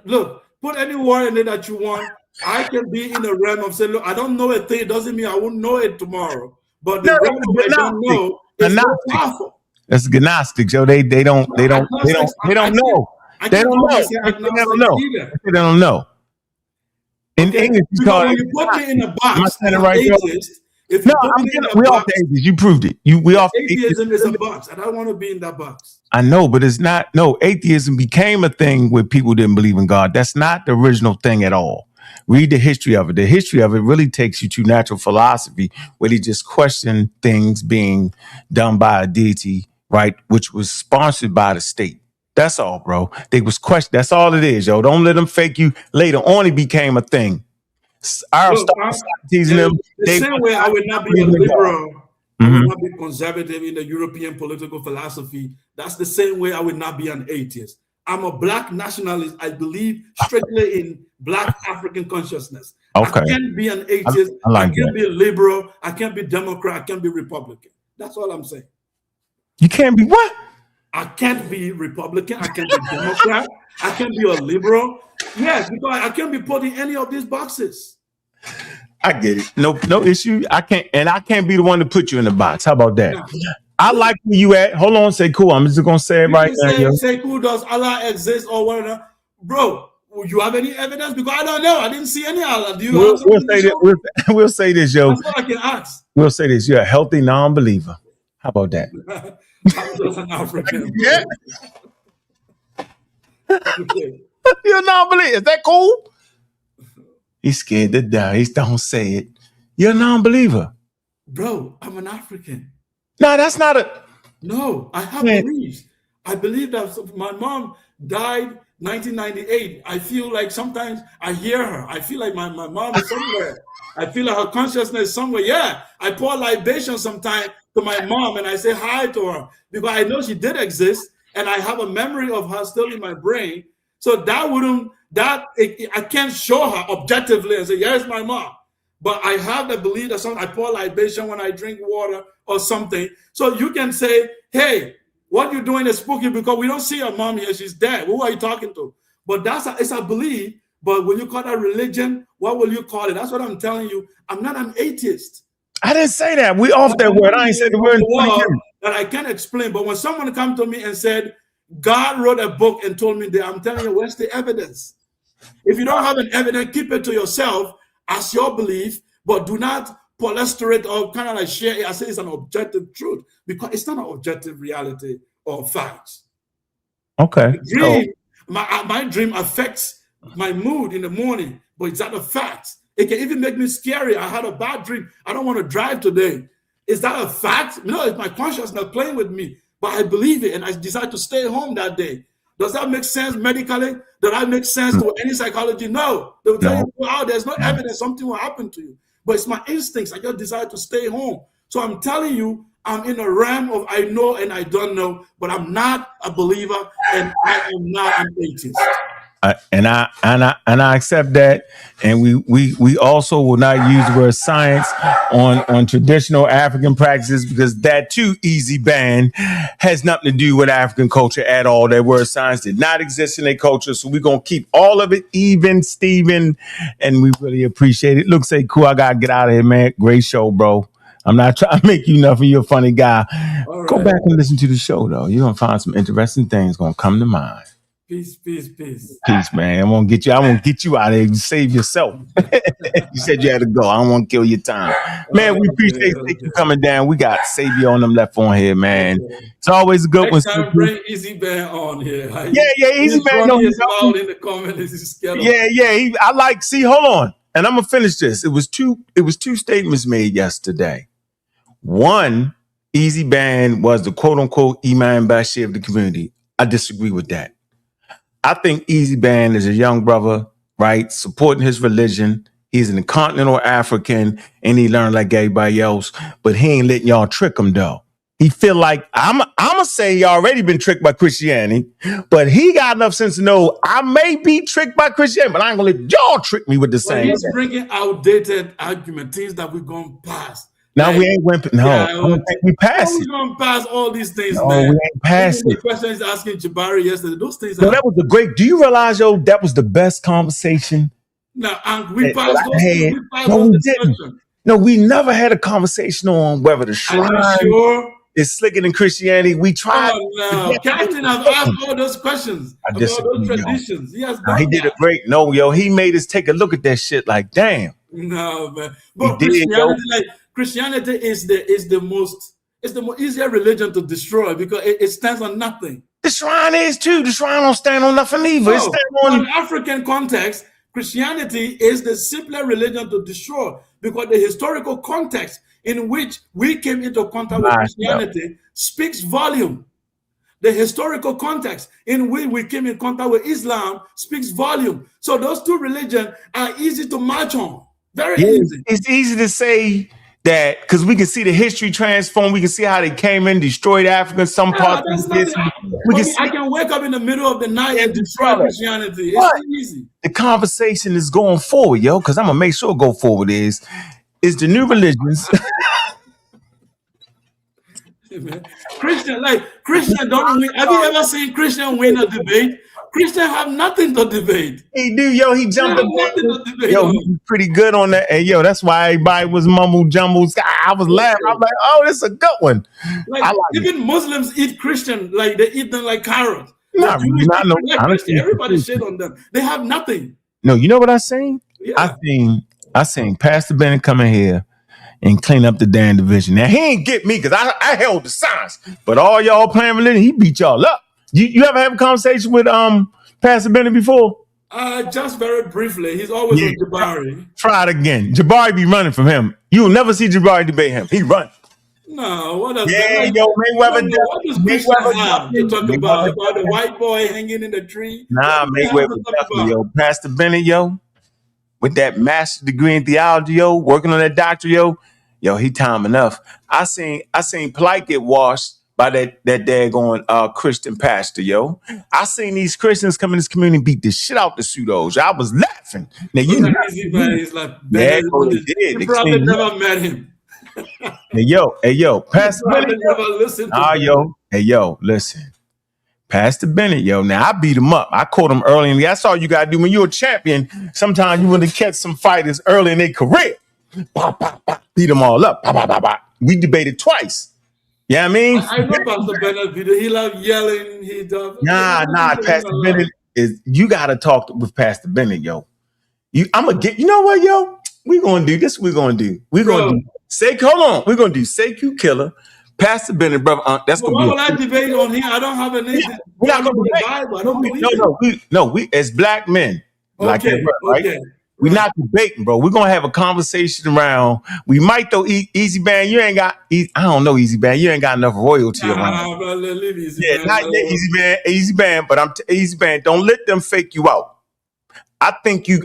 look, put any word in it that you want. I can be in the realm of saying, look, I don't know a thing. It doesn't mean I won't know it tomorrow. But the realm of I don't know is so powerful. That's Gnostics, yo. They don't know. They don't know. They don't know. In English, you call it. You put me in a box. We're off the atheist. You proved it. We off atheism is a box. I don't want to be in that box. I know, but it's not. No, atheism became a thing where people didn't believe in God. That's not the original thing at all. Read the history of it. The history of it really takes you to natural philosophy, where they just question things being done by a deity, right? Which was sponsored by the state. That's all, bro. They was question. That's all it is, yo. Don't let them fake you. Later on, it became a thing. The same way I would not be a liberal, I would not be conservative in the European political philosophy. That's the same way I would not be an atheist. I'm a black nationalist. I believe strictly in black African consciousness. Okay. I can't be an atheist. I can't be a liberal. I can't be Democrat. I can't be Republican. That's all I'm saying. You can't be what? I can't be Republican. I can't be Democrat. I can't be a liberal. Yes, because I can't be put in any of these boxes. I get it. No issue. I can't be the one to put you in the box. How about that? No. I like where you at. Hold on, say cool. I'm just gonna say it right now. Say cool. Does Allah exist or whatever, bro? You have any evidence? Because I don't know. I didn't see any Allah. Do you? We'll say this, yo. That's what I can ask. We'll say this. You're a healthy non-believer. How about that? I'm just an African. Yeah. You're a non-believer. Is that cool? He's scared to die. He don't say it. You're a non-believer. Bro, I'm an African. No, that's not a... No, I have beliefs. I believe that my mom died 1998. I feel like sometimes I hear her. I feel like my mom is somewhere. I feel like her consciousness is somewhere. Yeah, I pour libation sometimes to my mom and I say hi to her because I know she did exist and I have a memory of her still in my brain. So I can't show her objectively and say, here's my mom. But I have the belief that I pour libation when I drink water or something. So you can say, hey, what you're doing is spooky because we don't see your mom here. She's dead. Who are you talking to? But it's a belief. But when you call that religion, what will you call it? That's what I'm telling you. I'm not an atheist. I didn't say that. We off that word. I ain't said the word that I can't explain. But when someone come to me and said, God wrote a book and told me that, I'm telling you, where's the evidence? If you don't have an evidence, keep it to yourself as your belief, but do not polysterate or kind of like share it. I say it's an objective truth because it's not an objective reality or facts. Okay. My dream affects my mood in the morning, but it's not a fact. It can even make me scary. I had a bad dream. I don't want to drive today. Is that a fact? No, it's my consciousness playing with me, but I believe it and I decide to stay home that day. Does that make sense medically? Does that make sense to any psychology? No. They will tell you, wow, there's no evidence something will happen to you. But it's my instincts. I just decide to stay home. So I'm telling you, I'm in a realm of I know and I don't know, but I'm not a believer and I am not an atheist. And I accept that, and we also will not use the word science on traditional African practices because that too easy ban has nothing to do with African culture at all. That word science did not exist in their culture, so we're gonna keep all of it even, Steven, and we really appreciate it. Look, say cool. I gotta get out of here, man. Great show, bro. I'm not trying to make you nothing. You're a funny guy. Right. Go back and listen to the show, though. You're gonna find some interesting things gonna come to mind. Peace. Peace, man. I won't get you out of here. You save yourself. You said you had to go. I don't want to kill your time. Man, we appreciate you coming down. We got Savior on them left on here, man. It's always a good one. Next time, bring Easy Band on here. Yeah, Easy Band. No, he's loud in the comments. See, hold on. And I'm gonna finish this. It was two statements made yesterday. One, Easy Band was the quote unquote Imam Bashir of the community. I disagree with that. I think Easy Band is a young brother, right? Supporting his religion. He's an continental African and he learned like everybody else, but he ain't letting y'all trick him though. He feel like I'm gonna say he already been tricked by Christianity, but he got enough sense to know I may be tricked by Christianity, but I ain't gonna let y'all trick me with the same. He's bringing outdated argument, things that we're gonna pass. No, we ain't went. No, I don't think we passed it. We're gonna pass all these things, no, man. We ain't passed it. The question is asking Jabari yesterday. Those things. No, that was the great. Do you realize, yo, that was the best conversation? No, and we passed those things. No, we didn't. No, we never had a conversation on whether the shrine is slicker than Christianity. We tried. Oh, no. Captain has asked all those questions about those traditions. He did a great. No, yo, he made us take a look at that shit. Like, damn. No, man. But Christianity is the most easier religion to destroy because it stands on nothing. The shrine is too. The shrine don't stand on nothing either. So, in African context, Christianity is the simpler religion to destroy because the historical context in which we came into contact with Christianity speaks volume. The historical context in which we came in contact with Islam speaks volume. So those two religions are easy to march on. Very easy. It's easy to say that because we can see the history transform. We can see how they came in, destroyed Africans. Some parts of this. I can wake up in the middle of the night and destroy Christianity. It's easy. The conversation is going forward, yo, because I'm going to make sure go forward is the new religions. Christian don't win. Have you ever seen Christian win a debate? Christian have nothing to debate. He do, yo. He jumped up. Yo, he's pretty good on that. And yo, that's why everybody was mumble jumble. I was laughing. I'm like, oh, this is a good one. Like even Muslims eat Christian, like they eat them like carrots. Everybody shit on them. They have nothing. No, you know what I seen? Yeah. I seen Pastor Bennett come in here and clean up the damn division. Now he ain't get me because I held the signs, but all y'all playing religion, he beat y'all up. You ever have a conversation with Pastor Bennett before? Just very briefly. He's always on Jabari. Try it again. Jabari be running from him. You will never see Jabari debate him. He run. No, what does Mayweather what does Christian have to talk about the white boy hanging in the tree? Nah, Mayweather definitely, yo. Pastor Bennett, yo, with that master's degree in theology, yo, working on that doctorate, yo, he time enough. I seen Polite get washed by that daggone Christian pastor, yo. I seen these Christians come in this community beat the shit out the pseudos. I was laughing. Now you know, he's like, you probably never met him. Hey yo, Pastor Bennett. Listen. Pastor Bennett, yo. Now I beat him up. I caught him early, and that's all you gotta do when you're a champion. Sometimes you want to catch some fighters early in their career. Beat them all up. We debated twice. Yeah, you know what I mean? I know Pastor Bennett video. He love yelling. He does. Nah. Pastor Bennett is. You gotta talk with Pastor Bennett, yo. I'm gonna get. You know what, yo? We're gonna do this. We're gonna do. Hold on. We're gonna do Sekou Killer, Pastor Bennett, brother. That's gonna why be. Will I debate on here? I don't have an issue. We're not gonna debate. I don't believe we as black men, like that, right? Okay. We're not debating, bro. We're gonna have a conversation around. We might though. Easy Band, you ain't got. I don't know, Easy Band. You ain't got enough royalty around. Leave Easy Band. Not yet, Easy Band. But Easy Band. Don't let them fake you out. I think you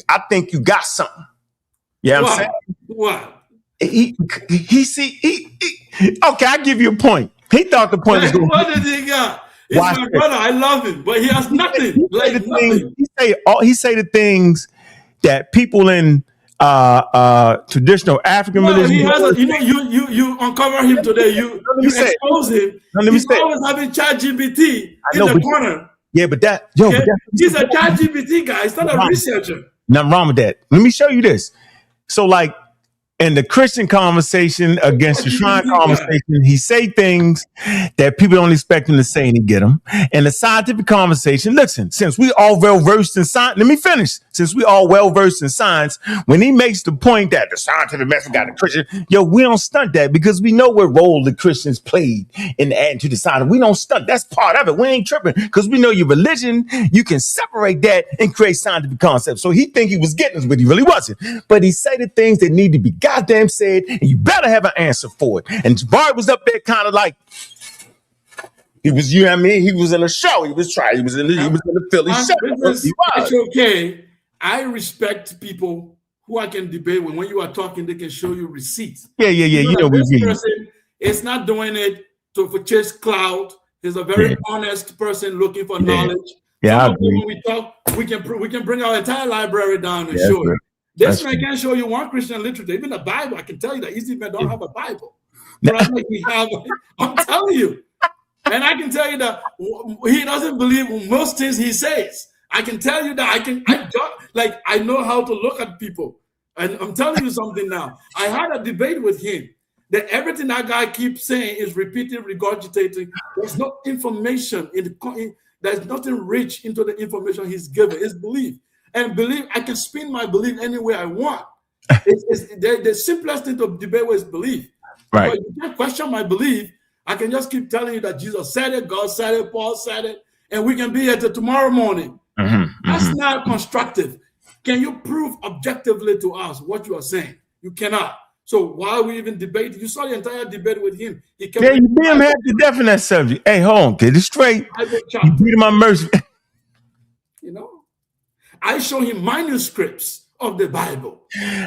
got something. Yeah, I'm saying. What? Okay, I give you a point. He thought the point was going. What did he got? He's my brother. I love him, but he has nothing. He say the things that people in traditional African religion. He has you uncover him today. You expose him. He's always having ChatGPT in the corner. Yeah, but he's a ChatGPT guy. He's not a researcher. Nothing wrong with that. Let me show you this. So, like, in the Christian conversation against the shrine conversation, he say things that people don't expect him to say, and he get them. In the scientific conversation, listen, since we all well versed in science, let me finish. Since we all well versed in science, when he makes the point that the scientific method got a Christian, yo, we don't stunt that because we know what role the Christians played in adding to the science. We don't stunt. That's part of it. We ain't tripping because we know your religion. You can separate that and create scientific concepts. So he think he was getting us, but he really wasn't. But he say the things that need to be goddamn said, and you better have an answer for it. And Jabari was up there kind of like, he was, you know what I mean? He was in a show. He was in the Philly show. It's okay. I respect people who I can debate with. When you are talking, they can show you receipts. Yeah. You know this person is not doing it for chase clout. He's a very honest person looking for knowledge. Yeah, I agree. When we talk, we can bring our entire library down and show it. This man can't show you one Christian literature, even the Bible. I can tell you that Easy Man don't have a Bible. But I'm telling you. And I can tell you that he doesn't believe most things he says. I can tell you that I know how to look at people. And I'm telling you something now. I had a debate with him that everything that guy keeps saying is repeating, regurgitating. There's no information there's nothing rich into the information he's given. It's belief. And belief, I can spin my belief any way I want. The simplest thing to debate with is belief. Right. But you can't question my belief. I can just keep telling you that Jesus said it, God said it, Paul said it, and we can be here till tomorrow morning. That's not constructive. Can you prove objectively to us what you are saying? You cannot. So why are we even debating? You saw the entire debate with him. He kept you beat him half to death in that subject. Hey, hold on, get it straight. You beat him on mercy. You know, I show him manuscripts of the Bible.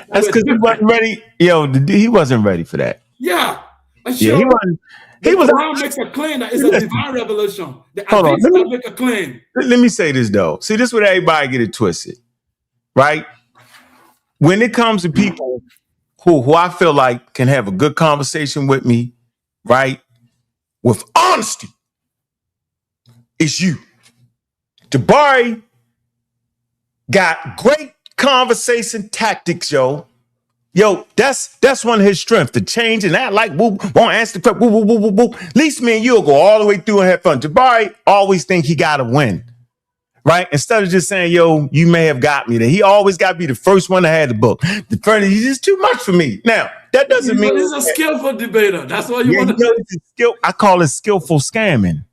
That's because he wasn't ready. Yo, he wasn't ready for that. Yeah. Yeah, he wasn't. The Quran makes a claim that it's a divine revelation. The atheists make a claim. Let me say this though. See, this is where everybody get it twisted, right? When it comes to people who I feel like can have a good conversation with me, right, with honesty, it's you. Jabari got great conversation tactics, yo. Yo, that's one of his strengths, to change and act like won't answer the question. Woo, woo, woo, woo, woo. At least me and you'll go all the way through and have fun. Jabari always think he got to win, right? Instead of just saying, yo, you may have got me there. He always got to be the first one to have the book. The first, he's just too much for me. Now, that doesn't mean he's a skillful debater. That's what you want to say. I call it skillful scamming.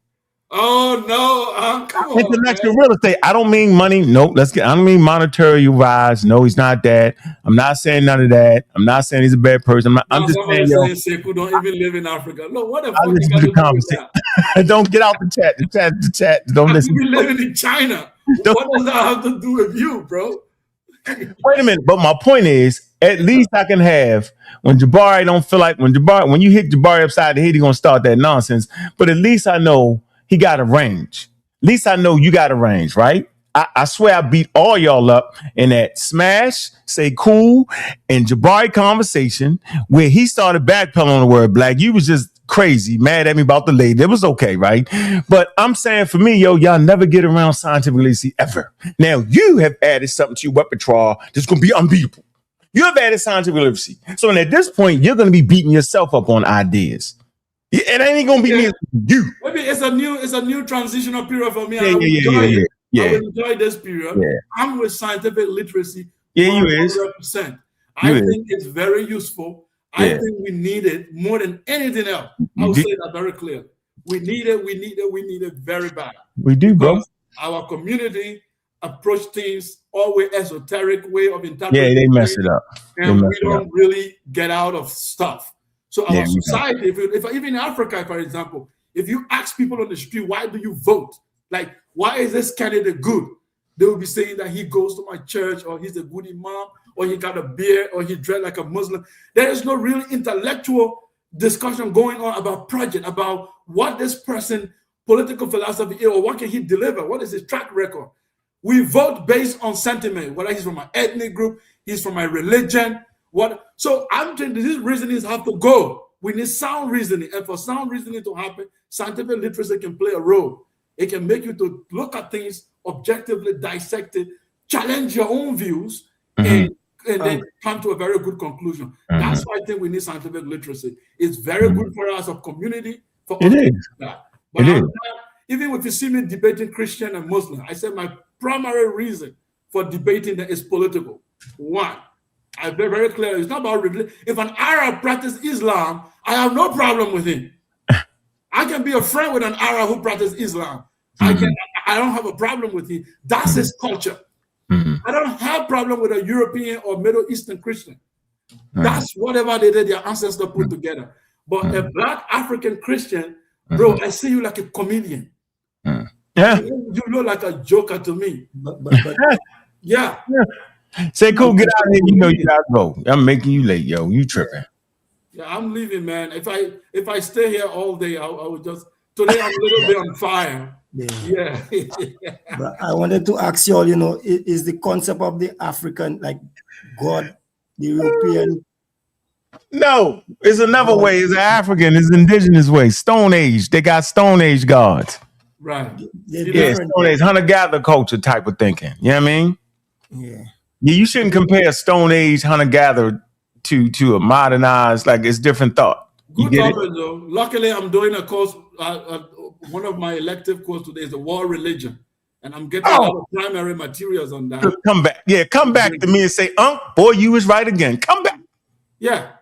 Oh no! Come on, intellectual real estate. I don't mean money. Nope. I don't mean monetary rise. No, he's not that. I'm not saying none of that. I'm not saying he's a bad person. I'm just saying, yo, Sekou don't even live in Africa. Look, what the fuck? I listen to the conversation. Don't get out the chat. The chat. Don't listen. You living in China. What does that have to do with you, bro? Wait a minute. But my point is, at least I can have when Jabari don't feel like when you hit Jabari upside the head, he's gonna start that nonsense. But at least I know he got a range. At least I know you got a range, right? I swear I beat all y'all up in that smash, say cool, and Jabari conversation where he started backpedaling on the word black. You was just crazy, mad at me about the lady. It was okay, right? But I'm saying for me, yo, y'all never get around scientific literacy ever. Now, you have added something to your repertoire that's going to be unbeatable. You have added scientific literacy. So at this point, you're going to be beating yourself up on ideas. It ain't gonna be me. You. Maybe it's a new transitional period for me. Yeah. I will enjoy this period. Yeah. I'm with scientific literacy. Yeah, 100%. You is. I think it's very useful. I think we need it more than anything else. I will say that very clearly. We need it very bad. We do, bro. Our community approach things always esoteric way of interpreting. Yeah, they mess it up. And we don't really get out of stuff. So our society, if even in Africa, for example, if you ask people on the street, why do you vote? Like, why is this candidate good? They will be saying that he goes to my church, or he's a good imam, or he got a beard, or he dressed like a Muslim. There is no really intellectual discussion going on about project, about what this person, political philosophy is, or what can he deliver? What is his track record? We vote based on sentiment, whether he's from my ethnic group, he's from my religion. So I'm saying these reasonings have to go. We need sound reasoning. And for sound reasoning to happen, scientific literacy can play a role. It can make you to look at things objectively, dissect it, challenge your own views, and then come to a very good conclusion. That's why I think we need scientific literacy. It's very good for us as a community. For us to do that. But even if you see me debating Christian and Muslim, I said my primary reason for debating that is political. One, I'm very clear. It's not about religion. If an Arab practices Islam, I have no problem with him. I can be a friend with an Arab who practices Islam. I don't have a problem with him. That's his culture. I don't have a problem with a European or Middle Eastern Christian. That's whatever they did, their ancestors put together. But a Black African Christian, bro, I see you like a comedian. You look like a joker to me. But yeah. Say cool, get out of here. You know you gotta go. I'm making you late, yo. You tripping. Yeah, I'm leaving, man. If I stay here all day, I will just today I'm a little bit on fire. Yeah. But I wanted to ask you all, you know, is the concept of the African, like God, the European? No, it's another way. It's an African, it's indigenous way. Stone Age. They got Stone Age gods. Right. Yeah, Stone Age, hunter-gatherer culture type of thinking. You know what I mean? Yeah. Yeah, you shouldn't compare Stone Age hunter-gatherer to a modernized, like it's different thought. You Good topic, though. Luckily, I'm doing a course. One of my elective courses today is the war religion, and I'm getting a lot of primary materials on that. Come back, come back to me and say, "Unc, boy, you was right again." Come back. Yeah,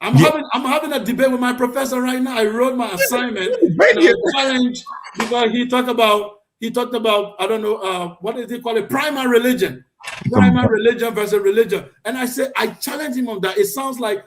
I'm having a debate with my professor right now. I wrote my assignment and I challenged because he talked about I don't know what does he call it, primary religion. Primary religion versus religion. And I said, I challenge him on that. It sounds like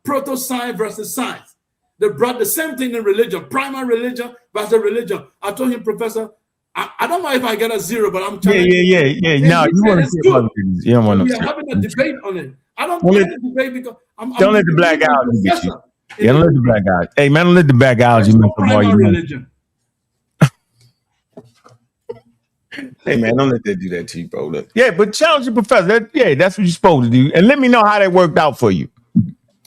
proto-science versus science. They brought the same thing in religion, primary religion versus religion. I told him, Professor, I don't know if I get a 0, but I'm challenging. Yeah. No, you want to see about this. You don't want to. We are having a debate on it. I don't want to debate because don't let the black algae get you. Yeah, don't let the black algae. Hey, man, don't let the black algae mess up all your religion. Hey, man, don't let that do that to you, bro. Look. Yeah, but challenge your professor. That's what you're supposed to do. And let me know how that worked out for you.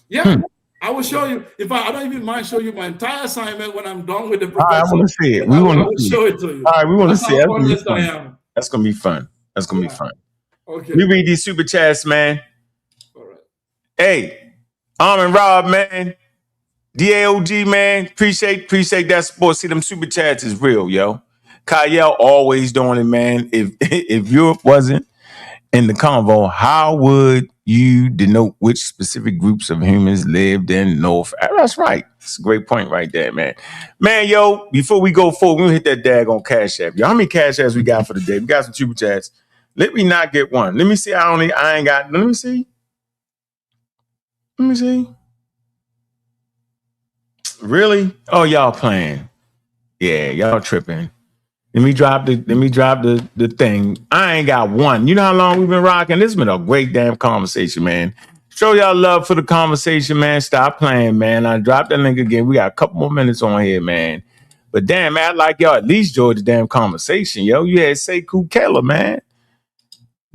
Yeah. I will show you. In fact, I don't even mind showing you my entire assignment when I'm done with the professor. I want to see it. We want to show it to you. All right, we want to see it. That's going to be fun. That's going to be fun. Okay. We read these super chats, man. All right. Hey, and Rob, man. DAOG, man. Appreciate that support. See, them super chats is real, yo. Kyle always doing it, man. If Europe wasn't in the convo, how would you denote which specific groups of humans lived in North? That's right. That's a great point right there, man. Man, yo, before we go forward, we'll hit that daggone Cash App. Yo, how many Cash Apps we got for the day? We got some super chats. Let me not get one. Let me see. I ain't got. Let me see. Really? Oh, y'all playing. Yeah, y'all tripping. Let me drop the thing. I ain't got one. You know how long we've been rocking? This has been a great damn conversation, man. Show y'all love for the conversation, man. Stop playing, man. I dropped that link again. We got a couple more minutes on here, man. But damn, man, I'd like y'all at least enjoy the damn conversation, yo. You had Sekou Keller, man.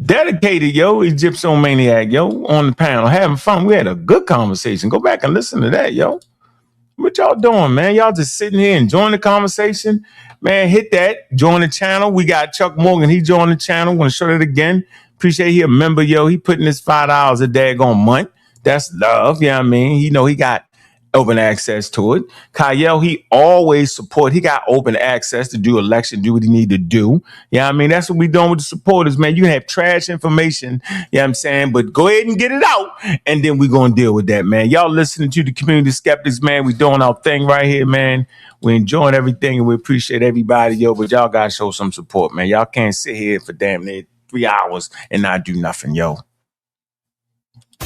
Dedicated, yo, Egyptian maniac, yo, on the panel, having fun. We had a good conversation. Go back and listen to that, yo. What y'all doing, man? Y'all just sitting here enjoying the conversation? Man, hit that. Join the channel. We got Chuck Morgan. He joined the channel. Want to show that again. Appreciate he a member, yo. He putting his $5 a daggone month. That's love. You know what I mean? He got open access to it. Kyle, he always support. He got open access to do election, do what he need to do. You know what I mean? That's what we doing with the supporters, man. You have trash information, you know what I'm saying? But go ahead and get it out, and then we're going to deal with that, man. Y'all listening to the Community Skeptics, man. We doing our thing right here, man. We enjoying everything, and we appreciate everybody, yo. But y'all got to show some support, man. Y'all can't sit here for damn near 3 hours and not do nothing, yo.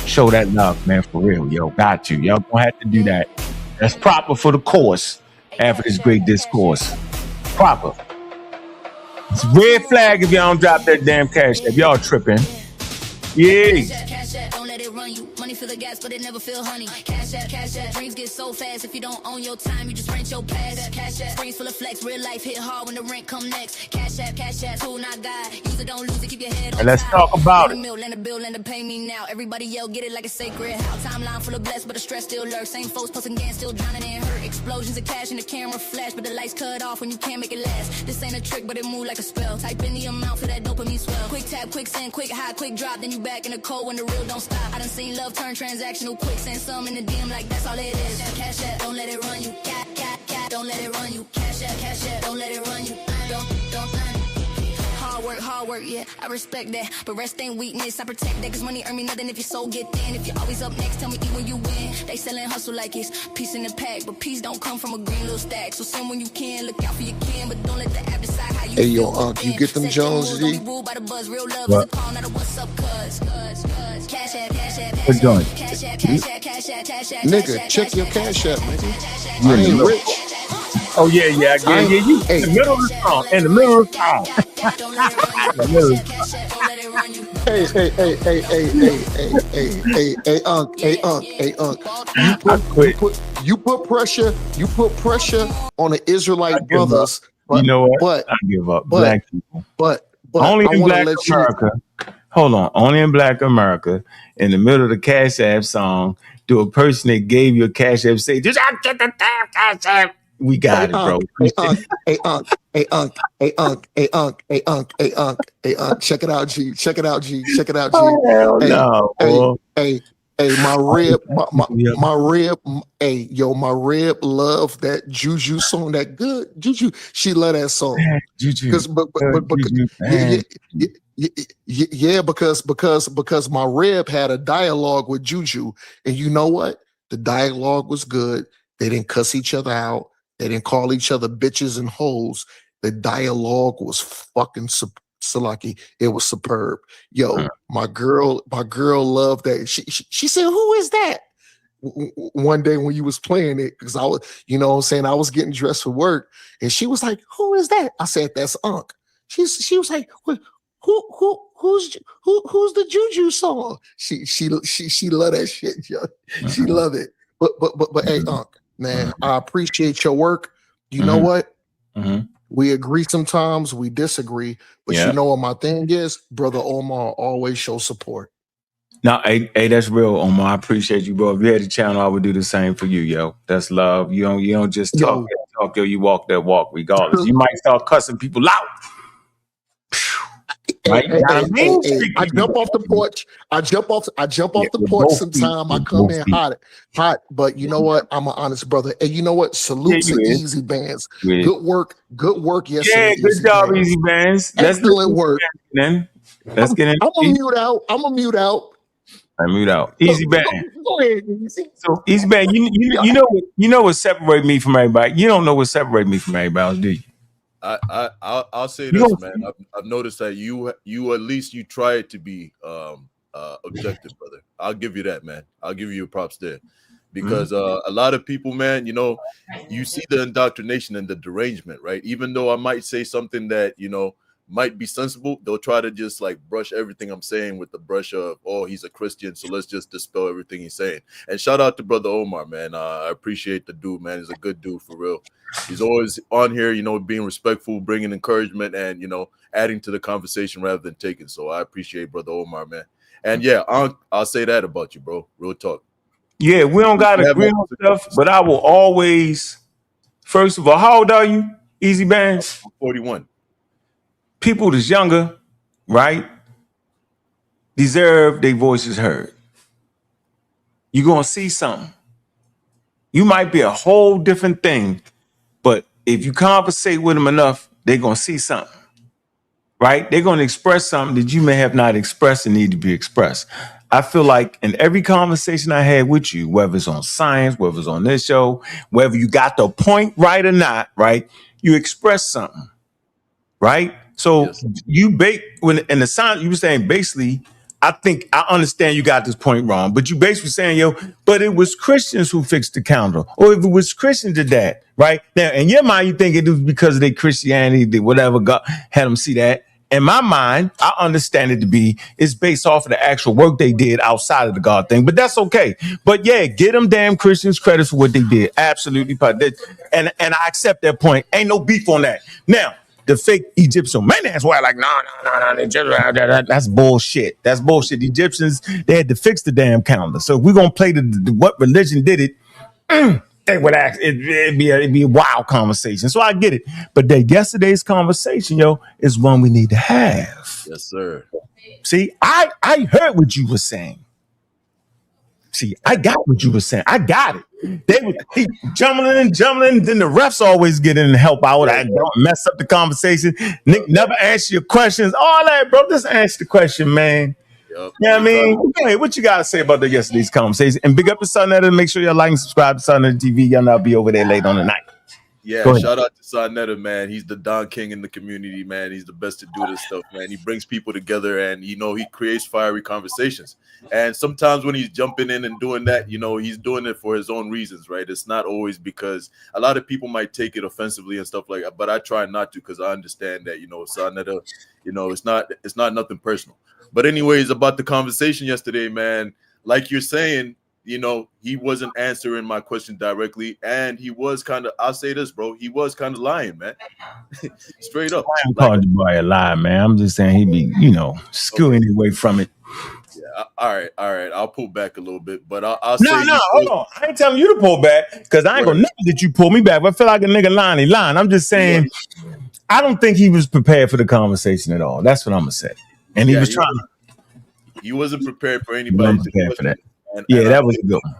Show that love, man, for real, yo. Got you. Y'all gonna have to do that. That's proper for the course after this great discourse. Proper. It's a red flag if y'all don't drop that damn cash. If y'all tripping. Yeah. Money fill the gas, but it never feel honey. Cash out. Dreams get so fast. If you don't own your time, you just rent your past. Cash out. Screens full of flex. Real life hit hard when the rent come next. Cash out. Tool not God. Use it, don't lose it. Keep your head on. And let's talk about it. Land a bill, and pay me now. Everybody yell, get it like a sacred house. Timeline full of blessed, but the stress still lurks. Same folks posting gas, still drowning in hurt. Explosions of cash in the camera flash, but the lights cut off when you can't make it last. This ain't a trick, but it move like a spell. Type in the amount for that dopamine swell. Quick tap, quick send, quick high, quick drop. Then you back in the cold when the real don't stop. I done seen love turn transactional quick. Send some in the DM like that's all it is. Cash out, don't let it run you. Cat. Don't let it run you. Cash out, don't let it run you. Don't. Hard work, yeah, I respect that. But rest ain't weakness, I protect that. Cause money earn me nothing if your soul get thin. If you're always up next, tell me eat when you win. They sellin' hustle like it's peace in the pack. But peace don't come from a green little stack. So send when you can, look out for your kin. But don't let the app decide how you Hey, yo, Ankh, you get them Jones, Z? What joint? Nigga, check your cash app, nigga. I ain't rich. Oh, yeah. You in the middle of the song. In the middle of the song. Hey, You put pressure on the Israelite brothers. But, you know what? I give up. Black people. But only in Black America. Hold on. Only in Black America, in the middle of the Cash App song, do a person that gave you a Cash App say, "Just get the damn Cash App." We got it, bro. Hey, Unc. Check it out, G. Oh, hell no. Hey, my rib love that Juju song, that good Juju. She love that song. Juju. Because my rib had a dialogue with Juju, and you know what? The dialogue was good. They didn't cuss each other out. They didn't call each other bitches and hoes. The dialogue was fucking Salaki, it was superb. Yo, my girl loved that. She said, "Who is that?" One day when you was playing it, because I was, you know what I'm saying, I was getting dressed for work, and she was like, "Who is that?" I said, "That's Ankh." She was like, "Who's the Juju song?" She love that shit, yo. She love it. But hey, Ankh, man, I appreciate your work. You know what? We agree sometimes, we disagree, but you know what my thing is? Brother Omar always shows support. No, hey, that's real, Omar. I appreciate you, bro. If you had a channel, I would do the same for you, yo. That's love. You don't just talk that talk, yo. You walk that walk, regardless. You might start cussing people out. Right? I jump off the porch. I jump off the porch sometime. I come in hot. But you know what? I'm an honest brother. And you know what? Salute to Ezbans. Good work. Yesterday. Yeah, good job, Ezbans. Excellent work. Then let's get in. I'm gonna mute out. I mute out. Ezbans. Go ahead. So Ezbans, you know what separates me from everybody. You don't know what separates me from everybody else, do you? I'll say this, man. I've noticed that you at least you try to be objective, brother. I'll give you that, man. I'll give you your props there, because a lot of people, man, you know, you see the indoctrination and the derangement, right? Even though I might say something that, you know, might be sensible, they'll try to just like brush everything I'm saying with the brush of, oh, he's a Christian, so let's just dispel everything he's saying. And shout out to brother Omar, man. I appreciate the dude, man. He's a good dude for real. He's always on here, you know, being respectful, bringing encouragement, and, you know, adding to the conversation rather than taking. So I appreciate brother Omar, man. And yeah, I'll say that about you, bro. Real talk. Yeah, we don't got to agree on stuff, but I will always, first of all, how old are you, Ezbans? I'm 41. People that's younger, right, deserve their voices heard. You're going to see something. You might be a whole different thing, but if you conversate with them enough, they're going to see something, right? They're going to express something that you may have not expressed and need to be expressed. I feel like in every conversation I had with you, whether it's on science, whether it's on this show, whether you got the point right or not, right, you express something, right? So you when in the science, you were saying basically, I think I understand you got this point wrong, but you basically saying, yo, but it was Christians who fixed the calendar, or if it was Christians did that, right? Now, in your mind, you think it was because of their Christianity, that whatever God had them see that. In my mind, I understand it to be it's based off of the actual work they did outside of the God thing, but that's okay. But yeah, get them damn Christians credit for what they did. Absolutely. And I accept that point. Ain't no beef on that. Now, the fake Egyptian man, that's why like, no, that's bullshit. That's bullshit. The Egyptians, they had to fix the damn calendar. So if we're gonna play the what religion did it, they would act, it'd be a wild conversation. So I get it. But yesterday's conversation, yo, is one we need to have. Yes, sir. See, I heard what you were saying. See, I got what you were saying. I got it. They would jumbling. Then the refs always get in and help out. I don't mess up the conversation. Nick never answer your questions. All that, bro. Just answer the question, man. You know what I mean? Hey, what you got to say about yesterday's conversation? And big up to Sunnet and make sure y'all like and subscribe to Sunnet TV. Y'all not be over there late on the night. Yeah, shout out to Sarnetta, man. He's the Don King in the community, man. He's the best to do this stuff, man. He brings people together, and you know, he creates fiery conversations. And sometimes when he's jumping in and doing that, you know, he's doing it for his own reasons, right? It's not always because a lot of people might take it offensively and stuff like that, but I try not to, because I understand that, you know, Sarnetta, you know, it's not nothing personal. But anyways, about the conversation yesterday, man, like you're saying, you know, he wasn't answering my question directly, and he was kind of, I'll say this, bro, he was kind of lying, man. Straight up. I am called Jabari a lie, man. I'm just saying he be, you know, skewing away from it. Yeah, all right. I'll pull back a little bit, but I'll say hold on. I ain't telling you to pull back, because I ain't gonna never let you pull me back. If I feel like a nigga lying, he lying. I'm just saying, I don't think he was prepared for the conversation at all. That's what I'm gonna say. And he was trying. He wasn't prepared for anybody to question that. That was a good one.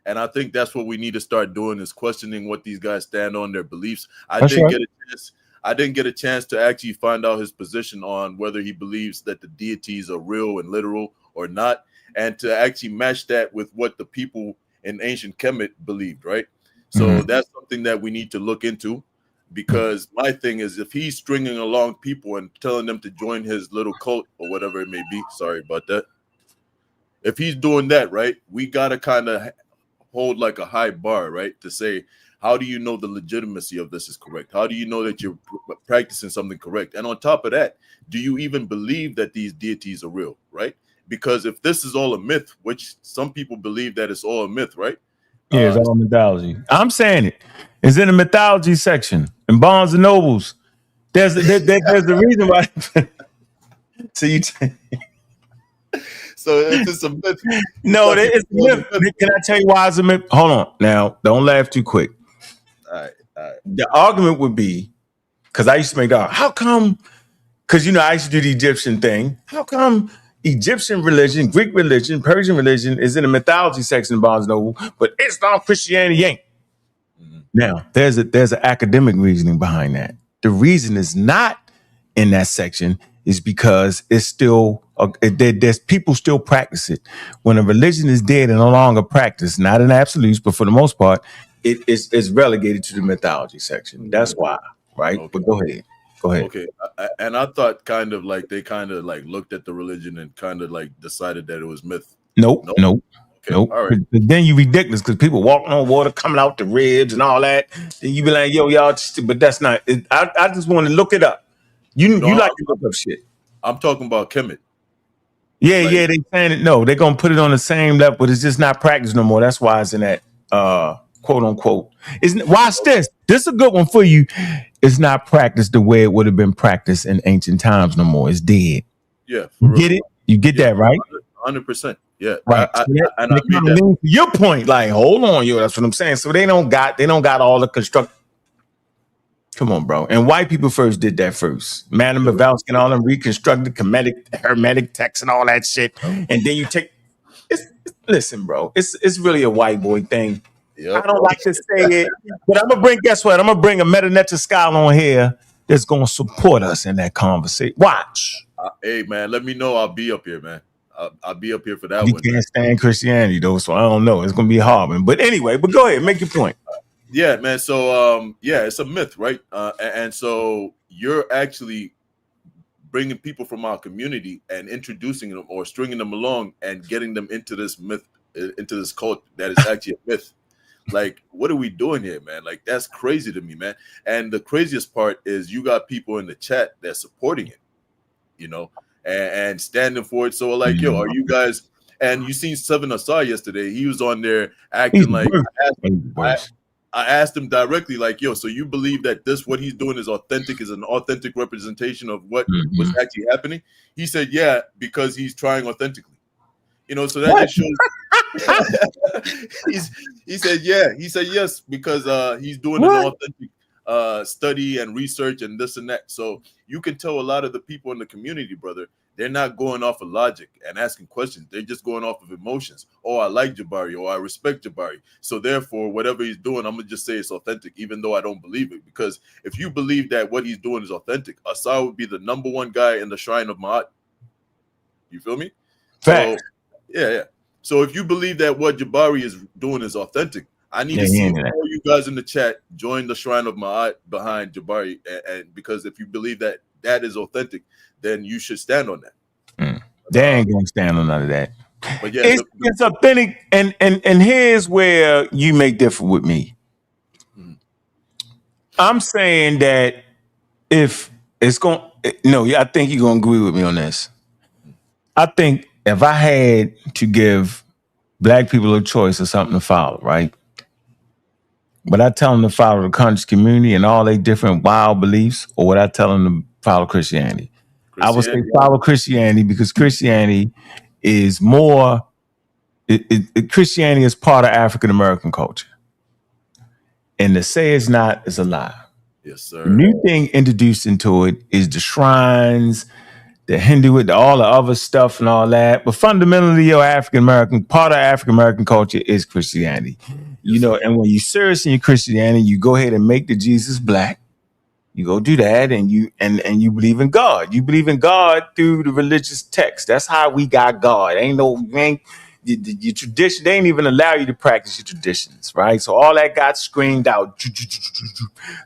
And I think that's what we need to start doing, is questioning what these guys stand on, their beliefs. I didn't get a chance to actually find out his position on whether he believes that the deities are real and literal or not, and to actually match that with what the people in ancient Kemet believed, right? So that's something that we need to look into. Because my thing is, if he's stringing along people and telling them to join his little cult or whatever it may be, sorry about that. If he's doing that, right, we got to kind of hold like a high bar, right, to say, how do you know the legitimacy of this is correct? How do you know that you're practicing something correct? And on top of that, do you even believe that these deities are real, right? Because if this is all a myth, which some people believe that it's all a myth, right? Yeah, it's all mythology. I'm saying it. It's in the mythology section in Barnes and Nobles. There's a reason why. So you. So if it's a myth, no, it's a myth. Can I tell you why it's a myth? Hold on, now don't laugh too quick. All right. The argument would be, because I used to make that. How come? Because I used to do the Egyptian thing. How come Egyptian religion, Greek religion, Persian religion is in the mythology section of Barnes Noble, but Islam, Christianity ain't? Now, there's an academic reasoning behind that. The reason it's not in that section is because it's still there's people still practice it. When a religion is dead and no longer practiced, not in absolutes, but for the most part, it's relegated to the mythology section. That's why, right? Okay. But go ahead. Okay, and I thought kind of like they kind of like looked at the religion and kind of like decided that it was myth. Nope. Okay, all right. But then you ridiculous because people walking on water, coming out the ribs and all that. Then you be like, yo, y'all, but that's not. I just want to look it up. You like to look up shit. I'm talking about Kemet. Yeah, they saying it. No, they're gonna put it on the same level, but it's just not practiced no more. That's why it's in that quote unquote. Watch this. This is a good one for you. It's not practiced the way it would have been practiced in ancient times no more. It's dead. Yeah, you get it. You get that right. 100%. Yeah, right. And I made that. Your point, like, hold on, yo. That's what I'm saying. So they don't got all the construct. Come on, bro. And white people first did that first. Madame Blavatsky and all them reconstructed hermetic texts and all that shit. And then you take. Listen, bro. It's really a white boy thing. Yep. I don't like to say it, but I'm gonna bring. Guess what? I'm gonna bring a Meta scholar on here that's gonna support us in that conversation. Watch. Hey, man, let me know. I'll be up here, man. I'll be up here for that one. You can't stand Christianity though, so I don't know. It's gonna be hard, man. But anyway, go ahead, make your point. Yeah, man. So it's a myth, right? And so you're actually bringing people from our community and introducing them or stringing them along and getting them into this myth, into this cult that is actually a myth. Like, what are we doing here, man? Like, that's crazy to me, man. And the craziest part is you got people in the chat that's supporting it, and standing for it. So, like, yo, are you guys? And you seen Seven Asar yesterday. He was on there acting like. I asked him directly, like, yo, so you believe that what he's doing is authentic, is an authentic representation of what was actually happening? He said, yeah, because he's trying authentically. So that just shows. He said yes, because he's doing an authentic study and research and this and that. So you can tell a lot of the people in the community, brother, they're not going off of logic and asking questions. They're just going off of emotions. Oh, I like Jabari, or I respect Jabari. So therefore, whatever he's doing, I'm gonna just say it's authentic, even though I don't believe it. Because if you believe that what he's doing is authentic, Asar would be the #1 guy in the shrine of Ma'at. You feel me? Fact. So, yeah. So if you believe that what Jabari is doing is authentic, I need to see all you guys in the chat join the shrine of Ma'at behind Jabari, and because if you believe that that is authentic, then you should stand on that. They ain't gonna stand on none of that. But yeah, it's authentic, and here's where you may differ with me. I'm saying that if it's going, I think you're gonna agree with me on this. I think if I had to give black people a choice of something to follow, right? But I tell them to follow the conscious community and all their different wild beliefs, or would I tell them to follow Christianity? I would say follow Christianity, because Christianity is more. Christianity is part of African American culture, and to say it's not is a lie. Yes, sir. The new thing introduced into it is the shrines, the Hindu, all the other stuff and all that. But fundamentally, your African American part of African American culture is Christianity. And when you serious in your Christianity, you go ahead and make the Jesus black. You go do that, and you believe in God. You believe in God through the religious text. That's how we got God. your tradition, they ain't even allow you to practice your traditions, right? So all that got screened out.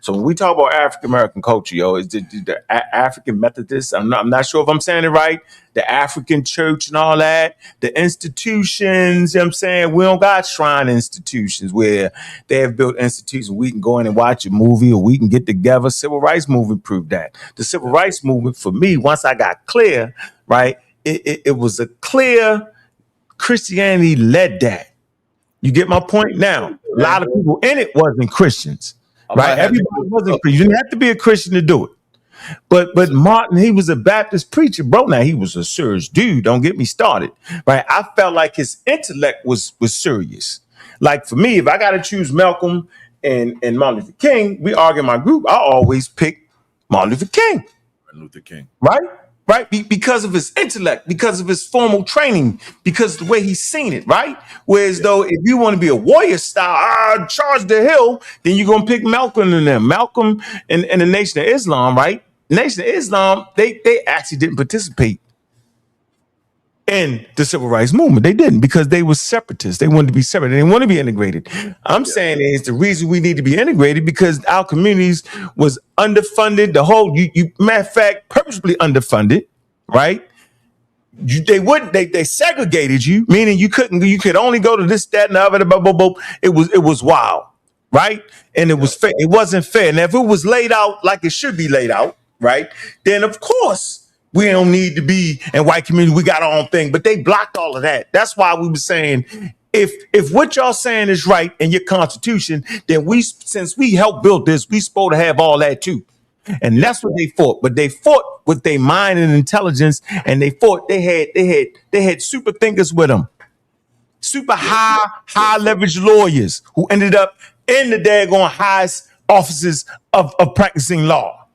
So when we talk about African American culture, yo, is the African Methodist, I'm not sure if I'm saying it right, the African church and all that, the institutions, you know what I'm saying? We don't got shrine institutions where they have built institutions. We can go in and watch a movie, or we can get together. Civil rights movement proved that. The civil rights movement, for me, once I got clear, right, it was a clear Christianity led that. You get my point? Now, a lot of people in it wasn't Christians, right? Everybody wasn't Christian. You didn't have to be a Christian to do it. But Martin, he was a Baptist preacher, bro. Now, he was a serious dude. Don't get me started, right? I felt like his intellect was serious. Like for me, if I got to choose Malcolm and Martin Luther King, we argue in my group, I always pick Martin Luther King. Luther King. Right? Because of his intellect, because of his formal training, because of the way he's seen it, right? Whereas though, if you want to be a warrior style, charge the hill, then you're going to pick Malcolm and them. Malcolm and the Nation of Islam, right? Nation of Islam, they actually didn't participate in the civil rights movement. They didn't, because they were separatists. They wanted to be separate. They didn't want to be integrated. I'm saying is the reason we need to be integrated because our communities was underfunded. The whole, matter of fact, purposely underfunded, right? They segregated you, meaning you could only go to this, that, and the other. Blah, blah, blah. It was wild, right? And it was fair. It wasn't fair. And if it was laid out like it should be laid out, right, then of course we don't need to be in white community. We got our own thing, but they blocked all of that. That's why we were saying, if what y'all saying is right in your constitution, then since we helped build this, we supposed to have all that too. And that's what they fought. But they fought with their mind and intelligence, and they had super thinkers with them, super high leverage lawyers who ended up in the daggone highest offices of practicing law.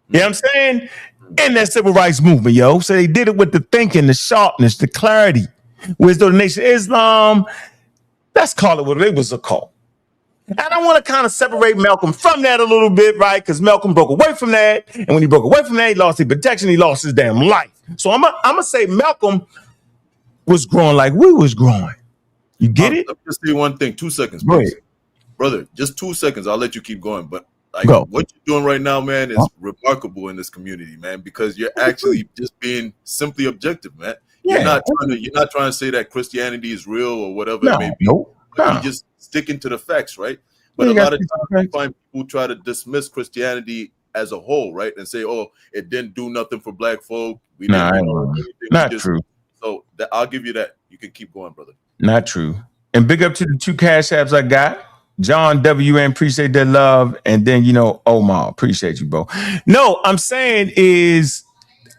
You know what I'm saying? In that civil rights movement, yo. So they did it with the thinking, the sharpness, the clarity. Whereas though the Nation of Islam, let's call it what it was, a cult. And I want to kind of separate Malcolm from that a little bit, right? Because Malcolm broke away from that. And when he broke away from that, he lost his protection. He lost his damn life. So I'm going to say Malcolm was growing like we was growing. You get it? Let me just say one thing. 2 seconds, please. Brother, just 2 seconds. I'll let you keep going. But what you're doing right now, man, is remarkable in this community, man, because you're actually just being simply objective, man. You're not trying to say that Christianity is real or whatever it may be. You're just sticking to the facts, right? But a lot of times you find people try to dismiss Christianity as a whole, right? And say, oh, it didn't do nothing for black folk. We didn't do anything. Not true. So I'll give you that. You can keep going, brother. Not true. And big up to the 2 cash apps I got. John WN, appreciate that love. And then, Omar, appreciate you, bro. No, I'm saying is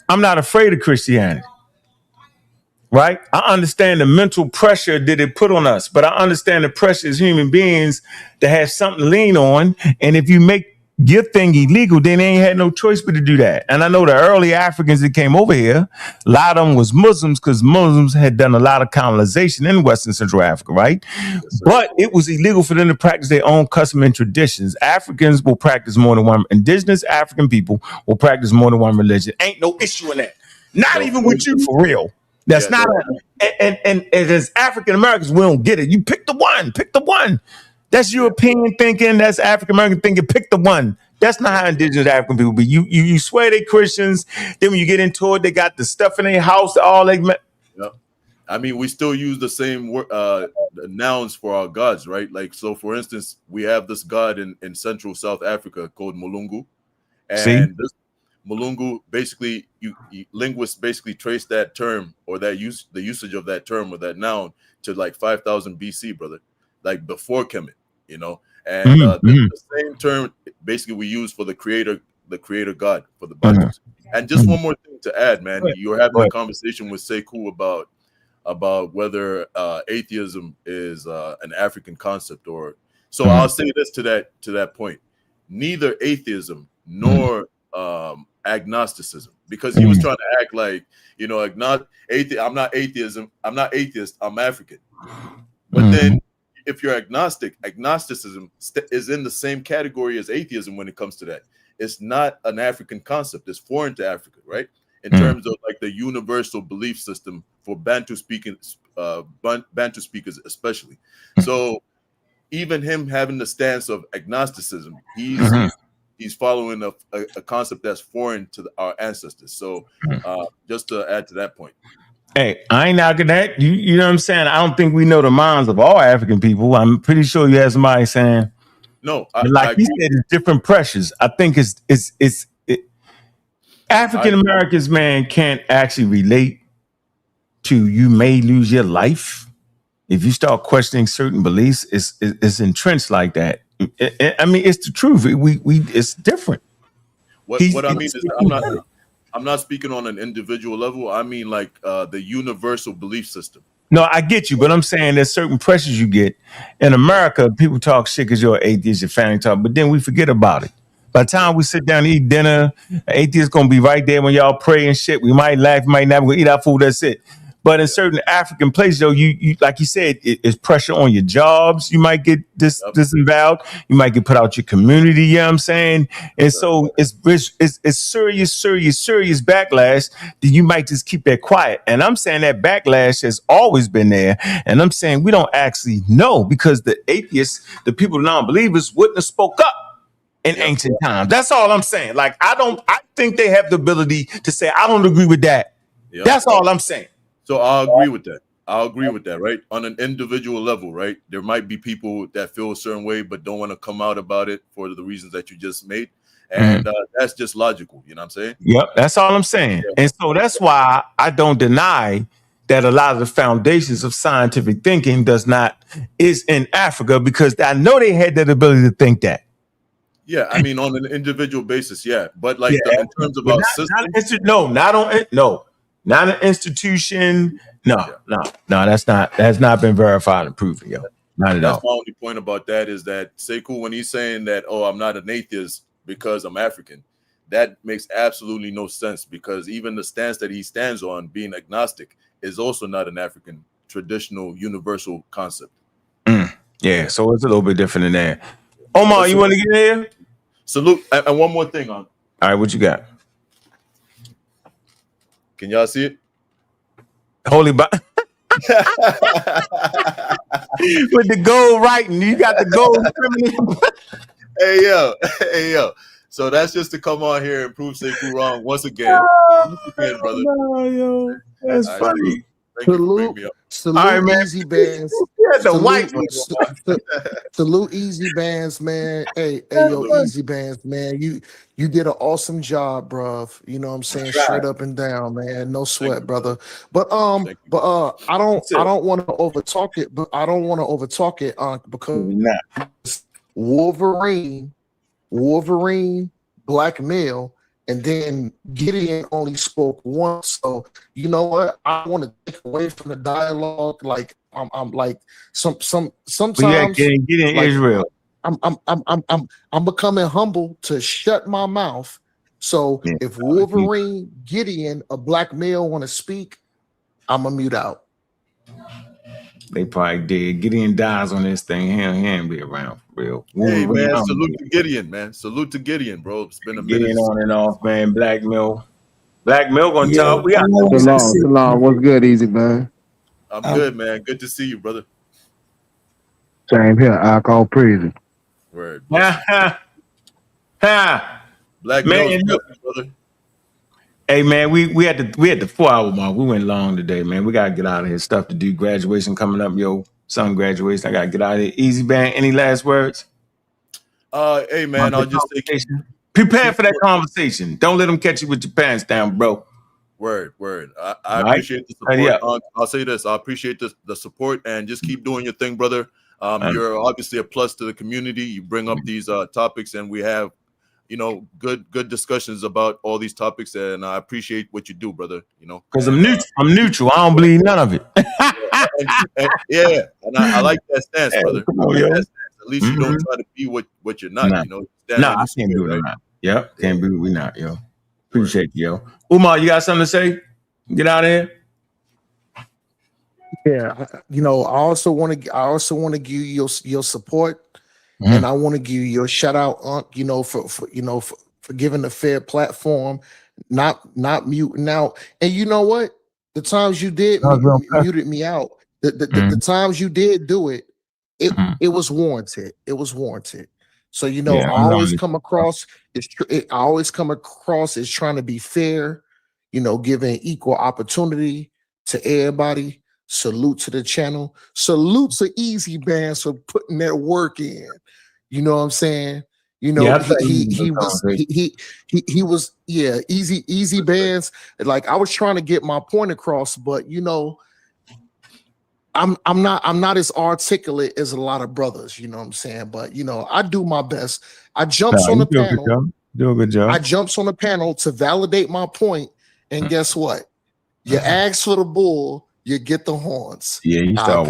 I'm not afraid of Christianity. Right? I understand the mental pressure that it put on us, but I understand the pressure as human beings to have something to lean on. And if you make your thing illegal, then they ain't had no choice but to do that. And I know the early Africans that came over here, a lot of them was Muslims because Muslims had done a lot of colonization in Western Central Africa, right? Yes, but it was illegal for them to practice their own custom and traditions. Africans will practice more than one. Indigenous African people will practice more than one religion. Ain't no issue in that. Not even with you, for real. That's not and as African Americans, we don't get it. You pick the one. That's European thinking. That's African American thinking. Pick the one. That's not how indigenous African people be. You swear they Christians. Then when you get into it, they got the stuff in their house. All they. Yeah. I mean, we still use the same nouns for our gods, right? Like, so for instance, we have this god in Central South Africa called Mulungu, and this Mulungu, basically, linguists basically trace that term or the usage of that term or that noun to like 5,000 BC, brother, like before Kemet, and the same term basically we use for the creator God for the Bible. And just one more thing to add, man, you're having a conversation with Sekou about whether atheism is an African concept or so. I'll say this to that point: neither atheism nor agnosticism, because he was trying to act like, I'm not atheist, I'm African. But then if you're agnostic, agnosticism is in the same category as atheism when it comes to that. It's not an African concept, it's foreign to Africa, right? In terms of like the universal belief system for Bantu speaking Bantu speakers especially. So even him having the stance of agnosticism, he's following a concept that's foreign to our ancestors. So just to add to that point. Hey, I ain't knocking that. You know what I'm saying? I don't think we know the minds of all African people. I'm pretty sure you have somebody saying, no, like you said, it's different pressures. I think African Americans, man, can't actually relate to you may lose your life if you start questioning certain beliefs. It's entrenched like that. I mean, it's the truth. It's different. What I mean is I'm not speaking on an individual level. I mean like the universal belief system. No, I get you, but I'm saying there's certain pressures you get. In America, people talk shit because you're an atheist, your family talk, but then we forget about it. By the time we sit down to eat dinner, an atheist gonna be right there when y'all pray and shit. We might laugh, might not, we're gonna eat our food, that's it. But in certain African places, though, you like you said, it's pressure on your jobs. You might get disavowed. You might get put out your community. You know what I'm saying? And so it's serious backlash that you might just keep that quiet. And I'm saying that backlash has always been there. And I'm saying we don't actually know because the atheists, the people, the non-believers, wouldn't have spoke up in ancient times. That's all I'm saying. Like I think they have the ability to say, I don't agree with that. That's all I'm saying. So I'll agree with that. I'll agree with that, right? On an individual level, right? There might be people that feel a certain way, but don't want to come out about it for the reasons that you just made. And that's just logical. You know what I'm saying? Yep, that's all I'm saying. And so that's why I don't deny that a lot of the foundations of scientific thinking is in Africa, because I know they had that ability to think that. Yeah, I mean, on an individual basis, yeah. But like in terms of our system. Not an institution. No, that's not been verified and proven, yo. Not at all. That's my only point about that is that Sekou, when he's saying that, oh, I'm not an atheist because I'm African, that makes absolutely no sense, because even the stance that he stands on, being agnostic, is also not an African traditional universal concept. Yeah, so it's a little bit different than that. Omar, you want to get in here? Salute. And one more thing, on. All right, what you got? Can y'all see it? Holy Bible. With the gold writing. You got the gold. Hey, yo. So that's just to come on here and prove Sekou wrong once again. Brother. No, yo. That's funny. Salute Easy Bands. Salute Easy Bands, man. Hey, yo, Easy Bands, man. You did an awesome job, bruv. You know what I'm saying? Straight up and down, man. No sweat, brother. But I don't want to overtalk it, because Wolverine, black male. And then Gideon only spoke once, so you know what? I want to take away from the dialogue. Like I'm like sometimes. Gideon like, Israel. I'm becoming humble to shut my mouth. So if Wolverine, Gideon, a black male want to speak, I'm gonna mute out. They probably did. Gideon dies on this thing. He ain't be around for real. Hey, man, salute to Gideon, man. Salute to Gideon, bro. It's been a minute. Gideon on and off, man. Black Mill gonna talk. We got Salam. What's good, Easy, man? I'm good, man. Good to see you, brother. Same here. I call prison. Word. Black man, brother. Hey man, we had the 4 hour mark. We went long today, man. We gotta get out of here. Stuff to do. Graduation coming up, yo. Son graduation. I gotta get out of here. Easy Band. Any last words? Hey man, I'll just say prepare for that conversation. Don't let them catch you with your pants down, bro. Word. I appreciate the support. I'll say this. I appreciate the support, and just keep doing your thing, brother. You're obviously a plus to the community. You bring up these topics, and we have, good discussions about all these topics, and I appreciate what you do, brother. Because I'm neutral. I don't believe none of it. and I like that stance, brother. Come on, yo. At least you don't try to be what you're not. I can't do it. Right? Yep, can't be. We not, yo. Appreciate you, yo. Umar, you got something to say? Get out of here. Yeah, I also want to give you your support. And I want to give you your shout out, for giving a fair platform, not muting out. And you know what? The times you did muted me out, The times you did do it, it was warranted. It was warranted. So I always come across as trying to be fair, giving equal opportunity to everybody. Salute to the channel. Salute to Ezbans for putting that work in. You know what I'm saying? He was Ezbans. Like, I was trying to get my point across, but I'm not as articulate as a lot of brothers, you know what I'm saying? But I do my best. I jumps on the panel. Do a good job. I jumps on the panel to validate my point, and guess what? You ask for the bull, you get the horns. Yeah, you start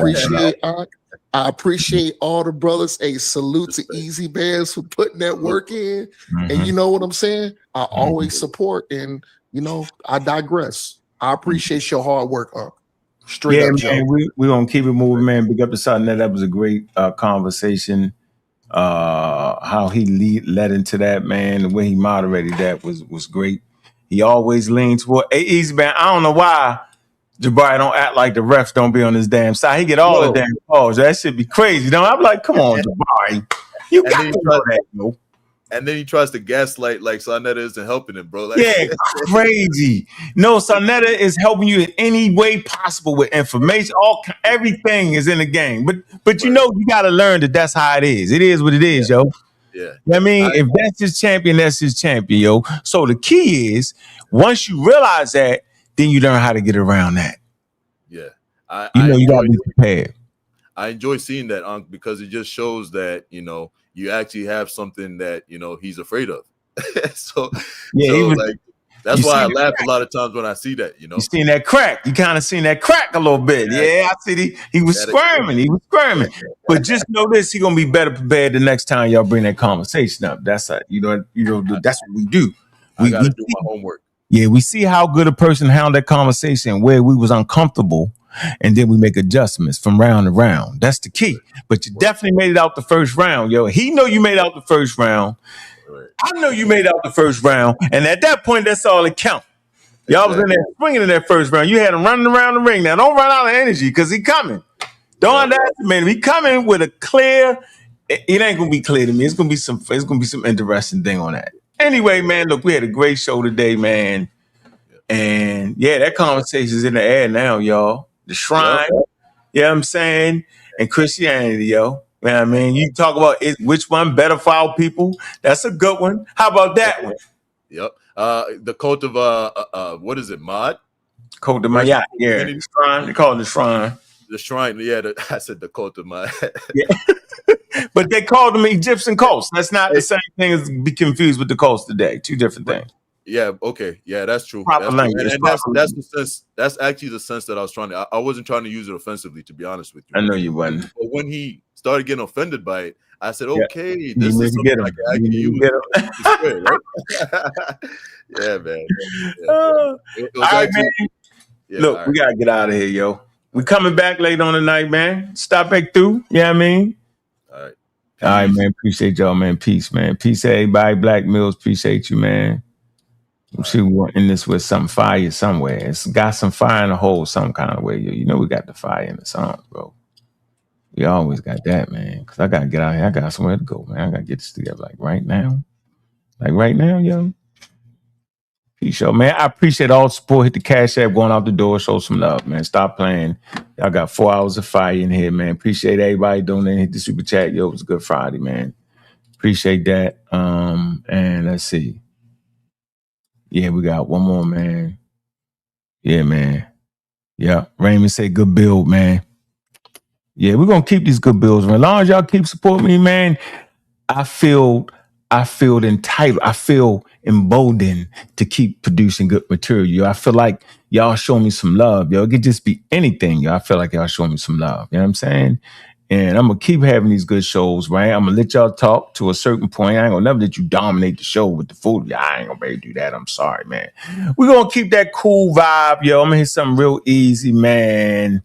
I appreciate all the brothers. A salute to Ezbans for putting that work in. And you know what I'm saying? I always support, and I digress. I appreciate your hard work, Straight up, man. We're gonna keep it moving, man. Big up to something that was a great conversation. How he led into that, man, the way he moderated that was great. He always leaned toward Ezbans. I don't know why Jabari don't act like the refs don't be on his damn side. He get all the damn calls. That should be crazy. I'm like, come on, Jabari. You got to know that, yo. And then he tries to gaslight like Sonetta isn't helping him, bro. Like, yeah, crazy. No, Sonetta is helping you in any way possible with information. Everything is in the game. But you got to learn that that's how it is. It is what it is, yo. Yeah. I mean, if that's his champion, that's his champion, yo. So the key is, once you realize that, then you learn how to get around that. Yeah. You got to be prepared. I enjoy seeing that, Ankh, because it just shows that, you actually have something that, he's afraid of. That's why I laugh a lot of times when I see that, You seen that crack. You kind of seen that crack a little bit. Yeah, I see he was squirming. He was squirming. But just know this, he's going to be better prepared the next time y'all bring that conversation up. That's that's what we do. I got to do my homework. Yeah, we see how good a person handled that conversation where we was uncomfortable, and then we make adjustments from round to round. That's the key. But you definitely made it out the first round, yo. He know you made out the first round. I know you made out the first round. And at that point, that's all that count. Y'all was in there swinging in that first round. You had him running around the ring. Now, don't run out of energy because he coming. Don't underestimate him. He coming with a clear. It ain't gonna be clear to me. It's gonna be some interesting thing on that. Anyway, man, look, we had a great show today, man. And that conversation's in the air now, y'all. The shrine, you know what I'm saying? And Christianity, yo. You know what I mean? You talk about which one better for our people. That's a good one. How about that one? Yep. The cult of what is it, Mod? Cult of Mayat, yeah. The shrine. They call it the shrine. The shrine, I said the cult of Mayat. Yeah. But they called them Egyptian cults. That's not the same thing as be confused with the cults today. Two different things. Yeah, okay. Yeah, that's true. Proper language. And that's the sense. That's actually the sense that I was trying to. I wasn't trying to use it offensively, to be honest with you. I know you wasn't. But when he started getting offended by it, I said, "Okay, this is something I can actually use." Right? Yeah, man. All right, man. Look, we gotta get out of here, yo. We coming back late on the night, man. Stop back through. You know what I mean? All right. All right, man. Appreciate y'all, man. Peace, man. Peace, everybody. Black Mills, appreciate you, man. I'm sure we want to end this with some fire somewhere. It's got some fire in the hole some kind of way. You know we got the fire in the songs, bro. We always got that, man. Because I got to get out here. I got somewhere to go, man. I got to get this together like right now. Like right now, yo. Peace, yo, man. I appreciate all the support. Hit the Cash App going out the door. Show some love, man. Stop playing. Y'all got 4 hours of fire in here, man. Appreciate everybody doing that. Hit the super chat. Yo, it was a good Friday, man. Appreciate that. And let's see. Yeah, we got one more, man. Yeah, man. Yeah, Raymond say good build, man. Yeah, we're going to keep these good builds, man. As long as y'all keep supporting me, man, I feel entitled. I feel emboldened to keep producing good material. Yo. I feel like y'all show me some love. Yo. It could just be anything. Yo. I feel like y'all show me some love. You know what I'm saying? And I'm going to keep having these good shows, right? I'm going to let y'all talk to a certain point. I ain't going to never let you dominate the show with the food. I ain't going to be able to do that. I'm sorry, man. We're going to keep that cool vibe, yo. I'm going to hit something real easy, man.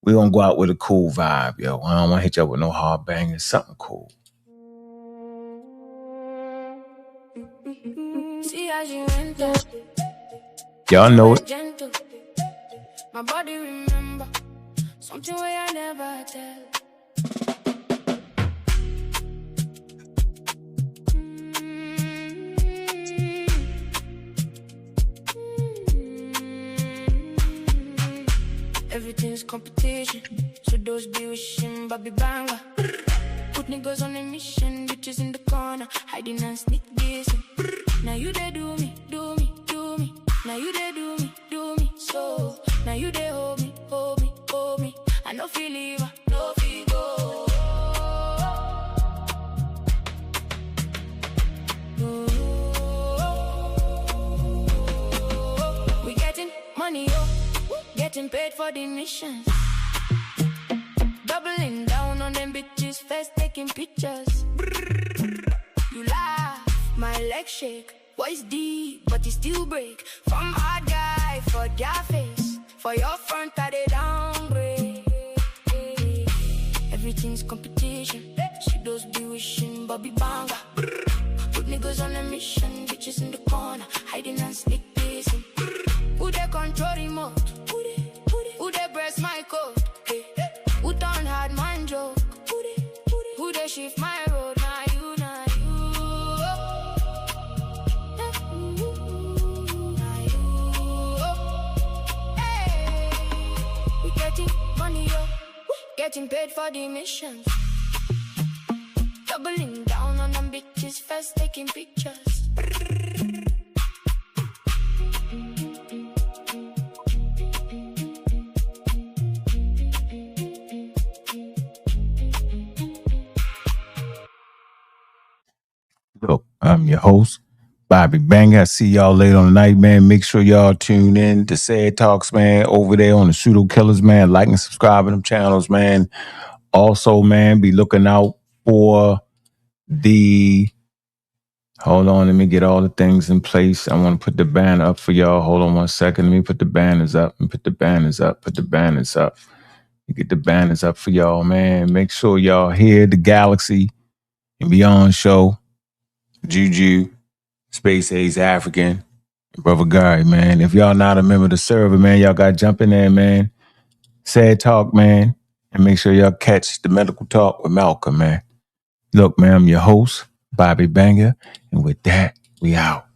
We're going to go out with a cool vibe, yo. I don't want to hit y'all with no hard banging. Something cool. Y'all know it. My body remember. something where I never tell. Everything's competition, so those be wishing Bobby Banger. Put niggas on a mission, bitches in the corner, hiding and sneak dissing. Now you they do me, do me, do me. Now you they do me, do me. So now you they hold me, hold me, hold me. I no feel leave, no feel go. We getting money, yo. Getting paid for the missions. Doubling down on them bitches, first taking pictures. You laugh, my legs shake. Voice deep, but it still break. From hard guy for their face. For your front, I they downgrade. Everything's competition. She does be wishing Bobby Banger. Put niggas on a mission, bitches in the corner, hiding and sneak dissing. Who they control remote? Who they press my code? Hey. Who turn hard man joke? Who they shift my road? Nah you, nah you. Nah you. Hey. We getting money, yo. Getting paid for the missions. Doubling down on them bitches, first taking pictures. Look, I'm your host, Bobby Banger. I see y'all later on the night, man. Make sure y'all tune in to Sad Talks, man, over there on the Pseudo Killers, man. Like and subscribe to them channels, man. Also, man, be looking out for the... Hold on, let me get all the things in place. I want to put the banner up for y'all. Hold on 1 second. Let me put the banners up and put the banners up. Put the banners up. Get the banners up for y'all, man. Make sure y'all hear the Galaxy and Beyond show. Juju, Space Age African, Brother Gary, man. If y'all not a member of the server, man, y'all got to jump in there, man. Sad Talk, man. And make sure y'all catch the Medical Talk with Malcolm, man. Look, man, I'm your host, Bobby Banger. And with that, we out.